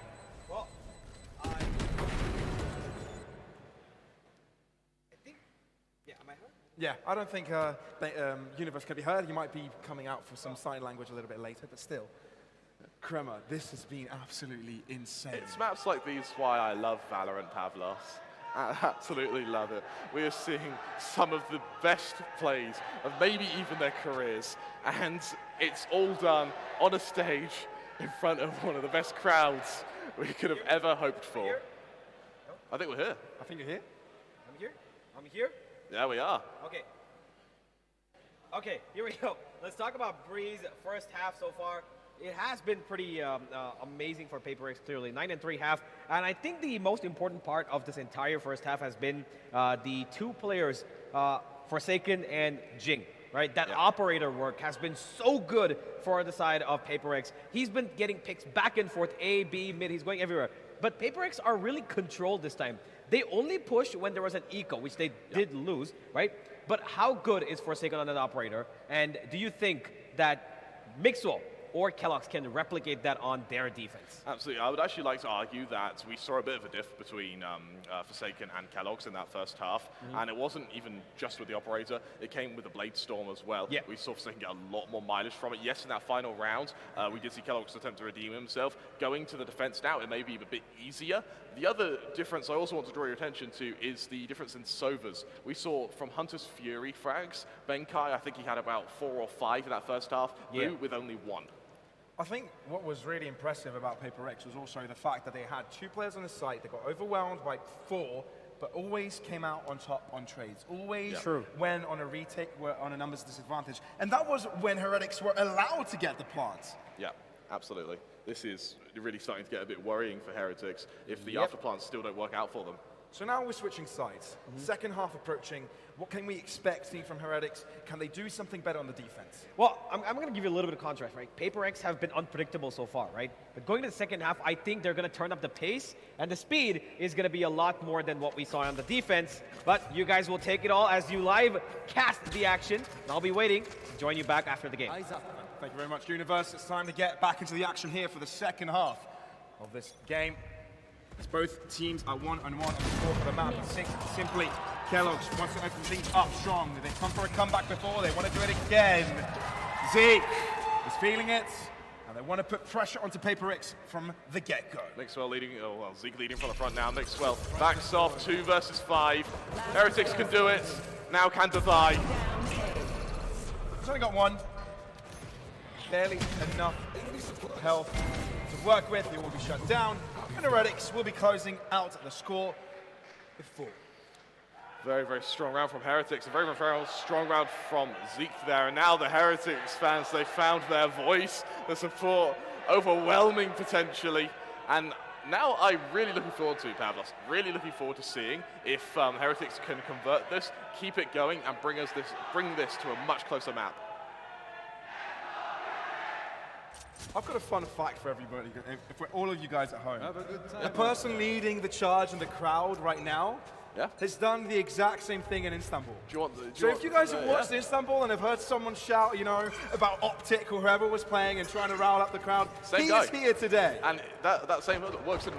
[SPEAKER 3] Yeah, I don't think Universe can be heard. You might be coming out for some sign language a little bit later, but still. Kremer, this has been absolutely insane.
[SPEAKER 2] It's maps like these why I love Valorant, Pavlos. I absolutely love it. We are seeing some of the best plays of maybe even their careers, and it's all done on a stage in front of one of the best crowds we could have ever hoped for. I think we're here.
[SPEAKER 3] I think you're here.
[SPEAKER 6] I'm here. I'm here.
[SPEAKER 2] Yeah, we are.
[SPEAKER 6] Okay. Okay, here we go. Let's talk about Breeze first half so far. It has been pretty amazing for PRX, clearly. 9-3 half. And I think the most important part of this entire first half has been the two players, Forsaken and Jing. Right? That operator work has been so good for the side of PRX. He's been getting picks back and forth, A, B, mid. He's going everywhere. But PRX are really controlled this time. They only pushed when there was an eco, which they did lose, right? But how good is Forsaken on that operator? And do you think that Mixwell or Kellogg's can replicate that on their defense?
[SPEAKER 2] Absolutely. I would actually like to argue that we saw a bit of a diff between Forsaken and Kellogg's in that first half, and it wasn't even just with the operator. It came with the Blade Storm as well.
[SPEAKER 6] Yeah.
[SPEAKER 2] We saw Forsaken get a lot more mileage from it. Yes, in that final round, we did see Kellogg's attempt to redeem himself. Going to the defense now, it may be a bit easier. The other difference I also want to draw your attention to is the difference in Sovas. We saw from Hunter's Fury frags, Benkai, I think he had about 4 or 5 in that first half, Blue with only 1.
[SPEAKER 3] I think what was really impressive about PRX was also the fact that they had 2 players on the site that got overwhelmed by 4, but always came out on top on trades. Always went on a retake, were on a numbers disadvantage. And that was when Heretics were allowed to get the plants.
[SPEAKER 2] Yeah, absolutely. This is really starting to get a bit worrying for Heretics if the after plants still don't work out for them.
[SPEAKER 3] So now we're switching sides. Second half approaching. What can we expect seeing from Heretics? Can they do something better on the defense?
[SPEAKER 6] Well, I'm going to give you a little bit of contrast, right? PRX have been unpredictable so far, right? But going to the second half, I think they're going to turn up the pace, and the speed is going to be a lot more than what we saw on the defense. But you guys will take it all as you live cast the action. And I'll be waiting to join you back after the game.
[SPEAKER 3] Thank you very much, Universe. It's time to get back into the action here for the second half of this game. As both teams are 1-1 on the score for the map. Simply, Kellogg's wants to open things up strong. They've come for a comeback before. They want to do it again. Zeke is feeling it, and they want to put pressure onto PRX from the get-go.
[SPEAKER 2] Mixwell leading, Zeke leading from the front now. Mixwell backs off, 2 versus 5. Heretics can do it. Now can Divide.
[SPEAKER 3] He's only got 1. Barely enough health to work with. He will be shut down. And Heretics will be closing out the score with 4.
[SPEAKER 2] Very, very strong round from Heretics. A very, very strong round from Zeke there. And now the Heretics fans, they found their voice, the support, overwhelming potentially. And now I'm really looking forward to, Pavlos, really looking forward to seeing if Heretics can convert this, keep it going, and bring this to a much closer map.
[SPEAKER 3] I've got a fun fact for everybody, for all of you guys at home. The person leading the charge in the crowd right now has done the exact same thing in Istanbul. So if you guys have watched Istanbul and have heard someone shout, you know, about Optic or whoever was playing and trying to rile up the crowd, he's here today.
[SPEAKER 2] And that same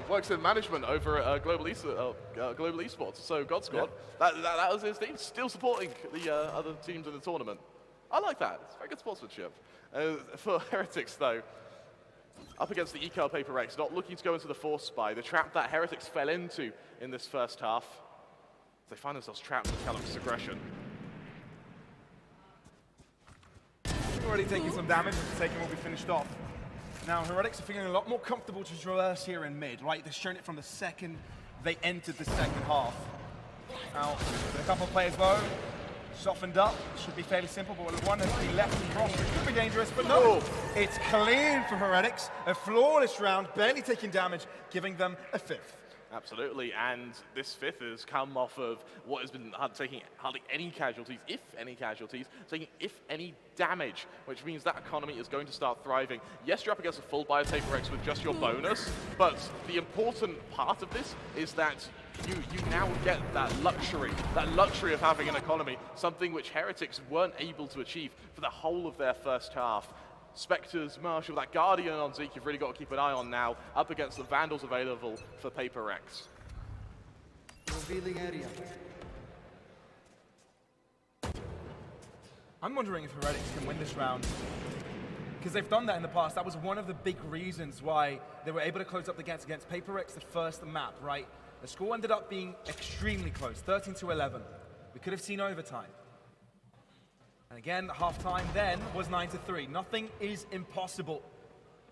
[SPEAKER 2] works in management over at Global Esports. So God Squad, that was his team, still supporting the other teams in the tournament. I like that. It's very good sportsmanship. For Heretics, though, up against the Eco PRX, not looking to go into the Force Spy, the trap that Heretics fell into in this first half. They find themselves trapped with Kellogg's aggression.
[SPEAKER 3] Already taking some damage, but taking will be finished off. Now, Heretics are feeling a lot more comfortable to traverse here in mid, right? They've shown it from the second they entered the second half. Now, with a couple of players low, softened up, should be fairly simple, but one has been left and crossed. It could be dangerous, but no, it's clean for Heretics. A flawless round, barely taking damage, giving them a 5th.
[SPEAKER 2] Absolutely, and this 5th has come off of what has been taking hardly any casualties, if any casualties, taking if any damage, which means that economy is going to start thriving. Yes, you're up against a full buy of PRX with just your bonus, but the important part of this is that you now get that luxury of having an economy, something which Heretics weren't able to achieve for the whole of their first half. Spectres, Marshall, that Guardian on Zeke, you've really got to keep an eye on now, up against the Vandals available for PRX.
[SPEAKER 5] Revealing area.
[SPEAKER 3] I'm wondering if Heretics can win this round. Because they've done that in the past. That was one of the big reasons why they were able to close up the gaps against PRX the first map, right? The score ended up being extremely close, 13-11. We could have seen overtime. And again, halftime then was 9-3. Nothing is impossible,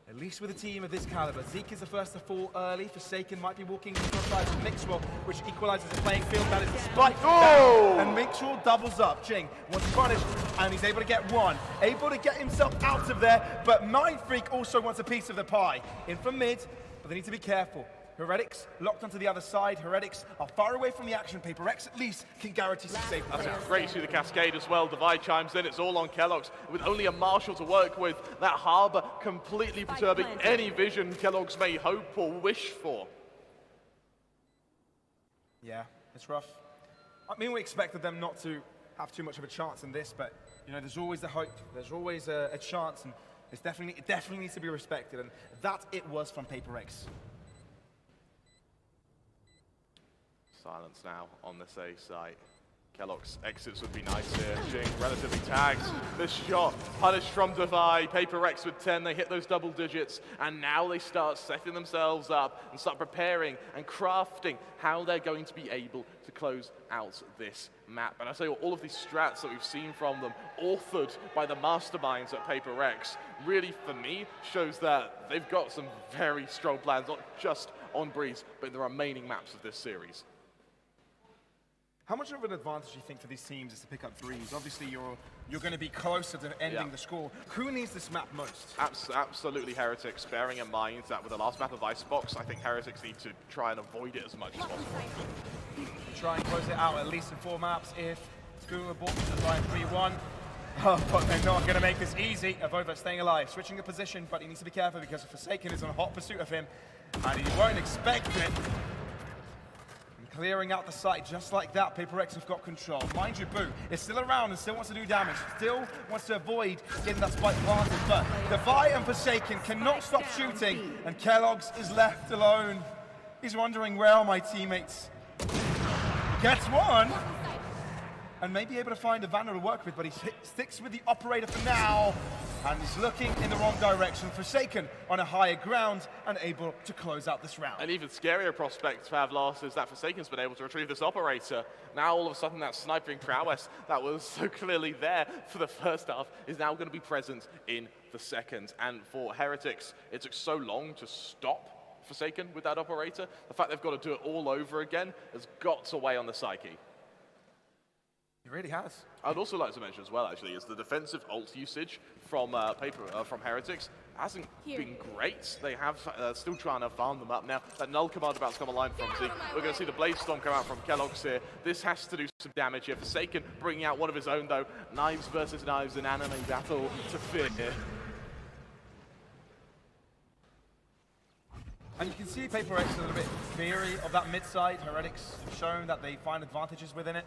[SPEAKER 3] at least with a team of this caliber. Zeke is the first to fall early. Forsaken might be walking to the side of Mixwell, which equalizes the playing field. That is a spike down. And Mixwell doubles up. Jing wants to punish, and he's able to get one. Able to get himself out of there, but Mind Freak also wants a piece of the pie. In from mid, but they need to be careful. Heretics locked onto the other side. Heretics are far away from the action. PRX at least can guarantee some safety.
[SPEAKER 2] Great to see the cascade as well. Divide chimes in. It's all on Kellogg's with only a Marshall to work with. That harbor completely perturbing any vision Kellogg's may hope or wish for.
[SPEAKER 3] Yeah, it's rough. I mean, we expected them not to have too much of a chance in this, but you know, there's always the hope. There's always a chance, and it definitely needs to be respected, and that it was from PRX.
[SPEAKER 2] Silence now on this A site. Kellogg's exits would be nice here. Jing relatively tagged. This shot punished from Divide. PRX with 10. They hit those double digits, and now they start setting themselves up and start preparing and crafting how they're going to be able to close out this map. And I say all of these strats that we've seen from them, authored by the masterminds at PRX, really for me shows that they've got some very strong plans, not just on Breeze, but in the remaining maps of this series.
[SPEAKER 3] How much of an advantage do you think for these teams is to pick up Breeze? Obviously, you're going to be closer to ending the score. Who needs this map most?
[SPEAKER 2] Absolutely Heretics, bearing in mind that with the last map of Icebox, I think Heretics need to try and avoid it as much as possible.
[SPEAKER 3] Try and close it out at least in 4 maps if School bought the line 3-1. But they're not going to make this easy. Avova staying alive, switching a position, but he needs to be careful because Forsaken is on hot pursuit of him, and he won't expect it. Clearing out the site just like that. PRX have got control. Mind you, Boo is still around and still wants to do damage. Still wants to avoid getting that spike planted. But Divide and Forsaken cannot stop shooting. And Kellogg's is left alone. He's wondering, where are my teammates? Gets one. And may be able to find a Vandal to work with, but he sticks with the operator for now. And he's looking in the wrong direction. Forsaken on a higher ground and able to close out this round.
[SPEAKER 2] An even scarier prospect, Favlos, is that Forsaken's been able to retrieve this operator. Now all of a sudden that sniping prowess that was so clearly there for the first half is now going to be present in the second. And for Heretics, it took so long to stop Forsaken with that operator. The fact they've got to do it all over again has got to weigh on the psyche.
[SPEAKER 3] He really has.
[SPEAKER 2] I'd also like to mention as well, actually, is the defensive ult usage from from Heretics hasn't been great. They have still trying to farm them up now. That null command about to come online from Zeke. We're going to see the Blade Storm come out from Kellogg's here. This has to do some damage here. Forsaken bringing out one of his own, though. Knives versus knives, an anime battle to fear here.
[SPEAKER 3] And you can see PRX a little bit weary of that mid-side. Heretics have shown that they find advantages within it.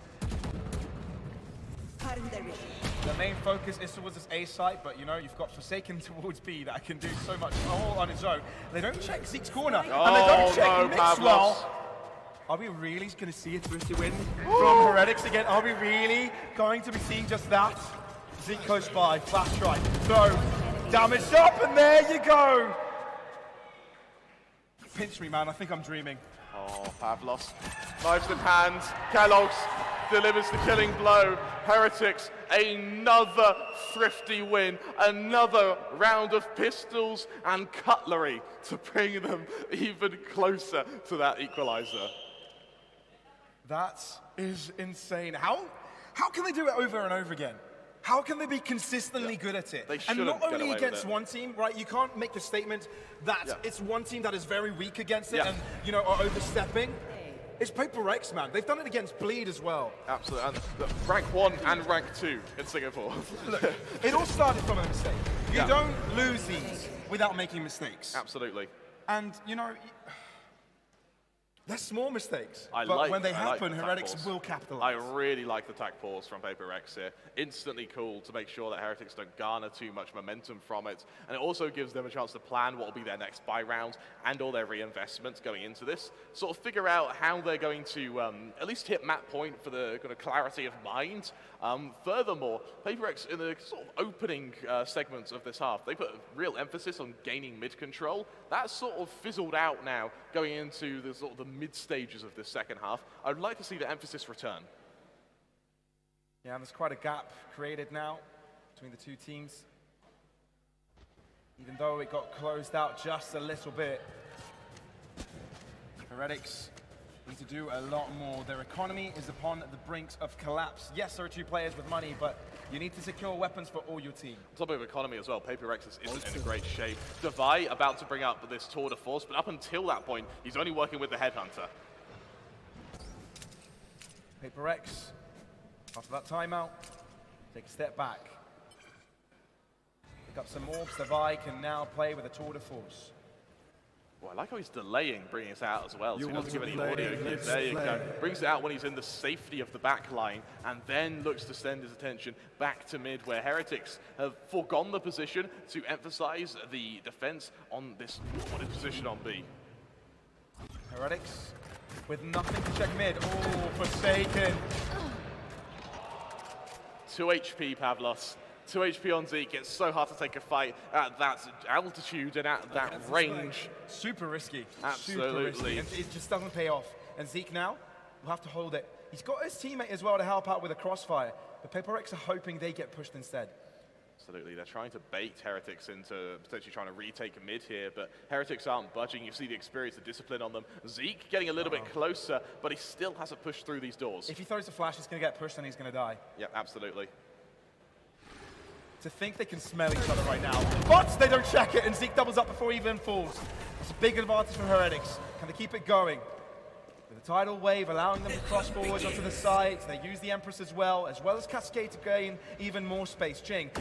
[SPEAKER 3] The main focus is towards this A site, but you know, you've got Forsaken towards B that can do so much all on its own. They don't check Zeke's corner, and they don't check Mixwell. Are we really going to see a twisted win from Heretics again? Are we really going to be seeing just that? Zeke goes by, flash strike, throw, damage up, and there you go! Pinch me, man, I think I'm dreaming.
[SPEAKER 2] Oh, Pavlos. Knives in hand. Kellogg's delivers the killing blow. Heretics, another thrifty win. Another round of pistols and cutlery to bring them even closer to that equalizer.
[SPEAKER 3] That is insane. How can they do it over and over again? How can they be consistently good at it? And not only against one team, right? You can't make the statement that it's one team that is very weak against it and, you know, are overstepping. It's PRX, man. They've done it against Bleed as well.
[SPEAKER 2] Absolutely. And look, rank 1 and rank 2 in Singapore.
[SPEAKER 3] Look, it all started from a mistake. You don't lose these without making mistakes.
[SPEAKER 2] Absolutely.
[SPEAKER 3] And, you know, They're small mistakes,
[SPEAKER 2] I
[SPEAKER 3] but
[SPEAKER 2] like-
[SPEAKER 3] when they
[SPEAKER 2] I like
[SPEAKER 3] happen,
[SPEAKER 2] the
[SPEAKER 3] Heretics
[SPEAKER 2] tackles.
[SPEAKER 3] will
[SPEAKER 2] I
[SPEAKER 3] capitalize.
[SPEAKER 2] really like the tack pause from PRX here. Instantly cool to make sure that Heretics don't garner too much momentum from it. And it also gives them a chance to plan what will be their next buy round and all their reinvestments going into this. Sort of figure out how they're going to at least hit map point for the kind of clarity of mind. Furthermore, PRX in the sort of opening segments of this half, they put real emphasis on gaining mid control. That's sort of fizzled out now going into the sort of the mid stages of this second half. I'd like to see the emphasis return.
[SPEAKER 3] Yeah, there's quite a gap created now between the two teams. Even though it got closed out just a little bit, Heretics need to do a lot more. Their economy is upon the brinks of collapse. Yes, there are two players with money, but you need to secure weapons for all your team.
[SPEAKER 2] On top of economy as well, PRX isn't in a great shape. Devi about to bring up this tour de force, but up until that point, he's only working with the headhunter.
[SPEAKER 3] PRX, after that timeout, take a step back. Pick up some orbs. Devi can now play with a tour de force.
[SPEAKER 2] Well, I like how he's delaying bringing it out as well, so
[SPEAKER 5] You
[SPEAKER 2] he doesn't give
[SPEAKER 5] want
[SPEAKER 2] any
[SPEAKER 5] to play,
[SPEAKER 2] audio cues.
[SPEAKER 5] let's
[SPEAKER 2] There you go.
[SPEAKER 5] play.
[SPEAKER 2] Brings it out when he's in the safety of the back line, and then looks to send his attention back to mid, where Heretics have forgone the position to emphasize the defense on this, what is position on B.
[SPEAKER 3] Heretics with nothing to check mid. Oh, Forsaken.
[SPEAKER 2] 2 HP, Pavlos. 2 HP on Zeke. It's so hard to take a fight at that altitude and at that range.
[SPEAKER 3] Super risky. Super
[SPEAKER 2] Absolutely.
[SPEAKER 3] risky. And it just doesn't pay off. And Zeke now will have to hold it. He's got his teammate as well to help out with a crossfire. But PRX are hoping they get pushed instead.
[SPEAKER 2] Absolutely. They're trying to bait Heretics into potentially trying to retake a mid here, but Heretics aren't budging. You see the experience, the discipline on them. Zeke getting a little bit closer, but he still has to push through these doors.
[SPEAKER 3] If he throws a flash, he's going to get pushed and he's going to die.
[SPEAKER 2] Yeah, absolutely.
[SPEAKER 3] To think they can smell each other right now. But they don't check it, and Zeke doubles up before he even falls. It's a big advantage for Heretics. Can they keep it going? With the tidal wave allowing them to cross forwards onto the sides, they use the Empress as well as Cascade to gain even more space. Jing,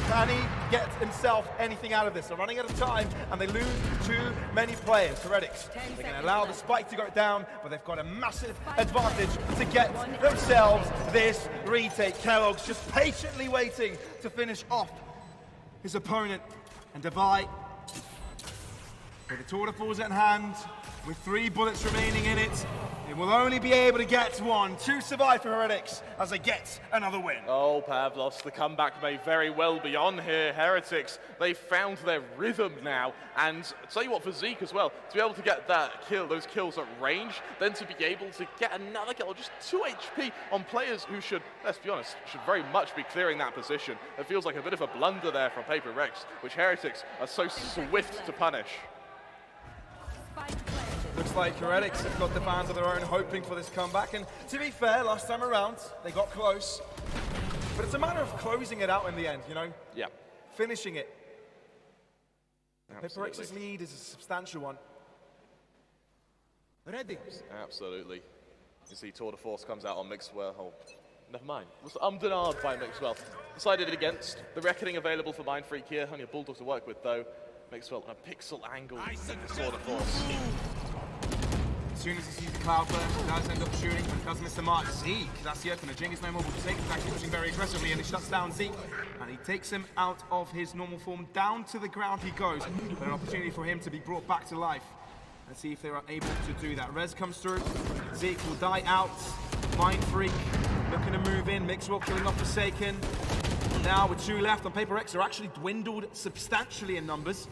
[SPEAKER 3] can he get himself anything out of this? They're running out of time, and they lose too many players. Heretics, they can allow the spike to go down, but they've got a massive advantage to get themselves this retake. Kellogg's just patiently waiting to finish off his opponent. And Devi, with the tour de force at hand, with 3 bullets remaining in it, it will only be able to get one to survive for Heretics as they get another win.
[SPEAKER 2] Oh, Pavlos, the comeback may very well be on here. Heretics, they found their rhythm now. And I'll tell you what, for Zeke as well, to be able to get that kill, those kills at range, then to be able to get another kill, just 2 HP on players who should, let's be honest, should very much be clearing that position. It feels like a bit of a blunder there from PRX, which Heretics are so swift to punish.
[SPEAKER 3] Looks like Heretics have got the fans of their own hoping for this comeback. And to be fair, last time around, they got close. But it's a matter of closing it out in the end, you know?
[SPEAKER 2] Yeah.
[SPEAKER 3] Finishing it.
[SPEAKER 2] Absolutely.
[SPEAKER 3] PRX's lead is a substantial one.
[SPEAKER 5] Ready.
[SPEAKER 2] Absolutely. You see Tour de Force comes out on Mixwell. Oh, never mind. Was denied by Mixwell. Decided against. The Reckoning available for Mind Freak here. Only a Bulldog to work with, though. Mixwell on a pixel angle with the Tour de Force.
[SPEAKER 3] As soon as he sees the cloud burst, he does end up shooting, but does miss the mark. Zeke, that's the opener. Jing is no more, but Forsaken is actually pushing very aggressively, and he shuts down Zeke, and he takes him out of his normal form. Down to the ground he goes, but an opportunity for him to be brought back to life. Let's see if they are able to do that. Rez comes through. Zeke will die out. Mind Freak looking to move in. Mixwell killing off Forsaken. Now with 2 left on PRX, they're actually dwindled substantially in numbers.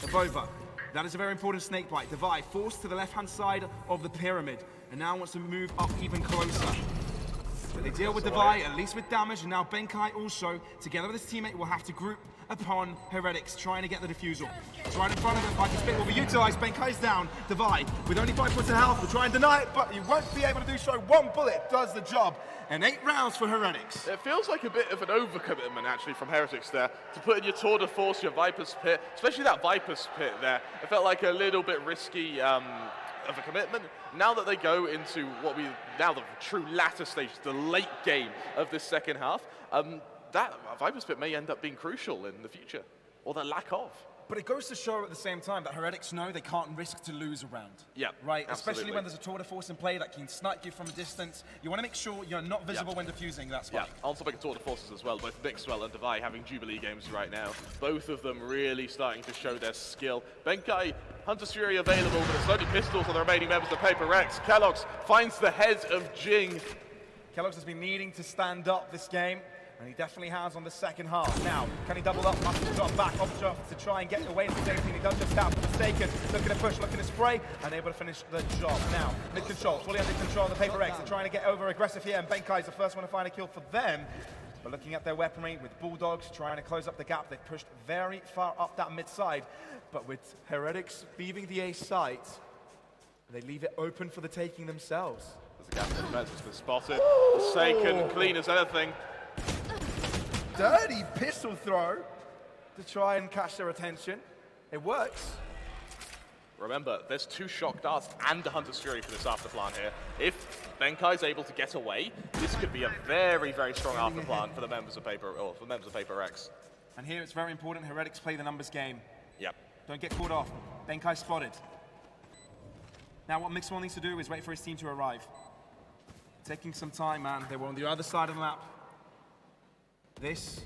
[SPEAKER 3] Abova. That is a very important snake bite. Devi forced to the left-hand side of the pyramid, and now wants to move up even closer. But they deal with Devi, at least with damage, and now Benkai also, together with his teammate, will have to group upon Heretics, trying to get the defusal. It's right in front of them, Viper Spit will be utilized, Benkai's down. Devi, with only 5 points of health, will try and deny it, but he won't be able to do so. 1 bullet does the job, and 8 rounds for Heretics.
[SPEAKER 2] It feels like a bit of an overcommitment, actually, from Heretics there, to put in your Tour de Force, your Viper's Pit, especially that Viper's Pit there. It felt like a little bit risky of a commitment. Now that they go into now the true latter stage, the late game of this second half, that Viper's Pit may end up being crucial in the future, or the lack of.
[SPEAKER 3] But it goes to show at the same time that Heretics know they can't risk to lose a round.
[SPEAKER 2] Yeah,
[SPEAKER 3] right?
[SPEAKER 2] absolutely.
[SPEAKER 3] Especially when there's a tour de force in play that can snipe you from a distance. You want to make sure you're not visible when defusing that spike.
[SPEAKER 2] Yeah, also making tour de forces as well. Both Mixwell and Devi having Jubilee games right now. Both of them really starting to show their skill. Benkai, Hunter's Fury available, but it's only pistols on the remaining members of PRX. Kellogg's finds the head of Jing.
[SPEAKER 3] Kellogg's has been needing to stand up this game, and he definitely has on the second half. Now, can he double up? Must drop back, Obshaft to try and get away from safety. He does just tap for Mistaken. Looking to push, looking to spray, and able to finish the job. Now, mid-control, fully under control of the PRX. They're trying to get over aggressive here, and Benkai is the first one to find a kill for them. But looking at their weaponry with Bulldogs, trying to close up the gap. They've pushed very far up that mid-side. But with Heretics leaving the A site, they leave it open for the taking themselves.
[SPEAKER 2] There's a gap in defense, it's been spotted. Forsaken, clean as anything.
[SPEAKER 3] Dirty pistol throw to try and catch their attention. It works.
[SPEAKER 2] Remember, there's 2 shock darts and a Hunter's Fury for this afterplan here. If Benkai's able to get away, this could be a very, very strong afterplan for the members of PRX.
[SPEAKER 3] And here it's very important Heretics play the numbers game.
[SPEAKER 2] Yep.
[SPEAKER 3] Don't get caught off. Benkai spotted. Now what Mixwell needs to do is wait for his team to arrive. Taking some time, man. They were on the other side of the map. This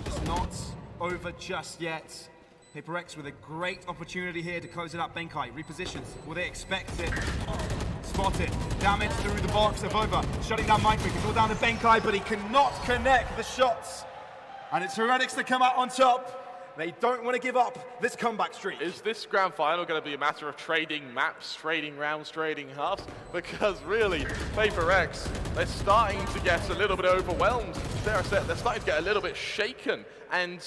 [SPEAKER 3] is not over just yet. PRX with a great opportunity here to close it up. Benkai repositions. Will they expect it? Spotted. Damage through the box of over. Shutting down Mindfreak. It's all down to Benkai, but he cannot connect the shots. And it's Heretics that come out on top. They don't want to give up this comeback streak.
[SPEAKER 2] Is this grand final going to be a matter of trading maps, trading rounds, trading halves? Because really, PRX, they're starting to get a little bit overwhelmed. They're starting to get a little bit shaken. And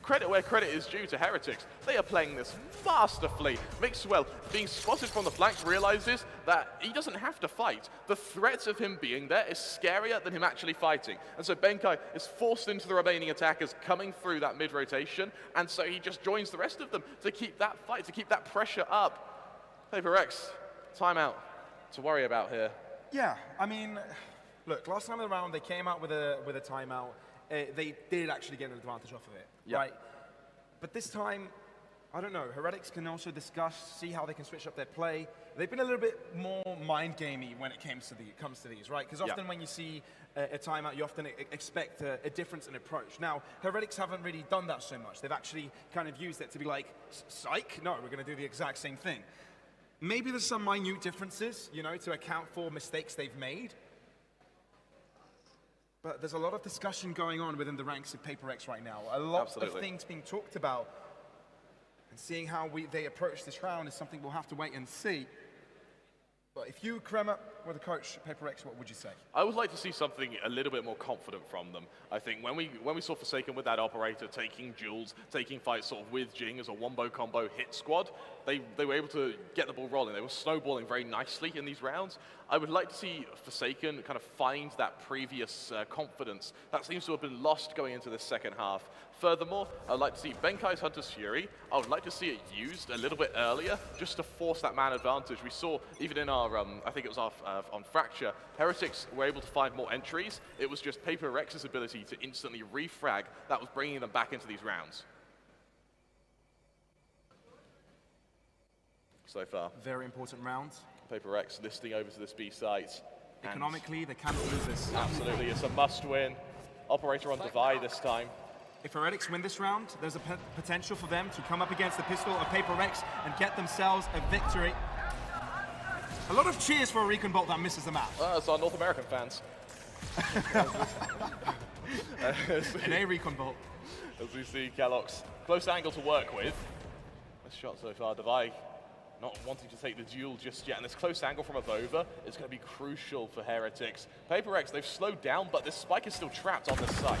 [SPEAKER 2] credit where credit is due to Heretics. They are playing this masterfully. Mixwell, being spotted from the flanks, realizes that he doesn't have to fight. The threat of him being there is scarier than him actually fighting. And so Benkai is forced into the remaining attackers coming through that mid-rotation, and so he just joins the rest of them to keep that fight, to keep that pressure up. PRX, timeout to worry about here.
[SPEAKER 3] Yeah, I mean, look, last time around they came out with a timeout. They did actually get an advantage off of it, right? But this time, I don't know. Heretics can also discuss, see how they can switch up their play. They've been a little bit more mind gamey when it comes to these, right? Because often when you see a timeout, you often expect a difference in approach. Now, Heretics haven't really done that so much. They've actually kind of used it to be like, psych, no, we're going to do the exact same thing. Maybe there's some minute differences, you know, to account for mistakes they've made. But there's a lot of discussion going on within the ranks of PRX right now. A lot of things being talked about. And seeing how they approach this round is something we'll have to wait and see. But if you, Kremer, were the coach at PRX, what would you say?
[SPEAKER 2] I would like to see something a little bit more confident from them. I think when we saw Forsaken with that operator taking duels, taking fights sort of with Jing as a wombo combo hit squad, they were able to get the ball rolling. They were snowballing very nicely in these rounds. I would like to see Forsaken kind of find that previous confidence that seems to have been lost going into this second half. Furthermore, I'd like to see Benkai's Hunter's Fury. I would like to see it used a little bit earlier, just to force that man advantage. We saw, even in our, I think it was our, on Fracture, Heretics were able to find more entries. It was just PRX's ability to instantly refrag that was bringing them back into these rounds. So far.
[SPEAKER 3] Very important round.
[SPEAKER 2] PRX listing over to this B site.
[SPEAKER 3] Economically, they cannot lose this.
[SPEAKER 2] Absolutely, it's a must-win. Operator on Divide this time.
[SPEAKER 3] If Heretics win this round, there's a potential for them to come up against the pistol of PRX and get themselves a victory. A lot of cheers for a Recon Bolt that misses the map.
[SPEAKER 2] That's our North American fans.
[SPEAKER 3] An A Recon Bolt.
[SPEAKER 2] As we see Kellogg's close angle to work with. This shot so far, Devi not wanting to take the duel just yet, and this close angle from Avova is going to be crucial for Heretics. PRX, they've slowed down, but this spike is still trapped on this site.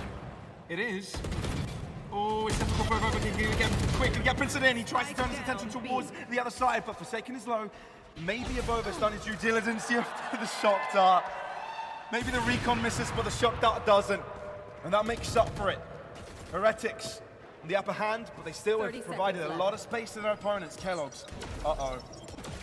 [SPEAKER 3] It is. Oh, it's difficult for Avova to get quickly get Princeton in. He tries to turn his attention towards the other side, but Forsaken is low. Maybe Avova's done his due diligence here after the shock dart. Maybe the recon misses, but the shock dart doesn't. And that makes up for it. Heretics on the upper hand, but they still have provided a lot of space to their opponents. Kellogg's. Uh-oh.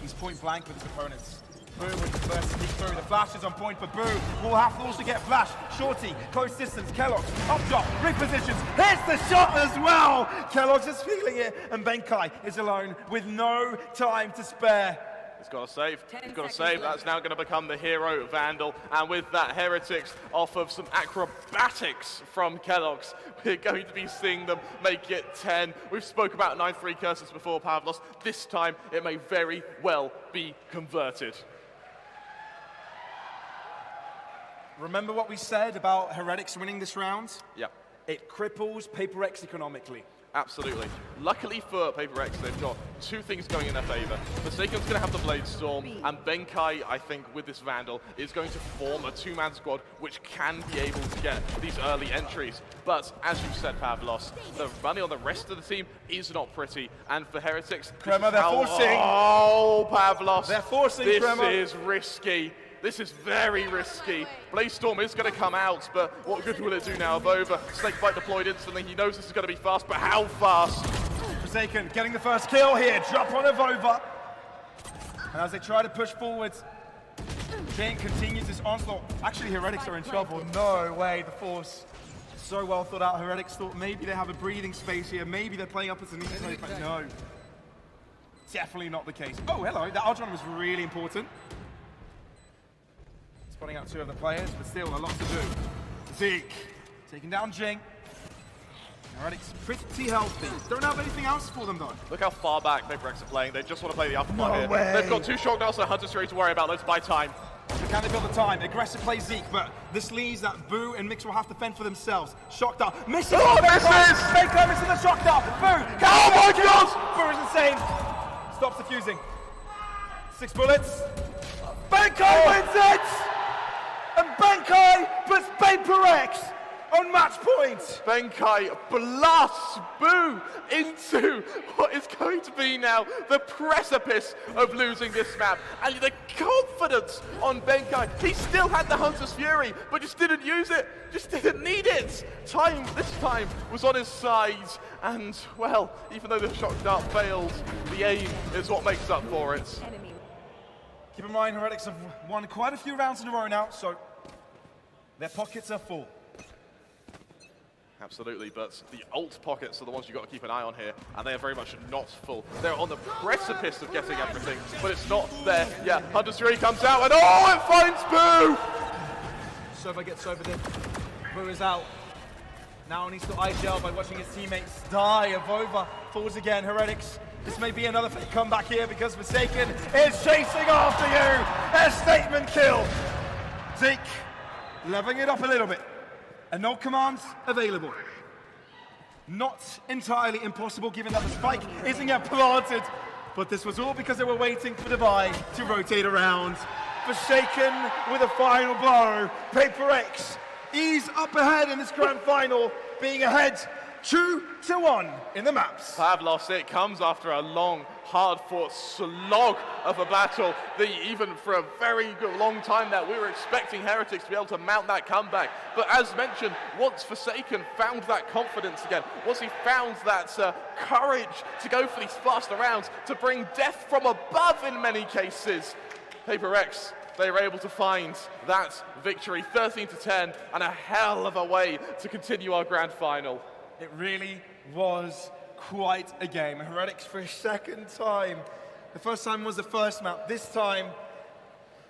[SPEAKER 3] He's point blank with his opponents. Boo with the first sneak through. The flash is on point for Boo. Will have to also get flash. Shorty, close distance. Kellogg's up top, repositions. Hits the shot as well. Kellogg's is feeling it, and Benkai is alone with no time to spare.
[SPEAKER 2] He's got to save.
[SPEAKER 4] 10
[SPEAKER 2] He's got to
[SPEAKER 4] seconds
[SPEAKER 2] save. That's now going to become the hero Vandal. And with that, Heretics off of some acrobatics from Kellogg's. We're going to be seeing them make it 10. We've spoke about 9-3 curses before, Pavlos. This time, it may very well be converted.
[SPEAKER 3] Remember what we said about Heretics winning this round?
[SPEAKER 2] Yep.
[SPEAKER 3] It cripples PaperX economically.
[SPEAKER 2] Absolutely. Luckily for PaperX, they've got two things going in their favor. Forsaken's going to have the Blade Storm, and Benkai, I think, with this Vandal, is going to form a two-man squad which can be able to get these early entries. But, as you said, Pavlos, the running on the rest of the team is not pretty. And for Heretics,
[SPEAKER 3] Crema, they're forcing.
[SPEAKER 2] Oh, Pavlos.
[SPEAKER 3] They're forcing,
[SPEAKER 2] This
[SPEAKER 3] Crema.
[SPEAKER 2] is risky. This is very risky. Blaze Storm is going to come out, but what good will it do now? Over. Snakebite deployed instantly. He knows this is going to be fast, but how fast?
[SPEAKER 3] Forsaken getting the first kill here. Drop on Avova. And as they try to push forwards, Jane continues this onslaught. Actually, Heretics are in trouble. No way, the Force. So well thought out. Heretics thought maybe they have a breathing space here. Maybe they're playing up as an easy play, but no. Definitely not the case. Oh, hello. That Ultron was really important. Spotting out two of the players, but still a lot to do. Zeke taking down Jing. Heretics pretty healthy. Don't have anything else for them though.
[SPEAKER 2] Look how far back PaperX are playing. They just want to play the upper part
[SPEAKER 3] No
[SPEAKER 2] here.
[SPEAKER 3] way.
[SPEAKER 2] They've got two Shock Darts and a Hunter's Fury to worry about. Let's buy time.
[SPEAKER 3] So can they build the time? Aggressive play Zeke, but this leaves that Boo and Mix will have to fend for themselves. Shock Dart missing.
[SPEAKER 2] Oh, misses!
[SPEAKER 3] Benkai missing the Shock Dart. Boo!
[SPEAKER 2] Oh my God!
[SPEAKER 3] Boo is insane. Stops the fusing. 6 bullets. Benkai wins it! And Benkai puts PaperX on match point.
[SPEAKER 2] Benkai blasts Boo into what is going to be now the precipice of losing this map. And the confidence on Benkai. He still had the Hunter's Fury, but just didn't use it. Just didn't need it. This time was on his side. And, well, even though the Shock Dart failed, the aim is what makes up for it.
[SPEAKER 4] Enemy.
[SPEAKER 3] Keep in mind, Heretics have won quite a few rounds in a row now, so their pockets are full.
[SPEAKER 2] Absolutely, but the ult pockets are the ones you've got to keep an eye on here, and they are very much not full. They're on the precipice of getting everything, but it's not there. Yeah, Hunter's Fury comes out, and oh, it finds Boo!
[SPEAKER 3] Sova gets over in. Boo is out. Now needs to IGL by watching his teammates die. Avova falls again. Heretics. This may be another fake comeback here because Forsaken is chasing after you. A statement kill. Zeke leveling it up a little bit. And no commands available. Not entirely impossible given that the spike isn't yet planted. But this was all because they were waiting for the buy to rotate around. Forsaken with a final blow. PaperX ease up ahead in this grand final, being ahead 2-1 in the maps.
[SPEAKER 2] Pavlos, it comes after a long, hard-fought slog of a battle. Even for a very long time that we were expecting Heretics to be able to mount that comeback. But as mentioned, once Forsaken found that confidence again, once he found that courage to go for these faster rounds, to bring death from above in many cases, PaperX, they were able to find that victory, 13-10, and a hell of a way to continue our grand final.
[SPEAKER 3] It really was quite a game. Heretics for a second time. The first time was the first map. This time,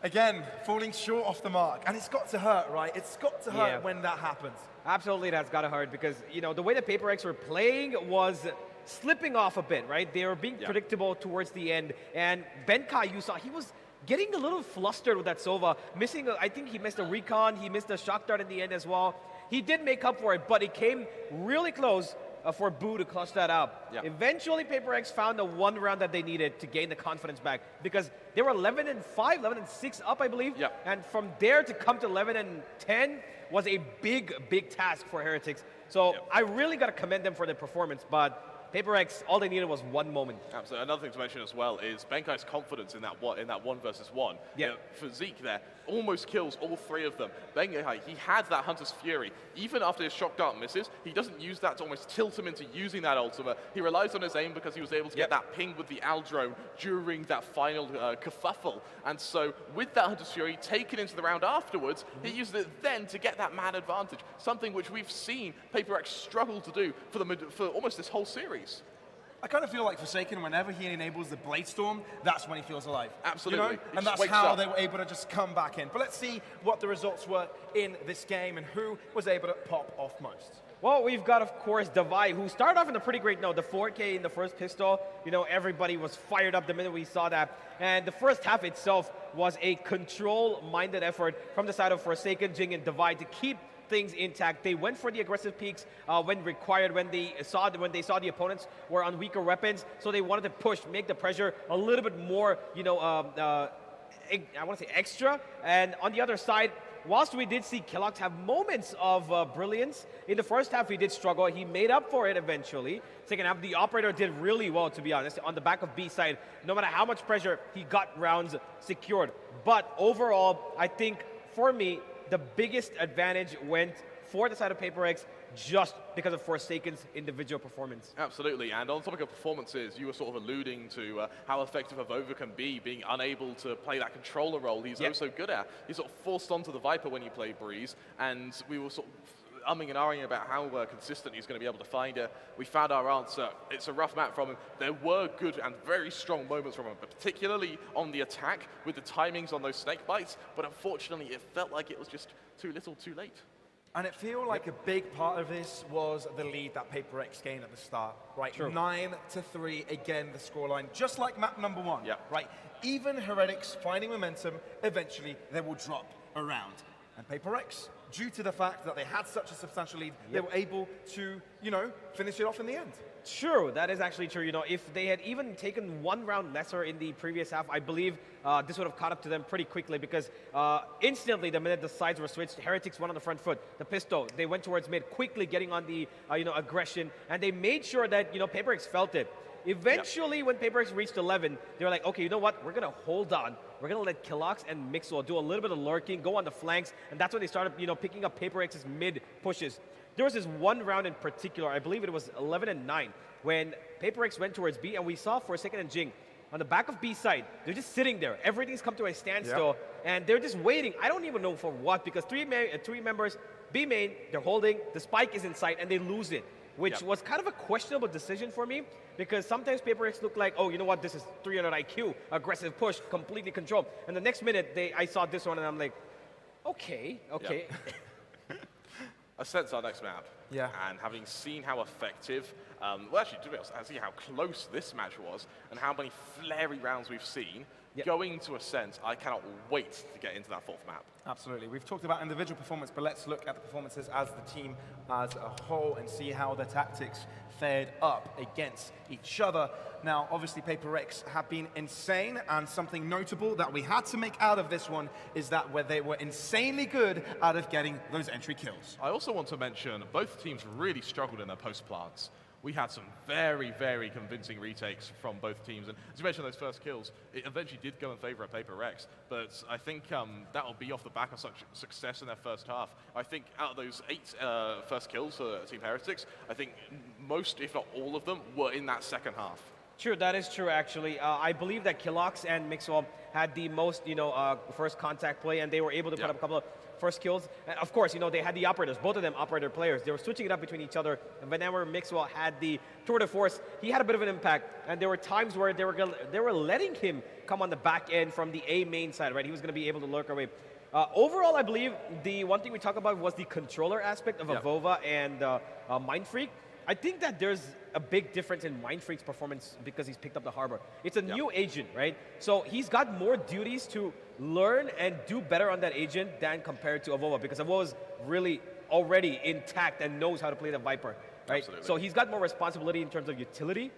[SPEAKER 3] again, falling short off the mark. And it's got to hurt, right? It's got to hurt when that happens.
[SPEAKER 6] Absolutely, that's gotta hurt because, you know, the way the PaperX were playing was slipping off a bit, right? They were being predictable towards the end. And Benkai, you saw, he was getting a little flustered with that Sova. Missing, I think he missed a recon, he missed a shock dart in the end as well. He did make up for it, but it came really close for Boo to clutch that up. Eventually, PaperX found the one round that they needed to gain the confidence back because they were 11-5, 11-6 up, I believe. And from there to come to 11-10 was a big, big task for Heretics. So I really got to commend them for their performance, but PaperX, all they needed was one moment.
[SPEAKER 2] Absolutely. Another thing to mention as well is Benkai's confidence in that one versus one.
[SPEAKER 6] Yeah.
[SPEAKER 2] You know, for Zeke there, almost kills all three of them. Benkai, he had that Hunter's Fury. Even after his shock dart misses, he doesn't use that to almost tilt him into using that ultimate. He relies on his aim because he was able to get that ping with the Al drone during that final kerfuffle. And so with that Hunter's Fury taken into the round afterwards, he used it then to get that man advantage. Something which we've seen PaperX struggle to do for almost this whole series.
[SPEAKER 3] I kind of feel like Forsaken, whenever he enables the Blade Storm, that's when he feels alive.
[SPEAKER 2] Absolutely.
[SPEAKER 3] You know?
[SPEAKER 2] He
[SPEAKER 3] And
[SPEAKER 2] just
[SPEAKER 3] that's
[SPEAKER 2] wakes
[SPEAKER 3] how
[SPEAKER 2] up.
[SPEAKER 3] they were able to just come back in. But let's see what the results were in this game and who was able to pop off most.
[SPEAKER 6] Well, we've got, of course, Davai, who started off in a pretty great note. The 4K in the first pistol, you know, everybody was fired up the minute we saw that. And the first half itself was a control-minded effort from the side of Forsaken, Jing, and Davai to keep things intact. They went for the aggressive peaks when required, when they saw the opponents were on weaker weapons. So they wanted to push, make the pressure a little bit more, you know, I want to say extra. And on the other side, whilst we did see Kellogg's have moments of brilliance, in the first half he did struggle. He made up for it eventually. Second half, the operator did really well, to be honest, on the back of B side. No matter how much pressure, he got rounds secured. But overall, I think, for me, the biggest advantage went for the side of PaperX just because of Forsaken's individual performance.
[SPEAKER 2] Absolutely, and on topic of performances, you were sort of alluding to how effective Avova can be, being unable to play that controller role he's oh so good at. He's sort of forced onto the Viper when you play Breeze, and we were sort of umming and ahhing about how consistent he's going to be able to find it. We found our answer. It's a rough map from him. There were good and very strong moments from him, but particularly on the attack with the timings on those snake bites, but unfortunately it felt like it was just too little too late.
[SPEAKER 3] And it feels like a big part of this was the lead that PaperX gained at the start, right?
[SPEAKER 6] True.
[SPEAKER 3] 9-3, again, the scoreline, just like map number one,
[SPEAKER 2] Yep.
[SPEAKER 3] right? Even Heretics finding momentum, eventually they will drop around. And PaperX, due to the fact that they had such a substantial lead, they were able to, you know, finish it off in the end.
[SPEAKER 6] True, that is actually true. You know, if they had even taken one round lesser in the previous half, I believe this would have caught up to them pretty quickly because instantly, the minute the sides were switched, Heretics went on the front foot. The pistol, they went towards mid, quickly getting on the you know, aggression, and they made sure that, you know, PaperX felt it. Eventually, when PaperX reached 11, they were like, okay, you know what? We're going to hold on. We're going to let Killox and Mixwell do a little bit of lurking, go on the flanks, and that's when they started, you know, picking up PaperX's mid pushes. There was this one round in particular, I believe it was 11-9, when PaperX went towards B, and we saw Forsaken and Jing on the back of B side. They're just sitting there. Everything's come to a standstill, and they're just waiting. I don't even know for what, because three members, B main, they're holding, the spike is in sight, and they lose it, which was kind of a questionable decision for me, because sometimes PaperX look like, oh, you know what, this is 300 IQ, aggressive push, completely controlled. And the next minute, I saw this one, and I'm like, okay.
[SPEAKER 2] I sense our next map.
[SPEAKER 3] Yeah.
[SPEAKER 2] And having seen how effective, well, actually, to be honest, I see how close this match was and how many flary rounds we've seen. Going to Ascent, I cannot wait to get into that fourth map.
[SPEAKER 3] Absolutely. We've talked about individual performance, but let's look at the performances as the team as a whole and see how the tactics fared up against each other. Now, obviously, PaperX have been insane, and something notable that we had to make out of this one is that where they were insanely good out of getting those entry kills.
[SPEAKER 2] I also want to mention both teams really struggled in their post plants. We had some very, very convincing retakes from both teams. And as you mentioned, those first kills, it eventually did go in favor of PaperX. But I think that will be off the back of such success in their first half. I think out of those 8 first kills for Team Heretics, I think most, if not all of them, were in that second half.
[SPEAKER 6] True, that is true, actually. I believe that Killox and Mixwell had the most, you know, first contact play, and they were able to put up a couple of first kills. And of course, you know, they had the operators, both of them operator players. They were switching it up between each other. And whenever Mixwell had the tour de force, he had a bit of an impact. And there were times where they were letting him come on the back end from the A main side, right? He was going to be able to lurk away. Overall, I believe the one thing we talked about was the controller aspect of Avova and Mind Freak. I think that there's a big difference in Mind Freak's performance because he's picked up the Harbor. It's a new agent, right? So he's got more duties to learn and do better on that agent than compared to Avova, because Avova's really already intact and knows how to play the Viper, right?
[SPEAKER 2] Absolutely.
[SPEAKER 6] So he's got more responsibility in terms of utility.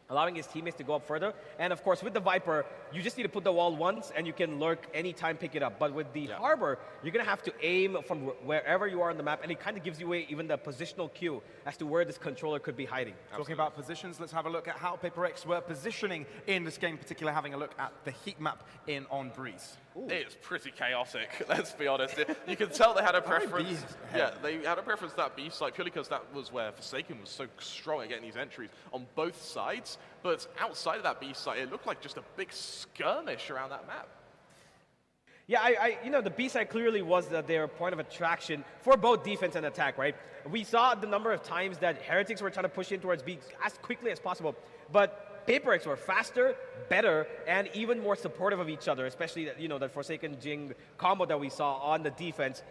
[SPEAKER 6] allowing his teammates to go up further. And of course, with the Viper, you just need to put the wall once, and you can lurk anytime, pick it up. But with the Harbor, you're going to have to aim from wherever you are on the map, and it kind of gives you even the positional cue as to where this controller could be hiding.
[SPEAKER 3] Talking about positions, let's have a look at how PRX were positioning in this game, in particular having a look at the heat map on Breeze.
[SPEAKER 2] It's pretty chaotic, let's be honest. You can tell they had a
[SPEAKER 3] Very
[SPEAKER 2] preference.
[SPEAKER 3] B's
[SPEAKER 2] Yeah,
[SPEAKER 3] ahead.
[SPEAKER 2] they had a preference that B side purely because that was where Forsaken was so strong at getting these entries on both sides. But outside of that B side, it looked like just a big skirmish around that map.
[SPEAKER 6] Yeah, you know, the B side clearly was their point of attraction for both defense and attack, right? We saw the number of times that Heretics were trying to push in towards B as quickly as possible, but PRX were faster, better, and even more supportive of each other, especially that, you know, that Forsaken Jing combo that we saw on the defense.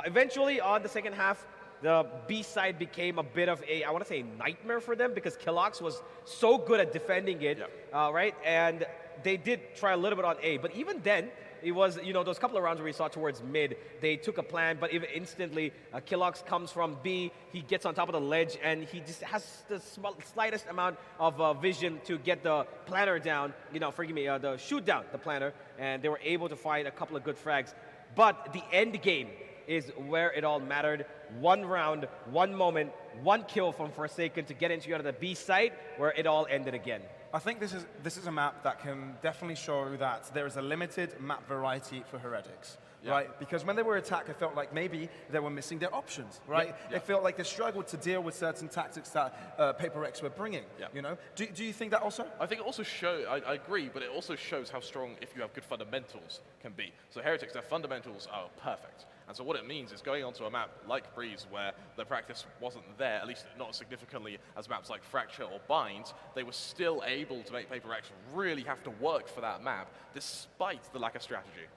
[SPEAKER 6] Eventually, on the second half, the B side became a bit of a, I want to say, nightmare for them because Killox was so good at defending it, right? And they did try a little bit on A, but even then, it was, you know, those couple of rounds where we saw towards mid, they took a plan, but even instantly, Killox comes from B, he gets on top of the ledge, and he just has the slightest amount of vision to get the planner down, you know, forgive me, the shoot down the planner, and they were able to find a couple of good frags. But the end game is where it all mattered. One round, one moment, one kill from Forsaken to get into the B site, where it all ended again.
[SPEAKER 3] I think this is a map that can definitely show that there is a limited map variety for Heretics, right? Because when they were attacked, I felt like maybe they were missing their options, right? It felt like they struggled to deal with certain tactics that PRX were bringing, you know? Do you think that also?
[SPEAKER 2] I think it also shows, I agree, but it also shows how strong, if you have good fundamentals, can be. So Heretics, their fundamentals are perfect. And so what it means is going onto a map like Breeze, where the practice wasn't there, at least not as significantly as maps like Fracture or Bind, they were still able to make PRX really have to work for that map, despite the lack of strategy.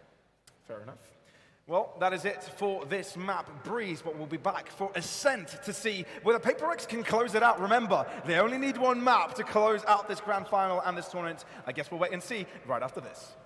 [SPEAKER 3] Fair enough. Well, that is it for this map, Breeze, but we'll be back for Ascent to see whether PRX can close it out. Remember, they only need one map to close out this grand final and this tournament. I guess we'll wait and see right after this.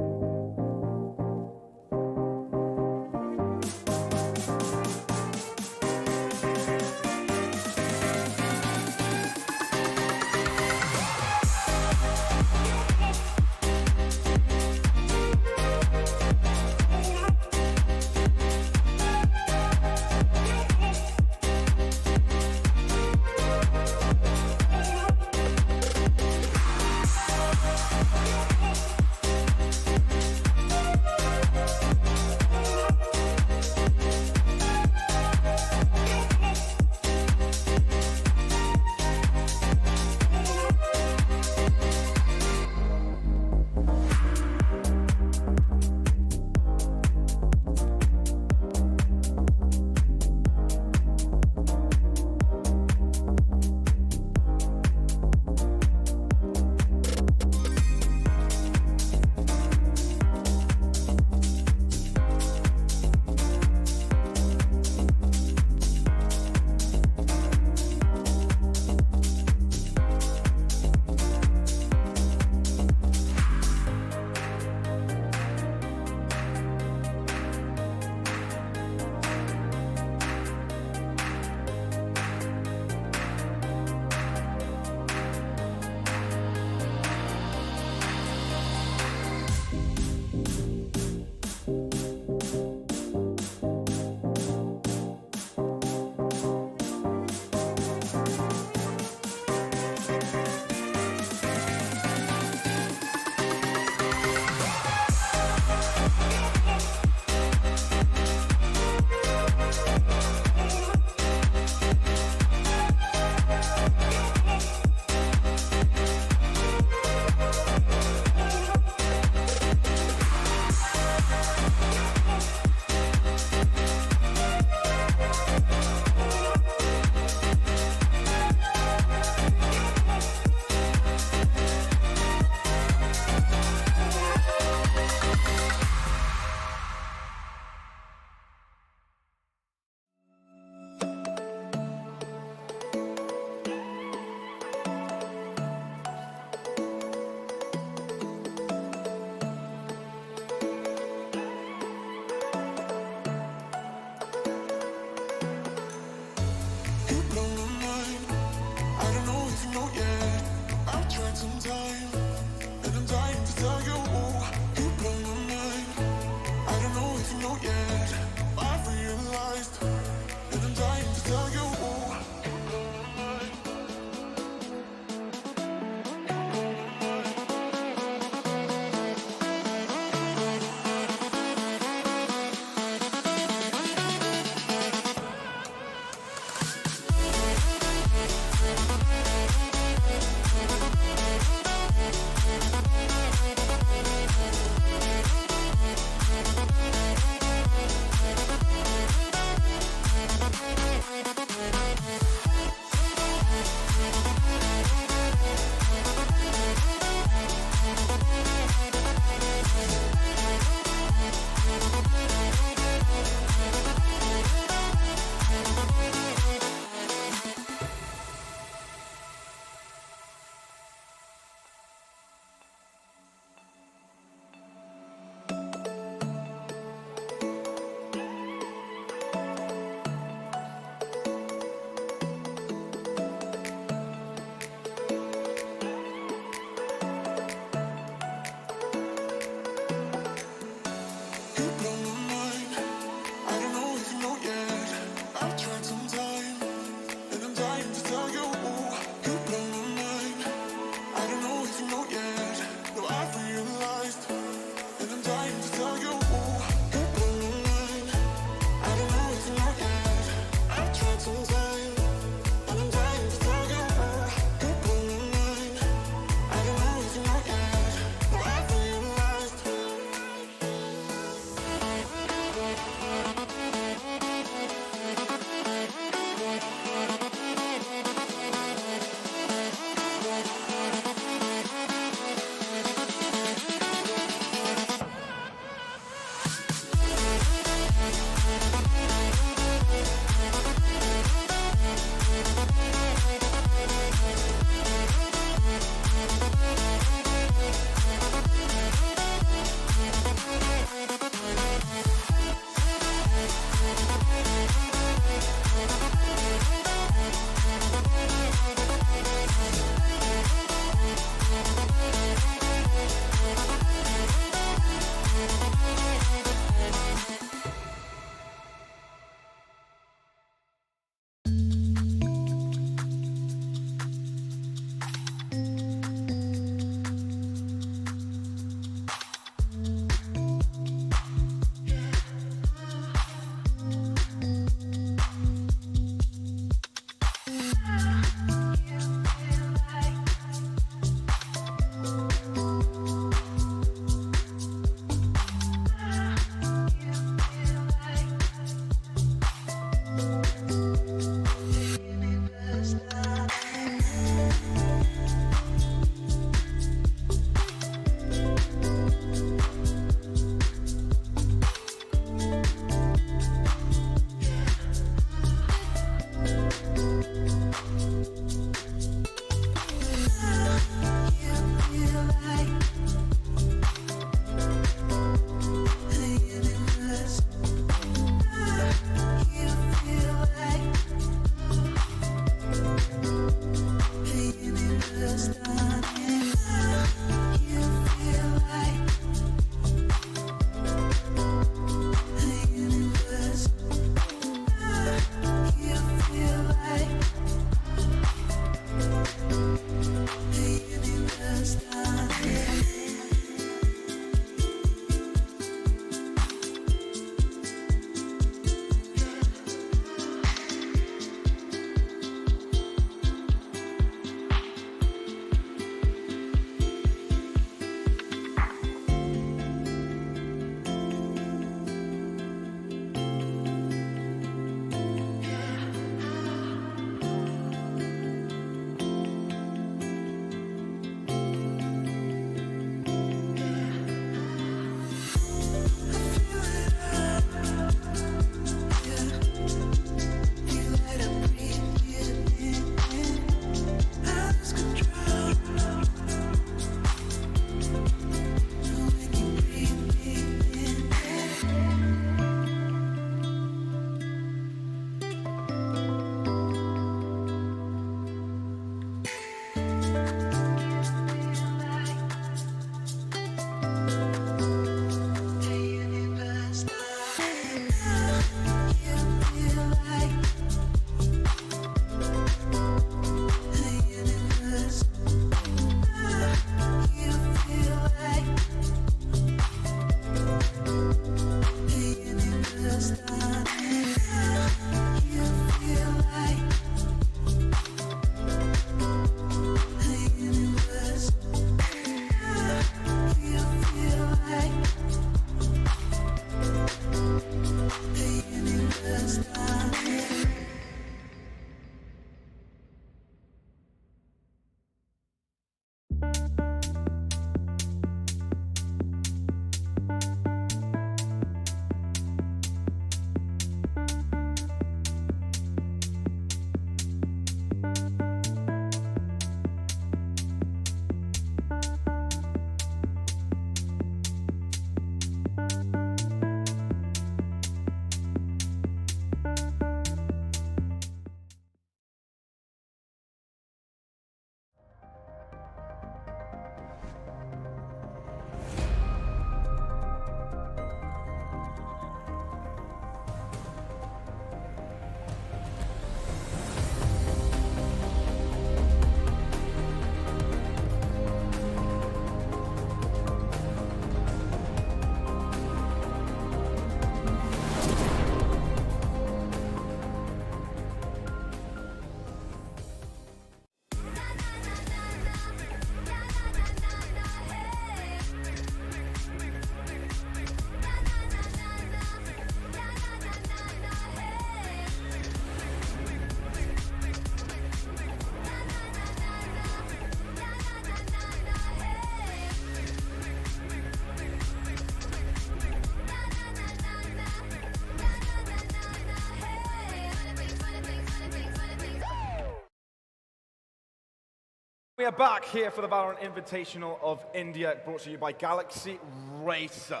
[SPEAKER 3] We are back here for the Valorant Invitational of India, brought to you by Galaxy Racer,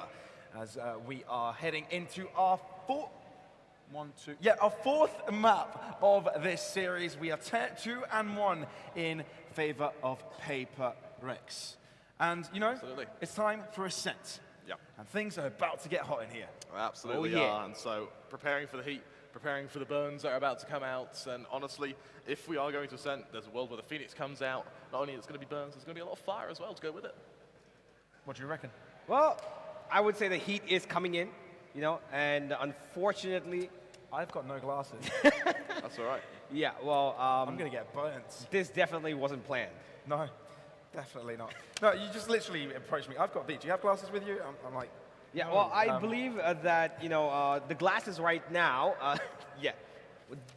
[SPEAKER 3] as we are heading into our our fourth map of this series. We are 2-1 in favor of PRX. And, you know,
[SPEAKER 2] Absolutely.
[SPEAKER 3] it's time for Ascent.
[SPEAKER 2] Yep.
[SPEAKER 3] And things are about to get hot in here.
[SPEAKER 2] Absolutely
[SPEAKER 6] Oh, yeah.
[SPEAKER 2] are. And so preparing for the heat, preparing for the burns that are about to come out. And honestly, if we are going to Ascent, there's a world where the Phoenix comes out. Not only it's going to be burns, there's going to be a lot of fire as well to go with it.
[SPEAKER 3] What do you reckon?
[SPEAKER 6] Well, I would say the heat is coming in, you know, and unfortunately,
[SPEAKER 3] I've got no glasses.
[SPEAKER 2] That's all right.
[SPEAKER 6] yeah, well,
[SPEAKER 3] I'm going to get burnt.
[SPEAKER 6] this definitely wasn't planned.
[SPEAKER 3] No, definitely not. No, you just literally approached me. I've got these. Do you have glasses with you? I'm like,
[SPEAKER 6] Yeah,
[SPEAKER 3] no,
[SPEAKER 6] well, I believe that, you know, the glasses right now, yeah,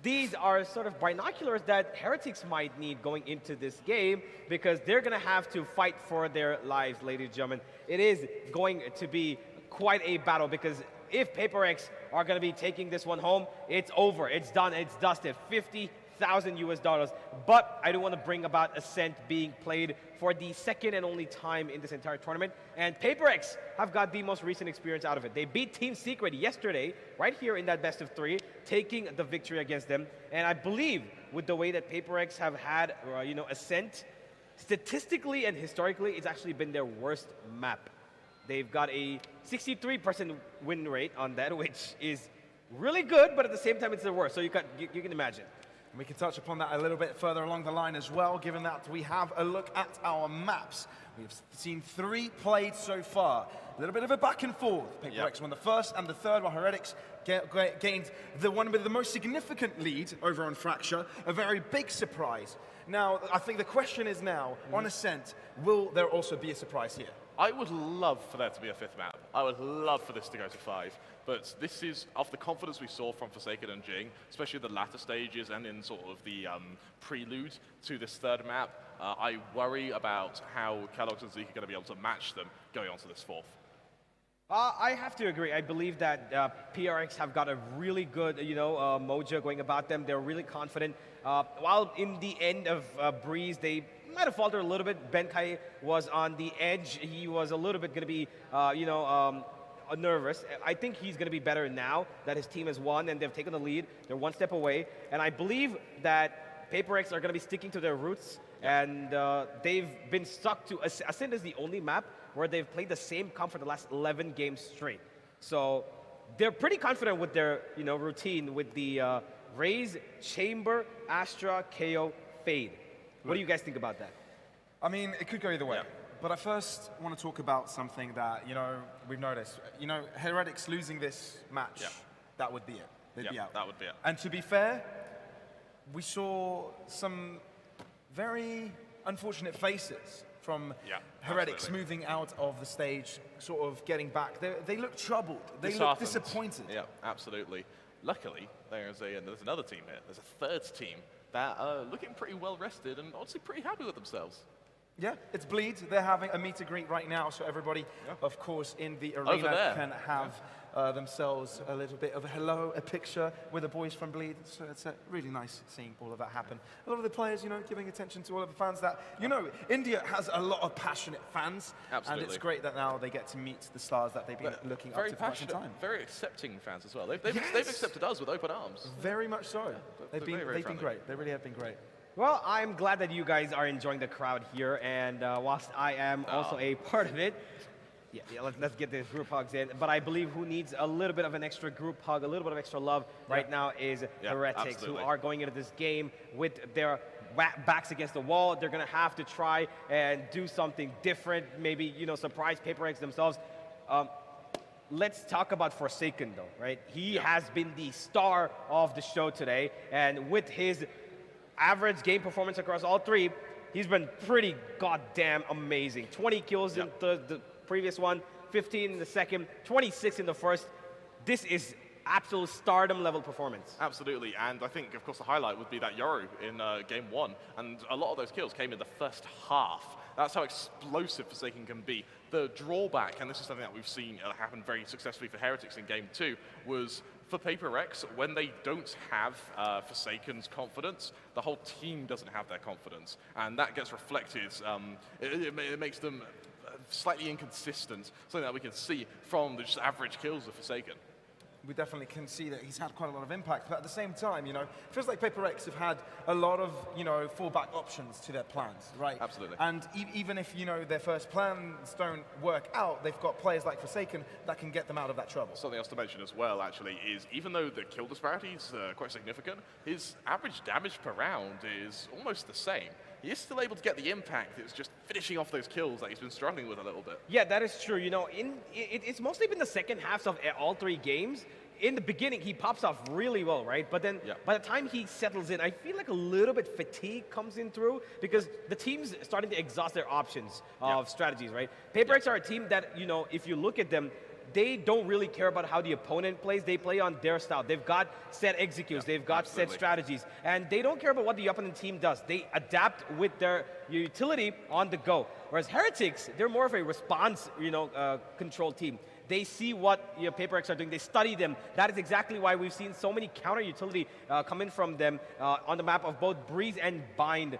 [SPEAKER 6] these are sort of binoculars that Heretics might need going into this game because they're going to have to fight for their lives, ladies and gentlemen. It is going to be quite a battle because if PRX are going to be taking this one home, it's over, it's done, it's dusted, $50,000. But I do want to bring about Ascent being played for the second and only time in this entire tournament. And PRX have got the most recent experience out of it. They beat Team Secret yesterday, right here in that best of 3, taking the victory against them. And I believe with the way that PRX have had, you know, Ascent, statistically and historically, it's actually been their worst map. They've got a 63% win rate on that, which is really good, but at the same time, it's the worst. So you can imagine.
[SPEAKER 3] we can touch upon that a little bit further along the line as well, given that we have a look at our maps. We've seen 3 played so far. A little bit of a back and forth. PRX won the first and the third, while Heretics gained the one with the most significant lead over on Fracture. A very big surprise. Now, I think the question is now, on Ascent, will there also be a surprise here?
[SPEAKER 2] I would love for there to be a 5th map. I would love for this to go to 5. But this is, of the confidence we saw from Forsaken and Jing, especially in the latter stages and in sort of the prelude to this 3rd map, I worry about how Kellogg's and Zeke are going to be able to match them going on to this 4th.
[SPEAKER 6] I have to agree. I believe that PRX have got a really good, you know, mojo going about them. They're really confident. While in the end of Breeze, they might have faltered a little bit. Benkai was on the edge. He was a little bit going to be, you know, nervous. I think he's going to be better now that his team has won and they've taken the lead. They're 1 step away. And I believe that PRX are going to be sticking to their roots. And they've been stuck to Ascent is the only map where they've played the same comp for the last 11 games straight. So they're pretty confident with their, you know, routine with the Raze, Chamber, Astra, KO, Fade. What do you guys think about that?
[SPEAKER 3] I mean, it could go either way. But I first want to talk about something that, you know, we've noticed. You know, Heretics losing this match, that would be it. They'd be out.
[SPEAKER 2] That would be it.
[SPEAKER 3] And to be fair, we saw some very unfortunate faces from Heretics
[SPEAKER 2] absolutely.
[SPEAKER 3] moving out of the stage, sort of getting back. They look troubled. They look disappointed.
[SPEAKER 2] Yeah, absolutely. Luckily, there's another team here. There's a 3rd team that are looking pretty well rested and honestly pretty happy with themselves.
[SPEAKER 3] Yeah, it's Bleed. They're having a meet and greet right now, so everybody, of course, in the arena can have themselves a little bit of a hello, a picture with the boys from Bleed. So it's really nice seeing all of that happen. A lot of the players, you know, giving attention to all of the fans that, you know, India has a lot of passionate fans.
[SPEAKER 2] Absolutely.
[SPEAKER 3] And it's great that now they get to meet the stars that they've been looking up to for quite some time.
[SPEAKER 2] Very accepting fans as well. They've accepted us with open arms.
[SPEAKER 3] Very much so. They've been
[SPEAKER 2] very
[SPEAKER 3] great. They really have been great.
[SPEAKER 6] Well, I'm glad that you guys are enjoying the crowd here, and whilst I am also a part of it, let's get the group hugs in. But I believe who needs a little bit of an extra group hug, a little bit of extra love right now is Heretics,
[SPEAKER 2] absolutely.
[SPEAKER 6] who are going into this game with their backs against the wall. They're going to have to try and do something different, maybe, you know, surprise PRX themselves. Let's talk about Forsaken, though, right? He has been the star of the show today, and with his average game performance across all 3, he's been pretty goddamn amazing. 20 kills in the previous one, 15 in the second, 26 in the first. This is absolute stardom level performance.
[SPEAKER 2] Absolutely, and I think, of course, the highlight would be that Yoru in game 1, and a lot of those kills came in the first half. That's how explosive Forsaken can be. The drawback, and this is something that we've seen happen very successfully for Heretics in game 2, was for PRX, when they don't have Forsaken's confidence, the whole team doesn't have their confidence. And that gets reflected. It makes them slightly inconsistent, something that we can see from the just average kills of Forsaken.
[SPEAKER 3] We definitely can see that he's had quite a lot of impact, but at the same time, it feels like PRX have had a lot of, fallback options to their plans, right?
[SPEAKER 2] Absolutely.
[SPEAKER 3] And even if, their first plans don't work out, they've got players like Forsaken that can get them out of that trouble.
[SPEAKER 2] Something else to mention as well, actually, is even though the kill disparity is quite significant, his average damage per round is almost the same. He is still able to get the impact. It's just finishing off those kills that he's been struggling with a little bit.
[SPEAKER 6] Yeah, that is true. It's mostly been the second halves of all 3 games. In the beginning, he pops off really well, right? But then by the time he settles in, I feel like a little bit fatigue comes in through because the team's starting to exhaust their options of strategies, right? PRX are a team that, if you look at them, they don't really care about how the opponent plays. They play on their style. They've got set executes. They've got set strategies. And they don't care about what the opponent team does. They adapt with their utility on the go. Whereas Heretics, they're more of a response, control team. They see what PRX are doing. They study them. That is exactly why we've seen so many counter utility come in from them on the map of both Breeze and Bind,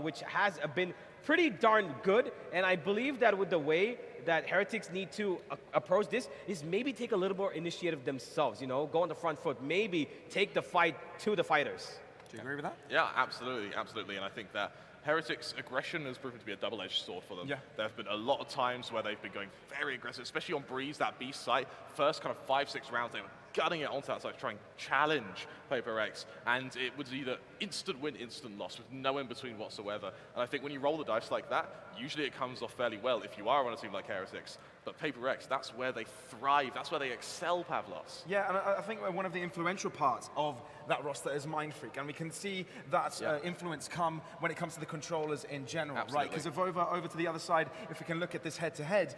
[SPEAKER 6] which has been pretty darn good. And I believe that with the way that Heretics need to approach this is maybe take a little more initiative themselves, go on the front foot, maybe take the fight to the fighters.
[SPEAKER 3] Do you agree with that?
[SPEAKER 2] Yeah, absolutely, absolutely. And I think that Heretics' aggression has proven to be a double-edged sword for them.
[SPEAKER 3] Yeah.
[SPEAKER 2] There have been a lot of times where they've been going very aggressive, especially on Breeze, that B site. First kind of 5-6 rounds, they were gutting it onto that side, trying to challenge PRX, and it was either instant win, instant loss, with no in-between whatsoever. And I think when you roll the dice like that, usually it comes off fairly well if you are on a team like Heretics. But PRX, that's where they thrive, that's where they excel, Pavlos.
[SPEAKER 3] Yeah, and I think one of the influential parts of that roster is Mind Freak, and we can see that influence come when it comes to the controllers in general, right? Because over to the other side, if we can look at this head-to-head,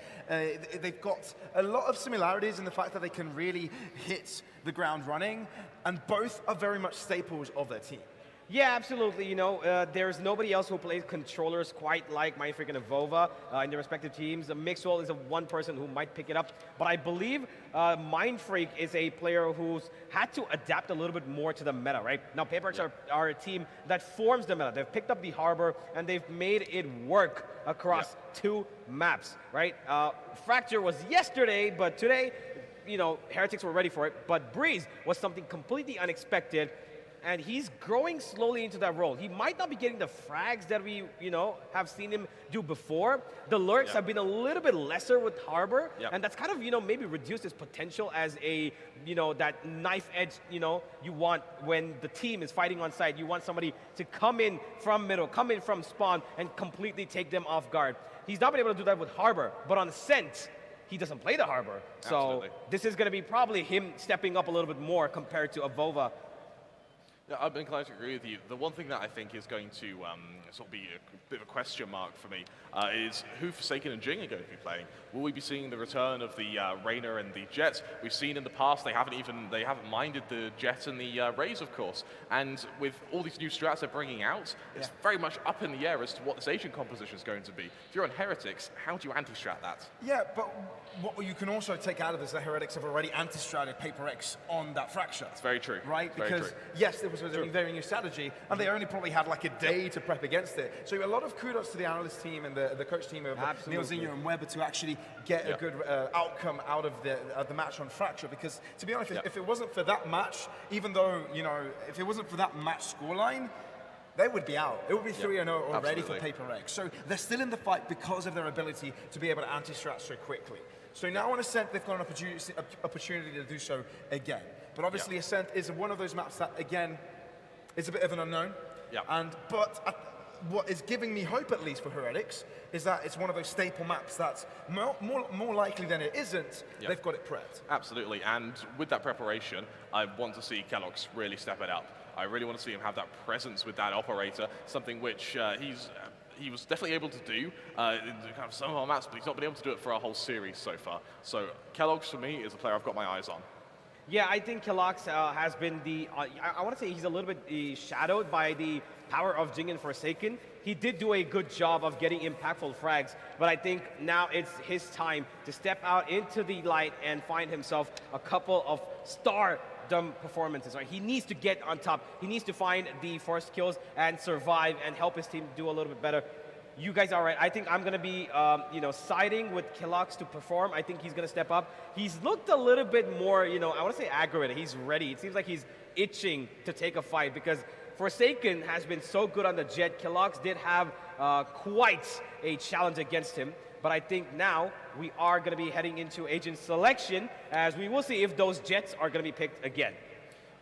[SPEAKER 3] they've got a lot of similarities in the fact that they can really hit the ground running, and both are very much staples of their team.
[SPEAKER 6] Yeah, absolutely. There's nobody else who plays controllers quite like Mind Freak and Avova in their respective teams. Mixwell is one person who might pick it up, but I believe Mind Freak is a player who's had to adapt a little bit more to the meta, right? Now, PRX are a team that forms the meta. They've picked up the Harbor, and they've made it work across 2 maps, right? Fracture was yesterday, but today, Heretics were ready for it, but Breeze was something completely unexpected, and he's growing slowly into that role. He might not be getting the frags that we, have seen him do before. The lurks have been a little bit lesser with Harbor, and that's kind of, maybe reduced his potential as a, that knife edge, you want when the team is fighting on site. You want somebody to come in from middle, come in from spawn, and completely take them off guard. He's not been able to do that with Harbor, but on Ascent, he doesn't play the Harbor. So this is going to be probably him stepping up a little bit more compared to Avova.
[SPEAKER 2] Yeah, I'm inclined to agree with you. The one thing that I think is going to sort of be a bit of a question mark for me is who Forsaken and Jing are going to be playing. Will we be seeing the return of the Reyna and the Jets? We've seen in the past they haven't minded the Jet and the Rays, of course. And with all these new strats they're bringing out, it's very much up in the air as to what this Asian composition is going to be. If you're on Heretics, how do you anti-strat that?
[SPEAKER 3] Yeah, but what you can also take out of this is that Heretics have already anti-stratted PRX on that Fracture.
[SPEAKER 2] It's very true.
[SPEAKER 3] Right?
[SPEAKER 2] Very
[SPEAKER 3] because,
[SPEAKER 2] true.
[SPEAKER 3] yes, it was a very new strategy, and they only probably had like a day to prep against it. So a lot of kudos to the analyst team and the coach team of Neil Zinho and Weber to actually get a good outcome out of the match on Fracture. Because, to be honest, if it wasn't for that match, even though, if it wasn't for that match scoreline, they would be out. It would be 3-0 already for PRX. So they're still in the fight because of their ability to be able to anti-strat so quickly. So now on Ascent, they've got an opportunity to do so again. But obviously Ascent is one of those maps that, again, is a bit of an unknown. But what is giving me hope, at least for Heretics, is that it's one of those staple maps that's more likely than it isn't, they've got it prepped.
[SPEAKER 2] Absolutely, and with that preparation, I want to see Kellogg's really step it up. I really want to see him have that presence with that operator, something which he was definitely able to do in kind of some of our maps, but he's not been able to do it for our whole series so far. So Kellogg's, for me, is a player I've got my eyes on.
[SPEAKER 6] Yeah, I think Kellogg's has been I want to say he's a little bit shadowed by the power of Jing and Forsaken. He did do a good job of getting impactful frags, but I think now it's his time to step out into the light and find himself a couple of star dumb performances, right? He needs to get on top. He needs to find the first kills and survive and help his team do a little bit better. You guys are right. I think I'm going to be, siding with Kellogg's to perform. I think he's going to step up. He's looked a little bit more, I want to say aggravated. He's ready. It seems like he's itching to take a fight because Forsaken has been so good on the jet. Kellogg's did have quite a challenge against him. But I think now we are going to be heading into agent selection as we will see if those jets are going to be picked again.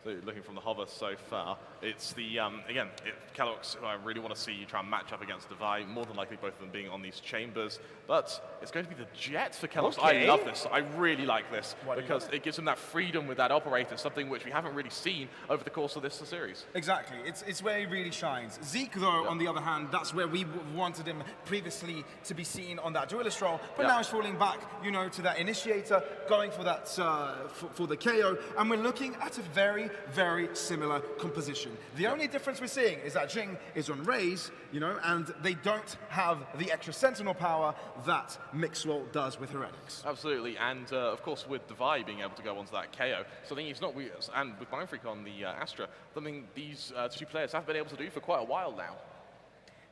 [SPEAKER 2] So looking from the hover so far, it's the, again, Kellogg's, who I really want to see you try and match up against Devi, more than likely both of them being on these chambers, but it's going to be the Jets for Kellogg's.
[SPEAKER 6] Okay.
[SPEAKER 2] I love this. I really like this because it gives them that freedom with that operator, something which we haven't really seen over the course of this series.
[SPEAKER 3] Exactly. It's where he really shines. Zeke, though, on the other hand, that's where we wanted him previously to be seen on that duelist role, but now he's falling back, to that initiator, going for that for the KO, and we're looking at a very, very similar composition. The only difference we're seeing is that Jing is on Raze, and they don't have the extra sentinel power that Mixwell does with Heretics.
[SPEAKER 2] Absolutely, and of course with Devi being able to go onto that KO, something he's not, and with Mindfreak on the Astra, something these two players have been able to do for quite a while now.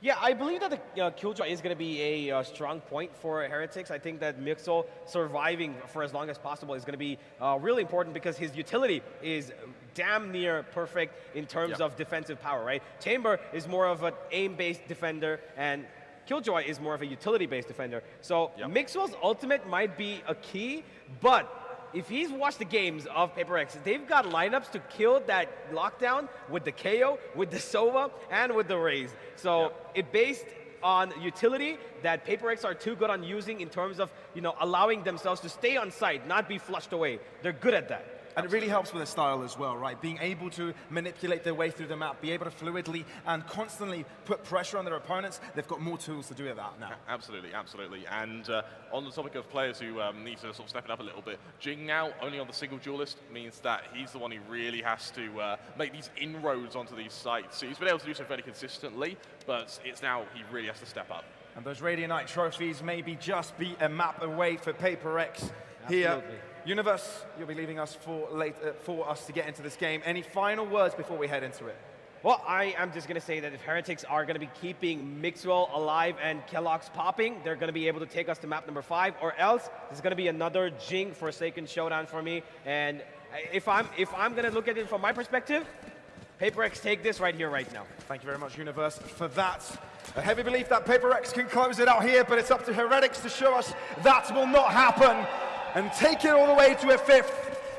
[SPEAKER 6] Yeah, I believe that the Killjoy is going to be a strong point for Heretics. I think that Mixwell surviving for as long as possible is going to be really important because his utility is damn near perfect in terms of defensive power, right? Chamber is more of an aim-based defender, and Killjoy is more of a utility-based defender. So Mixwell's ultimate might be a key, but if he's watched the games of PRX, they've got lineups to kill that lockdown with the KO, with the Sova, and with the Raze. So it based on utility that PRX are too good on using in terms of, allowing themselves to stay on site, not be flushed away. They're good at that.
[SPEAKER 3] And it really helps with their style as well, right? Being able to manipulate their way through the map, be able to fluidly and constantly put pressure on their opponents, they've got more tools to do that now.
[SPEAKER 2] Absolutely, absolutely. And on the topic of players who need to sort of step it up a little bit, Jing now only on the single duelist means that he's the one who really has to make these inroads onto these sites. So he's been able to do so fairly consistently, but it's now he really has to step up.
[SPEAKER 3] And those Radiant trophies maybe just be a map away for PRX here. Universe, you'll be leaving us for us to get into this game. Any final words before we head into it?
[SPEAKER 6] Well, I am just going to say that if Heretics are going to be keeping Mixwell alive and Kellogg's popping, they're going to be able to take us to map number 5, or else there's going to be another Jing Forsaken showdown for me. And if I'm going to look at it from my perspective, PRX take this right here, right now.
[SPEAKER 3] Thank you very much, Universe, for that. A heavy belief that PRX can close it out here, but it's up to Heretics to show us that will not happen and take it all the way to a 5th.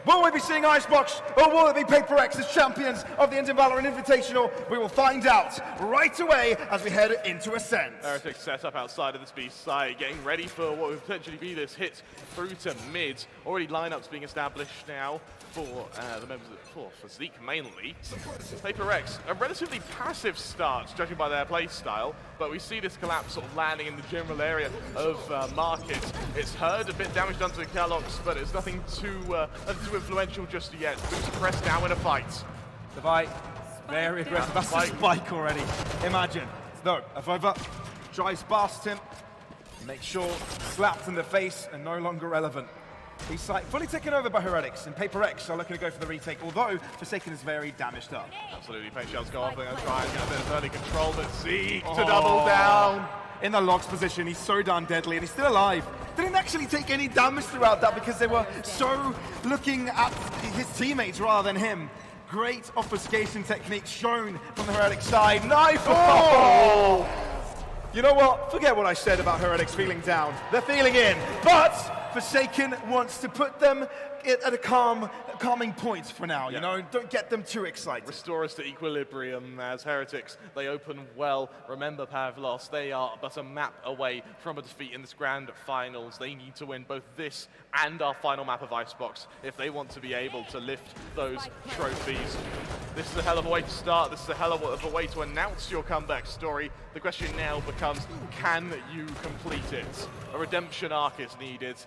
[SPEAKER 3] Will we be seeing Icebox, or will it be PRX as champions of the Indian Valorant Invitational? We will find out right away as we head into Ascent.
[SPEAKER 2] Heretics set up outside of this B site, getting ready for what would potentially be this hit through to mid. Already lineups being established now for the members for Zeke mainly. PRX, a relatively passive start, judging by their play style, but we see this collapse sort of landing in the general area of Market. It's hurt, a bit damage done to Kellogg's, but it's nothing too influential just yet. Boots pressed now in a fight.
[SPEAKER 3] The fight, very aggressive. That's a spike already. Imagine. No, Avova drives past him. Make sure slapped in the face and no longer relevant. He's fully taken over by Heretics, and PRX are looking to go for the retake, although Forsaken is very damaged up.
[SPEAKER 2] Absolutely, paint shells go off, they're going to try and get a bit of early control, but Zeke to double down.
[SPEAKER 3] In the Logs position, he's so darn deadly, and he's still alive. Didn't actually take any damage throughout that because they were so looking at his teammates rather than him. Great obfuscation technique shown from the Heretics side. Knife! Oh! You know what? Forget what I said about Heretics feeling down. They're feeling in, but Forsaken wants to put them at a calming point for now, you know? Don't get them too excited.
[SPEAKER 2] Restore us to equilibrium as Heretics. They open well. Remember, Pavlos, they are but a map away from a defeat in this grand finals. They need to win both this and our final map of Icebox if they want to be able to lift those trophies. This is a hell of a way to start. This is a hell of a way to announce your comeback story. The question now becomes, can you complete it? A redemption arc is needed.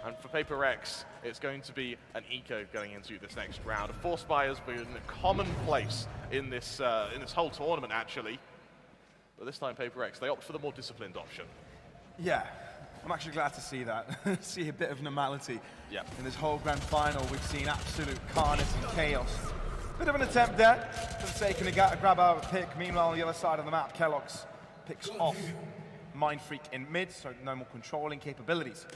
[SPEAKER 2] And for PRX, it's going to be an eco going into this next round. A Force Buy has been commonplace in this whole tournament, actually. But this time, PRX, they opt for the more disciplined option.
[SPEAKER 3] Yeah. I'm actually glad to see that. See a bit of normality
[SPEAKER 2] Yeah.
[SPEAKER 3] in this whole grand final. We've seen absolute carnage and chaos. Bit of an attempt there for the sake of a grab out of a pick. Meanwhile, on the other side of the map, Kellogg's picks off Mind Freak in mid, so no more controlling capabilities.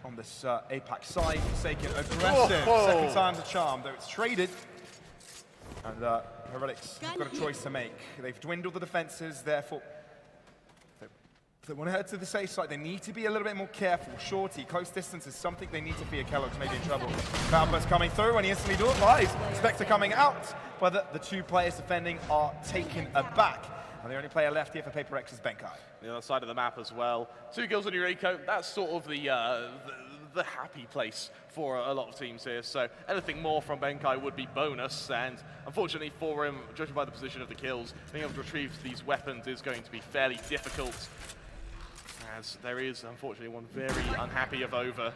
[SPEAKER 3] On this APAC side, Forsaken aggressive. Second time's a charm, though it's traded. And Heretics have got a choice to make. They've dwindled the defenses, therefore, if they want to head to the safe side, they need to be a little bit more careful. Shorty, close distance is something they need to fear. Kellogg's may be in trouble. Cloudburst coming through, and he instantly lies. Spectre coming out, but the two players defending are taken aback. And the only player left here for PRX is Benkai.
[SPEAKER 2] The other side of the map as well. 2 kills on Eureka, that's sort of the happy place for a lot of teams here. So anything more from Benkai would be bonus, and unfortunately for him, judging by the position of the kills, being able to retrieve these weapons is going to be fairly difficult. As there is, unfortunately, one very unhappy of over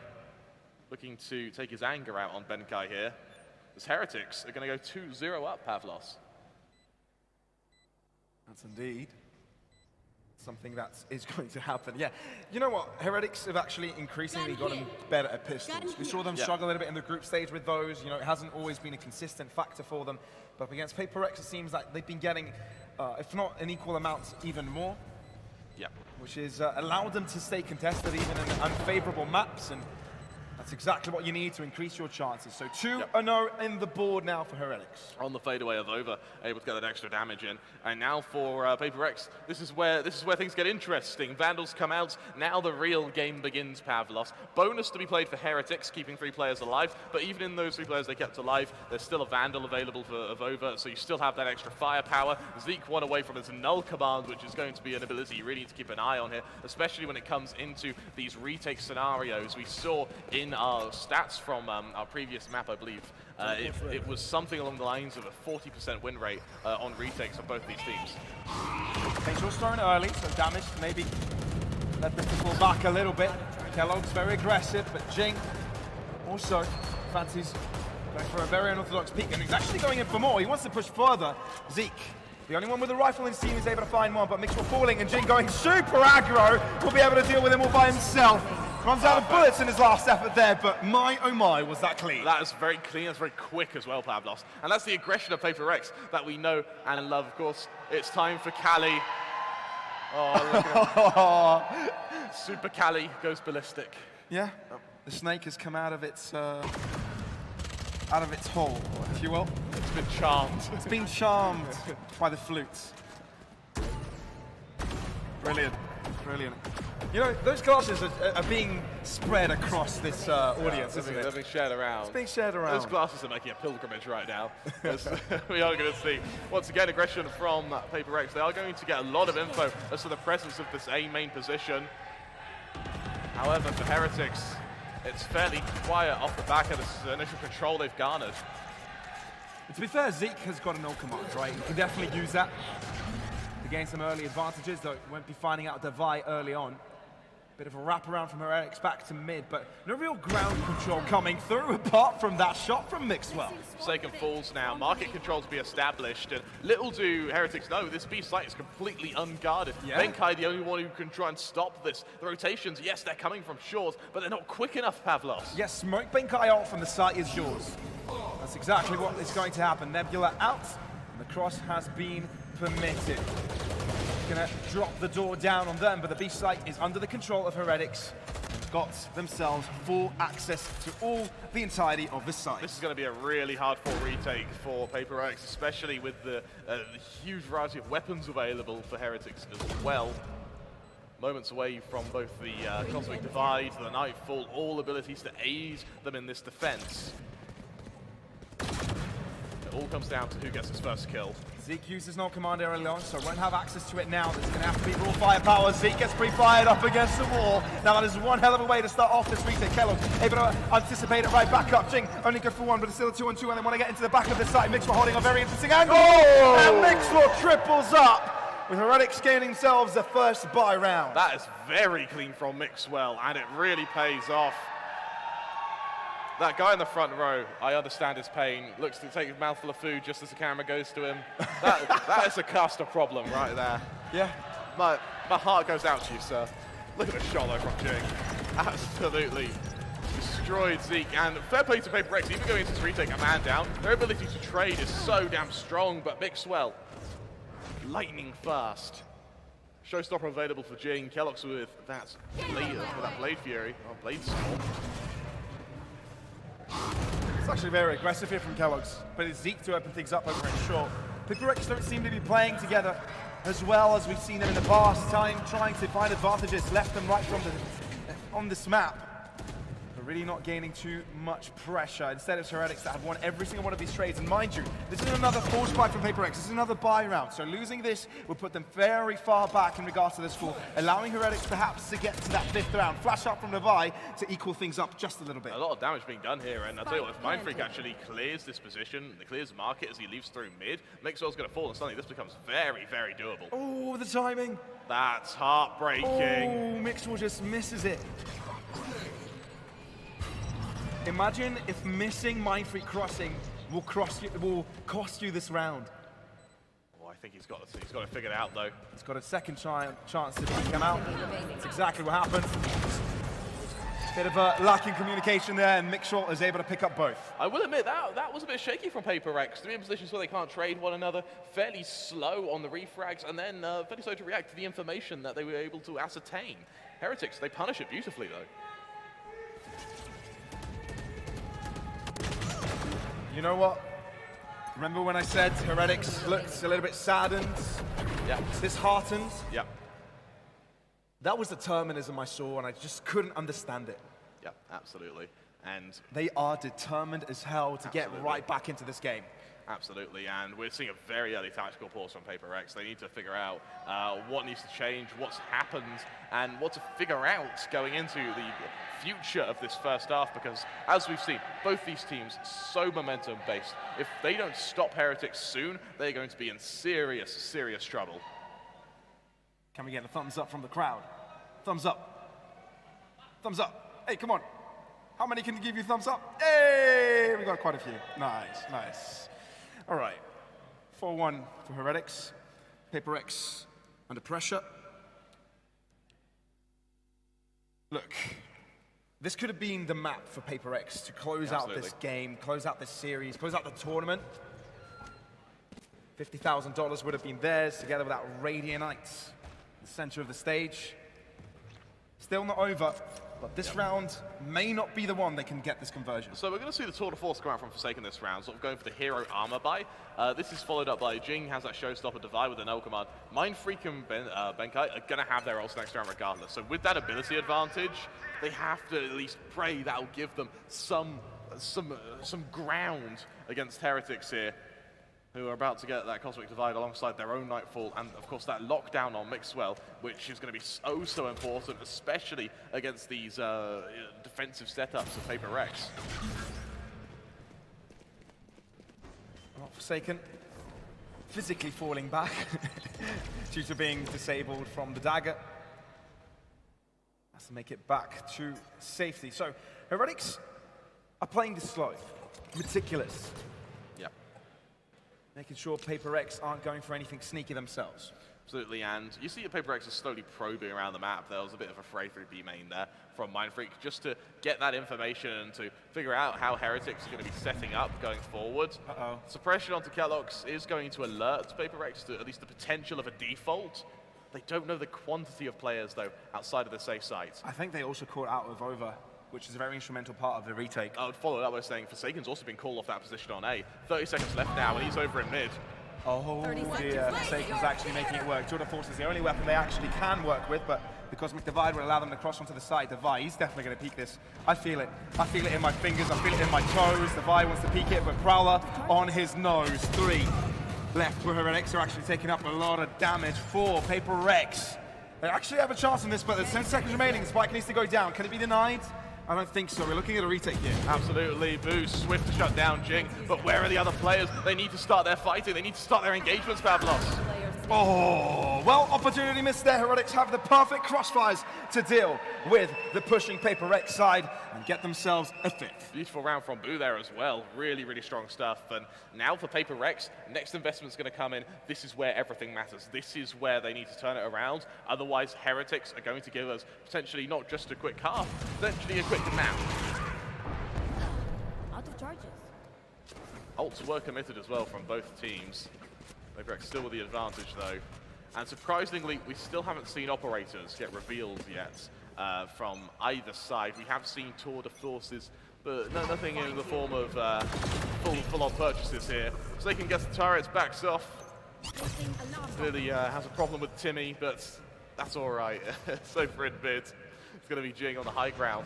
[SPEAKER 2] looking to take his anger out on Benkai here. As Heretics are going to go 2-0 up, Pavlos.
[SPEAKER 3] That's indeed something that is going to happen. Yeah, you know what? Heretics have actually increasingly gotten better at pistols. We saw them struggle a little bit in the group stage with those. You know, it hasn't always been a consistent factor for them. But up against PRX, it seems like they've been getting, if not an equal amount, even more.
[SPEAKER 2] Yeah.
[SPEAKER 3] Which is allowed them to stay contested even in unfavorable maps, and that's exactly what you need to increase your chances. So 2-0 in the board now for Heretics.
[SPEAKER 2] On the fadeaway of over, able to get that extra damage in. And now for PRX, this is where things get interesting. Vandals come out, now the real game begins, Pavlos. Bonus to be played for Heretics, keeping 3 players alive, but even in those 3 players they kept alive, there's still a Vandal available for Over, so you still have that extra firepower. Zeke one away from his null command, which is going to be an ability you really need to keep an eye on here, especially when it comes into these retake scenarios. We saw in our stats from our previous map, I believe, it was something along the lines of a 40% win rate on retakes on both these teams.
[SPEAKER 3] Paintball's thrown early, so damage maybe let them pull back a little bit. Kellogg's very aggressive, but Jing also fancies going for a very unorthodox peek, and he's actually going in for more. He wants to push further. Zeke, the only one with a rifle in his team, is able to find one, but Mixwell falling, and Jing going super aggro will be able to deal with him all by himself. Runs out of bullets in his last effort there, but my oh my, was that clean.
[SPEAKER 2] That is very clean, that's very quick as well, Pavlos. And that's the aggression of PRX that we know and love, of course. It's time for Cali. Oh, look at Super Cali goes ballistic.
[SPEAKER 3] Yeah, the snake has come out of its hole, if you will.
[SPEAKER 2] It's been charmed.
[SPEAKER 3] It's been charmed by the flutes. Brilliant, brilliant. You know, those glasses are being spread across this audience, isn't it?
[SPEAKER 2] They're being shared around.
[SPEAKER 3] It's being shared around.
[SPEAKER 2] Those glasses are making a pilgrimage right now. We are going to see, once again, aggression from PRX. They are going to get a lot of info as to the presence of this A main position. However, for Heretics, it's fairly quiet off the back of this initial control they've garnered.
[SPEAKER 3] To be fair, Zeke has got an ult command, right? He can definitely use that to gain some early advantages, though won't be finding out Devi early on. Bit of a wraparound from Heretics back to mid, but no real ground control coming through apart from that shot from Mixwell.
[SPEAKER 2] Forsaken falls now, market control to be established, and little do Heretics know, this B site is completely unguarded.
[SPEAKER 3] Yeah.
[SPEAKER 2] Benkai, the only one who can try and stop this. The rotations, yes, they're coming from shores, but they're not quick enough, Pavlos.
[SPEAKER 3] Yes, smoke Benkai out from the site is yours. That's exactly what is going to happen. Nebula out, and the cross has been permitted. Gonna drop the door down on them, but the B site is under the control of Heretics. Got themselves full access to the entirety of the site.
[SPEAKER 2] This is going to be a really hard-fought retake for PRX, especially with the huge variety of weapons available for Heretics as well. Moments away from both the Cosmic Divide, the Nightfall, all abilities to aid them in this defense. It all comes down to who gets his first kill.
[SPEAKER 3] Zeke uses no command early on, so won't have access to it now. There's going to have to be raw firepower. Zeke gets pre-fired up against the wall. Now that is one hell of a way to start off this retake. Kellogg able to anticipate it right back up. Jing only good for one, but it's still a 2-on-2, and they want to get into the back of the site. Mixwell holding a very interesting angle. And Mixwell triples up, with Heretics gaining themselves the first buy round.
[SPEAKER 2] That is very clean from Mixwell, and it really pays off. That guy in the front row, I understand his pain, looks to take a mouthful of food just as the camera goes to him. That is a caster problem right there.
[SPEAKER 3] Yeah.
[SPEAKER 2] My heart goes out to you, sir. Look at the shot though from Jing. Absolutely destroyed Zeke. And fair play to PaperX, even going into this retake a man down. Their ability to trade is so damn strong, but Mixwell, lightning fast. Showstopper available for Jing. Kellogg's with that Blade Fury, or Blade Storm.
[SPEAKER 3] It's actually very aggressive here from Kellogg's, but it's Zeke to open things up over in short. PRX don't seem to be playing together as well as we've seen them in the past, trying to find advantages left and right from on this map. But really not gaining too much pressure. Instead, it's Heretics that have won every single one of these trades. And mind you, this is another force buy from PRX. This is another buy round. So losing this will put them very far back in regards to the score, allowing Heretics perhaps to get to that 5th round. Flash up from Levi to equal things up just a little bit.
[SPEAKER 2] A lot of damage being done here, and I'll tell you what, if Mindfreak actually clears this position, clears market as he leaves through mid, Mixwell's going to fall, and suddenly this becomes very, very doable.
[SPEAKER 3] Oh, the timing.
[SPEAKER 2] That's heartbreaking.
[SPEAKER 3] Oh, Mixwell just misses it. Imagine if missing Mindfreak crossing will cost you this round.
[SPEAKER 2] Oh, I think he's got to figure it out though.
[SPEAKER 3] He's got a second chance to come out. That's exactly what happened. Bit of a lack in communication there, and Mixwell is able to pick up both.
[SPEAKER 2] I will admit that was a bit shaky from PaperX. To be in positions where they can't trade one another, fairly slow on the refrags, and then fairly slow to react to the information that they were able to ascertain. Heretics, they punish it beautifully though.
[SPEAKER 3] You know what? Remember when I said Heretics looked a little bit saddened,
[SPEAKER 2] Yeah.
[SPEAKER 3] disheartened?
[SPEAKER 2] Yeah.
[SPEAKER 3] That was the determinism I saw, and I just couldn't understand it.
[SPEAKER 2] Yeah, absolutely. And
[SPEAKER 3] They are determined as hell to get
[SPEAKER 2] Absolutely.
[SPEAKER 3] right back into this game.
[SPEAKER 2] absolutely, and we're seeing a very early tactical pause from PaperX. They need to figure out what needs to change, what's happened, and what to figure out going into the future of this first half, because as we've seen, both these teams so momentum-based. If they don't stop Heretics soon, they're going to be in serious, serious trouble.
[SPEAKER 3] Can we get a thumbs up from the crowd? Thumbs up. Thumbs up. Hey, come on. How many can give you thumbs up? Hey, we got quite a few. Nice, nice. All right. 4-1 for Heretics. PaperX under pressure. Look, this could have been the map for PaperX to close out this game, close out this series, close out the tournament. $50,000 would have been theirs together with that Radianite, the center of the stage. Still not over, but this round may not be the one that can get this conversion.
[SPEAKER 2] So we're going to see the tour de force come out from Forsaken this round, sort of going for the hero armor buy. This is followed up by Jing has that showstopper Divide with the null command. Mindfreak and Benkai are going to have their ults next round regardless. So with that ability advantage, they have to at least pray that'll give them some ground against Heretics here, who are about to get that Cosmic Divide alongside their own Nightfall, and of course that lockdown on Mixwell, which is going to be so important, especially against these defensive setups of PaperX.
[SPEAKER 3] Forsaken physically falling back due to being disabled from the dagger. Has to make it back to safety. So Heretics are playing this slow, meticulous.
[SPEAKER 2] Yep.
[SPEAKER 3] Making sure PaperX aren't going for anything sneaky themselves.
[SPEAKER 2] Absolutely, and you see the PaperX is slowly probing around the map. There was a bit of a fray through B main there from Mindfreak, just to get that information and to figure out how Heretics are going to be setting up going forward.
[SPEAKER 3] Uh-oh.
[SPEAKER 2] Suppression onto Kellogg's is going to alert PaperX to at least the potential of a default. They don't know the quantity of players, though, outside of the safe sites.
[SPEAKER 3] I think they also caught out of over, which is a very instrumental part of the retake.
[SPEAKER 2] I would follow that by saying Forsaken's also been called off that position on A. 30 seconds left now, and he's over in mid.
[SPEAKER 3] Oh dear, Forsaken's actually making it work. Tour de Force is the only weapon they actually can work with, but the Cosmic Divide will allow them to cross onto the side. Divide, he's definitely going to peek this. I feel it. I feel it in my fingers, I feel it in my toes. Divide wants to peek it, but Prowler on his nose. 3 left for Heretics are actually taking up a lot of damage for PaperX. They actually have a chance on this, but there's 10 seconds remaining. Spike needs to go down. Can it be denied? I don't think so. We're looking at a retake here.
[SPEAKER 2] Absolutely. Boost, swift to shut down Jing. But where are the other players? They need to start their fighting. They need to start their engagements, Pavlos.
[SPEAKER 3] Oh, well, opportunity missed there. Heretics have the perfect crossfires to deal with the pushing PRX side and get themselves a 5th.
[SPEAKER 2] Beautiful round from Boo there as well. Really, really strong stuff. And now for PRX, next investment's going to come in. This is where everything matters. This is where they need to turn it around. Otherwise, Heretics are going to give us potentially not just a quick half, potentially a quick map.
[SPEAKER 4] Out of charges.
[SPEAKER 2] Ults were committed as well from both teams. PRX still with the advantage though. And surprisingly, we still haven't seen operators get revealed yet from either side. We have seen tour de forces, but nothing in the form of full-on purchases here. So they can get the turrets, backs off. Clearly has a problem with Timmy, but that's all right. So for in mid, it's going to be Jing on the high ground,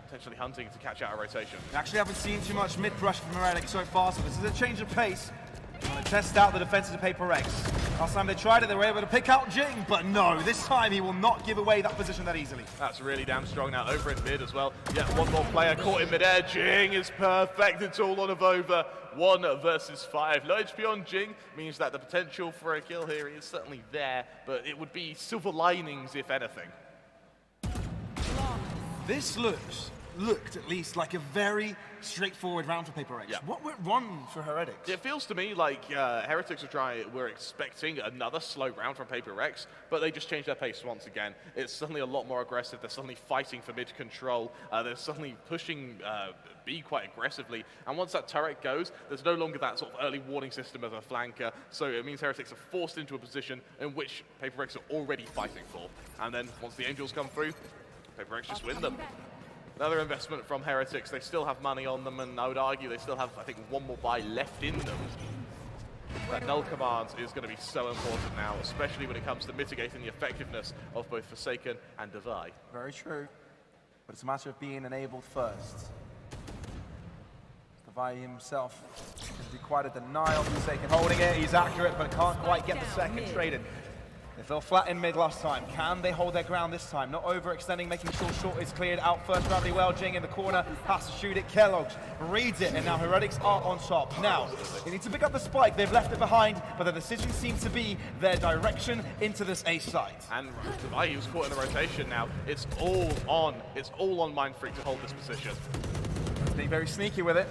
[SPEAKER 2] potentially hunting to catch out a rotation.
[SPEAKER 3] We actually haven't seen too much mid-rush from Heretics so far, so this is a change of pace. Trying to test out the defenses of PRX. Last time they tried it, they were able to pick out Jing, but no, this time he will not give away that position that easily.
[SPEAKER 2] That's really damn strong now, over in mid as well. Yeah, one more player caught in midair. Jing is perfect, it's all on Avova. 1 versus 5. Low HP on Jing means that the potential for a kill here is certainly there, but it would be silver linings if anything.
[SPEAKER 3] This looked at least like a very straightforward round for PRX.
[SPEAKER 2] Yeah.
[SPEAKER 3] What went wrong for Heretics?
[SPEAKER 2] It feels to me like Heretics were expecting another slow round from PRX, but they just changed their pace once again. It's suddenly a lot more aggressive. They're suddenly fighting for mid control. They're suddenly pushing B quite aggressively. And once that turret goes, there's no longer that sort of early warning system as a flanker. So it means Heretics are forced into a position in which PRX are already fighting for. And then once the Angels come through, PRX just win them. Another investment from Heretics. They still have money on them, and I would argue they still have, I think, one more buy left in them. That null command is going to be so important now, especially when it comes to mitigating the effectiveness of both Forsaken and Divide.
[SPEAKER 3] Very true. But it's a matter of being enabled first. Divide himself is going to be quite a denial. Forsaken holding it. He's accurate, but can't quite get the second traded. They fell flat in mid last time. Can they hold their ground this time? Not overextending, making sure short is cleared out first. Gravity well, Jing in the corner, has to shoot it. Kellogg reads it, and now Heretics are on top. Now, they need to pick up the spike. They've left it behind, but the decision seems to be their direction into this A site.
[SPEAKER 2] And Divide was caught in the rotation now. It's all on. It's all on Mindfreak to hold this position.
[SPEAKER 3] Being very sneaky with it.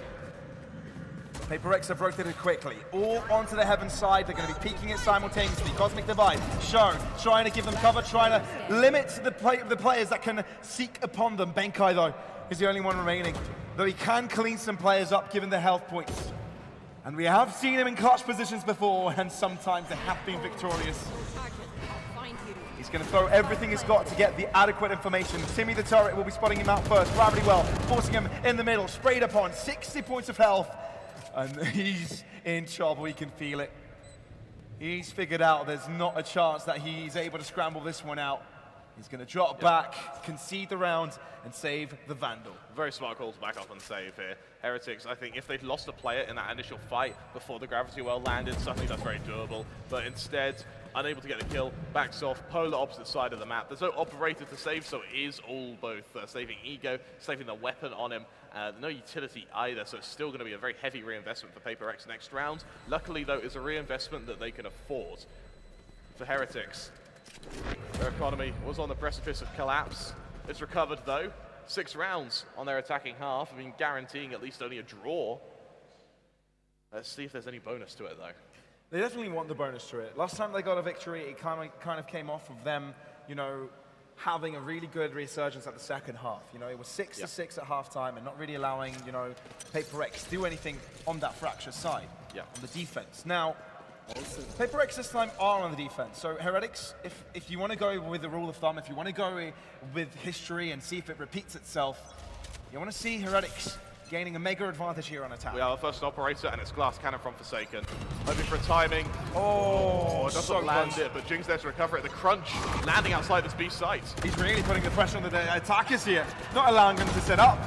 [SPEAKER 3] PRX have rotated quickly, all onto the heaven side. They're going to be peeking it simultaneously. Cosmic Divide shown, trying to give them cover, trying to limit the players that can seek upon them. Benkai, though, is the only one remaining, though he can clean some players up given the health points. And we have seen him in clutch positions before, and sometimes they have been victorious. He's going to throw everything he's got to get the adequate information. Timmy the turret will be spotting him out first. Gravity well, forcing him in the middle, sprayed upon, 60 points of health. And he's in trouble, he can feel it. He's figured out there's not a chance that he's able to scramble this one out. He's going to drop back, concede the round, and save the Vandal.
[SPEAKER 2] Very smart call to back up and save here. Heretics, I think if they'd lost a player in that initial fight before the Gravity Well landed, suddenly that's very doable. But instead, unable to get the kill, backs off, polar opposite side of the map. There's no operator to save, so it is all both saving ego, saving the weapon on him, no utility either, so it's still going to be a very heavy reinvestment for PRX next round. Luckily, though, it's a reinvestment that they can afford. For Heretics, their economy was on the precipice of collapse. It's recovered, though. 6 rounds on their attacking half, I mean, guaranteeing at least only a draw. Let's see if there's any bonus to it, though.
[SPEAKER 3] They definitely want the bonus to it. Last time they got a victory, it kind of came off of them, you know, having a really good resurgence at the second half. You know, it was 6-6 at halftime and not really allowing, you know, PRX to do anything on that fracture side, on the defense. Now, PRX this time are on the defense. So Heretics, if you want to go with the rule of thumb, if you want to go with history and see if it repeats itself, you want to see Heretics gaining a mega advantage here on attack.
[SPEAKER 2] We have our first operator, and it's Glass Cannon from Forsaken. Hoping for a timing.
[SPEAKER 3] Oh,
[SPEAKER 2] It doesn't land it, but Jing's there to recover it. The crunch landing outside this B site.
[SPEAKER 3] He's really putting the pressure on the attackers here, not allowing them to set up.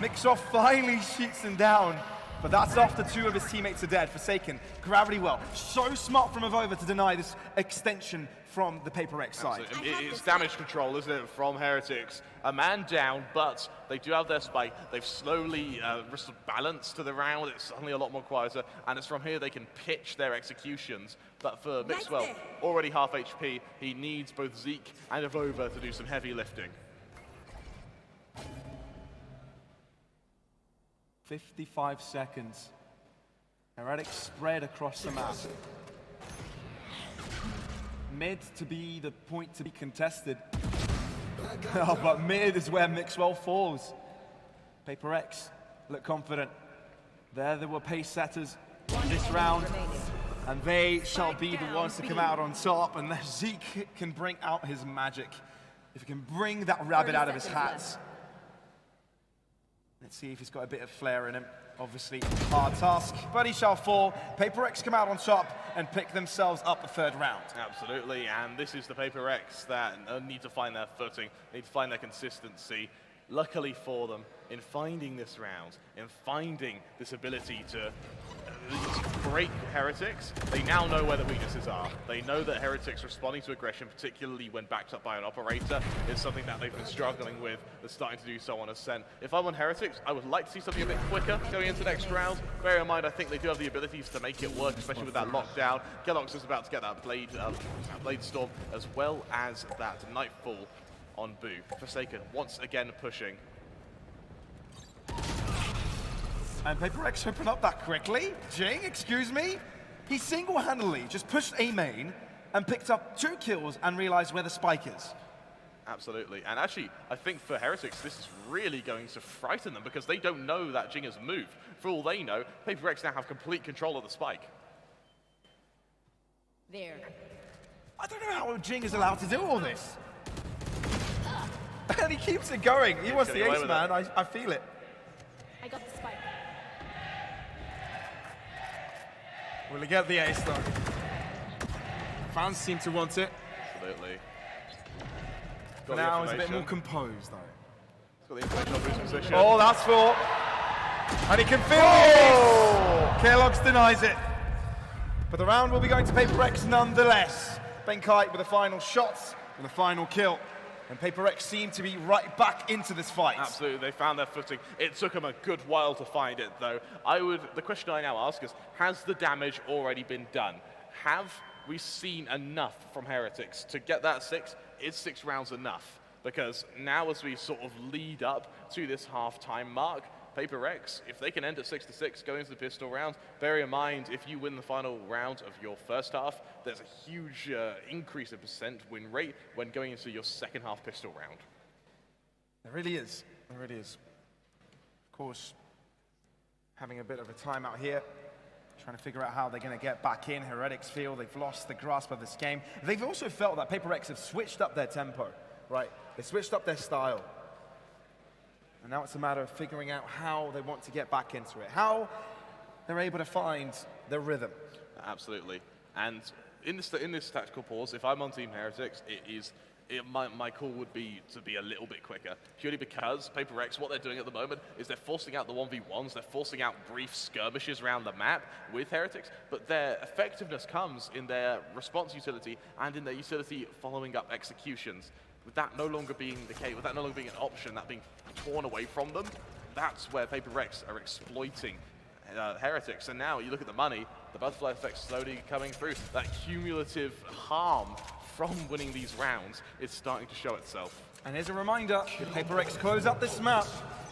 [SPEAKER 3] Mixoff finally shoots him down. But that's after 2 of his teammates are dead. Forsaken, gravity well. So smart from Avova to deny this extension from the Paper X side.
[SPEAKER 2] It's damage control, isn't it, from Heretics. A man down, but they do have their spike. They've slowly restored balance to the round. It's suddenly a lot more quieter, and it's from here they can pitch their executions. But for Mixwell, already half HP, he needs both Zeke and Avova to do some heavy lifting.
[SPEAKER 3] 55 seconds. Heretics spread across the map. Mid to be the point to be contested. Oh, but mid is where Mixwell falls. Paper X look confident. They were pace setters this round, and they shall be the ones to come out on top. And Zeke can bring out his magic. If he can bring that rabbit out of his hat. Let's see if he's got a bit of flair in him. Obviously, hard task, but he shall fall. Paper X come out on top and pick themselves up the 3rd round.
[SPEAKER 2] Absolutely, and this is the Paper X that need to find their footing, need to find their consistency. Luckily for them, in finding this round, in finding this ability to break Heretics, they now know where the weaknesses are. They know that Heretics responding to aggression, particularly when backed up by an operator, is something that they've been struggling with. They're starting to do so on Ascent. If I'm on Heretics, I would like to see something a bit quicker going into next round. Bear in mind, I think they do have the abilities to make it work, especially with that lockdown. Kellogg's is about to get that Blade Storm, as well as that Nightfall on Boo. Forsaken once again pushing.
[SPEAKER 3] And Paper X open up that quickly. Jing, excuse me? He single-handedly just pushed A main and picked up 2 kills and realized where the spike is.
[SPEAKER 2] Absolutely, and actually, I think for Heretics, this is really going to frighten them because they don't know that Jing has moved. For all they know, Paper X now have complete control of the spike.
[SPEAKER 4] There.
[SPEAKER 3] I don't know how Jing is allowed to do all this. And he keeps it going. He wants the ace, man. I feel it.
[SPEAKER 4] I got the spike.
[SPEAKER 3] Will he get the ace, though? Fans seem to want it.
[SPEAKER 2] Absolutely.
[SPEAKER 3] For now, he's a bit more composed, though.
[SPEAKER 2] He's got the information of his position.
[SPEAKER 3] Oh, that's full. And he can feel it. Kellogg's denies it. But the round will be going to Paper X nonetheless. Benkai with the final shots and the final kill. And Paper X seem to be right back into this fight.
[SPEAKER 2] Absolutely, they found their footing. It took them a good while to find it, though. The question I now ask is, has the damage already been done? Have we seen enough from Heretics to get that 6? Is 6 rounds enough? Because now as we sort of lead up to this half-time mark, Paper X, if they can end at 6-6, go into the pistol round, bear in mind, if you win the final round of your first half, there's a huge increase in percent win rate when going into your second half pistol round.
[SPEAKER 3] There really is. There really is. Of course, having a bit of a timeout here, trying to figure out how they're going to get back in. Heretics feel they've lost the grasp of this game. They've also felt that Paper X have switched up their tempo, right? They switched up their style. And now it's a matter of figuring out how they want to get back into it, how they're able to find their rhythm.
[SPEAKER 2] Absolutely. And in this tactical pause, if I'm on Team Heretics, my call would be to be a little bit quicker, purely because Paper X, what they're doing at the moment is they're forcing out the 1v1s, they're forcing out brief skirmishes around the map with Heretics, but their effectiveness comes in their response utility and in their utility following up executions. With that no longer being the case, with that no longer being an option, that being torn away from them, that's where Paper X are exploiting Heretics. And now you look at the money, the butterfly effect slowly coming through. That cumulative harm from winning these rounds is starting to show itself.
[SPEAKER 3] And here's a reminder, if Paper X close up this map,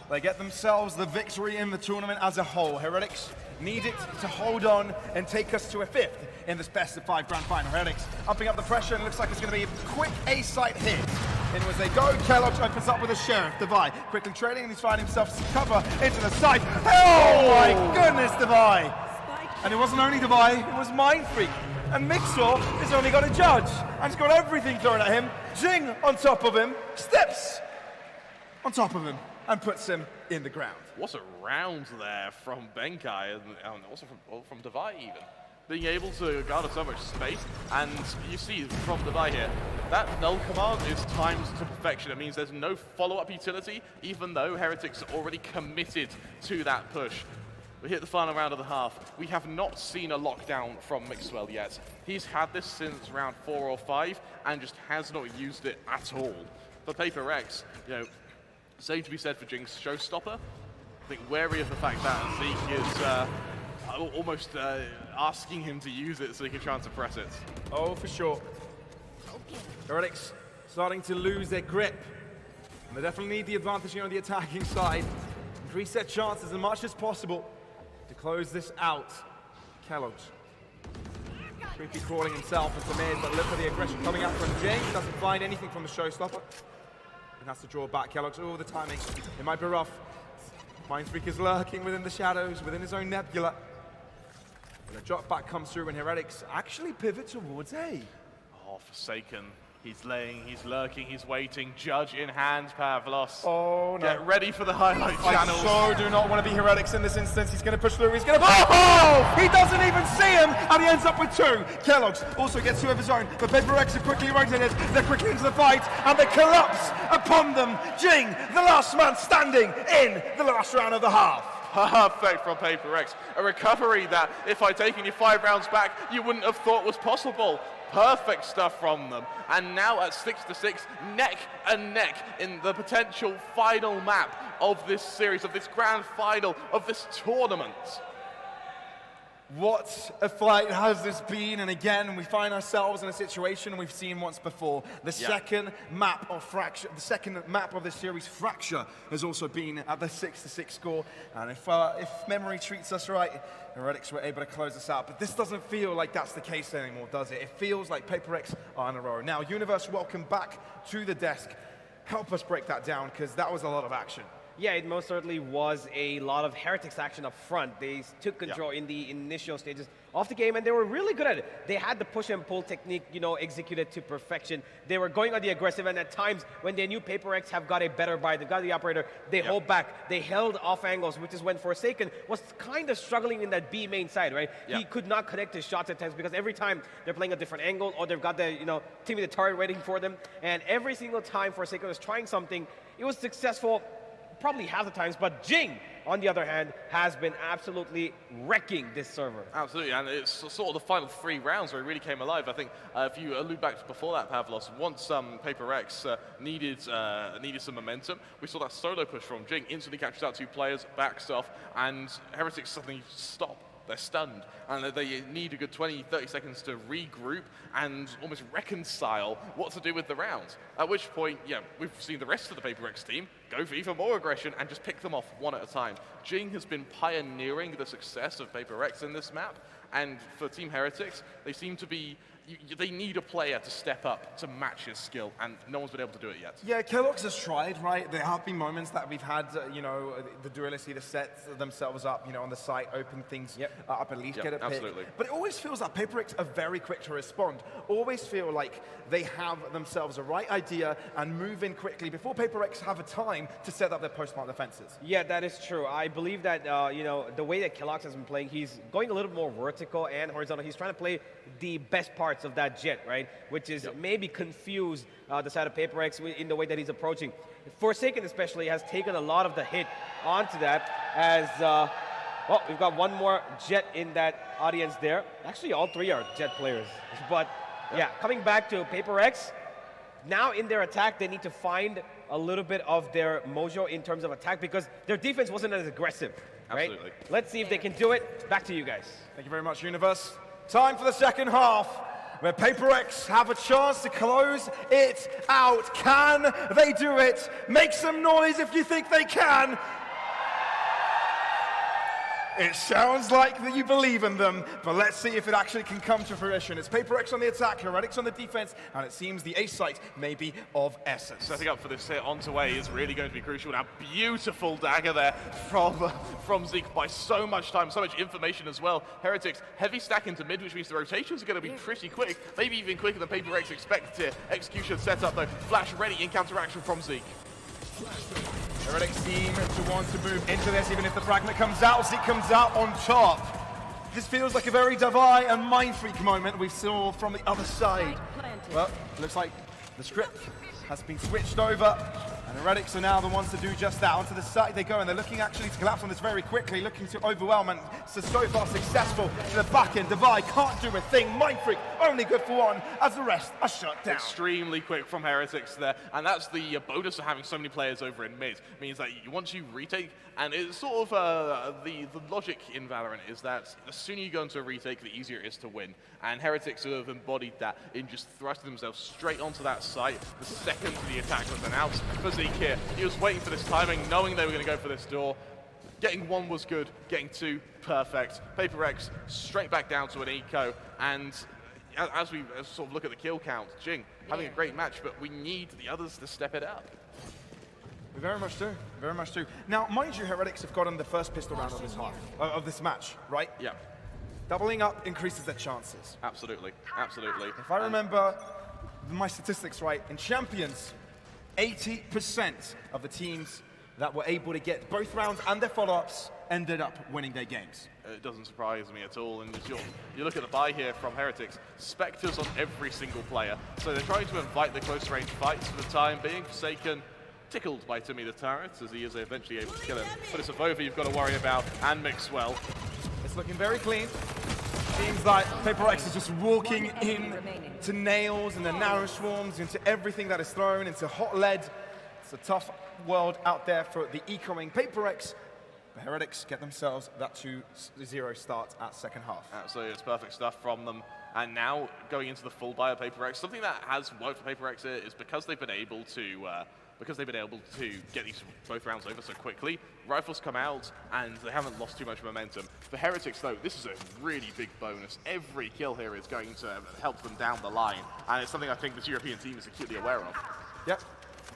[SPEAKER 3] they get themselves the victory in the tournament as a whole. Heretics need it to hold on and take us to a 5th in this best-of-5 grand final. Heretics upping up the pressure, and looks like it's going to be a quick A-site hit. In as they go, Kellogg's opens up with a Sheriff, Devi, quickly trading, and he's finding himself some cover into the site. Oh my goodness, Devi! And it wasn't only Devi, it was Mind Freak. And Mixwell has only got a judge, and he's got everything thrown at him. Jing on top of him, steps on top of him, and puts him in the ground.
[SPEAKER 2] What a round there from Benkai, and also from Devi even. Being able to garner so much space, and you see from Devi here, that null command is timed to perfection. It means there's no follow-up utility, even though Heretics are already committed to that push. We hit the final round of the half. We have not seen a lockdown from Mixwell yet. He's had this since round 4 or 5 and just has not used it at all. For PRX, you know, same to be said for Jing's showstopper. I think wary of the fact that Zeke is almost asking him to use it so he can try and suppress it.
[SPEAKER 3] Oh, for sure. Heretics starting to lose their grip. And they definitely need the advantage here on the attacking side. Increase their chances as much as possible to close this out. Kellogg's creepy crawling himself into mid, but look at the aggression coming out from Jing. Doesn't find anything from the showstopper. And has to draw back. Kellogg's, oh, the timing. It might be rough. Mindfreak is lurking within the shadows, within his own nebula. But a drop back comes through and Heretics actually pivot towards A.
[SPEAKER 2] Oh, Forsaken. He's laying, he's lurking, he's waiting. Judge in hand, Pavlos.
[SPEAKER 3] Oh, no.
[SPEAKER 2] Get ready for the highlight channels.
[SPEAKER 3] I so do not want to be Heretics in this instance. He's going to push through. He's going to... Oh! He doesn't even see him, and he ends up with 2. Kellogg's also gets 2 of his own, but PRX are quickly rotated. They're quickly into the fight, and they collapse upon them. Jing, the last man standing in the last round of the half.
[SPEAKER 2] Perfect from PRX. A recovery that, if I'd taken you 5 rounds back, you wouldn't have thought was possible. Perfect stuff from them. And now at 6-6, neck and neck in the potential final map of this series, of this grand final, of this tournament.
[SPEAKER 3] What a fight has this been, and again we find ourselves in a situation we've seen once before. The second map of Fracture, the second map of this series, Fracture, has also been at the 6-6 score. And if memory treats us right, Heretics were able to close this out. But this doesn't feel like that's the case anymore, does it? It feels like PRX are in a row. Now, Universe, welcome back to the desk. Help us break that down, because that was a lot of action.
[SPEAKER 6] Yeah, it most certainly was a lot of Heretics action up front. They took control in the initial stages of the game, and they were really good at it. They had the push and pull technique, you know, executed to perfection. They were going on the aggressive, and at times when they knew PRX have got a better buy, they've got the operator, they hold back. They held off angles, which is when Forsaken was kind of struggling in that B main side, right? He could not connect his shots at times because every time they're playing a different angle, or they've got the, you know, team with the turret waiting for them, and every single time Forsaken was trying something, it was successful probably half the times, but Jing, on the other hand, has been absolutely wrecking this server.
[SPEAKER 2] Absolutely, and it's sort of the final 3 rounds where it really came alive. I think if you allude back to before that, Pavlos, once PRX needed some momentum, we saw that solo push from Jing, instantly catches out 2 players, backs off, and Heretics suddenly stop. They're stunned, and they need a good 20-30 seconds to regroup and almost reconcile what to do with the rounds. At which point, yeah, we've seen the rest of the PRX team go for even more aggression and just pick them off one at a time. Jing has been pioneering the success of PRX in this map, and for Team Heretics, they seem to be... They need a player to step up to match his skill, and no one's been able to do it yet.
[SPEAKER 3] Yeah, Kellogg's has tried, right? There have been moments that we've had, you know, the duelists either set themselves up, you know, on the site, open things up, at least get a pick.
[SPEAKER 2] Absolutely.
[SPEAKER 3] But it always feels like PRX are very quick to respond. Always feel like they have themselves a right idea and move in quickly before PRX have a time to set up their post-plant defenses.
[SPEAKER 6] Yeah, that is true. I believe that, you know, the way that Kellogg's has been playing, he's going a little more vertical and horizontal. He's trying to play the best parts of that jet, right? Which is maybe confuse the side of PRX in the way that he's approaching. Forsaken especially has taken a lot of the hit onto that as, well, we've got one more jet in that audience there. Actually, all 3 are jet players. But yeah, coming back to PRX, now in their attack, they need to find a little bit of their mojo in terms of attack because their defense wasn't as aggressive, right?
[SPEAKER 2] Absolutely.
[SPEAKER 6] Let's see if they can do it. Back to you guys.
[SPEAKER 3] Thank you very much, Universe. Time for the second half, where PRX have a chance to close it out. Can they do it? Make some noise if you think they can. It sounds like that you believe in them, but let's see if it actually can come to fruition. It's PRX on the attack, Heretics on the defense, and it seems the ace site may be of essence.
[SPEAKER 2] Setting up for this hit onto A is really going to be crucial. Now, beautiful dagger there from Zeke by so much time, so much information as well. Heretics, heavy stack into mid, which means the rotations are going to be pretty quick, maybe even quicker than PRX expected here. Execution set up though, flash ready in counteraction from Zeke.
[SPEAKER 3] Heretics seem to want to move into this, even if the fragment comes out, Zeke comes out on top. This feels like a very Davai and Mindfreak moment we saw from the other side. Well, looks like the script has been switched over, And Heretics are now the ones to do just that. Onto the side they go, and they're looking actually to collapse on this very quickly, looking to overwhelm, and so far successful. To the back end, Divide can't do a thing. Mind Freak only good for one, as the rest are shut down.
[SPEAKER 2] Extremely quick from Heretics there, and that's the bonus of having so many players over in mid. Means that once you retake, and it's sort of the logic in Valorant is that the sooner you go into a retake, the easier it is to win. And Heretics have embodied that in just thrusting themselves straight onto that site the second the attack was announced. For Zeke here, he was waiting for this timing, knowing they were going to go for this door. Getting one was good, getting two, perfect. PRX straight back down to an eco, and as we sort of look at the kill count, Jing having a great match, but we need the others to step it up.
[SPEAKER 3] We very much do, very much do. Now, mind you, Heretics have gotten the first pistol round of this of this match, right?
[SPEAKER 2] Yeah.
[SPEAKER 3] Doubling up increases their chances.
[SPEAKER 2] Absolutely, absolutely.
[SPEAKER 3] If I remember my statistics right, in Champions, 80% of the teams that were able to get both rounds and their follow-ups ended up winning their games.
[SPEAKER 2] It doesn't surprise me at all, and you look at the buy here from Heretics, Spectres on every single player, so they're trying to invite the close range fights for the time being. Forsaken tickled by Timmy the Turret, as he is eventually able to kill him, but it's a Vova you've got to worry about, and Mixwell.
[SPEAKER 3] It's looking very clean. Seems like PRX is just walking in to nails and the narrow swarms, into everything that is thrown, into hot lead. It's a tough world out there for the ecoing PRX. The Heretics get themselves that 2-0 start at second half.
[SPEAKER 2] Absolutely, it's perfect stuff from them. And now going into the full buy of PRX, something that has worked for PRX here is because they've been able to get these both rounds over so quickly, rifles come out and they haven't lost too much momentum. For Heretics though, this is a really big bonus. Every kill here is going to help them down the line, and it's something I think this European team is acutely aware of.
[SPEAKER 3] Yep.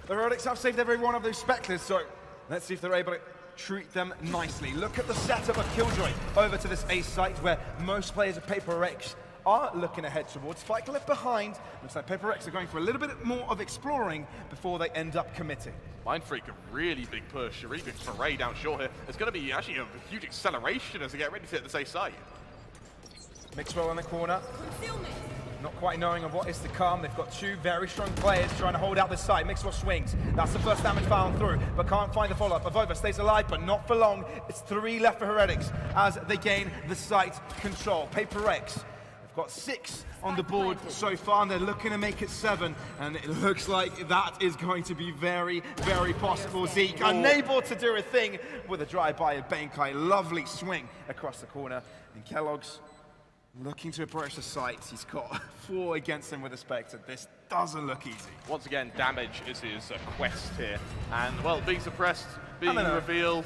[SPEAKER 3] The Heretics have saved every one of those Spectres, so let's see if they're able to treat them nicely. Look at the setup of Killjoy over to this A site where most players of PRX are looking ahead towards. Fight left behind. Looks like PRX are going for a little bit more of exploring before they end up committing.
[SPEAKER 2] Mind Freak, a really big push, a really big foray down short here. It's going to be actually a huge acceleration as they get ready to hit this A site.
[SPEAKER 3] Mixwell in the corner. Not quite knowing of what is to come. They've got two very strong players trying to hold out this side. Mixwell swings. That's the first damage found through, but can't find the follow-up. Avova stays alive, but not for long. It's 3 left for Heretics as they gain the site control. PRX, they've got 6 on the board so far, and they're looking to make it 7. And it looks like that is going to be very, very possible. Zeke unable to do a thing with a drive-by of Benkai. Lovely swing across the corner. And Kellogg's looking to approach the site. He's got 4 against him with a Spectre. This doesn't look easy.
[SPEAKER 2] Once again, damage is his quest here. And, well, being suppressed, being revealed,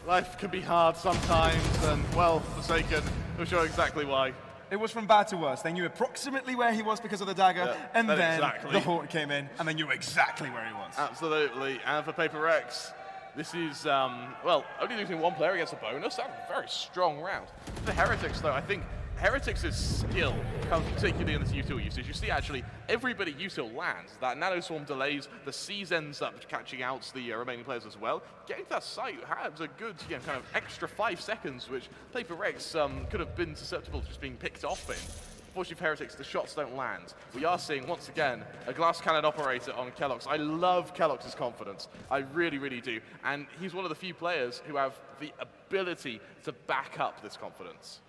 [SPEAKER 2] life can be hard sometimes. And, well, Forsaken, we'll show exactly why.
[SPEAKER 3] It was from bad to worse. They knew approximately where he was because of the dagger, and then the Hawk came in, and they knew exactly where he was.
[SPEAKER 2] Absolutely. And for PRX, this is, well, only losing 1 player against a bonus. That's a very strong round. For Heretics, though, I think Heretics' skill comes particularly in this util usage. You see, actually, everybody util lands. That nanoswarm delays, the C's ends up catching out the remaining players as well. Getting to that site has a good, kind of extra 5 seconds, which PRX could have been susceptible to just being picked off in. Unfortunately for Heretics, the shots don't land. We are seeing, once again, a glass cannon operator on Kellogg's. I love Kellogg's confidence. I really, really do. And he's one of the few players who have the ability to back up this confidence.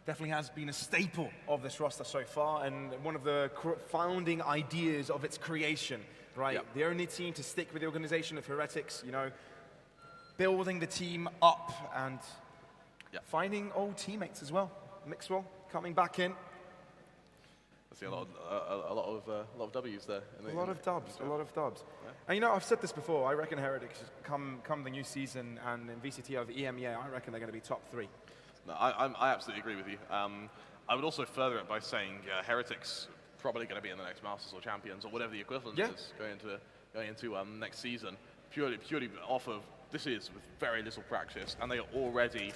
[SPEAKER 3] Definitely has been a staple of this roster so far, and one of the founding ideas of its creation, right?
[SPEAKER 2] Yep.
[SPEAKER 3] The only team to stick with the organization of Heretics, building the team up and finding old teammates as well. Mixwell coming back in.
[SPEAKER 2] I see a lot of W's there.
[SPEAKER 3] A lot of dubs. Yeah. And I've said this before, I reckon Heretics come the new season and in VCT over EMEA, I reckon they're going to be top 3.
[SPEAKER 2] No, I absolutely agree with you. I would also further it by saying Heretics probably going to be in the next Masters or Champions or whatever the equivalent is going into next season. Purely off of this is with very little practice, and they are already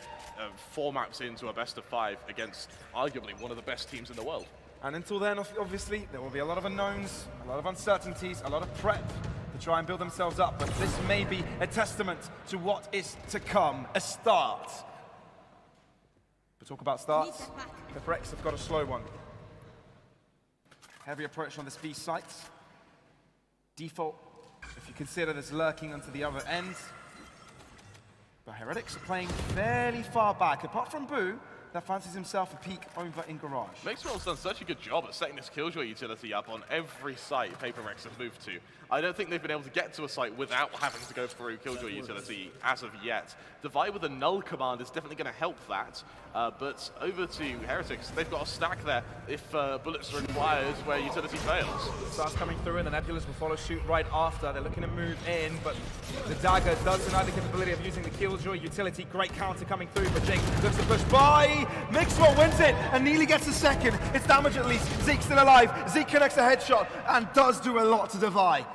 [SPEAKER 2] 4 maps into a best of 5 against arguably one of the best teams in the world.
[SPEAKER 3] And until then, obviously, there will be a lot of unknowns, a lot of uncertainties, a lot of prep to try and build themselves up. But this may be a testament to what is to come, a start. But talk about starts, the PRX have got a slow one. Heavy approach on this B site. Default if you consider this lurking onto the other end. But Heretics are playing fairly far back, apart from Boo, that fancies himself a peek over in Garage.
[SPEAKER 2] Mixwell's done such a good job at setting this Killjoy utility up on every site PaperX have moved to. I don't think they've been able to get to a site without having to go through Killjoy utility as of yet. Divide with a null command is definitely going to help that, but over to Heretics, they've got a stack there if bullets are required where utility fails.
[SPEAKER 3] Starts coming through and the Nebulas will follow suit right after. They're looking to move in, but the dagger does deny the capability of using the Killjoy utility. Great counter coming through, but Jing looks to push by. Mixwell wins it and nearly gets a second. It's damage at least. Zeke's still alive. Zeke connects a headshot and does do a lot to Divide.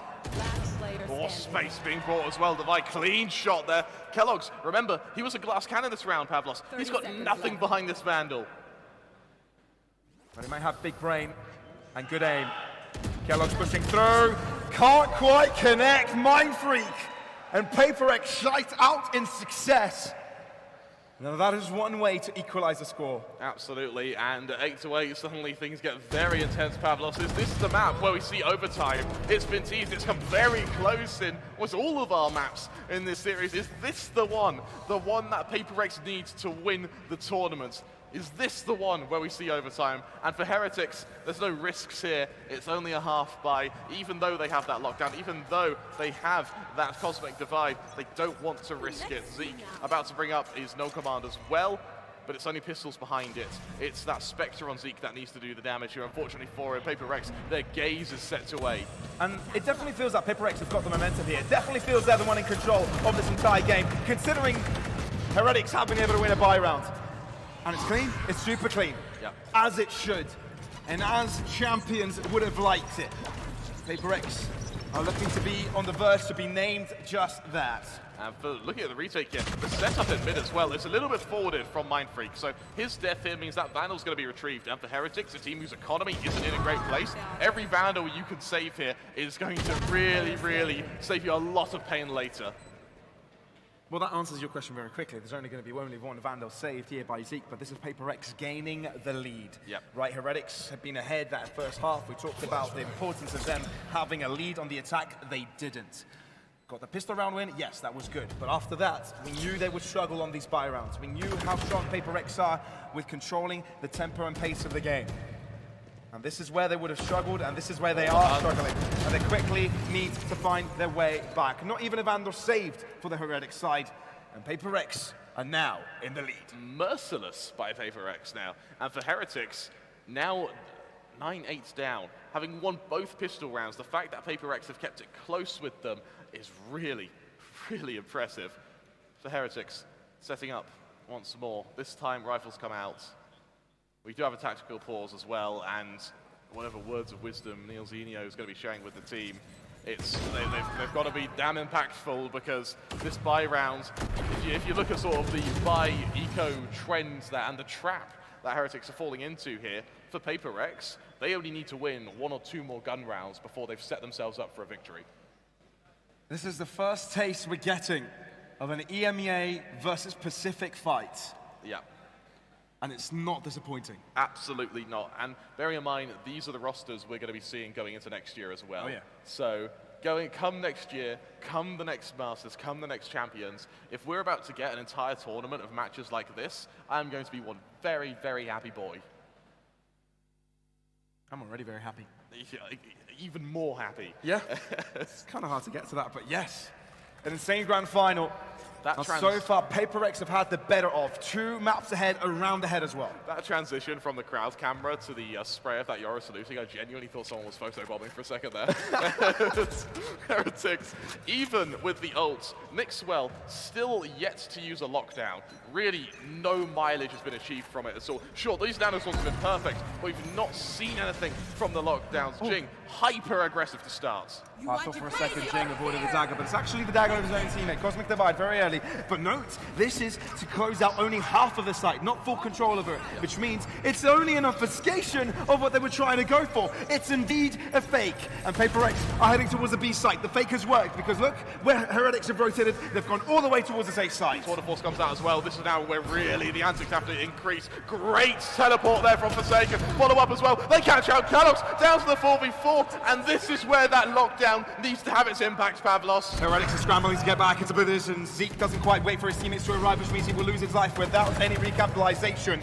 [SPEAKER 2] More space being brought as well. Divide, clean shot there. Kellogg's, remember, he was a glass cannon this round, Pavlos. He's got nothing behind this Vandal.
[SPEAKER 3] But he might have big brain and good aim. Kellogg's pushing through. Can't quite connect. Mind Freak. And PaperX shite out in success. Now that is one way to equalize the score.
[SPEAKER 2] Absolutely, and 8-8, suddenly things get very intense, Pavlos. This is the map where we see overtime. It's been teased, it's come very close in almost all of our maps in this series. Is this the one that PaperX needs to win the tournament? Is this the one where we see overtime? And for Heretics, there's no risks here. It's only a half buy. Even though they have that lockdown, even though they have that Cosmic Divide, they don't want to risk it. Zeke about to bring up his no command as well, but it's only pistols behind it. It's that Spectre on Zeke that needs to do the damage here. Unfortunately for PaperX, their gaze is set away.
[SPEAKER 3] And it definitely feels like PaperX have got the momentum here. It definitely feels they're the one in control of this entire game, considering Heretics have been able to win a buy round. And it's clean, it's super clean, as it should, and as champions would have liked it. PaperX are looking to be on the verge to be named just that.
[SPEAKER 2] And for looking at the retake here, the setup in mid as well, it's a little bit forwarded from Mind Freak, so his death here means that Vandal's going to be retrieved, and for Heretics, a team whose economy isn't in a great place, every Vandal you can save here is going to really, really save you a lot of pain later.
[SPEAKER 3] Well, that answers your question very quickly. There's only going to be only one Vandal saved here by Zeke, but this is PaperX gaining the lead. Right, Heretics have been ahead that first half. We talked about the importance of them having a lead on the attack. They didn't. Got the pistol round win, yes, that was good. But after that, we knew they would struggle on these buy rounds. We knew how strong PaperX are with controlling the tempo and pace of the game. And this is where they would have struggled, and this is where they are struggling. And they quickly need to find their way back. Not even a Vandal saved for the Heretics side. And PaperX are now in the lead.
[SPEAKER 2] Merciless by PaperX now. And for Heretics, now 9-8 down. Having won both pistol rounds, the fact that PaperX have kept it close with them is really, really impressive. For Heretics, setting up once more. This time, rifles come out. We do have a tactical pause as well, and whatever words of wisdom Neil Zenio is going to be sharing with the team, they've got to be damn impactful, because this buy round, if you look at sort of the buy eco trends that, and the trap that Heretics are falling into here, for PaperX, they only need to win 1 or 2 more gun rounds before they've set themselves up for a victory.
[SPEAKER 3] This is the first taste we're getting of an EMEA versus Pacific fight.
[SPEAKER 2] Yeah.
[SPEAKER 3] And it's not disappointing.
[SPEAKER 2] Absolutely not. And bearing in mind, these are the rosters we're going to be seeing going into next year as well.
[SPEAKER 3] Oh, yeah.
[SPEAKER 2] So come next year, come the next Masters, come the next Champions, if we're about to get an entire tournament of matches like this, I'm going to be one very, very happy boy.
[SPEAKER 3] I'm already very happy.
[SPEAKER 2] Even more happy.
[SPEAKER 3] Yeah. It's kind of hard to get to that, but yes. An insane grand final. So far, PaperX have had the better of. 2 maps ahead, around ahead as well.
[SPEAKER 2] That transition from the crowd camera to the spray of that Yora saluting, I genuinely thought someone was photobombing for a second there. Heretics, even with the ults, Mixwell still yet to use a lockdown. Really, no mileage has been achieved from it at all. Sure, these nanoswarms have been perfect, but we've not seen anything from the lockdowns. Jing, hyper-aggressive to start.
[SPEAKER 3] I thought for a second Jing avoided the dagger, but it's actually the dagger of his own teammate. Cosmic Divide very early. But note, this is to close out only half of the site, not full control over it, which means it's only an obfuscation of what they were trying to go for. It's indeed a fake. And PaperX are heading towards the B site. The fake has worked, because look, where Heretics have rotated, they've gone all the way towards the A site.
[SPEAKER 2] Water Force comes out as well. This is now where really the antics have to increase. Great teleport there from Forsaken. Follow up as well. They catch out Kellogg's down to the 4v4. door, and this is where that lockdown needs to have its impact, Pavlos.
[SPEAKER 3] Heretics are scrambling to get back into position. Zeke doesn't quite wait for his teammates to arrive, which means he will lose his life without any recapitalization.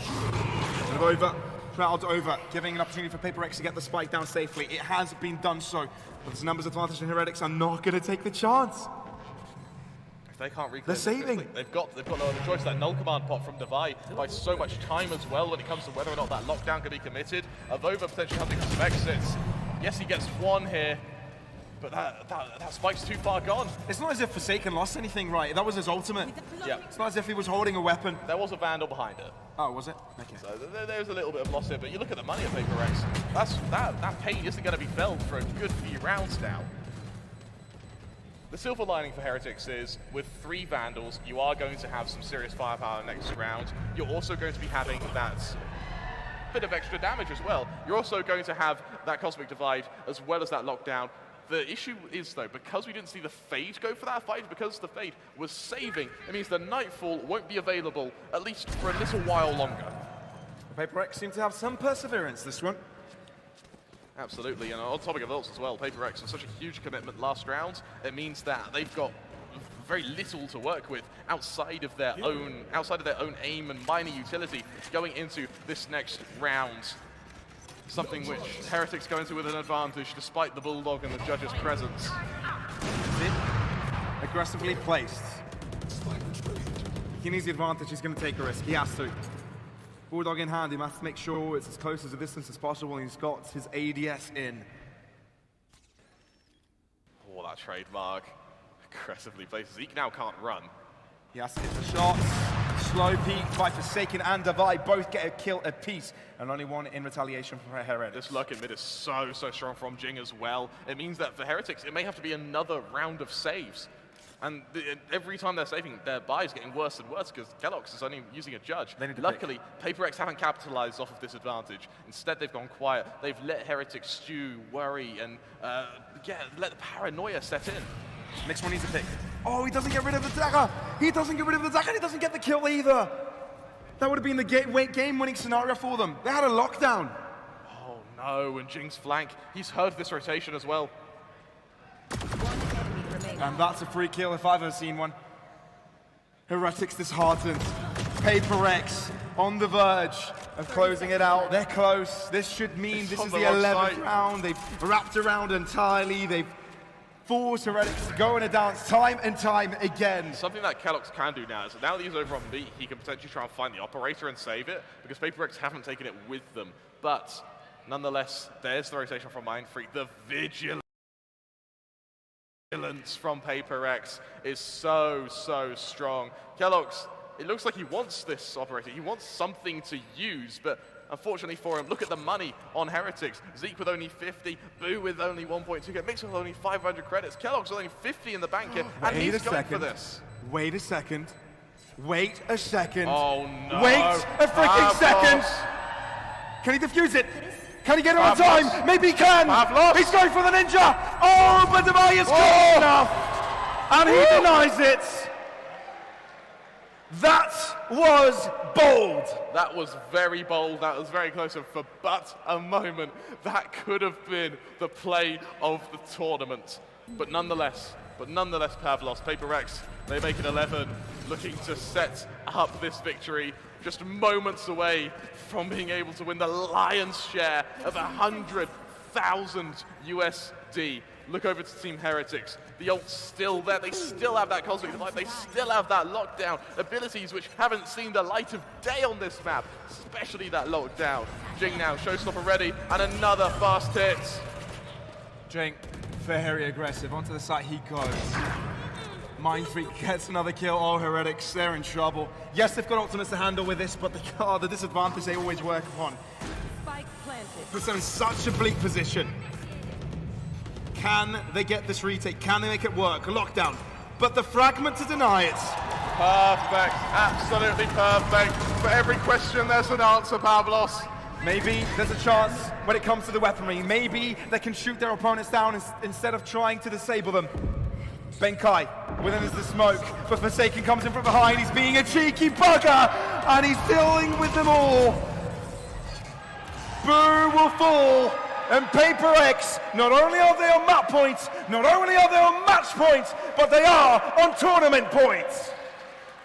[SPEAKER 3] Over, crowd over, giving an opportunity for PRX to get the spike down safely. It has been done so, but there's numbers advantage and Heretics are not going to take the chance.
[SPEAKER 2] If they can't reclaim
[SPEAKER 3] They're
[SPEAKER 2] this
[SPEAKER 3] saving.
[SPEAKER 2] quickly, they've got no other choice. That null command pot from Devi buys so much time as well when it comes to whether or not that lockdown can be committed. Avova potentially hunting for some exits. Yes, he gets one here, but that spike's too far gone.
[SPEAKER 3] It's not as if Forsaken lost anything, right? That was his ultimate.
[SPEAKER 2] Yeah,
[SPEAKER 3] It's not as if he was holding a weapon.
[SPEAKER 2] there was a Vandal behind it.
[SPEAKER 3] Oh, was it? Okay.
[SPEAKER 2] So there's a little bit of loss here, but you look at the money of PRX. That pain isn't going to be felt for a good few rounds now. The silver lining for Heretics is, with 3 Vandals, you are going to have some serious firepower next round. You're also going to be having that bit of extra damage as well. You're also going to have that Cosmic Divide as well as that lockdown. The issue is, though, because we didn't see the Fade go for that fight, because the Fade was saving, it means the Nightfall won't be available, at least for a little while longer.
[SPEAKER 3] PRX seem to have some perseverance this one.
[SPEAKER 2] Absolutely, and on topic of ults as well, PRX was such a huge commitment last round. It means that they've got very little to work with outside of their own aim and minor utility going into this next round. Something which Heretics go into with an advantage despite the Bulldog and the judge's presence.
[SPEAKER 3] Aggressively placed. He needs the advantage, he's going to take a risk, he has to. Bulldog in hand, he must make sure it's as close as a distance as possible, and he's got his ADS in.
[SPEAKER 2] Oh, that trademark. Aggressively placed. Zeke now can't run.
[SPEAKER 3] He has to hit the shots. Slow peek by Forsaken and Divide, both get a kill apiece, and only one in retaliation for Heretics.
[SPEAKER 2] This luck in mid is so strong from Jing as well. It means that for Heretics, it may have to be another round of saves. And every time they're saving, their buy is getting worse and worse because Kellogg's is only using a judge. Luckily, PRX haven't capitalized off of this advantage. Instead, they've gone quiet. They've let Heretics stew, worry, and let the paranoia set in.
[SPEAKER 3] Next one needs a pick. Oh, he doesn't get rid of the dagger. He doesn't get rid of the dagger, and he doesn't get the kill either. That would have been the game-winning scenario for them. They had a lockdown.
[SPEAKER 2] Oh no, and Jing's flank, he's heard this rotation as well.
[SPEAKER 3] And that's a free kill if I've ever seen one. Heretics disheartened. PRX on the verge of closing it out. They're close. This should mean this is the 11th round. They've wrapped around entirely. They've forced Heretics to go in a dance time and time again.
[SPEAKER 2] Something that Kellogg's can do now is now that he's over on B, he can potentially try and find the operator and save it because PRX haven't taken it with them. But nonetheless, there's the rotation from Mindfreak. The vigilance from PRX is so strong. Kellogg's, it looks like he wants this operator. He wants something to use, but unfortunately for him, look at the money on Heretics. Zeke with only 50, Boo with only 1.2, Mix with only 500 credits. Kellogg's with only 50 in the bank here, and he's going for this.
[SPEAKER 3] Wait a second. Wait a second.
[SPEAKER 2] Oh no.
[SPEAKER 3] Wait a freaking second. Can he defuse it? Can he get it on time? Maybe he can. He's going for the ninja. Oh, but Devi is close enough. And he denies it. That was bold.
[SPEAKER 2] That was very bold. That was very close. And for but a moment, that could have been the play of the tournament. But nonetheless, Pavlos, PRX, they make it 11, looking to set up this victory. Just moments away from being able to win the lion's share of 100,000 USD. Look over to Team Heretics. The ult's still there. They still have that Cosmic Divide. They still have that lockdown. Abilities which haven't seen the light of day on this map, especially that lockdown. Jing now, showstopper ready, and another fast hit.
[SPEAKER 3] Jing, very aggressive. Onto the site he goes. Mindfreak gets another kill. Oh, Heretics, they're in trouble. Yes, they've got Optimus to handle with this, but the disadvantage they always work upon
[SPEAKER 4] Spike planted.
[SPEAKER 3] puts them in such a bleak position. Can they get this retake? Can they make it work? Lockdown. But the fragment to deny it.
[SPEAKER 2] Perfect, absolutely perfect. For every question, there's an answer, Pavlos.
[SPEAKER 3] Maybe there's a chance when it comes to the weaponry. Maybe they can shoot their opponents down instead of trying to disable them. Benkai within is the smoke, but Forsaken comes in from behind. He's being a cheeky bugger, and he's dealing with them all. Boo will fall And PRX, not only are they on map points, not only are they on match points, but they are on tournament points.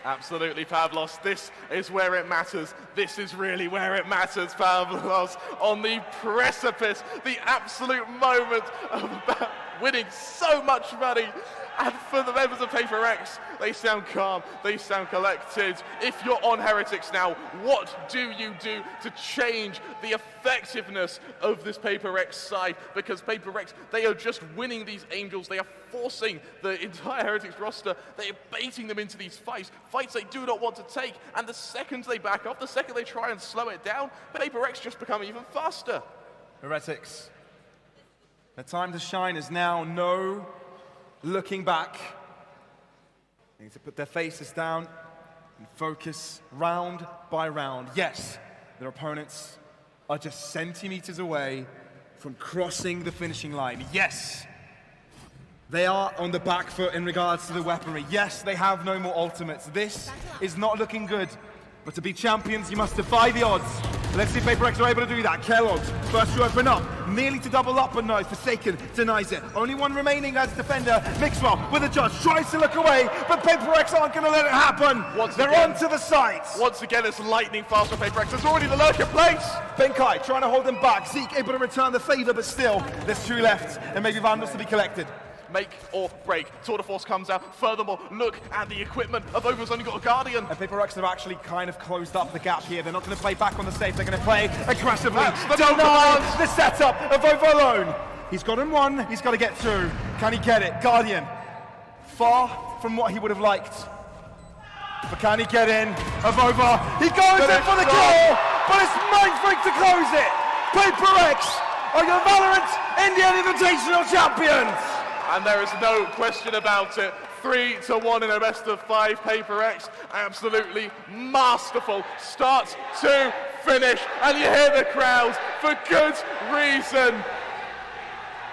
[SPEAKER 2] Absolutely, Pavlos. This is where it matters. This is really where it matters, Pavlos. On the precipice, the absolute moment of winning so much money. And for the members of PRX, they sound calm, they sound collected. If you're on Heretics now, what do you do to change the effectiveness of this PRX side? Because PRX, they are just winning these Angels. They are forcing the entire Heretics roster. They are baiting them into these fights they do not want to take. And the second they back off, the second they try and slow it down, PRX just become even faster.
[SPEAKER 3] Heretics, the time to shine is now. No looking back. They need to put their faces down and focus round by round. Yes, their opponents are just centimeters away from crossing the finishing line. Yes, they are on the back foot in regards to the weaponry. Yes, they have no more ultimates. This is not looking good. But to be champions, you must defy the odds. Let's see if PRX are able to do that. Kellogg's first to open up, nearly to double up, but no, Forsaken denies it. Only one remaining as defender. Mixwell with a judge, tries to look away, but PRX aren't going to let it happen. They're onto the sights.
[SPEAKER 2] Once again, it's lightning fast for PRX. There's already the lurk in place.
[SPEAKER 3] Benkai trying to hold them back. Zeke able to return the favor, but still, there's two left, and maybe Vandals to be collected.
[SPEAKER 2] Make or break. Tour de Force comes out. Furthermore, look at the equipment. Over's only got a Guardian.
[SPEAKER 3] And PRX have actually kind of closed up the gap here. They're not going to play back on the stage. They're going to play aggressively. Deny the setup of Over alone. He's got him one. He's got to get two. Can he get it? Guardian. Far from what he would have liked. But can he get in? Over. He goes in for the kill. But it's Mind Freak to close it. PRX are your Valorant Indian Invitational champions.
[SPEAKER 2] And there is no question about it. 3-1 in a best of 5. PRX, absolutely masterful. Start to finish, and you hear the crowds for good reason.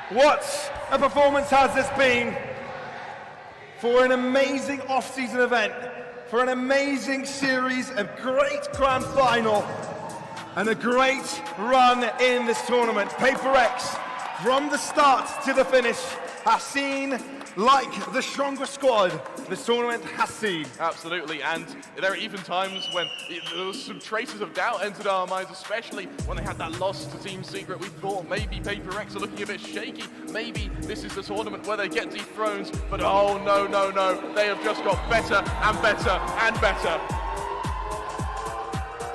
[SPEAKER 3] What a performance has this been for an amazing off-season event, for an amazing series, a great grand final, and a great run in this tournament. PRX, from the start to the finish, has seen like the strongest squad this tournament has seen.
[SPEAKER 2] Absolutely, and there are even times when there was some traces of doubt entered our minds, especially when they had that loss to Team Secret. We thought maybe PRX are looking a bit shaky. Maybe this is the tournament where they get dethroned, but oh no, no, no. They have just got better and better and better.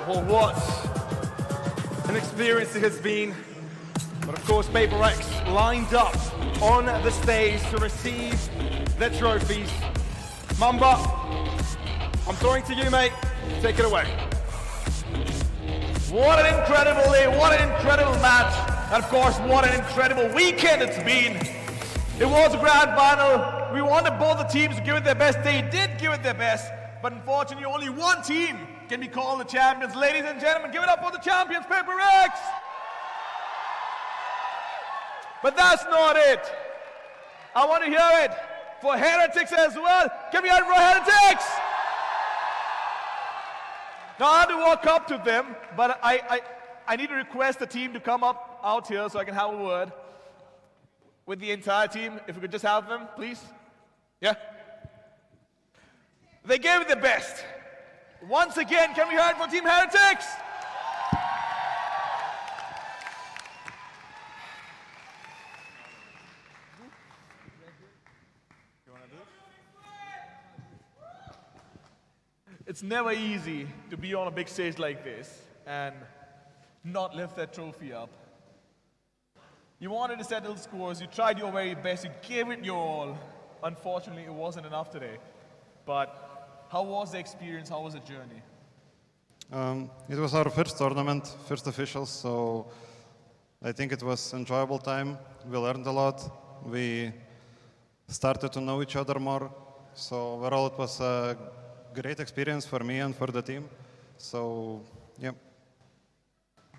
[SPEAKER 3] Well, what an experience it has been. But of course, PRX lined up on the stage to receive their trophies. Mamba, I'm throwing to you, mate. Take it away.
[SPEAKER 7] What an incredible day, what an incredible match, and of course, what an incredible weekend it's been. It was a grand final. We wanted both the teams to give it their best. They did give it their best, but unfortunately, only one team can be called the champions. Ladies and gentlemen, give it up for the champions, PRX! But that's not it. I want to hear it for Heretics as well. Give me a hand for Heretics! Now I have to walk up to them, but I need to request the team to come up out here so I can have a word with the entire team. If we could just have them, please. Yeah? They gave it their best. Once again, can we hear it for Team Heretics? It's never easy to be on a big stage like this and not lift that trophy up. You wanted to settle scores, you tried your very best, you gave it your all. Unfortunately, it wasn't enough today. But how was the experience? How was the journey?
[SPEAKER 8] It was our first tournament, first officials, so I think it was an enjoyable time. We learned a lot. We started to know each other more. So overall, it was a great experience for me and for the team. So, yeah.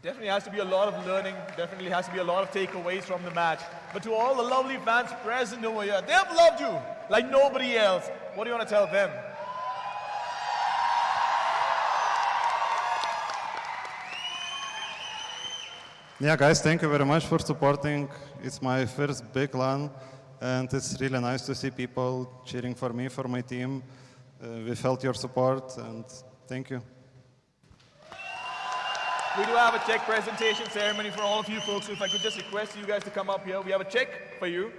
[SPEAKER 7] Definitely has to be a lot of learning, definitely has to be a lot of takeaways from the match. But to all the lovely fans present over here, they have loved you like nobody else. What do you want to tell them?
[SPEAKER 8] Yeah, guys, thank you very much for supporting. It's my first big LAN, and it's really nice to see people cheering for me, for my team. We felt your support, and thank you.
[SPEAKER 7] We do have a check presentation ceremony for all of you folks. So if I could just request you guys to come up here. We have a check for you.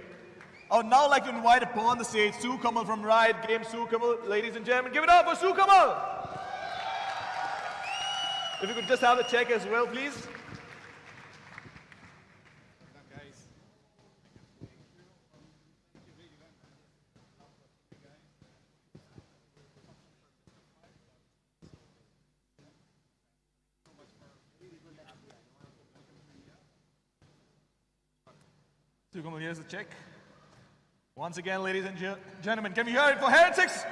[SPEAKER 7] I would now like to invite upon the stage Sue Kamal from Riot Games. Sue Kamal, ladies and gentlemen, give it up for Sue Kamal! If you could just have the check as well, please. Sue Kamal, here's the check. Once again, ladies and gentlemen, can we hear it for Heretics?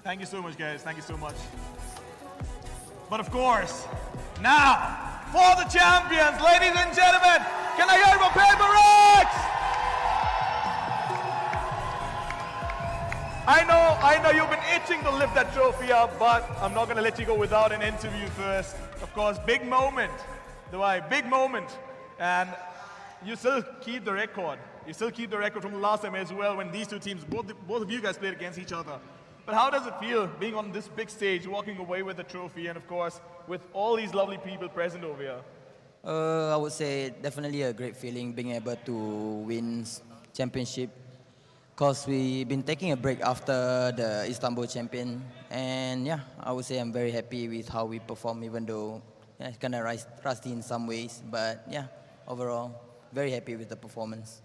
[SPEAKER 7] Thank you so much, guys. Thank you so much. But of course, now, for the champions, ladies and gentlemen, can I hear it for PRX? I know you've been itching to lift that trophy up, but I'm not going to let you go without an interview first. Of course, big moment, Dwight, big moment. And you still keep the record. You still keep the record from the last time as well when these two teams, both of you guys played against each other. But how does it feel being on this big stage, walking away with the trophy, and of course, with all these lovely people present over here?
[SPEAKER 9] I would say definitely a great feeling being able to win championship. Because we've been taking a break after the Istanbul champion. And yeah, I would say I'm very happy with how we perform, even though it's kind of rusty in some ways. But yeah, overall, very happy with the performance.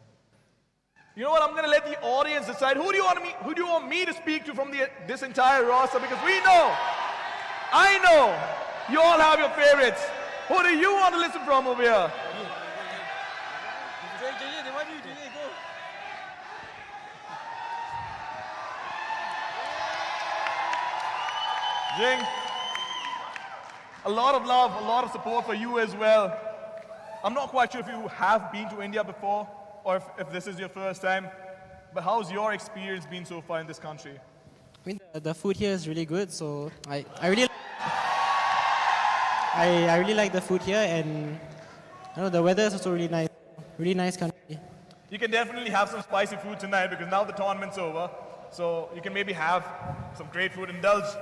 [SPEAKER 7] You know what? I'm going to let the audience decide. Who do you want me to speak to from this entire roster? Because I know, you all have your favorites. Who do you want to listen from over here? Jing, a lot of love, a lot of support for you as well. I'm not quite sure if you have been to India before or if this is your first time, but how's your experience been so far in this country?
[SPEAKER 10] I mean, the food here is really good, so I really like the food here, and I know the weather is also really nice country.
[SPEAKER 7] You can definitely have some spicy food tonight because now the tournament's over, so you can maybe have some great food, indulge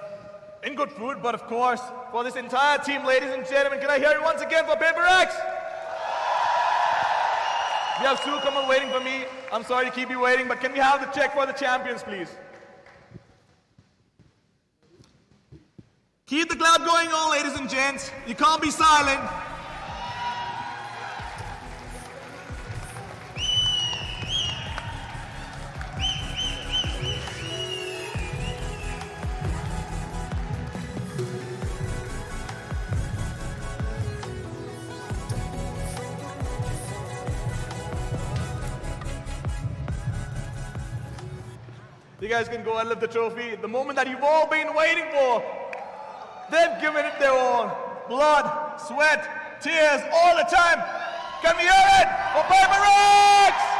[SPEAKER 7] in good food, but of course, for this entire team, ladies and gentlemen, can I hear it once again for PRX? We have Sue Kamal waiting for me. I'm sorry to keep you waiting, but can we have the check for the champions, please? Keep the clap going on, ladies and gents. You can't be silent. You guys can go and lift the trophy. The moment that you've all been waiting for. They've given it their all. Blood, sweat, tears, all the time. Can we hear it for PRX?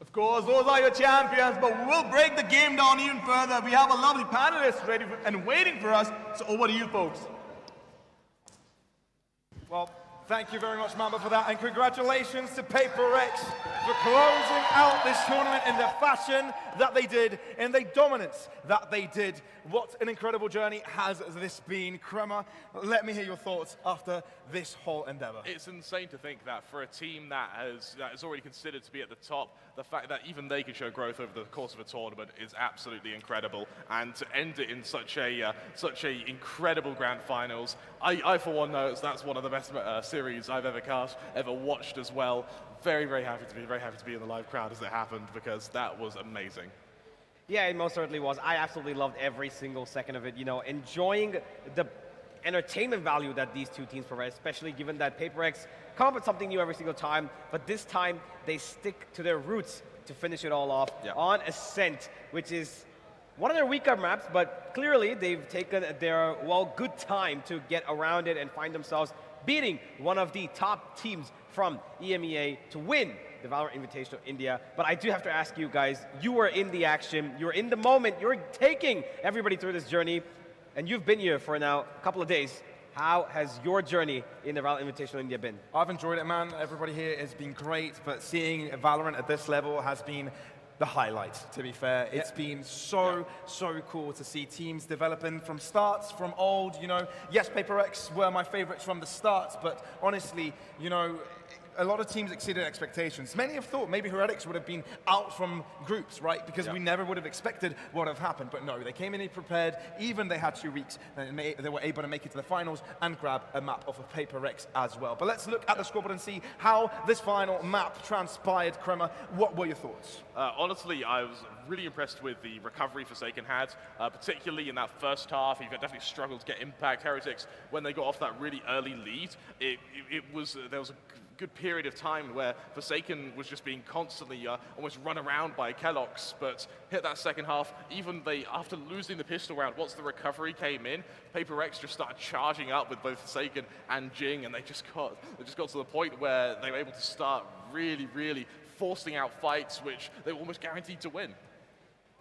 [SPEAKER 7] Of course, those are your champions, but we will break the game down even further. We have a lovely panelist ready and waiting for us, so over to you folks.
[SPEAKER 3] Well, Thank you very much, Mamba, for that, and congratulations to PRX for closing out this tournament in the fashion that they did, in the dominance that they did. What an incredible journey has this been. Crema, let me hear your thoughts after this whole endeavor.
[SPEAKER 2] It's insane to think that for a team that is already considered to be at the top, the fact that even they can show growth over the course of a tournament is absolutely incredible. And to end it in such a incredible grand finals, I for one know that's one of the best series I've ever watched as well. Very, very happy to be in the live crowd as it happened, because that was amazing.
[SPEAKER 6] Yeah, it most certainly was. I absolutely loved every single second of it. You know, enjoying the entertainment value that these two teams provide, especially given that PRX come up with something new every single time, but this time they stick to their roots to finish it all off on Ascent, which is one of their weaker maps, but clearly they've taken their, well, good time to get around it and find themselves beating one of the top teams from EMEA to win the Valorant Invitational India. But I do have to ask you guys, you were in the action, you're in the moment, you're taking everybody through this journey, and you've been here for now a couple of days. How has your journey in the Valorant Invitational India been?
[SPEAKER 3] I've enjoyed it, man. Everybody here has been great, but seeing Valorant at this level has been the highlight, to be fair. It's been so cool to see teams developing from starts, from old, you know. Yes, PRX were my favorites from the start, but honestly, you know, a lot of teams exceeded expectations. Many have thought maybe Heretics would have been out from groups, right? Because we never would have expected what have happened. But no, they came in prepared. Even they had 2 weeks, and they were able to make it to the finals and grab a map off of PRX as well. But let's look at the scoreboard and see how this final map transpired. Crema, what were your thoughts?
[SPEAKER 2] Honestly, I was really impressed with the recovery Forsaken had, particularly in that first half. He definitely struggled to get impact. Heretics, when they got off that really early lead, there was a good period of time where Forsaken was just being constantly almost run around by Kellogg's, but hit that second half, even after losing the pistol round, once the recovery came in, PRX just started charging up with both Forsaken and Jing, and they just got to the point where they were able to start really forcing out fights which they were almost guaranteed to win.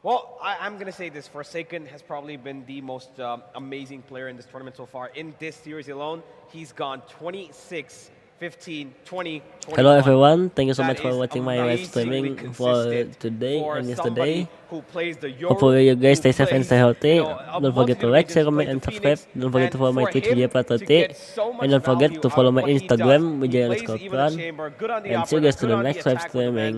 [SPEAKER 6] Well, I'm going to say this. Forsaken has probably been the most amazing player in this tournament so far. In this series alone, he's gone 26, 15, 20, 21.
[SPEAKER 11] Hello everyone, thank you so
[SPEAKER 6] That
[SPEAKER 11] much for
[SPEAKER 6] is
[SPEAKER 11] watching my live
[SPEAKER 6] amazingly
[SPEAKER 11] streaming for
[SPEAKER 6] consistent
[SPEAKER 11] today
[SPEAKER 6] for
[SPEAKER 11] and
[SPEAKER 6] somebody
[SPEAKER 11] yesterday.
[SPEAKER 6] who plays the Euro,
[SPEAKER 11] Hopefully you guys stay
[SPEAKER 6] who
[SPEAKER 11] safe and
[SPEAKER 6] plays,
[SPEAKER 11] stay healthy.
[SPEAKER 6] you know,
[SPEAKER 11] Don't forget to like, share, comment and subscribe. Don't forget to follow my Twitch Vijay Pratote. And don't forget to follow my Instagram Vijay_Pran. And see you guys to the next live streaming.